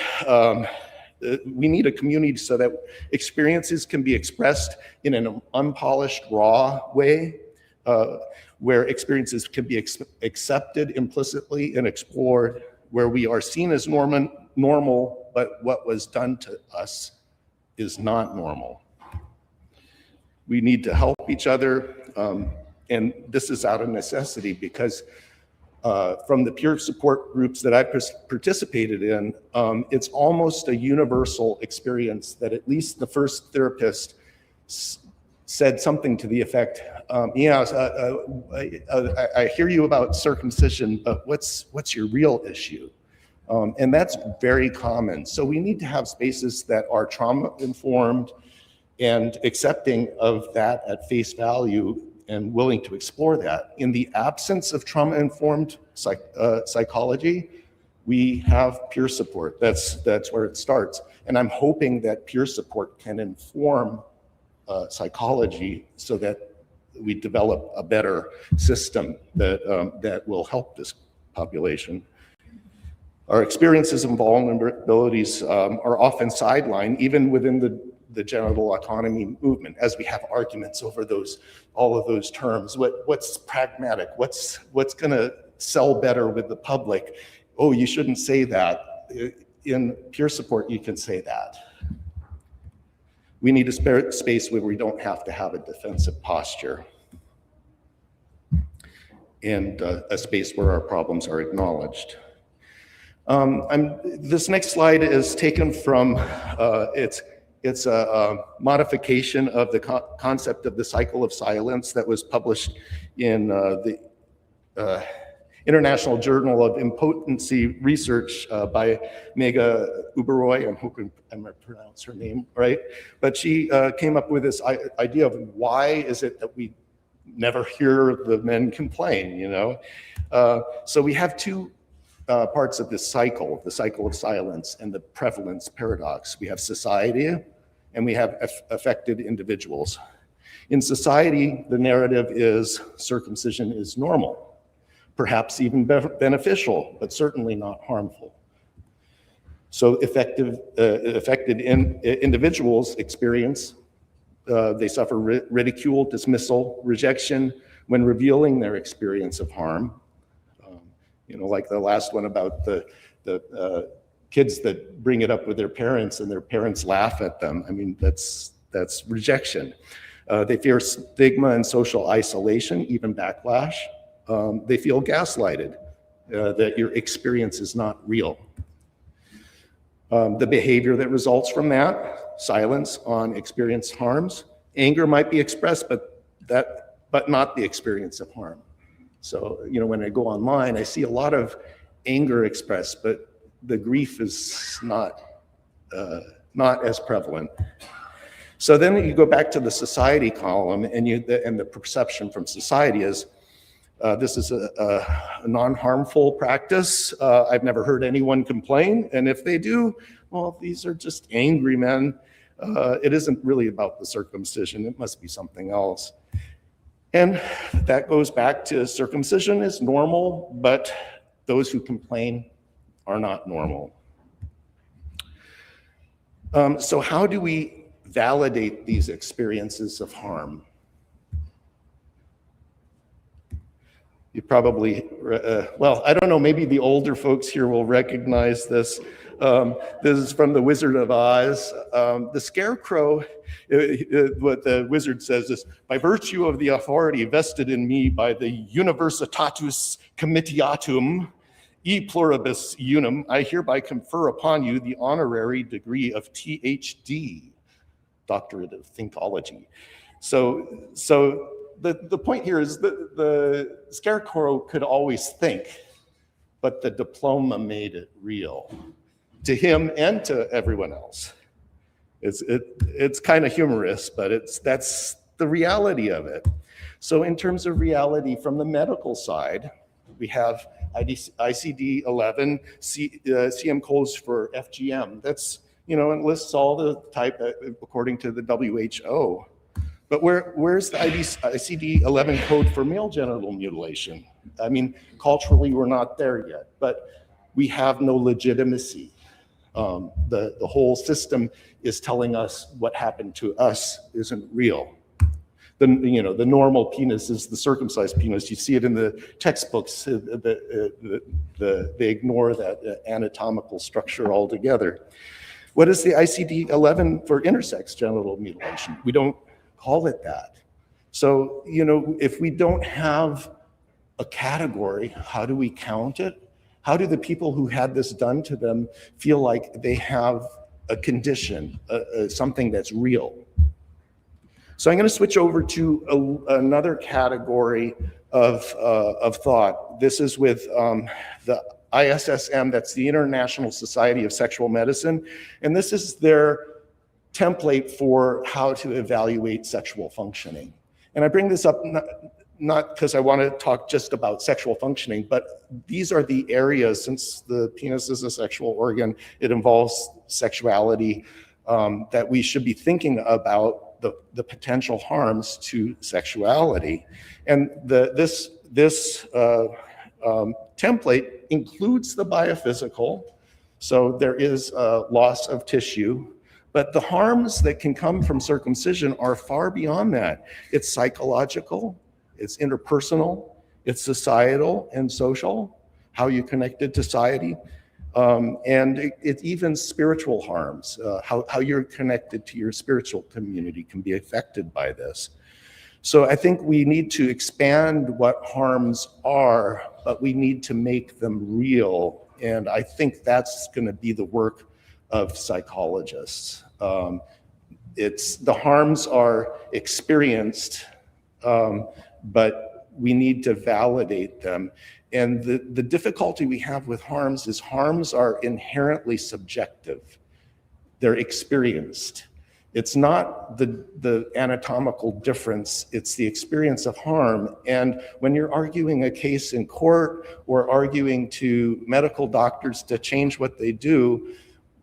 so that experiences can be expressed in an unpolished, raw way, where experiences can be accepted implicitly and explored, where we are seen as normal, but what was done to us is not normal. We need to help each other, and this is out of necessity because from the peer support groups that I participated in, it's almost a universal experience that at least the first therapist said something to the effect, I hear you about circumcision, but what's your real issue? And that's very common. So we need to have spaces that are trauma-informed and accepting of that at face value and willing to explore that. In the absence of trauma-informed psychology, we have peer support. That's where it starts. And I'm hoping that peer support can inform psychology so that we develop a better system that will help this population. Our experiences and vulnerabilities are often sidelined, even within the genital autonomy movement, as we have arguments over all of those terms. What's pragmatic? What's going to sell better with the public? Oh, you shouldn't say that. In peer support, you can say that. We need a space where we don't have to have a defensive posture, and a space where our problems are acknowledged. This next slide is taken from, it's a modification of the concept of the cycle of silence that was published in the International Journal of Impotency Research by Mega Uberoy. I'm hoping I'm going to pronounce her name right. But she came up with this idea of why is it that we never hear the men complain, you know? So we have two parts of this cycle, the cycle of silence and the prevalence paradox. We have society and we have affected individuals. In society, the narrative is circumcision is normal, perhaps even beneficial, but certainly not harmful. So affected individuals experience, they suffer ridicule, dismissal, rejection when revealing their experience of harm. You know, like the last one about the kids that bring it up with their parents and their parents laugh at them. I mean, that's rejection. They fear stigma and social isolation, even backlash. They feel gaslighted, that your experience is not real. The behavior that results from that, silence on experienced harms. Anger might be expressed, but not the experience of harm. So, you know, when I go online, I see a lot of anger expressed, but the grief is not as prevalent. So then you go back to the society column, and the perception from society is this is a non-harmful practice. I've never heard anyone complain, and if they do, well, these are just angry men. It isn't really about the circumcision. It must be something else. And that goes back to circumcision is normal, but those who complain are not normal. So how do we validate these experiences of harm? You probably, well, I don't know, maybe the older folks here will recognize this. This is from The Wizard of Oz. The Scarecrow, what the wizard says is, by virtue of the authority vested in me by the Universitatis Comitiatum, e pluribus unum, I hereby confer upon you the honorary degree of THD, Doctorate of Thinkology. So the point here is that the Scarecrow could always think, but the diploma made it real to him and to everyone else. It's kind of humorous, but that's the reality of it. So in terms of reality from the medical side, we have ICD-11, CM codes for FGM. That's, you know, it lists all the type according to the WHO. But where's the ICD-11 code for male genital mutilation? I mean, culturally, we're not there yet, but we have no legitimacy. The whole system is telling us what happened to us isn't real. The normal penis is the circumcised penis. You see it in the textbooks. They ignore that anatomical structure altogether. What is the ICD-11 for intersex genital mutilation? We don't call it that. So, you know, if we don't have a category, how do we count it? How do the people who had this done to them feel like they have a condition, something that's real? So I'm going to switch over to another category of thought. This is with the ISSM, that's the International Society of Sexual Medicine, and this is their template for how to evaluate sexual functioning. And I bring this up not because I want to talk just about sexual functioning, but these are the areas, since the penis is a sexual organ, it involves sexuality, that we should be thinking about the potential harms to sexuality. And this template includes the biophysical, so there is a loss of tissue, but the harms that can come from circumcision are far beyond that. It's psychological, it's interpersonal, it's societal and social, how you connected to society, and it's even spiritual harms, how you're connected to your spiritual community can be affected by this. So I think we need to expand what harms are, but we need to make them real And I think that's going to be the work of psychologists. The harms are experienced, but we need to validate them. And the difficulty we have with harms is harms are inherently subjective. They're experienced. It's not the anatomical difference, it's the experience of harm. And when you're arguing a case in court or arguing to medical doctors to change what they do,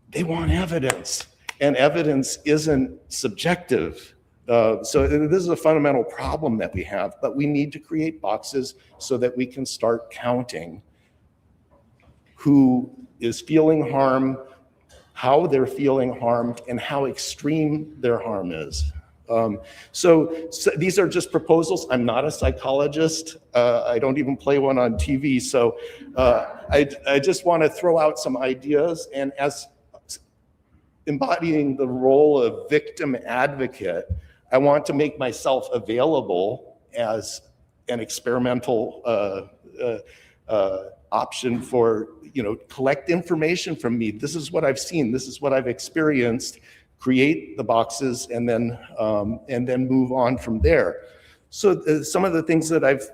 they want evidence, and evidence isn't subjective. So this is a fundamental problem that we have, but we need to create boxes so that we can start counting who is feeling harm, how they're feeling harmed, and how extreme their harm is. So these are just proposals. I'm not a psychologist. I don't even play one on TV. So I just want to throw out some ideas, and as embodying the role of victim advocate, I want to make myself available as an experimental option for, collect information from me. This is what I've seen. This is what I've experienced. Create the boxes and then move on from there. So some of the things that I've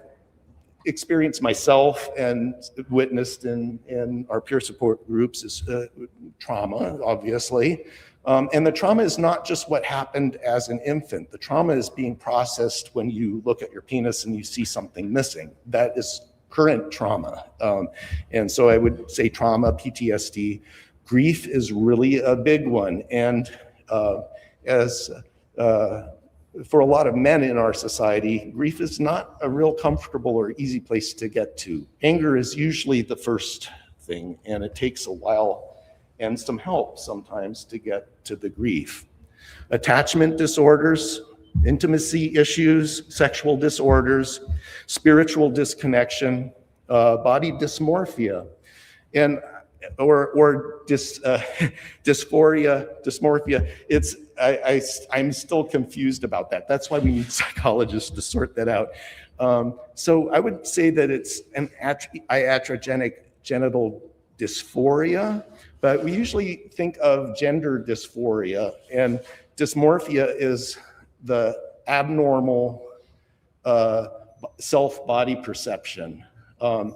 experienced myself and witnessed in our peer support groups is trauma, obviously. And the trauma is not just what happened as an infant. The trauma is being processed when you look at your penis and you see something missing. That is current trauma. And so I would say trauma, PTSD. Grief is really a big one. And for a lot of men in our society, grief is not a real comfortable or easy place to get to. Anger is usually the first thing, and it takes a while and some help sometimes to get to the grief. Attachment disorders, intimacy issues, sexual disorders, spiritual disconnection, body dysmorphia, and dysmorphia. I'm still confused about that. That's why we need psychologists to sort that out. So I would say that it's an iatrogenic genital dysphoria, but we usually think of gender dysphoria, and dysmorphia is the abnormal self-body perception. When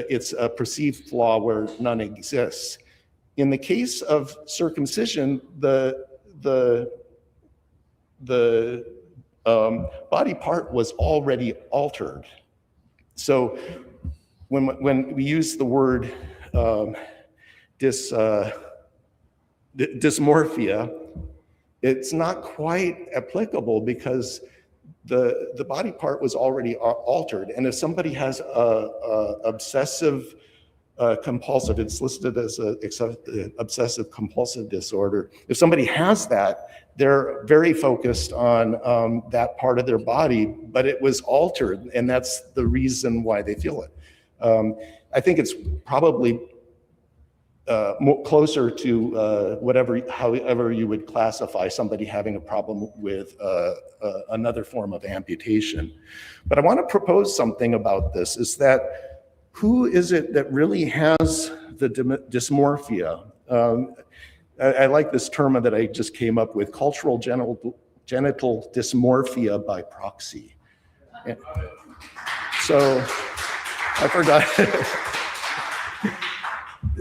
it's a perceived flaw where none exists. In the case of circumcision, the body part was already altered. So when we use the word dysmorphia, it's not quite applicable because the body part was already altered. And if somebody has obsessive compulsive, it's listed as an obsessive compulsive disorder. If somebody has that, they're very focused on that part of their body, but it was altered, and that's the reason why they feel it. I think it's probably closer to however you would classify somebody having a problem with another form of amputation. But I want to propose something about this, is that who is it that really has the dysmorphia? I like this term that I just came up with, cultural genital dysmorphia by proxy. So I forgot.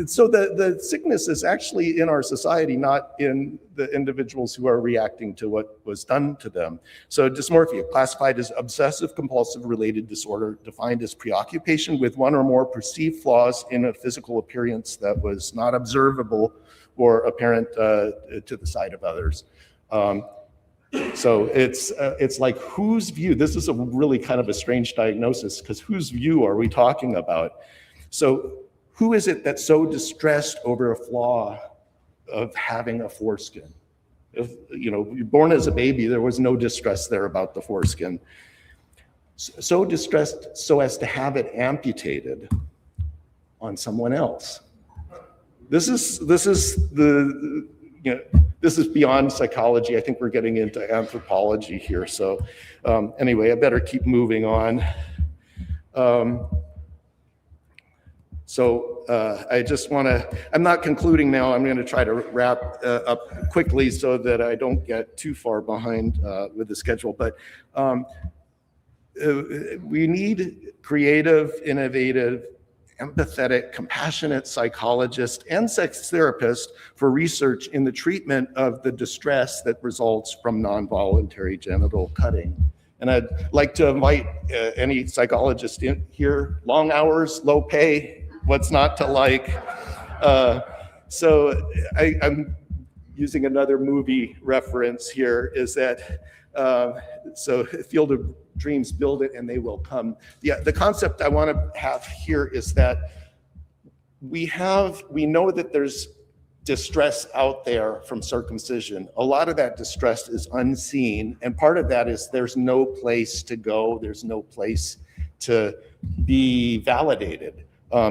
So the sickness is actually in our society, not in the individuals who are reacting to what was done to them. So dysmorphia, classified as obsessive compulsive related disorder, defined as preoccupation with one or more perceived flaws in a physical appearance that was not observable or apparent to the sight of others. So it's like, whose view? This is a really kind of a strange diagnosis, because whose view are we talking about? So who is it that's so distressed over a flaw of having a foreskin? If you're born as a baby, there was no distress there about the foreskin. So distressed so as to have it amputated on someone else. This is beyond psychology. I think we're getting into anthropology here. So anyway, I better keep moving on. I just want to, I'm not concluding now. I'm going to try to wrap up quickly so that I don't get too far behind with the schedule. But we need creative, innovative, empathetic, compassionate psychologists and sex therapists for research in the treatment of the distress that results from non-voluntary genital cutting. And I'd like to invite any psychologist in here. Long hours, low pay, what's not to like? I'm using another movie reference here, is that, so Field of Dreams, build it and they will come. Yeah, the concept I want to have here is that we know that there's distress out there from circumcision. A lot of that distress is unseen, and part of that is there's no place to go, there's no place to be validated.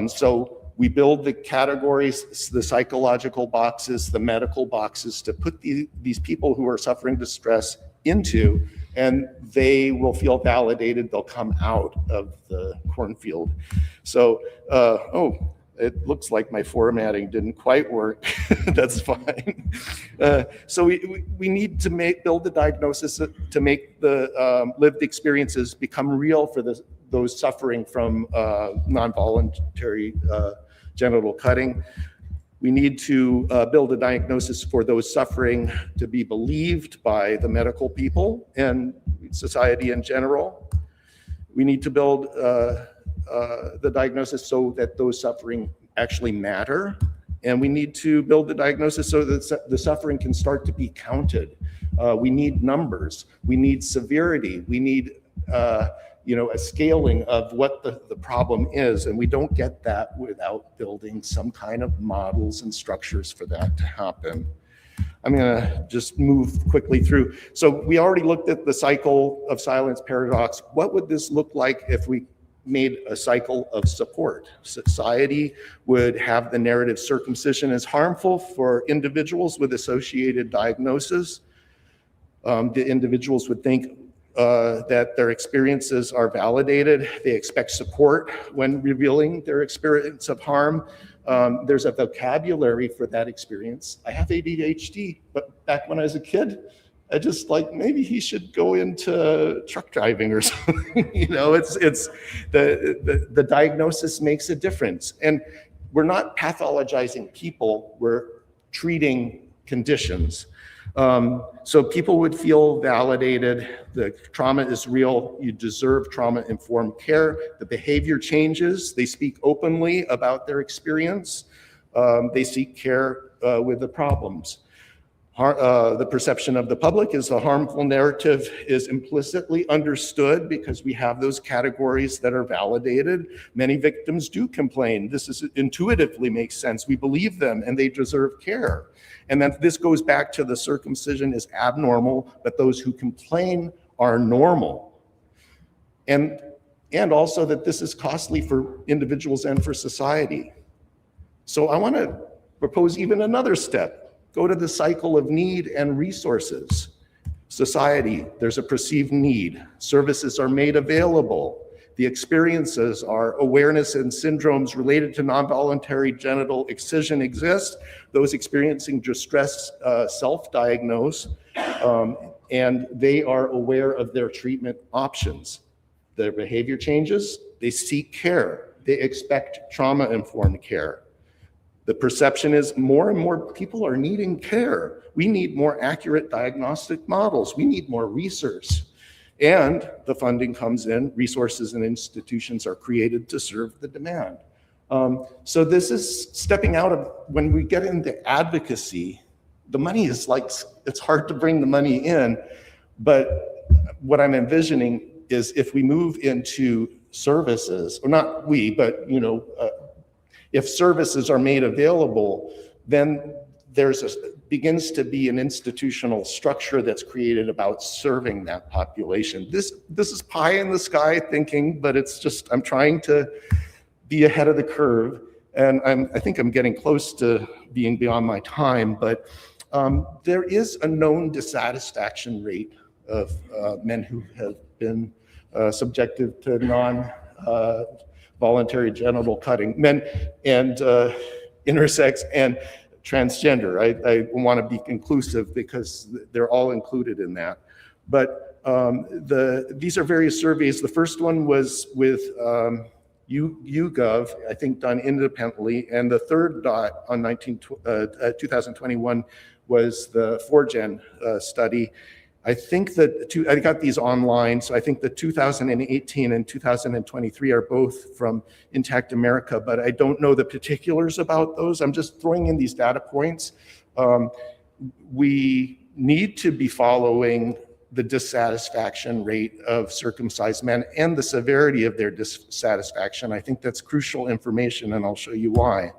So we build the categories, the psychological boxes, the medical boxes to put these people who are suffering distress into, and they will feel validated. They'll come out of the cornfield. So, it looks like my formatting didn't quite work. That's fine. So we need to build the diagnosis to make the lived experiences become real for those suffering from non-voluntary genital cutting. We need to build a diagnosis for those suffering to be believed by the medical people and society in general. We need to build the diagnosis so that those suffering actually matter. And we need to build the diagnosis so that the suffering can start to be counted. We need numbers. We need severity. We need a scaling of what the problem is, and we don't get that without building some kind of models and structures for that to happen. I'm going to just move quickly through. So we already looked at the cycle of silence paradox. What would this look like if we made a cycle of support? Society would have the narrative circumcision is harmful for individuals with associated diagnosis. The individuals would think that their experiences are validated. They expect support when revealing their experience of harm. There's a vocabulary for that experience. I have ADHD, but back when I was a kid, I just maybe he should go into truck driving or something. It's the diagnosis makes a difference. And we're not pathologizing people, we're treating conditions. So people would feel validated. The trauma is real. You deserve trauma-informed care. The behavior changes. They speak openly about their experience. They seek care with the problems. The perception of the public is the harmful narrative is implicitly understood because we have those categories that are validated. Many victims do complain. This intuitively makes sense. We believe them and they deserve care. And then this goes back to the circumcision is abnormal, but those who complain are normal. And also that this is costly for individuals and for society. So I want to propose even another step. Go to the cycle of need and resources. Society, there's a perceived need. Services are made available. The experiences are awareness and syndromes related to non-voluntary genital excision exist. Those experiencing distress self-diagnose, and they are aware of their treatment options. Their behavior changes, they seek care. They expect trauma-informed care. The perception is more and more people are needing care. We need more accurate diagnostic models. We need more research. And the funding comes in, resources and institutions are created to serve the demand. So this is stepping out of, when we get into advocacy, the money is it's hard to bring the money in, but what I'm envisioning is if we move into services, or not we, but if services are made available, then begins to be an institutional structure that's created about serving that population. This is pie in the sky thinking, but it's just, I'm trying to be ahead of the curve. And I think I'm getting close to being beyond my time, but there is a known dissatisfaction rate of men who have been subjected to voluntary genital cutting, men and intersex and transgender. I want to be inclusive because they're all included in that. But these are various surveys. The first one was with YouGov, I think done independently, and the third dot on 2021 was the 4Gen study. I think that I got these online, so I think the 2018 and 2023 are both from Intact America, but I don't know the particulars about those. I'm just throwing in these data points. We need to be following the dissatisfaction rate of circumcised men and the severity of their dissatisfaction. I think that's crucial information, and I'll show you why.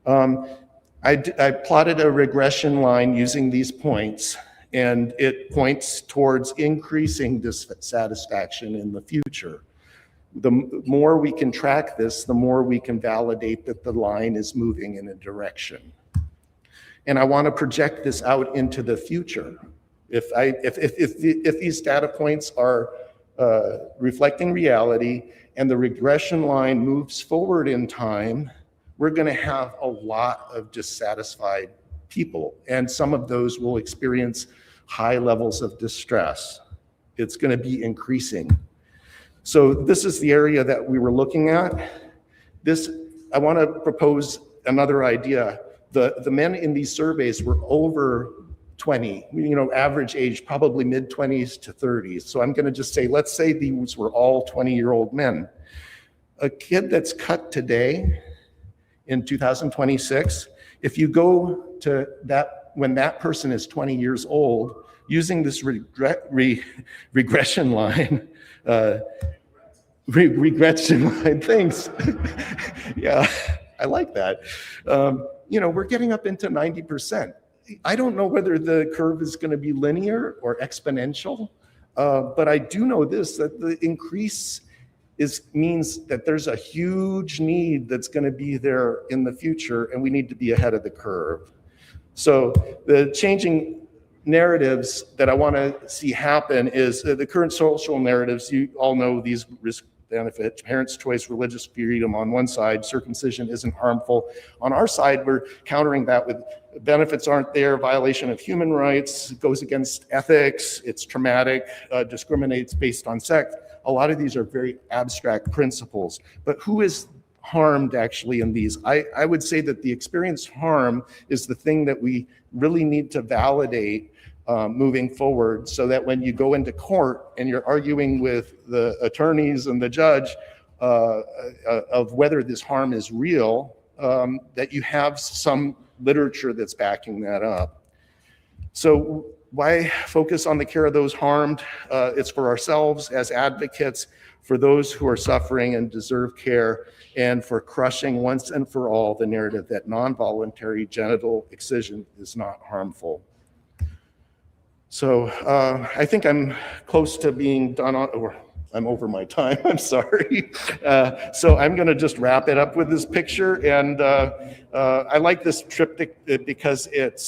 I plotted a regression line using these points, and it points towards increasing dissatisfaction in the future. The more we can track this, the more we can validate that the line is moving in a direction. And I want to project this out into the future. If these data points are reflecting reality and the regression line moves forward in time, we're going to have a lot of dissatisfied people, and some of those will experience high levels of distress. It's going to be increasing. So this is the area that we were looking at. I want to propose another idea. The men in these surveys were over 20, average age probably mid-20s to 30s. So I'm going to just say, let's say these were all 20-year-old men. A kid that's cut today in 2026, if you go to that, when that person is 20 years old, using this regression line, regression line, thanks. Yeah, I like that. We're getting up into 90%. I don't know whether the curve is going to be linear or exponential, but I do know this, that the increase means that there's a huge need that's going to be there in the future, and we need to be ahead of the curve. So the changing narratives that I want to see happen is the current social narratives. You all know these risk benefit, parents' choice, religious freedom on one side, circumcision isn't harmful. On our side, we're countering that with benefits aren't there, violation of human rights, goes against ethics, it's traumatic, discriminates based on sex. A lot of these are very abstract principles, but who is harmed actually in these? I would say that the experienced harm is the thing that we really need to validate moving forward, so that when you go into court and you're arguing with the attorneys and the judge of whether this harm is real, that you have some literature that's backing that up. So why focus on the care of those harmed? It's for ourselves as advocates, for those who are suffering and deserve care, and for crushing once and for all the narrative that non-voluntary genital excision is not harmful. So I think I'm close to being done on, or I'm over my time, I'm sorry. So I'm gonna just wrap it up with this picture. And I like this triptych because it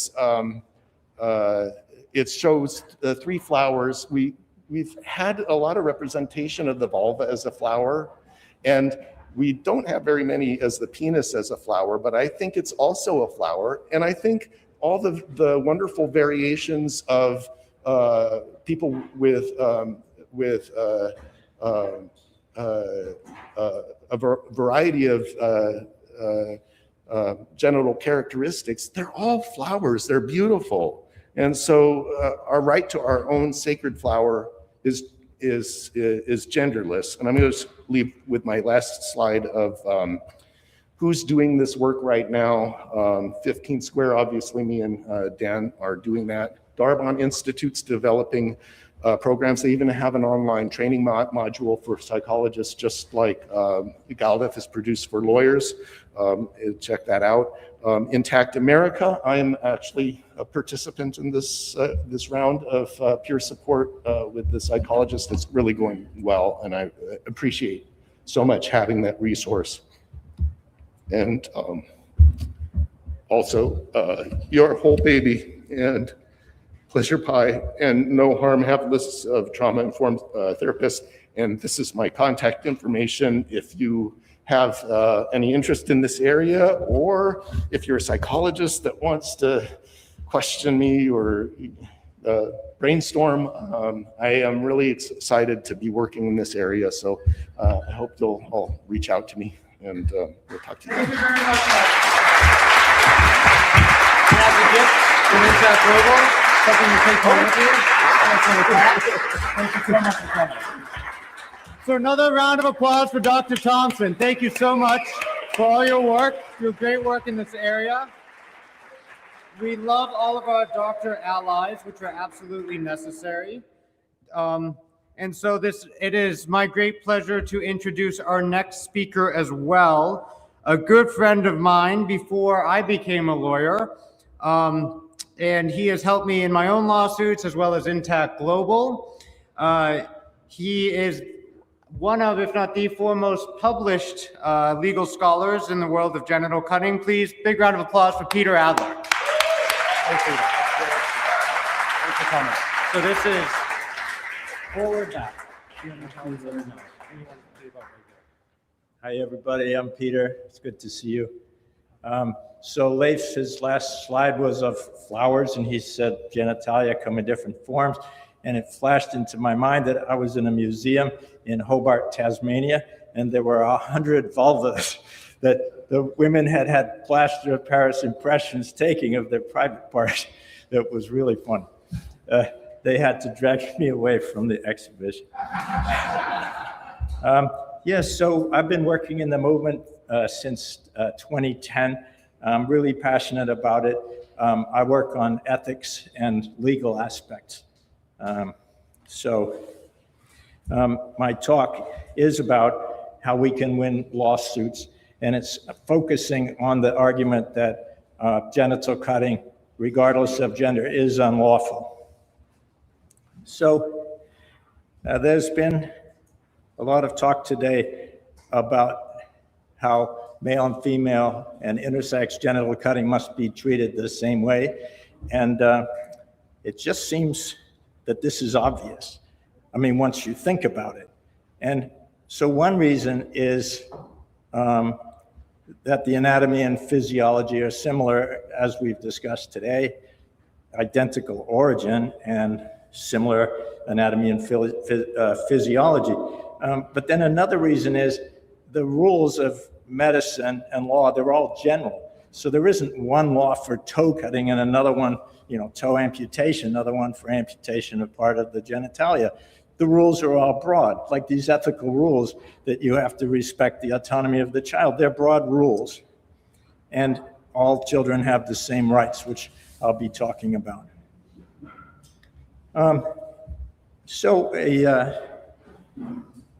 shows the three flowers. We've had a lot of representation of the vulva as a flower, and we don't have very many as the penis as a flower, but I think it's also a flower. And I think all the wonderful variations of people with a variety of genital characteristics, they're all flowers, they're beautiful. And so our right to our own sacred flower is genderless. And I'm going to leave with my last slide of who's doing this work right now. 15 Square, obviously me and Dan are doing that. Darbon Institute's developing programs. They even have an online training module for psychologists, just like Gallup has produced for lawyers. Check that out. Intact America, I am actually a participant in this round of peer support with the psychologist. It's really going well, and I appreciate so much having that resource. And also, your whole baby and Pleasure Pie and No Harm have lists of trauma-informed therapists And this is my contact information if you have any interest in this area, or if you're a psychologist that wants to question me or brainstorm. I am really excited to be working in this area, so I hope you'll all reach out to me, and we'll talk to you. Thank you very much. As a gift from Intact Global, something to take home with you. Thank you so much for coming. So another round of applause for Dr. Thompson. Thank you so much for all your work. You do great work in this area. We love all of our doctor allies, which are absolutely necessary. And so it is my great pleasure to introduce our next speaker as well, a good friend of mine before I became a lawyer. And he has helped me in my own lawsuits as well as Intact Global. He is one of, if not the foremost published legal scholars in the world of genital cutting. Please, big round of applause for Peter Adler. Thanks, Peter. Thanks for coming. So this is forward back. Hi, everybody. I'm Peter. It's good to see you. So Leif, his last slide was of flowers, and he said genitalia come in different forms. And it flashed into my mind that I was in a museum in Hobart, Tasmania, and there were 100 vulvas that the women had plaster of Paris impressions taking of their private parts. That was really fun. They had to drag me away from the exhibition. Yes, so I've been working in the movement since 2010. I'm really passionate about it. I work on ethics and legal aspects. My talk is about how we can win lawsuits, and it's focusing on the argument that genital cutting, regardless of gender, is unlawful. So there's been a lot of talk today about how male and female and intersex genital cutting must be treated the same way, and it just seems that this is obvious. I mean, once you think about it. And so one reason is that the anatomy and physiology are similar, as we've discussed today, identical origin and similar anatomy and physiology. But then another reason is the rules of medicine and law, they're all general. So there isn't one law for toe cutting and another one, toe amputation, another one for amputation of part of the genitalia. The rules are all broad, like these ethical rules that you have to respect the autonomy of the child. They're broad rules. And all children have the same rights, which I'll be talking about. So a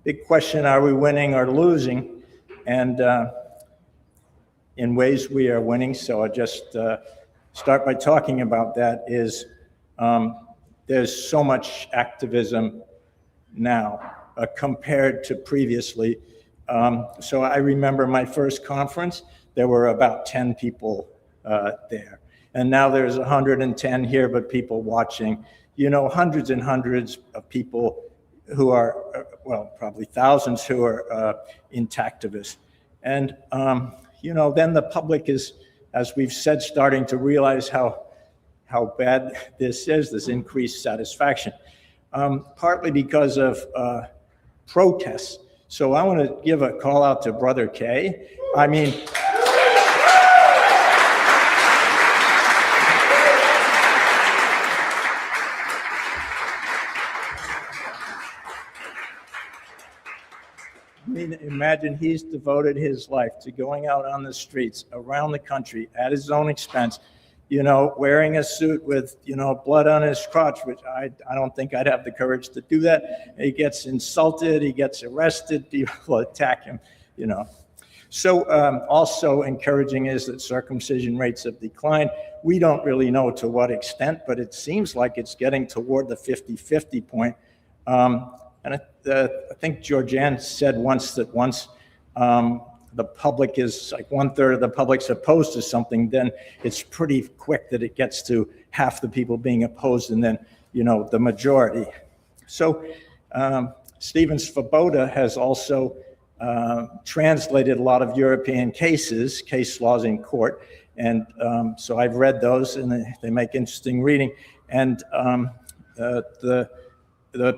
big question, are we winning or losing? And in ways we are winning, so I'll just start by talking about that, is there's so much activism now compared to previously. So I remember my first conference, there were about 10 people there. And now there's 110 here, but people watching, hundreds and hundreds of people who are, probably thousands who are intactivists. And, then the public is, as we've said, starting to realize how bad this is, this increased satisfaction, partly because of protests. So I want to give a call out to Brother Kay. Imagine he's devoted his life to going out on the streets around the country at his own expense, wearing a suit with, blood on his crotch, which I don't think I'd have the courage to do that. He gets insulted, he gets arrested, people attack him, So also encouraging is that circumcision rates have declined. We don't really know to what extent, but it seems like it's getting toward the 50-50 point. And I think Georgianne said once that once the public is like 1/3 of the public's opposed to something, then it's pretty quick that it gets to half the people being opposed and then, the majority. So Steven Svoboda has also translated a lot of European case laws in court. And so I've read those, and they make interesting reading. And the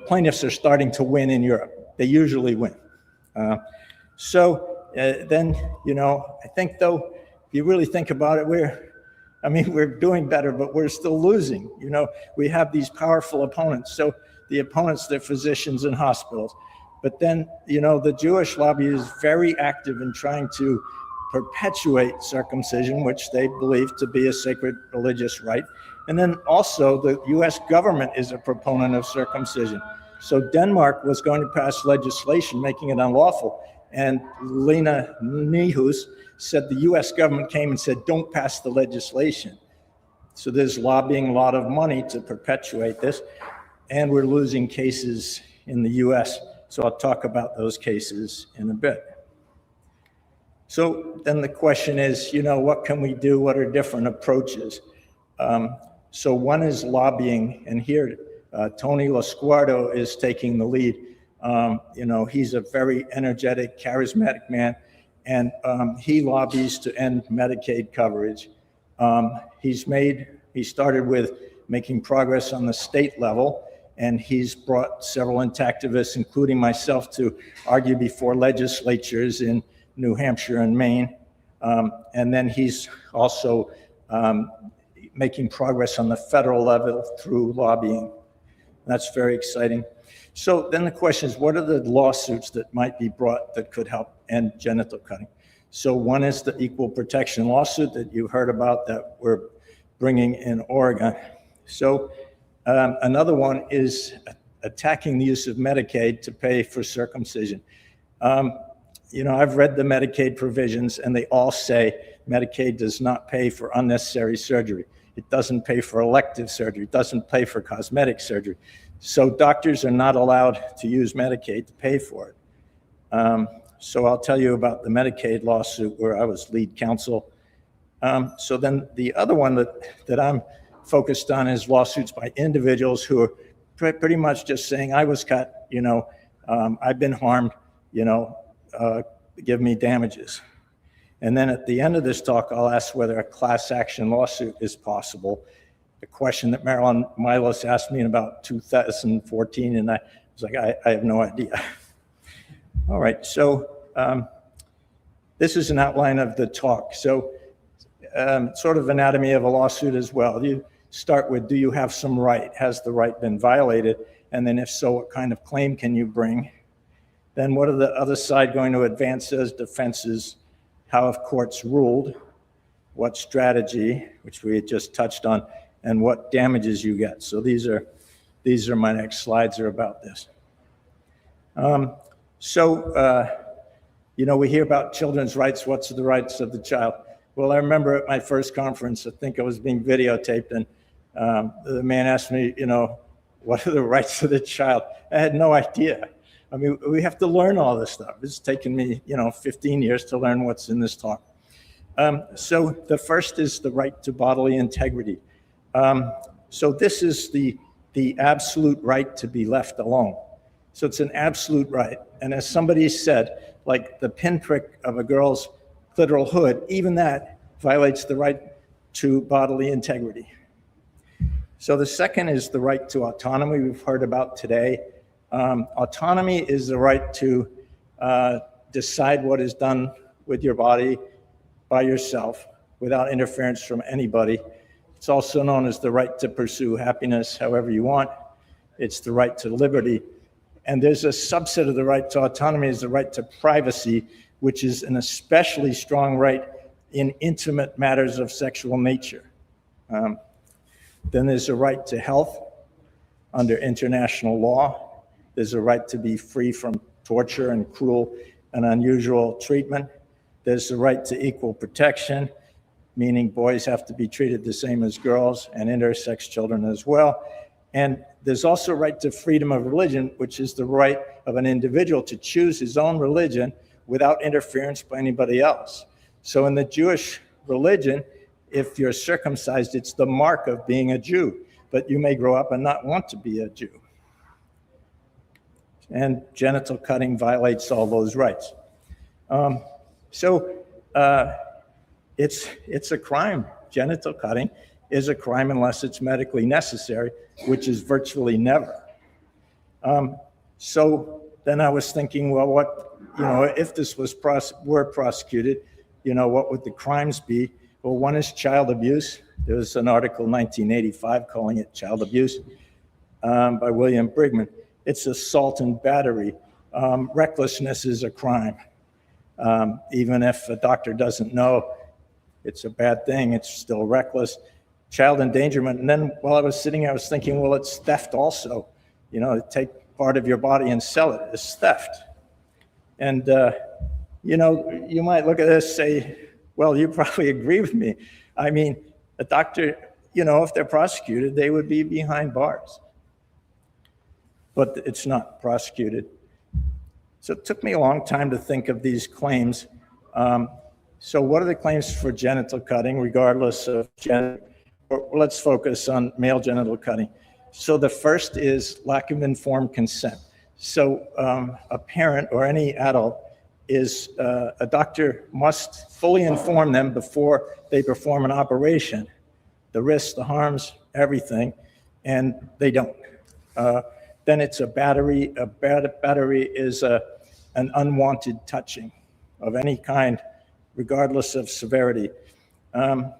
plaintiffs are starting to win in Europe. They usually win. Then, I think, though, if you really think about it, we're doing better, but we're still losing. We have these powerful opponents. So the opponents, they're physicians in hospitals. But then, the Jewish lobby is very active in trying to perpetuate circumcision, which they believe to be a sacred religious right. And then also the US government is a proponent of circumcision. So Denmark was going to pass legislation making it unlawful. And Lena Nyhus said the US government came and said, don't pass the legislation. So there's lobbying a lot of money to perpetuate this. And we're losing cases in the US. So I'll talk about those cases in a bit. So then the question is, what can we do? What are different approaches? So one is lobbying, and here Tony Lasguardo is taking the lead. He's a very energetic, charismatic man, and he lobbies to end Medicaid coverage. He started with making progress on the state level, and he's brought several intactivists, including myself, to argue before legislatures in New Hampshire and Maine. And then he's also making progress on the federal level through lobbying. That's very exciting. So then the question is, what are the lawsuits that might be brought that could help end genital cutting? So one is the equal protection lawsuit that you heard about that we're bringing in Oregon. So another one is attacking the use of Medicaid to pay for circumcision. I've read the Medicaid provisions, and they all say Medicaid does not pay for unnecessary surgery. It doesn't pay for elective surgery. It doesn't pay for cosmetic surgery. So doctors are not allowed to use Medicaid to pay for it. So I'll tell you about the Medicaid lawsuit where I was lead counsel. So then the other one that I'm focused on is lawsuits by individuals who are pretty much just saying, I was cut, I've been harmed, give me damages. And then at the end of this talk, I'll ask whether a class action lawsuit is possible. A question that Marilyn Milos asked me in about 2014, and I was like, I have no idea. All right, so this is an outline of the talk. So sort of anatomy of a lawsuit as well. You start with, do you have some right? Has the right been violated? And then if so, what kind of claim can you bring? Then what are the other side going to advance as defenses? How have courts ruled? What strategy, which we had just touched on, and what damages you get. So these are my next slides are about this. We hear about children's rights. What's the rights of the child? Well, I remember at my first conference, I think I was being videotaped, and the man asked me, what are the rights of the child? I had no idea. I mean, we have to learn all this stuff. It's taken me, 15 years to learn what's in this talk. So the first is the right to bodily integrity. So this is the absolute right to be left alone. So it's an absolute right. And as somebody said, like the pinprick of a girl's clitoral hood, even that violates the right to bodily integrity. So the second is the right to autonomy we've heard about today. Autonomy is the right to decide what is done with your body by yourself without interference from anybody. It's also known as the right to pursue happiness however you want. It's the right to liberty. And there's a subset of the right to autonomy is the right to privacy, which is an especially strong right in intimate matters of sexual nature. Then there's a right to health under international law. There's a right to be free from torture and cruel and unusual treatment. There's the right to equal protection, meaning boys have to be treated the same as girls and intersex children as well. And there's also a right to freedom of religion, which is the right of an individual to choose his own religion without interference by anybody else. So in the Jewish religion, if you're circumcised, it's the mark of being a Jew, but you may grow up and not want to be a Jew. and genital cutting violates all those rights. It's a crime. Genital cutting is a crime unless it's medically necessary, which is virtually never. So then I was thinking, well, what, if this were prosecuted, what would the crimes be? Well, one is child abuse. There was an article in 1985 calling it child abuse by William Brigman. It's assault and battery. Recklessness is a crime. Even if a doctor doesn't know it's a bad thing, it's still reckless. Child endangerment. And then while I was sitting, I was thinking, well, it's theft also. To take part of your body and sell it is theft. And, you might look at this and say, well, you probably agree with me. I mean, a doctor, if they're prosecuted, they would be behind bars. But it's not prosecuted. So it took me a long time to think of these claims. So what are the claims for genital cutting, regardless of gender? Let's focus on male genital cutting. So the first is lack of informed consent. So a parent or any adult a doctor must fully inform them before they perform an operation, the risks, the harms, everything, and they don't. Then it's a battery. A battery is an unwanted touching of any kind, regardless of severity. Then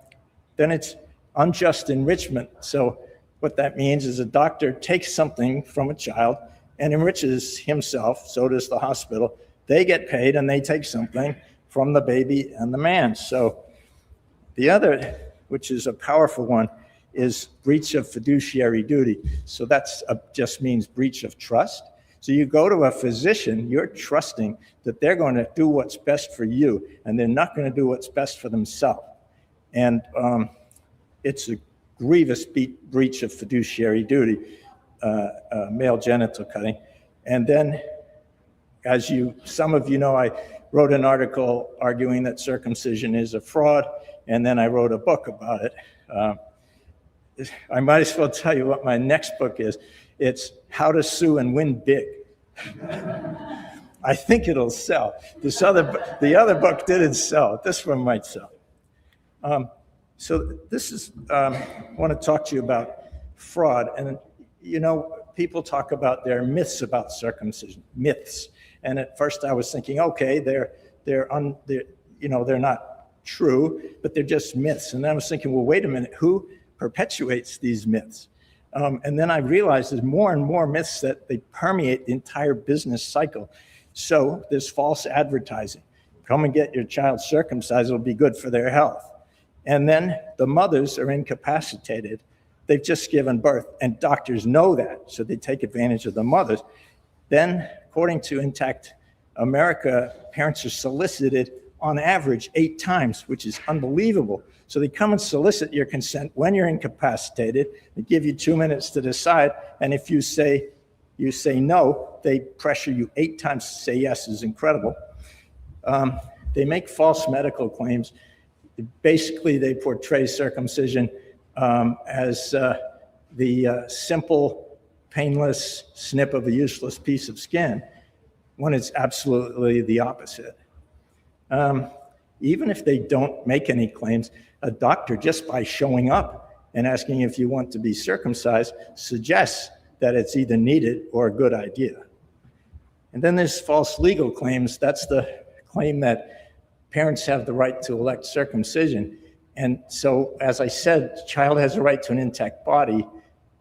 it's unjust enrichment. So what that means is a doctor takes something from a child and enriches himself, so does the hospital. They get paid and they take something from the baby and the man. So the other, which is a powerful one, is breach of fiduciary duty. So that's just means breach of trust. So you go to a physician, you're trusting that they're going to do what's best for you, and they're not going to do what's best for themselves. And it's a grievous breach of fiduciary duty, male genital cutting. And then, as some of you know, I wrote an article arguing that circumcision is a fraud, and then I wrote a book about it. I might as well tell you what my next book is. It's How to Sue and Win Big. I think it'll sell. The other book didn't sell. This one might sell. So this is, I want to talk to you about fraud. And, people talk about their myths about circumcision, myths. And at first I was thinking, okay, they're not true, but they're just myths. And then I was thinking, well, wait a minute, who perpetuates these myths? And then I realized there's more and more myths that they permeate the entire business cycle. So there's false advertising. Come and get your child circumcised, it'll be good for their health. And then the mothers are incapacitated. They've just given birth, and doctors know that, so they take advantage of the mothers. Then, according to Intact America, parents are solicited on average 8 times, which is unbelievable. So they come and solicit your consent when you're incapacitated. They give you 2 minutes to decide, and if you say no, they pressure you 8 times to say yes. Is incredible. They make false medical claims. Basically, they portray circumcision as the simple, painless snip of a useless piece of skin, when it's absolutely the opposite. Even if they don't make any claims, a doctor, just by showing up and asking if you want to be circumcised, suggests that it's either needed or a good idea. And then there's false legal claims. That's the claim that parents have the right to elect circumcision. And so, as I said, the child has a right to an intact body,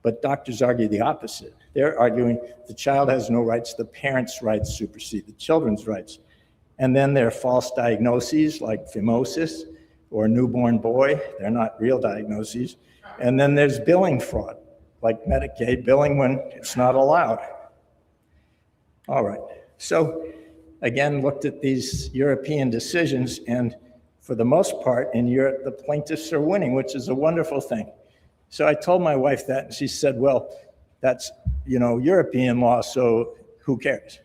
but doctors argue the opposite. They're arguing the child has no rights, the parents' rights supersede the children's rights. And then there are false diagnoses like phimosis or newborn boy. They're not real diagnoses. And then there's billing fraud, like Medicaid billing when it's not allowed. All right. So again, looked at these European decisions, and for the most part in Europe, the plaintiffs are winning, which is a wonderful thing. So I told my wife that, and she said, well, that's, European law, so who cares?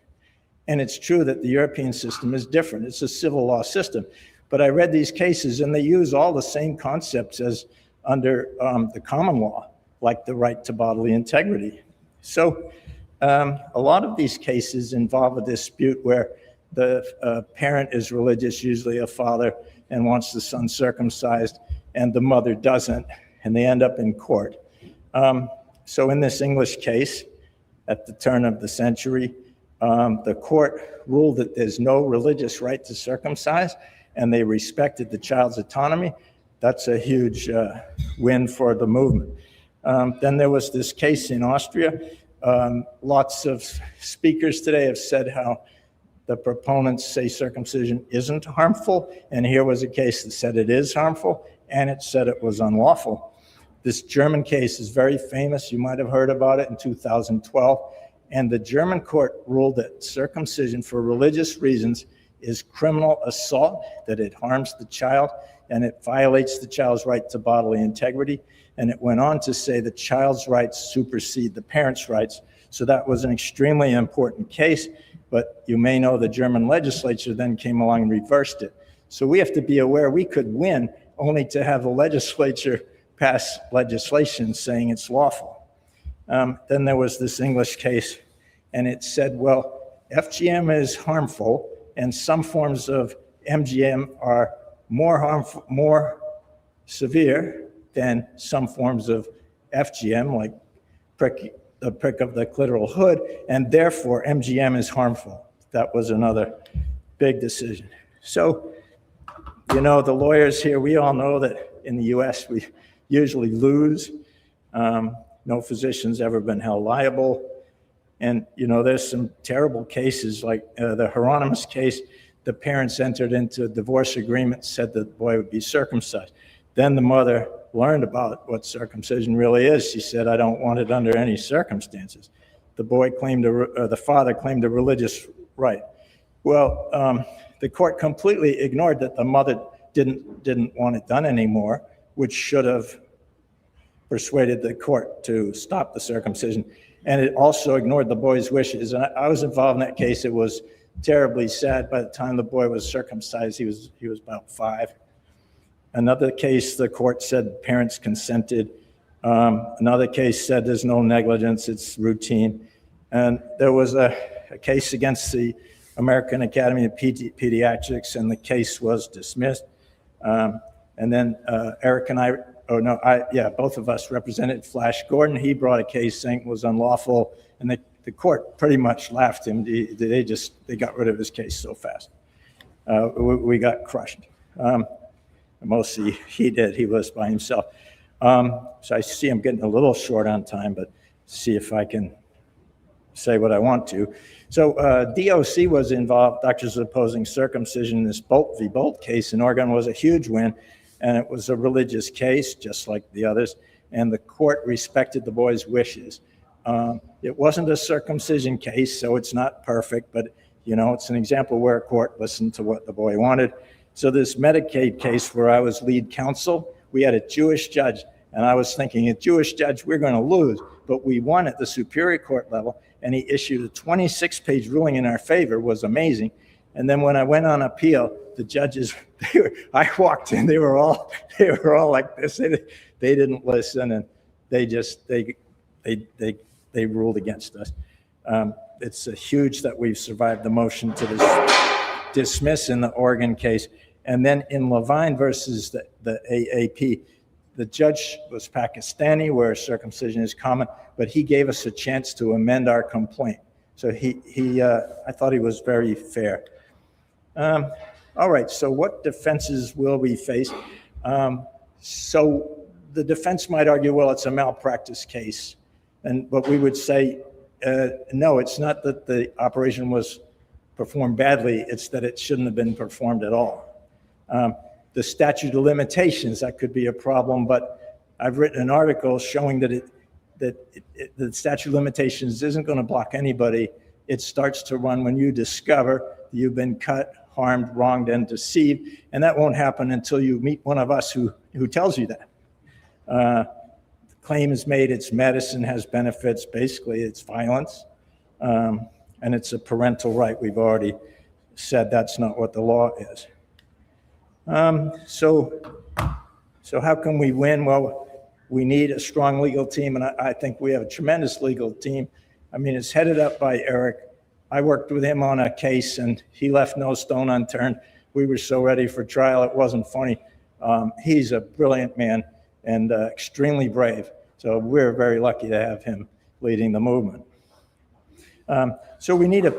And it's true that the European system is different. It's a civil law system. But I read these cases, and they use all the same concepts as under the common law, like the right to bodily integrity. So A lot of these cases involve a dispute where the parent is religious, usually a father, and wants the son circumcised, and the mother doesn't, and they end up in court. So in this English case, at the turn of the century, the court ruled that there's no religious right to circumcise, and they respected the child's autonomy. That's a huge win for the movement. Then there was this case in Austria. Lots of speakers today have said how the proponents say circumcision isn't harmful, and here was a case that said it is harmful, and it said it was unlawful. This German case is very famous. You might have heard about it in 2012. And the German court ruled that circumcision for religious reasons is criminal assault, that it harms the child, and it violates the child's right to bodily integrity. And it went on to say the child's rights supersede the parent's rights. So that was an extremely important case. But you may know the German legislature then came along and reversed it. So we have to be aware we could win only to have the legislature pass legislation saying it's lawful. Then there was this English case, and it said, well, FGM is harmful, and some forms of MGM are more harmful, more severe than some forms of FGM, like the prick of the clitoral hood, and therefore MGM is harmful. That was another big decision. So, you know, the lawyers here, we all know that in the US we usually lose. No physician's ever been held liable. And, you know, there's some terrible cases like the Hieronymus case. The parents entered into a divorce agreement, said that the boy would be circumcised. Then the mother learned about what circumcision really is. She said, I don't want it under any circumstances. The boy claimed, the father claimed a religious right. Well, the court completely ignored that the mother didn't want it done anymore, which should have persuaded the court to stop the circumcision. And it also ignored the boy's wishes. And I was involved in that case. It was terribly sad. By the time the boy was circumcised, he was about 5. Another case, the court said parents consented. Another case said there's no negligence, it's routine. And there was a case against the American Academy of Pediatrics, and the case was dismissed. And then Eric and I, both of us represented Flash Gordon. He brought a case saying it was unlawful, and the court pretty much laughed him. They got rid of his case so fast. We got crushed. Mostly he did. He was by himself. So I see I'm getting a little short on time, but see if I can say what I want to. So DOC was involved. Doctors Opposing Circumcision. This Bolt v. Bolt case in Oregon was a huge win, and it was a religious case, just like the others. And the court respected the boy's wishes. It wasn't a circumcision case, so it's not perfect, but you know, it's an example where a court listened to what the boy wanted. So this Medicaid case where I was lead counsel, we had a Jewish judge, and I was thinking, a Jewish judge, we're going to lose. But we won at the Superior Court level, and he issued a 26-page ruling in our favor. It was amazing. And then when I went on appeal, the judges, I walked in, they were all like this. They didn't listen, and they ruled against us. It's huge that we've survived the motion to dismiss in the Oregon case. And then in Levine versus the AAP, the judge was Pakistani, where circumcision is common, but he gave us a chance to amend our complaint. So I thought he was very fair. All right, so what defenses will we face? So the defense might argue, well, it's a malpractice case. But we would say, no, it's not that the operation was performed badly, it's that it shouldn't have been performed at all. The statute of limitations, that could be a problem, but I've written an article showing that the statute of limitations isn't going to block anybody. It starts to run when you discover you've been cut, harmed, wronged, and deceived, and that won't happen until you meet one of us who tells you that. The claim is made, it's medicine, has benefits, basically it's violence, and it's a parental right. We've already said that's not what the law is. So how can we win? Well, we need a strong legal team, and I think we have a tremendous legal team. I mean, it's headed up by Eric. I worked with him on a case, and he left no stone unturned. We were so ready for trial, it wasn't funny. He's a brilliant man and extremely brave. So we're very lucky to have him leading the movement. So we need a...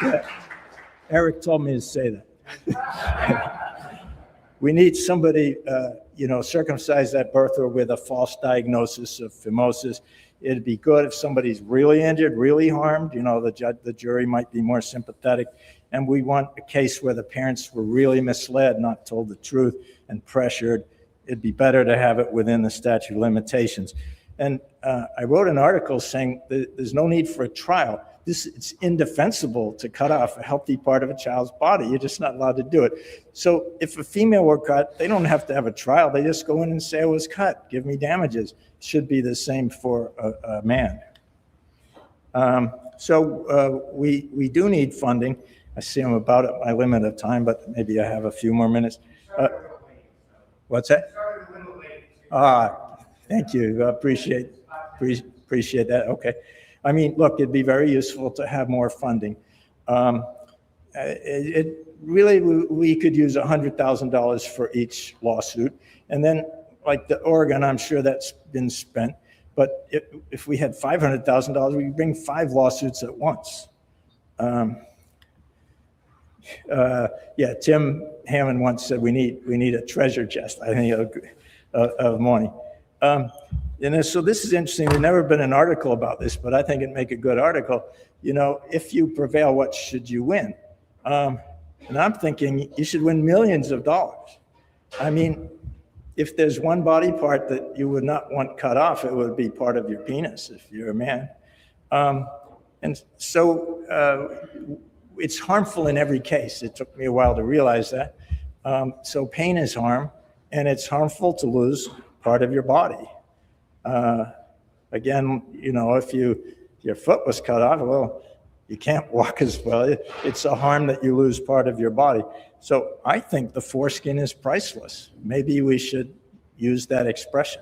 Yeah. Eric told me to say that. We need somebody, circumcised at birth or with a false diagnosis of phimosis. It'd be good if somebody's really injured, really harmed. The jury might be more sympathetic. And we want a case where the parents were really misled, not told the truth, and pressured. It'd be better to have it within the statute of limitations. And I wrote an article saying that there's no need for a trial. It's indefensible to cut off a healthy part of a child's body. You're just not allowed to do it. So if a female were cut, they don't have to have a trial. They just go in and say it was cut. Give me damages. It should be the same for a man. So we do need funding. I see I'm about at my limit of time, but maybe I have a few more minutes. What's that? Thank you. Appreciate that. Okay. I mean, look, it'd be very useful to have more funding. Really, we could use $100,000 for each lawsuit. And then, like the Oregon, I'm sure that's been spent. But if we had $500,000, we could bring 5 lawsuits at once. Tim Hammond once said we need a treasure chest, I think, of money. So this is interesting. There's never been an article about this, but I think it'd make a good article. If you prevail, what should you win? And I'm thinking you should win millions of dollars. I mean, if there's one body part that you would not want cut off, it would be part of your penis if you're a man. And so it's harmful in every case. It took me a while to realize that. So pain is harm, and it's harmful to lose part of your body. Again, if your foot was cut off, well, you can't walk as well. It's a harm that you lose part of your body. So I think the foreskin is priceless. Maybe we should use that expression,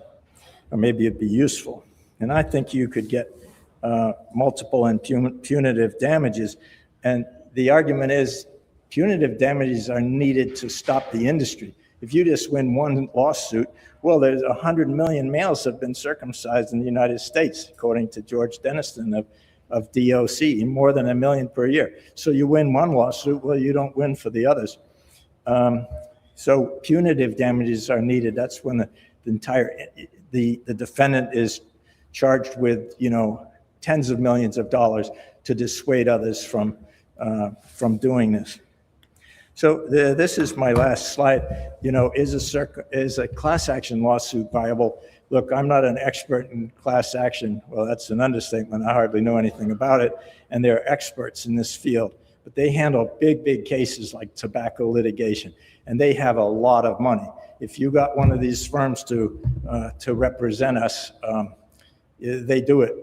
or maybe it'd be useful. And I think you could get multiple and punitive damages. And the argument is punitive damages are needed to stop the industry. If you just win one lawsuit, well, there's 100 million males have been circumcised in the United States, according to George Denniston of DOC, more than 1 million per year. So you win one lawsuit, well, you don't win for the others. So punitive damages are needed. That's when the defendant is charged with, tens of millions of dollars to dissuade others from doing this. So this is my last slide. Is a class action lawsuit viable? Look, I'm not an expert in class action. Well, that's an understatement. I hardly know anything about it. And they're experts in this field. But they handle big cases like tobacco litigation. And they have a lot of money. If you got one of these firms to represent us, they do it.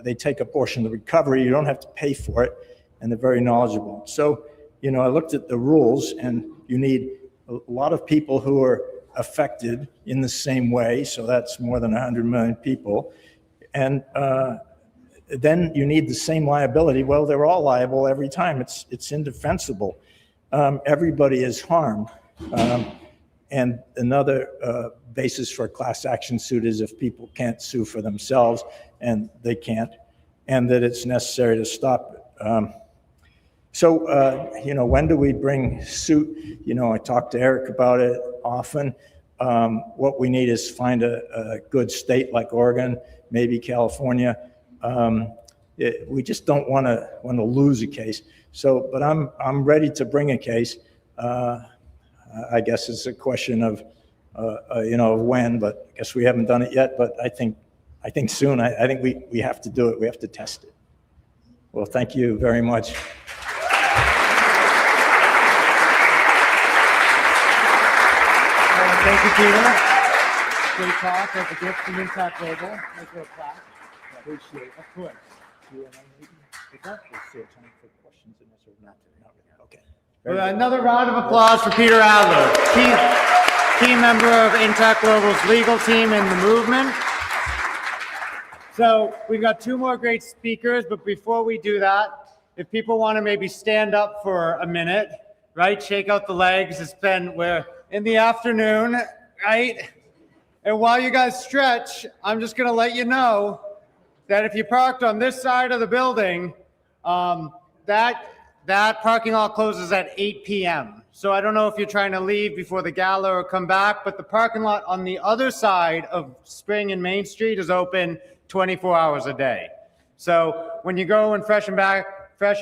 They take a portion of the recovery. You don't have to pay for it. And they're very knowledgeable. So, I looked at the rules, and you need a lot of people who are affected in the same way. So that's more than 100 million people. And then you need the same liability. Well, they're all liable every time. It's indefensible. Everybody is harmed. And another basis for a class action suit is if people can't sue for themselves, and they can't, and that it's necessary to stop it. When do we bring suit? I talk to Eric about it often. What we need is find a good state like Oregon, maybe California. We just don't want to lose a case. So, but I'm ready to bring a case. I guess it's a question of when, but I guess we haven't done it yet. But I think soon. I think we have to do it. We have to test it. Well, thank you very much. Thank you, Peter. Great talk. As a gift from Intact Global. Make her a plaque. Appreciate it. Of course. Okay. Another round of applause for Peter Adler. key member of Intact Global's legal team and the movement. So we've got two more great speakers, but before we do that, if people want to maybe stand up for a minute, right? Shake out the legs. We're in the afternoon, right? And while you guys stretch, I'm just going to let you know that if you parked on this side of the building, that parking lot closes at 8 p.m. So I don't know if you're trying to leave before the gala or come back, but the parking lot on the other side of Spring and Main Street is open 24 hours a day. So when you go and freshen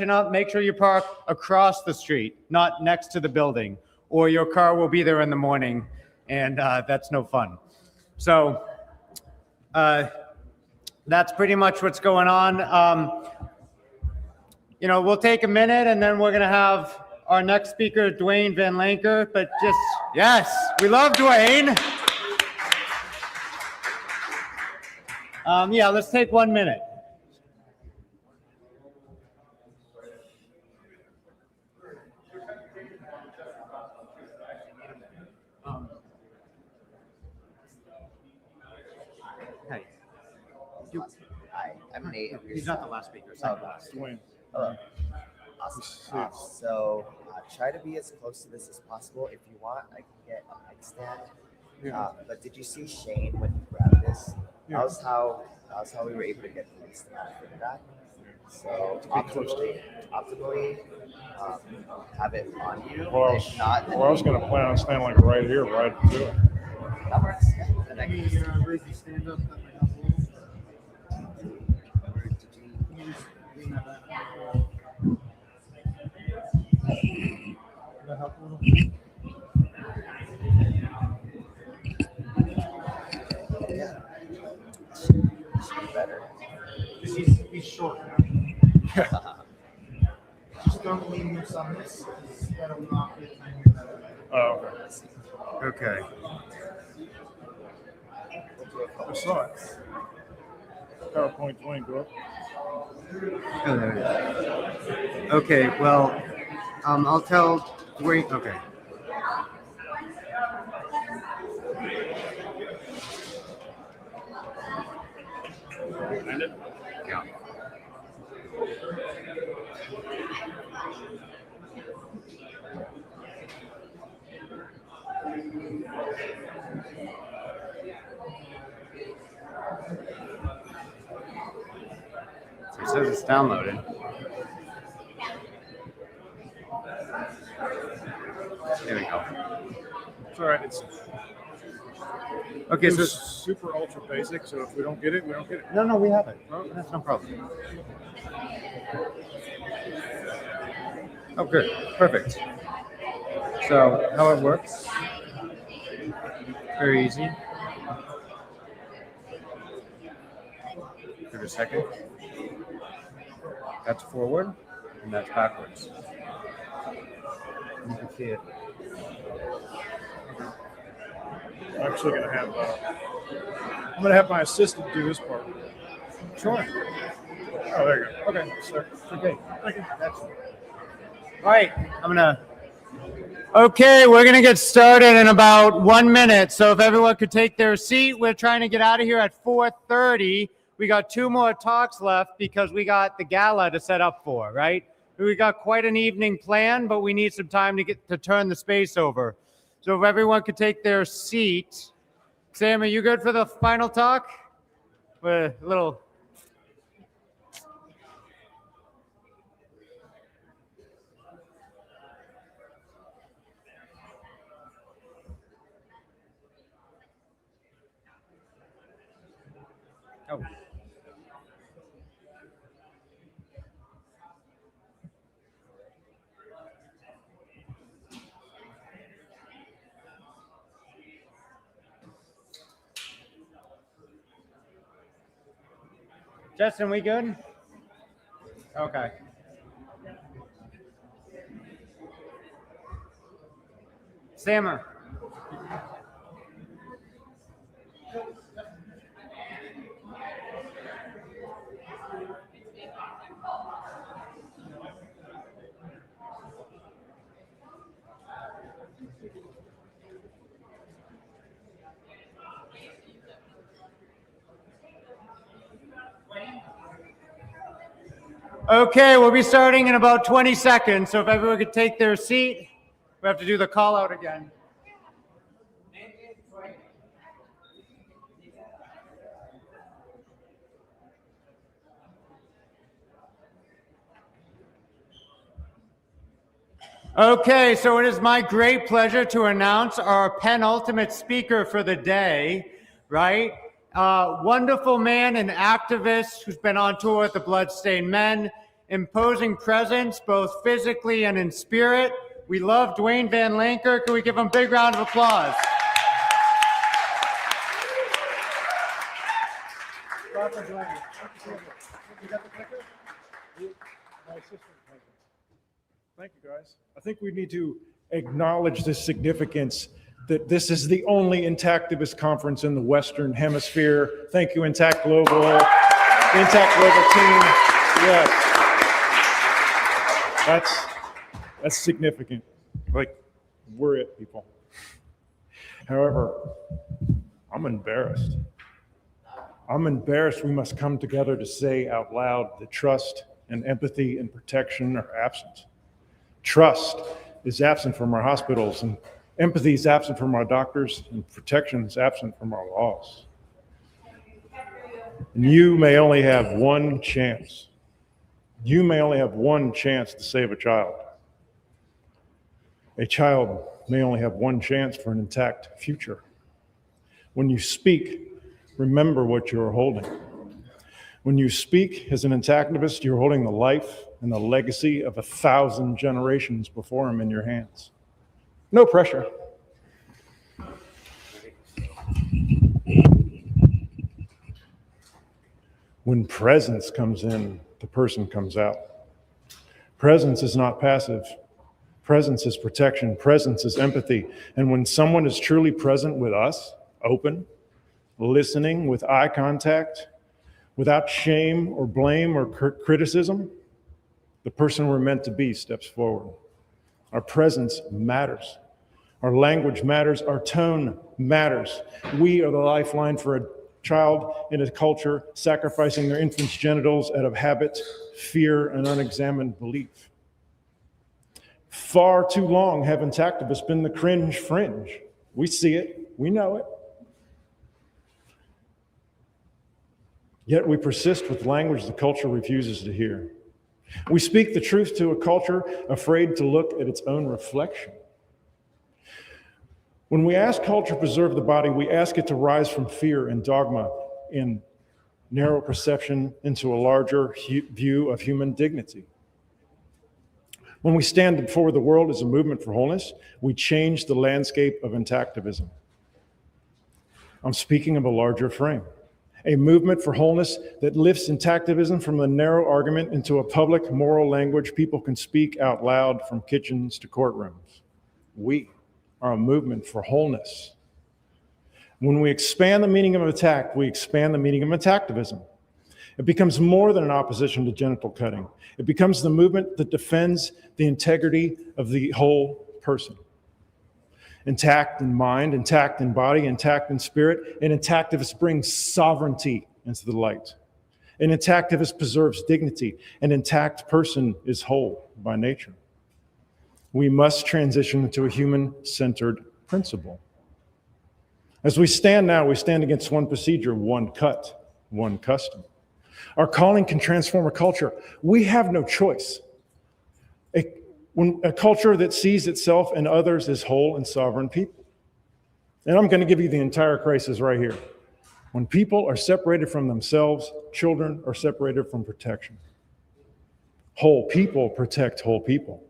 up, make sure you park across the street, not next to the building, or your car will be there in the morning, and that's no fun. So that's pretty much what's going on. We'll take a minute, and then we're going to have our next speaker, Dwayne Van Lanker. But yes, we love Dwayne. Yeah, let's take 1 minute. Hey. Hi, I'm Nate. He's not the last speaker. Oh, Dwayne. Hello. Awesome. So try to be as close to this as possible. If you want, I can get a mic stand. But did you see Shane when he grabbed this? Yeah. That was how we were able to get police to not fit that. So optimally, have it on you. Well, If not, then I was going to plan on standing like right here, right to it. that works. Yeah. And I can just stand up. That help a little? Yeah. Should be better. He's short. Just don't lean this on this. That'll knock it. Oh, Okay. I saw it. PowerPoint Dwayne, go up. Oh, there it is. Okay, well, I'll tell Dwayne. Okay. Yeah. So it says it's downloaded. There we go. It's all right. It's Okay, so super ultra basic. So if we don't get it, we don't get it. No, we have it. That's no problem. Oh, good. Perfect. So how it works? Very easy. Give it a second. That's forward, and that's backwards. You can see it. I'm actually going to have. I'm going to have my assistant do this part. Sure. Oh, there you go. Okay, sir. Okay. Thank you. All right. Okay, we're gonna get started in about 1 minute. So if everyone could take their seat, we're trying to get out of here at 4:30. We got 2 more talks left because we got the gala to set up for, right? We got quite an evening planned, but we need some time to turn the space over. So if everyone could take their seat. Sam, are you good for the final talk? We're a little. Oh. Justin, we good? Okay. Sammer. Okay, we'll be starting in about 20 seconds, so if everyone could take their seat, we have to do the call out again. Okay, so it is my great pleasure to announce our penultimate speaker for the day, right? Wonderful man and activist who's been on tour with the Bloodstained Men, imposing presence both physically and in spirit. We love Dwayne Van Lanker. Can we give him a big round of applause? Thank you, guys. I think we need to acknowledge the significance that this is the only intactivist conference in the Western Hemisphere. Thank you, Intact Global, Intact Global team. Yes, that's significant. Like, we're it, people. However, I'm embarrassed. I'm embarrassed we must come together to say out loud that trust and empathy and protection are absent. Trust is absent from our hospitals, and empathy is absent from our doctors, and protection is absent from our laws. And you may only have one chance. You may only have one chance to save a child. A child may only have one chance for an intact future. When you speak, remember what you are holding. When you speak as an intactivist, you're holding the life and the legacy of 1,000 generations before him in your hands. No pressure. When presence comes in, the person comes out. Presence is not passive. Presence is protection. Presence is empathy. And when someone is truly present with us, open, listening with eye contact, without shame or blame or criticism, the person we're meant to be steps forward. Our presence matters. Our language matters. Our tone matters. We are the lifeline for a child in a culture sacrificing their infant's genitals out of habit, fear, and unexamined belief. Far too long have intactivists been the cringe fringe. We see it. We know it. Yet we persist with language the culture refuses to hear. We speak the truth to a culture afraid to look at its own reflection. When we ask culture to preserve the body, we ask it to rise from fear and dogma in narrow perception into a larger view of human dignity. When we stand before the world as a movement for wholeness, we change the landscape of intactivism. I'm speaking of a larger frame. A movement for wholeness that lifts intactivism from the narrow argument into a public moral language people can speak out loud from kitchens to courtrooms. We are a movement for wholeness. When we expand the meaning of attack, we expand the meaning of intactivism. It becomes more than an opposition to genital cutting. It becomes the movement that defends the integrity of the whole person. Intact in mind, intact in body, intact in spirit. An intactivist brings sovereignty into the light. An intactivist preserves dignity. An intact person is whole by nature. We must transition to a human-centered principle. As we stand now, we stand against one procedure, one cut, one custom. Our calling can transform a culture. We have no choice. A culture that sees itself and others as whole and sovereign people. And I'm going to give you the entire crisis right here. When people are separated from themselves, children are separated from protection. Whole people protect whole people.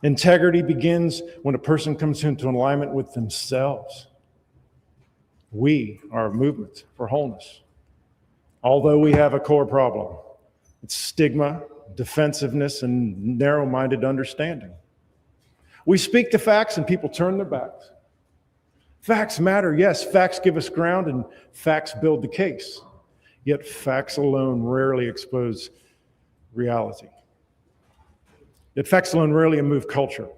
Integrity begins when a person comes into alignment with themselves. We are a movement for wholeness. Although we have a core problem, it's stigma, defensiveness, and narrow-minded understanding. We speak the facts and people turn their backs. Facts matter, yes, facts give us ground and facts build the case. Yet facts alone rarely expose reality. Yet facts alone rarely move culture.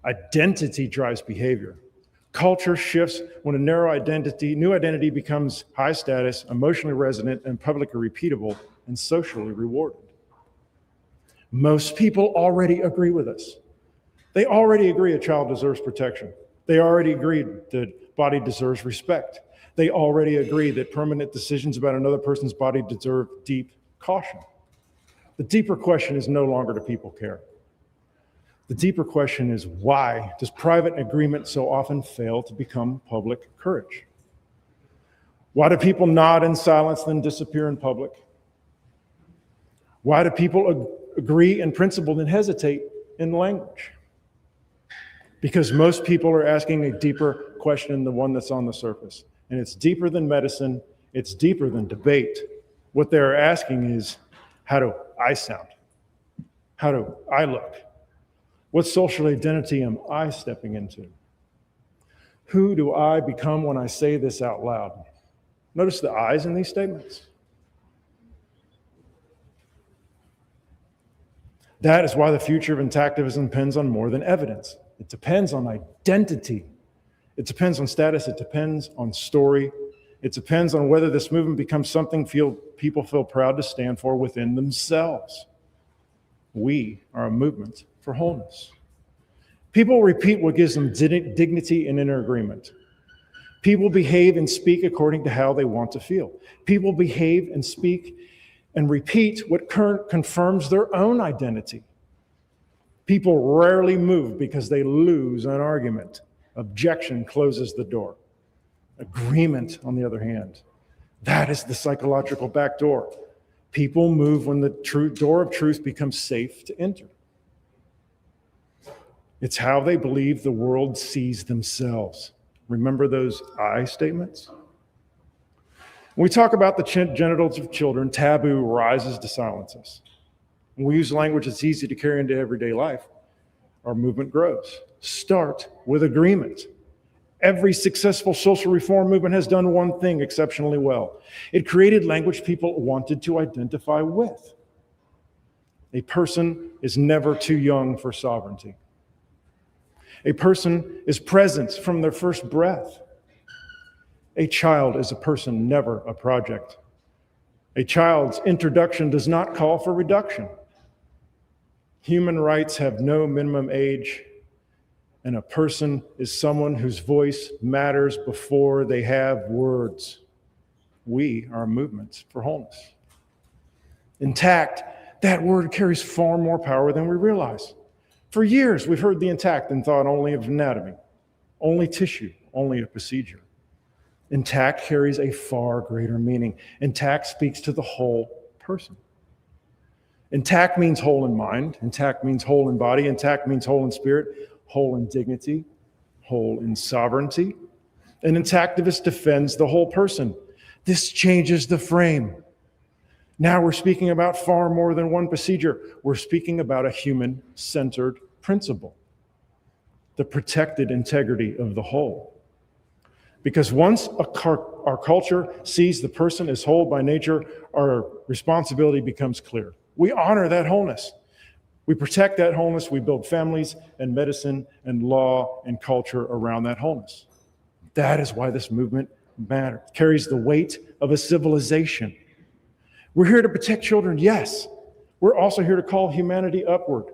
Identity drives behavior. Culture shifts when a new identity becomes high status, emotionally resonant, and publicly repeatable, and socially rewarded. Most people already agree with us. They already agree a child deserves protection. They already agree that body deserves respect. They already agree that permanent decisions about another person's body deserve deep caution. The deeper question is no longer do people care. The deeper question is why does private agreement so often fail to become public courage? Why do people nod in silence then disappear in public? Why do people agree in principle then hesitate in language? Because most people are asking a deeper question than the one that's on the surface. And it's deeper than medicine. It's deeper than debate. What they're asking is, how do I sound? How do I look? What social identity am I stepping into? Who do I become when I say this out loud? Notice the I's in these statements. That is why the future of intactivism depends on more than evidence. It depends on identity. It depends on status. It depends on story. It depends on whether this movement becomes something people feel proud to stand for within themselves. We are a movement for wholeness. People repeat what gives them dignity and inner agreement. People behave and speak according to how they want to feel. People behave and speak and repeat what confirms their own identity. People rarely move because they lose an argument. Objection closes the door. Agreement, on the other hand, that is the psychological back door. People move when the door of truth becomes safe to enter. It's how they believe the world sees themselves. Remember those I statements? When we talk about the genitals of children, taboo rises to silence us. When we use language that's easy to carry into everyday life, our movement grows. Start with agreement. Every successful social reform movement has done one thing exceptionally well. It created language people wanted to identify with. A person is never too young for sovereignty. A person is present from their first breath. A child is a person, never a project. A child's introduction does not call for reduction. Human rights have no minimum age, and a person is someone whose voice matters before they have words. We are movements for wholeness. Intact, that word carries far more power than we realize. For years, we've heard the intact and thought only of anatomy, only tissue, only a procedure. Intact carries a far greater meaning. Intact speaks to the whole person. Intact means whole in mind. Intact means whole in body. Intact means whole in spirit, whole in dignity, whole in sovereignty. An intactivist defends the whole person. This changes the frame. Now we're speaking about far more than one procedure. We're speaking about a human-centered principle, the protected integrity of the whole. Because once our culture sees the person as whole by nature, our responsibility becomes clear. We honor that wholeness. We protect that wholeness. We build families and medicine and law and culture around that wholeness. That is why this movement matters, carries the weight of a civilization. We're here to protect children, yes. We're also here to call humanity upward,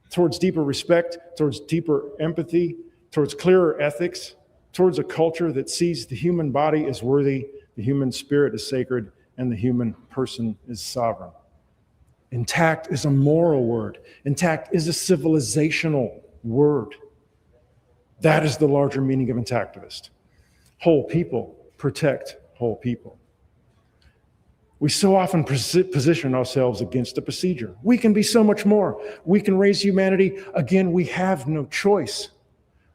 towards deeper respect, towards deeper empathy, towards clearer ethics, towards a culture that sees the human body as worthy, the human spirit is sacred, and the human person is sovereign. Intact is a moral word. Intact is a civilizational word. That is the larger meaning of intactivist. Whole people protect whole people. We so often position ourselves against a procedure. We can be so much more. We can raise humanity. Again, we have no choice.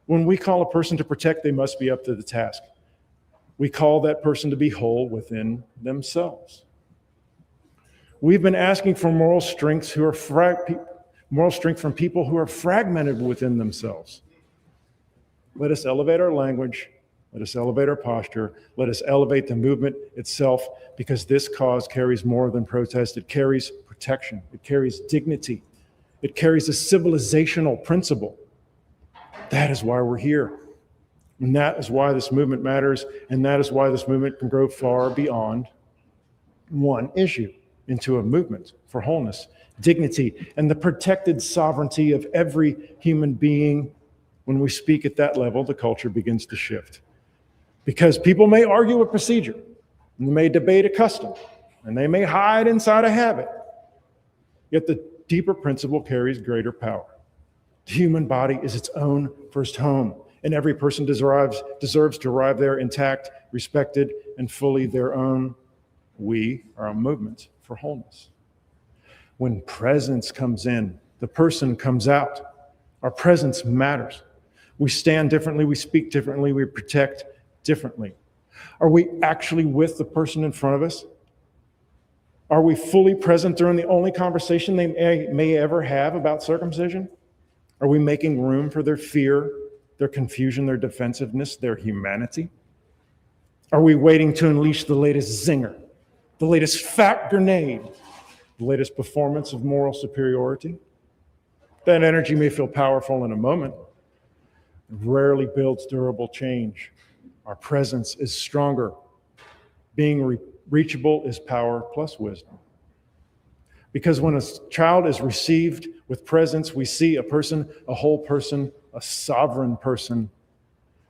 When we call a person to protect, they must be up to the task. We call that person to be whole within themselves. We've been asking for moral strength from people who are fragmented within themselves. Let us elevate our language. Let us elevate our posture. Let us elevate the movement itself, because this cause carries more than protest. It carries protection. It carries dignity. It carries a civilizational principle. That is why we're here. And that is why this movement matters. And that is why this movement can grow far beyond one issue. into a movement for wholeness, dignity, and the protected sovereignty of every human being. When we speak at that level, the culture begins to shift. Because people may argue a procedure, and they may debate a custom, and they may hide inside a habit, yet the deeper principle carries greater power. The human body is its own first home, and every person deserves to arrive there intact, respected, and fully their own. We are a movement for wholeness. When presence comes in, the person comes out. Our presence matters. We stand differently, we speak differently, we protect differently. Are we actually with the person in front of us? Are we fully present during the only conversation they may ever have about circumcision? Are we making room for their fear, their confusion, their defensiveness, their humanity? Are we waiting to unleash the latest zinger, the latest fat grenade, the latest performance of moral superiority? That energy may feel powerful in a moment. It rarely builds durable change. Our presence is stronger. Being reachable is power plus wisdom. Because when a child is received with presence, we see a person, a whole person, a sovereign person,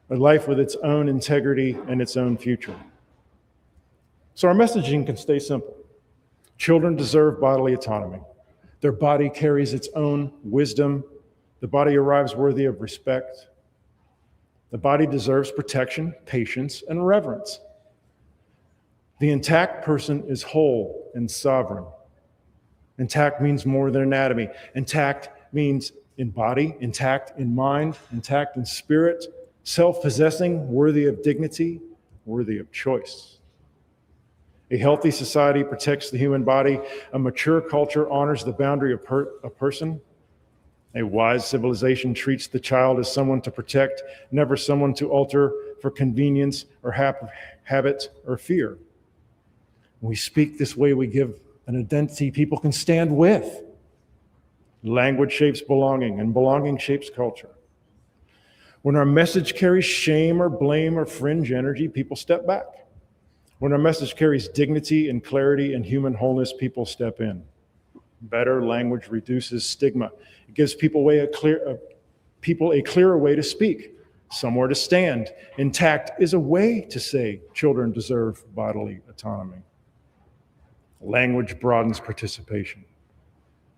a life with its own integrity and its own future. So our messaging can stay simple. Children deserve bodily autonomy. Their body carries its own wisdom. The body arrives worthy of respect. The body deserves protection, patience, and reverence. The intact person is whole and sovereign. Intact means more than anatomy. Intact means in body, intact in mind, intact in spirit, self-possessing, worthy of dignity, worthy of choice. A healthy society protects the human body. A mature culture honors the boundary of a person. A wise civilization treats the child as someone to protect, never someone to alter for convenience or habit or fear. When we speak this way, we give an identity people can stand with. Language shapes belonging, and belonging shapes culture. When our message carries shame or blame or fringe energy, people step back. When our message carries dignity and clarity and human wholeness, people step in. Better language reduces stigma. It gives people a clearer way to speak, somewhere to stand. Intact is a way to say children deserve bodily autonomy. Language broadens participation.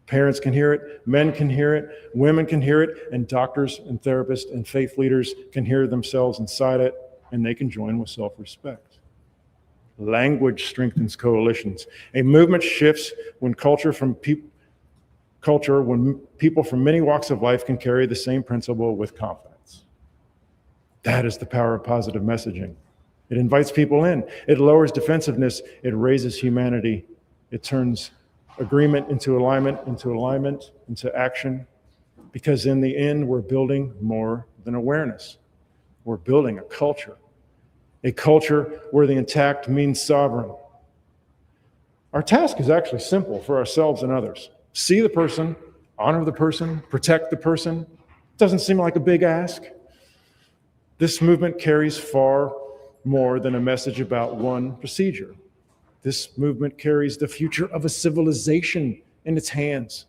Parents can hear it, men can hear it, women can hear it, and doctors and therapists and faith leaders can hear themselves inside it, and they can join with self-respect. Language strengthens coalitions. A movement shifts when when people from many walks of life can carry the same principle with confidence. That is the power of positive messaging. It invites people in. It lowers defensiveness. It raises humanity. It turns agreement into alignment, into action. Because in the end, we're building more than awareness. We're building a culture where the intact means sovereign. Our task is actually simple for ourselves and others. See the person, honor the person, protect the person. Doesn't seem like a big ask. This movement carries far more than a message about one procedure. This movement carries the future of a civilization in its hands.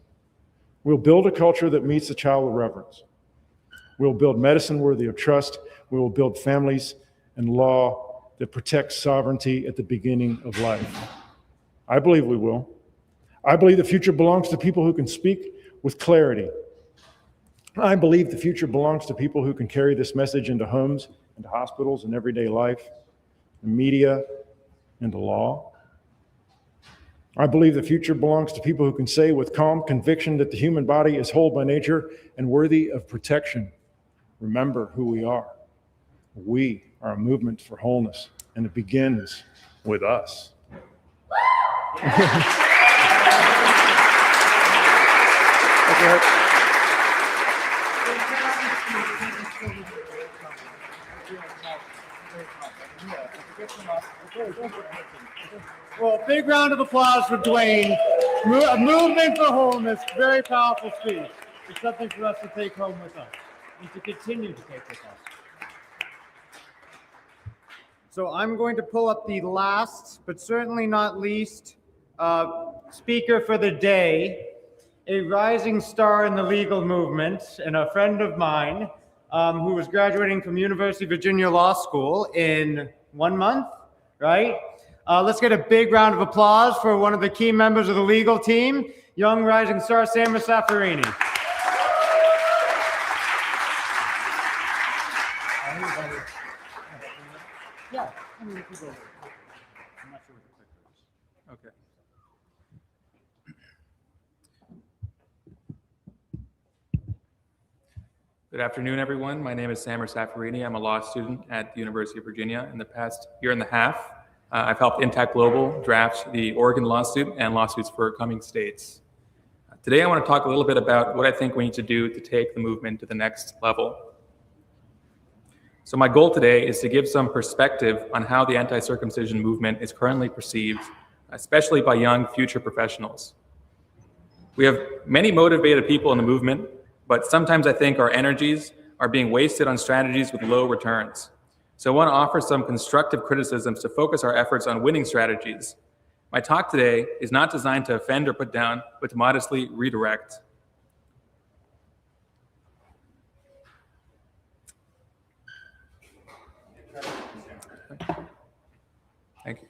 We'll build a culture that meets the child with reverence. We'll build medicine worthy of trust. We will build families and law that protects sovereignty at the beginning of life. I believe we will. I believe the future belongs to people who can speak with clarity. I believe the future belongs to people who can carry this message into homes, into hospitals, and everyday life, the media, into law. I believe the future belongs to people who can say with calm conviction that the human body is whole by nature and worthy of protection. Remember who we are. We are a movement for wholeness, and it begins with us. Well, big round of applause for Dwayne. A movement for wholeness, very powerful speech. It's something for us to take home with us and to continue to take with us. So I'm going to pull up the last, but certainly not least, speaker for the day, a rising star in the legal movement and a friend of mine who was graduating from University of Virginia Law School in 1 month, right? Let's get a big round of applause for one of the key members of the legal team, young rising star Samra Safarini. Yeah, I mean, if you go there. I'm not sure what the clicker is. Okay. Good afternoon, everyone. My name is Samra Safarini. I'm a law student at the University of Virginia. In the past year and a half, I've helped Intact Global draft the Oregon lawsuit and lawsuits for coming states. Today, I want to talk a little bit about what I think we need to do to take the movement to the next level. So my goal today is to give some perspective on how the anti-circumcision movement is currently perceived, especially by young future professionals. We have many motivated people in the movement, but sometimes I think our energies are being wasted on strategies with low returns. So I want to offer some constructive criticisms to focus our efforts on winning strategies. My talk today is not designed to offend or put down, but to modestly redirect. Thank you.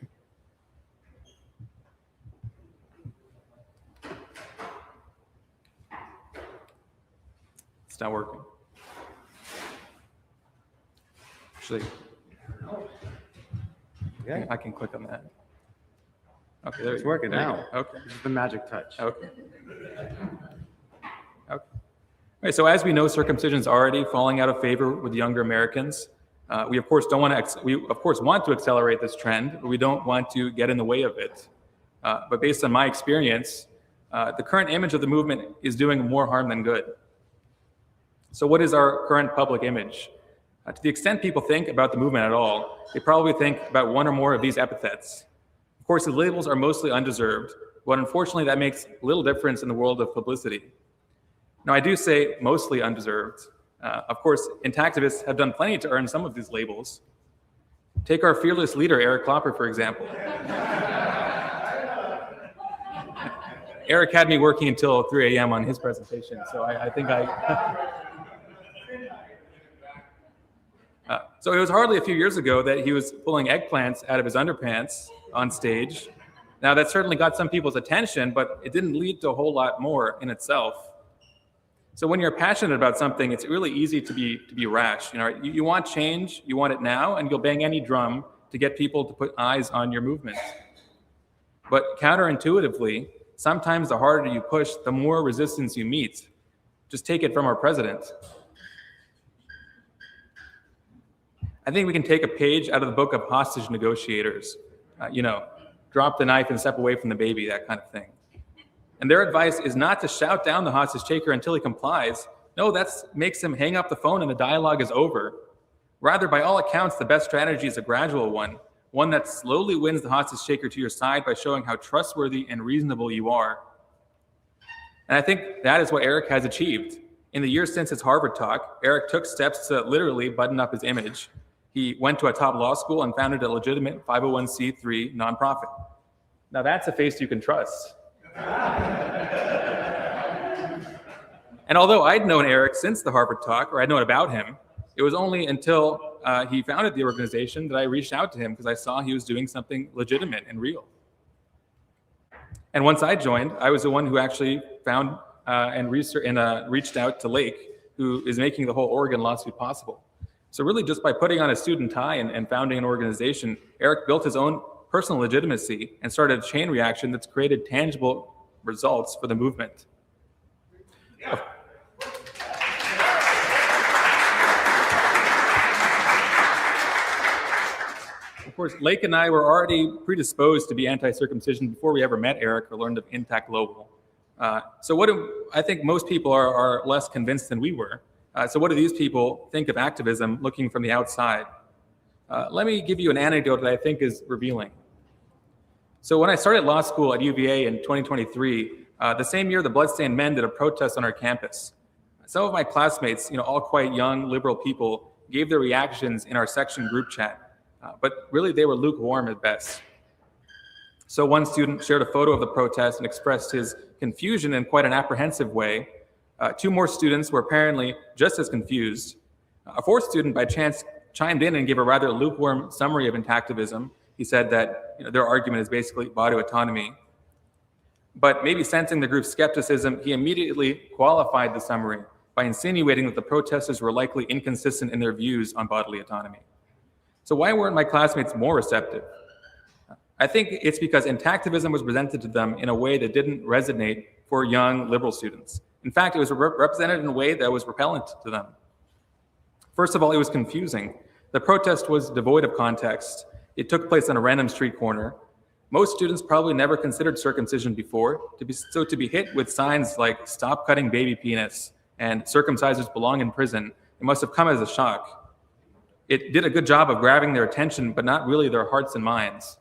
It's not working. Actually, yeah, I can click on that. Okay, there It's working now. Okay. This is the magic touch. Okay. Okay. Okay, so as we know, circumcision is already falling out of favor with younger Americans. We of course want to accelerate this trend, but we don't want to get in the way of it. But based on my experience, the current image of the movement is doing more harm than good. So what is our current public image? To the extent people think about the movement at all, they probably think about one or more of these epithets. Of course, the labels are mostly undeserved, but unfortunately that makes little difference in the world of publicity. Now, I do say mostly undeserved. Of course, intactivists have done plenty to earn some of these labels. Take our fearless leader, Eric Klopper, for example. Eric had me working until 3 a.m. on his presentation, so I think so it was hardly a few years ago that he was pulling eggplants out of his underpants on stage. Now, that certainly got some people's attention, but it didn't lead to a whole lot more in itself. So when you're passionate about something, it's really easy to be rash. You want change, you want it now, and you'll bang any drum to get people to put eyes on your movement. But counterintuitively, sometimes the harder you push, the more resistance you meet. Just take it from our president. I think we can take a page out of the book of hostage negotiators. Drop the knife and step away from the baby, that kind of thing. And their advice is not to shout down the hostage taker until he complies. No, that makes him hang up the phone and the dialogue is over. Rather, by all accounts, the best strategy is a gradual one that slowly wins the hostage taker to your side by showing how trustworthy and reasonable you are. And I think that is what Eric has achieved. In the years since his Harvard talk, Eric took steps to literally button up his image. He went to a top law school and founded a legitimate 501c3 nonprofit. Now that's a face you can trust. And although I'd known Eric since the Harvard talk, or I'd known about him, it was only until he founded the organization that I reached out to him because I saw he was doing something legitimate and real. And once I joined, I was the one who actually found and reached out to Lake, who is making the whole Oregon lawsuit possible. So really just by putting on a student tie and founding an organization, Eric built his own personal legitimacy and started a chain reaction that's created tangible results for the movement. Of course, Lake and I were already predisposed to be anti-circumcision before we ever met Eric or learned of Intact Global. So I think most people are less convinced than we were. So what do these people think of activism looking from the outside? Let me give you an anecdote that I think is revealing. So when I started law school at UVA in 2023, the same year the Bloodstained Men did a protest on our campus. Some of my classmates, all quite young liberal people, gave their reactions in our section group chat, but really they were lukewarm at best. So one student shared a photo of the protest and expressed his confusion in quite an apprehensive way. Two more students were apparently just as confused. A fourth student, by chance, chimed in and gave a rather lukewarm summary of intactivism. He said that their argument is basically body autonomy. But maybe sensing the group's skepticism, he immediately qualified the summary by insinuating that the protesters were likely inconsistent in their views on bodily autonomy. So why weren't my classmates more receptive? I think it's because intactivism was presented to them in a way that didn't resonate for young liberal students. In fact, it was represented in a way that was repellent to them. First of all, it was confusing. The protest was devoid of context. It took place on a random street corner. Most students probably never considered circumcision before, so to be hit with signs like "stop cutting baby penis" and "circumcisers belong in prison," it must have come as a shock. It did a good job of grabbing their attention, but not really their hearts and minds.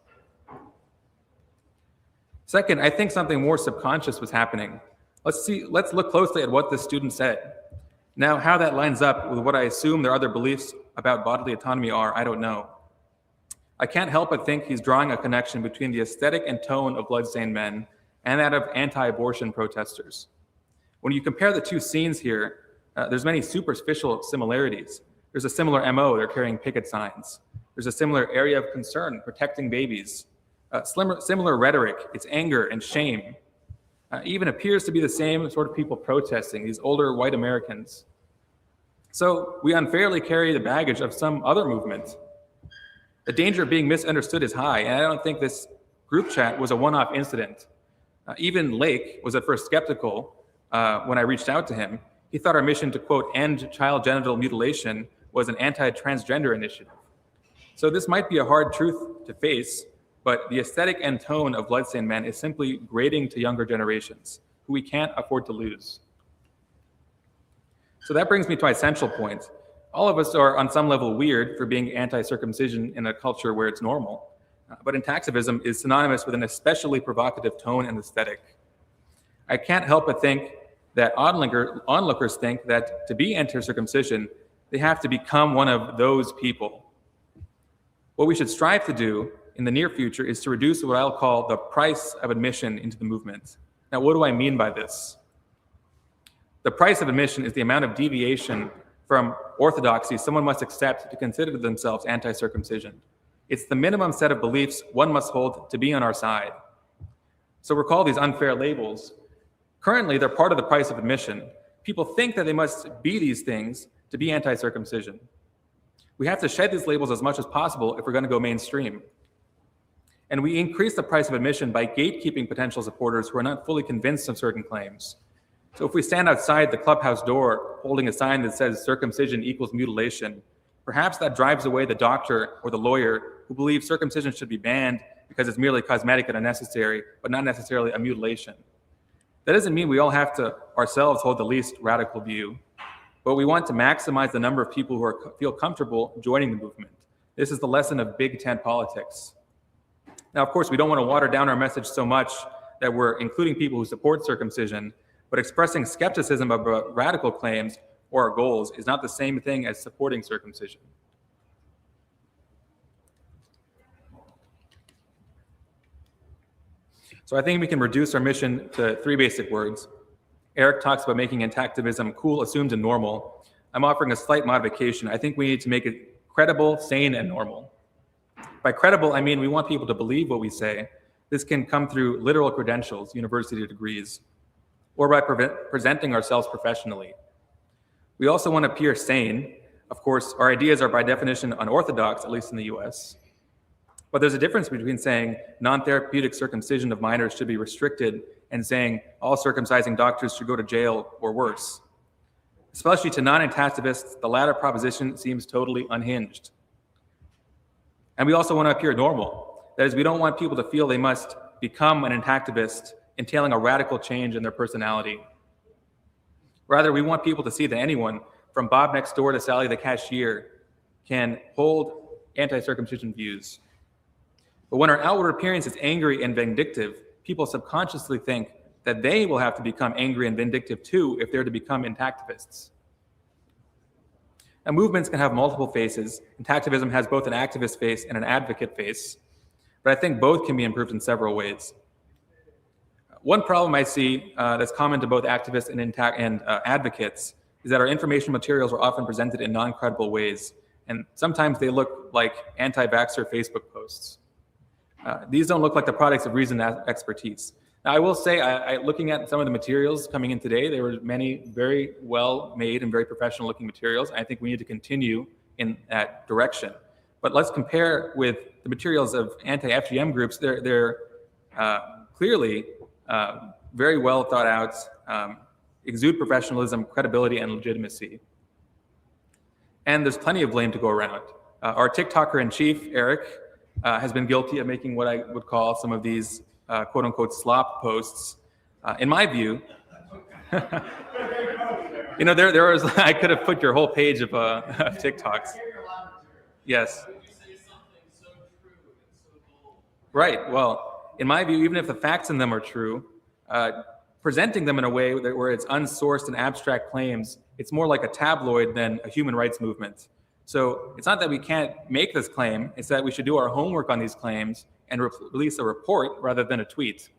Second, I think something more subconscious was happening. Let's look closely at what this student said. Now, how that lines up with what I assume their other beliefs about bodily autonomy are, I don't know. I can't help but think he's drawing a connection between the aesthetic and tone of bloodstained men and that of anti-abortion protesters. When you compare the two scenes here, there's many superficial similarities. There's a similar MO, they're carrying picket signs. There's a similar area of concern, protecting babies. Similar rhetoric, it's anger and shame. Even appears to be the same sort of people protesting, these older white Americans. So we unfairly carry the baggage of some other movement. The danger of being misunderstood is high, and I don't think this group chat was a one-off incident. Even Lake was at first skeptical when I reached out to him. He thought our mission to, quote, end child genital mutilation was an anti-transgender initiative. So this might be a hard truth to face, but the aesthetic and tone of bloodstained men is simply grating to younger generations, who we can't afford to lose. So that brings me to my central point. All of us are on some level weird for being anti-circumcision in a culture where it's normal, but intactivism is synonymous with an especially provocative tone and aesthetic. I can't help but think that onlookers think that to be anti-circumcision, they have to become one of those people. What we should strive to do in the near future is to reduce what I'll call the price of admission into the movement. Now, what do I mean by this? The price of admission is the amount of deviation from orthodoxy someone must accept to consider themselves anti-circumcision. It's the minimum set of beliefs one must hold to be on our side. So recall these unfair labels. Currently, they're part of the price of admission. People think that they must be these things to be anti-circumcision. We have to shed these labels as much as possible if we're going to go mainstream. And we increase the price of admission by gatekeeping potential supporters who are not fully convinced of certain claims. So if we stand outside the clubhouse door holding a sign that says circumcision equals mutilation, perhaps that drives away the doctor or the lawyer who believes circumcision should be banned because it's merely cosmetic and unnecessary, but not necessarily a mutilation. That doesn't mean we all have to ourselves hold the least radical view, but we want to maximize the number of people who feel comfortable joining the movement. This is the lesson of big tent politics. Now, of course, we don't want to water down our message so much that we're including people who support circumcision, but expressing skepticism about radical claims or our goals is not the same thing as supporting circumcision. So I think we can reduce our mission to 3 basic words. Eric talks about making intactivism cool, assumed, and normal. I'm offering a slight modification. I think we need to make it credible, sane, and normal. By credible, I mean we want people to believe what we say. This can come through literal credentials, university degrees, or by presenting ourselves professionally. We also want to appear sane. Of course, our ideas are by definition unorthodox, at least in the US. But there's a difference between saying non-therapeutic circumcision of minors should be restricted and saying all circumcising doctors should go to jail or worse. Especially to non-intactivists, the latter proposition seems totally unhinged. And we also want to appear normal. That is, we don't want people to feel they must become an intactivist, entailing a radical change in their personality. Rather, we want people to see that anyone, from Bob next door to Sally the cashier, can hold anti-circumcision views. But when our outward appearance is angry and vindictive, people subconsciously think that they will have to become angry and vindictive too if they're to become intactivists. Now, movements can have multiple faces. Intactivism has both an activist face and an advocate face. but I think both can be improved in several ways. One problem I see that's common to both activists and advocates is that our information materials are often presented in non-credible ways, and sometimes they look like anti-vaxxer Facebook posts. These don't look like the products of reasoned expertise. Now, I will say, looking at some of the materials coming in today, there were many very well made and very professional looking materials. I think we need to continue in that direction. But let's compare with the materials of anti-FGM groups. They're clearly very well thought out, exude professionalism, credibility, and legitimacy. And there's plenty of blame to go around. Our TikToker in chief, Eric, has been guilty of making what I would call some of these quote unquote slop posts. In my view, you know, there was, I could have put your whole page of TikToks. Yes. Right. Well, in my view, even if the facts in them are true, presenting them in a way where it's unsourced and abstract claims, it's more like a tabloid than a human rights movement. So it's not that we can't make this claim, it's that we should do our homework on these claims and release a report rather than a tweet.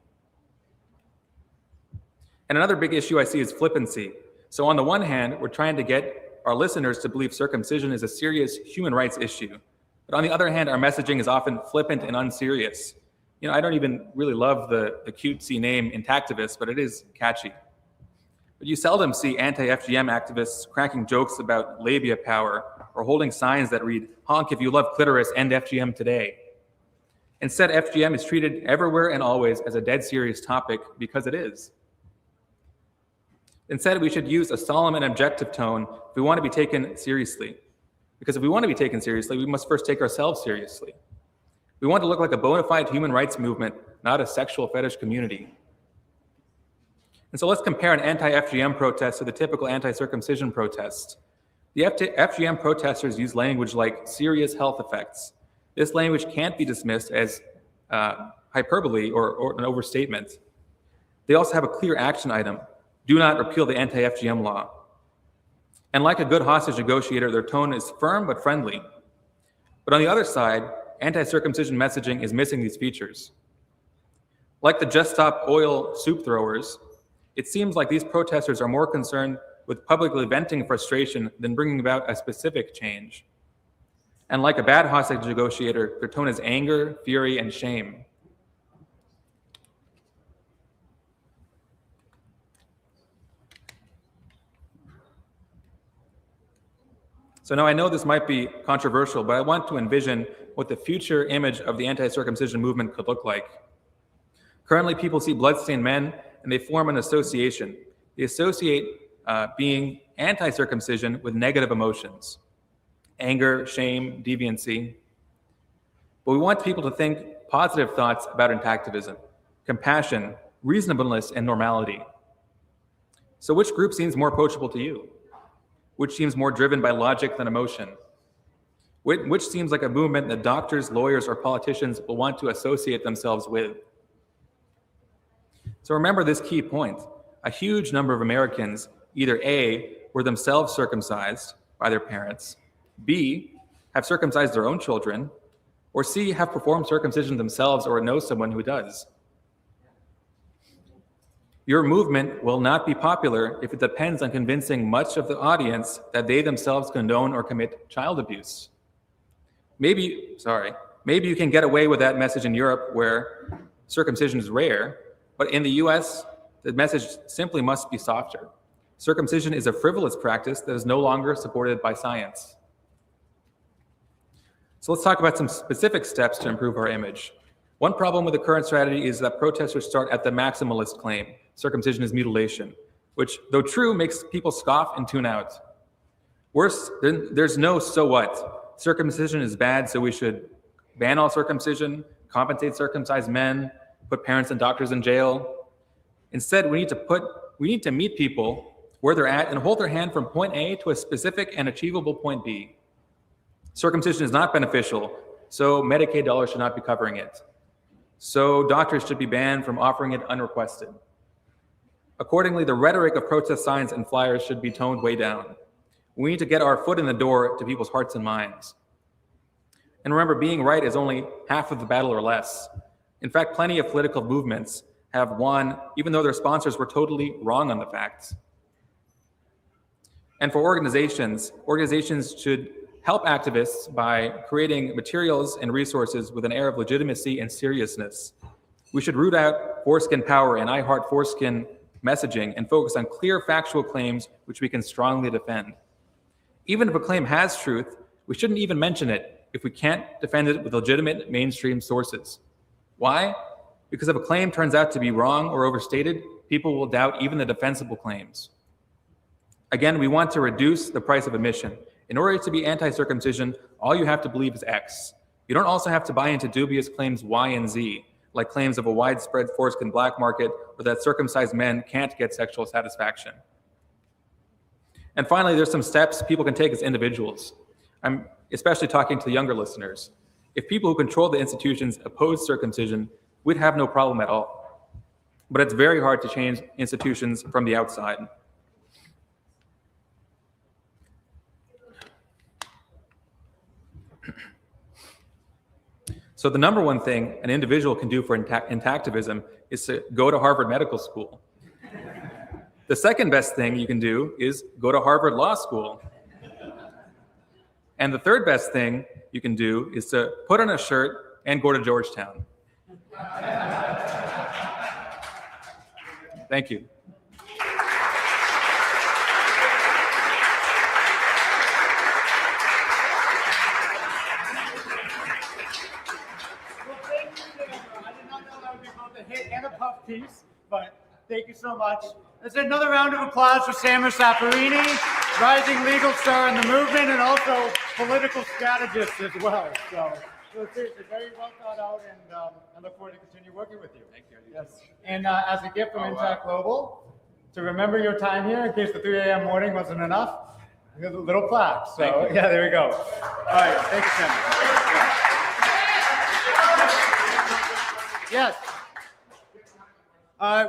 And another big issue I see is flippancy. So on the one hand, we're trying to get our listeners to believe circumcision is a serious human rights issue. But on the other hand, our messaging is often flippant and unserious. You know, I don't even really love the cutesy name intactivist, but it is catchy. But you seldom see anti-FGM activists cracking jokes about labia power or holding signs that read, "Honk if you love clitoris, end FGM today." Instead, FGM is treated everywhere and always as a dead serious topic because it is. Instead, we should use a solemn and objective tone if we want to be taken seriously. Because if we want to be taken seriously, we must first take ourselves seriously. We want to look like a bona fide human rights movement, not a sexual fetish community. And so let's compare an anti-FGM protest to the typical anti-circumcision protest. The FGM protesters use language like serious health effects. This language can't be dismissed as hyperbole or an overstatement. They also have a clear action item: do not repeal the anti-FGM law. And like a good hostage negotiator, their tone is firm but friendly. But on the other side, anti-circumcision messaging is missing these features. Like the Just Stop Oil soup throwers, it seems like these protesters are more concerned with publicly venting frustration than bringing about a specific change. And like a bad hostage negotiator, their tone is anger, fury, and shame. So now I know this might be controversial, but I want to envision what the future image of the anti-circumcision movement could look like. Currently, people see bloodstained men and they form an association. They associate being anti-circumcision with negative emotions: anger, shame, deviancy. But we want people to think positive thoughts about intactivism: compassion, reasonableness, and normality. So which group seems more approachable to you? Which seems more driven by logic than emotion? Which seems like a movement that doctors, lawyers, or politicians will want to associate themselves with? So remember this key point. A huge number of Americans either A, were themselves circumcised by their parents, B, have circumcised their own children, or C, have performed circumcision themselves or know someone who does. Your movement will not be popular if it depends on convincing much of the audience that they themselves condone or commit child abuse. Maybe you can get away with that message in Europe where circumcision is rare, but in the US, the message simply must be softer. Circumcision is a frivolous practice that is no longer supported by science. So let's talk about some specific steps to improve our image. One problem with the current strategy is that protesters start at the maximalist claim: circumcision is mutilation, which, though true, makes people scoff and tune out. Worse, there's no so what. Circumcision is bad, so we should ban all circumcision, compensate circumcised men, put parents and doctors in jail. Instead, we need to meet people where they're at and hold their hand from point A to a specific and achievable point B. Circumcision is not beneficial, so Medicaid dollars should not be covering it. So doctors should be banned from offering it unrequested. Accordingly, the rhetoric of protest signs and flyers should be toned way down. We need to get our foot in the door to people's hearts and minds. And remember, being right is only half of the battle or less. In fact, plenty of political movements have won, even though their sponsors were totally wrong on the facts. And for organizations should help activists by creating materials and resources with an air of legitimacy and seriousness. We should root out foreskin power and I heart foreskin messaging and focus on clear factual claims which we can strongly defend. Even if a claim has truth, we shouldn't even mention it if we can't defend it with legitimate mainstream sources. Why? Because if a claim turns out to be wrong or overstated, people will doubt even the defensible claims. Again, we want to reduce the price of admission. In order to be anti-circumcision, all you have to believe is X. You don't also have to buy into dubious claims Y and Z, like claims of a widespread foreskin black market or that circumcised men can't get sexual satisfaction. And finally, there's some steps people can take as individuals. I'm especially talking to the younger listeners. If people who control the institutions oppose circumcision, we'd have no problem at all. But it's very hard to change institutions from the outside. So the number one thing an individual can do for intactivism is to go to Harvard Medical School. The second best thing you can do is go to Harvard Law School. And the third best thing you can do is to put on a shirt and go to Georgetown. Thank you. And a puff piece, but thank you so much. Let's another round of applause for Samer Safarini, rising legal star in the movement and also political strategist as well. So seriously, very well thought out, and I look forward to continue working with you. Thank you. Yes. And as a gift from Intact Global, to remember your time here, in case the 3 a.m. morning wasn't enough, we have a little plaque. So yeah, there we go. All right, thank you, Samer. Yes.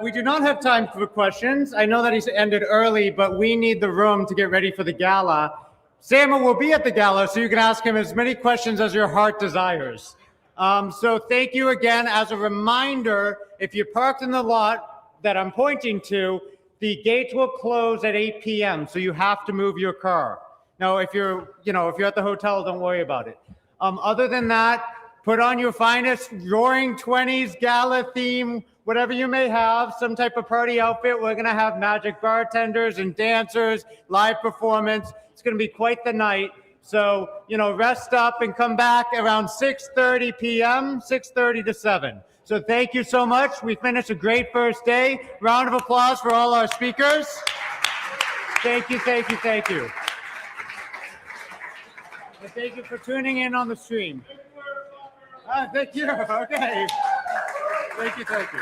We do not have time for questions. I know that he's ended early, but we need the room to get ready for the gala. Samer will be at the gala, so you can ask him as many questions as your heart desires. So thank you again. As a reminder, if you're parked in the lot that I'm pointing to, the gates will close at 8 p.m., so you have to move your car. Now, if you're at the hotel, don't worry about it. Other than that, put on your finest Roaring 20s gala theme, whatever you may have, some type of party outfit. We're going to have magic bartenders and dancers, live performance. It's going to be quite the night. So, rest up and come back around 6:30 p.m., 6:30 to 7. So thank you so much. We finished a great first day. Round of applause for all our speakers. Thank you, thank you, thank you. And thank you for tuning in on the stream. Thank you. Okay. Thank you, thank you.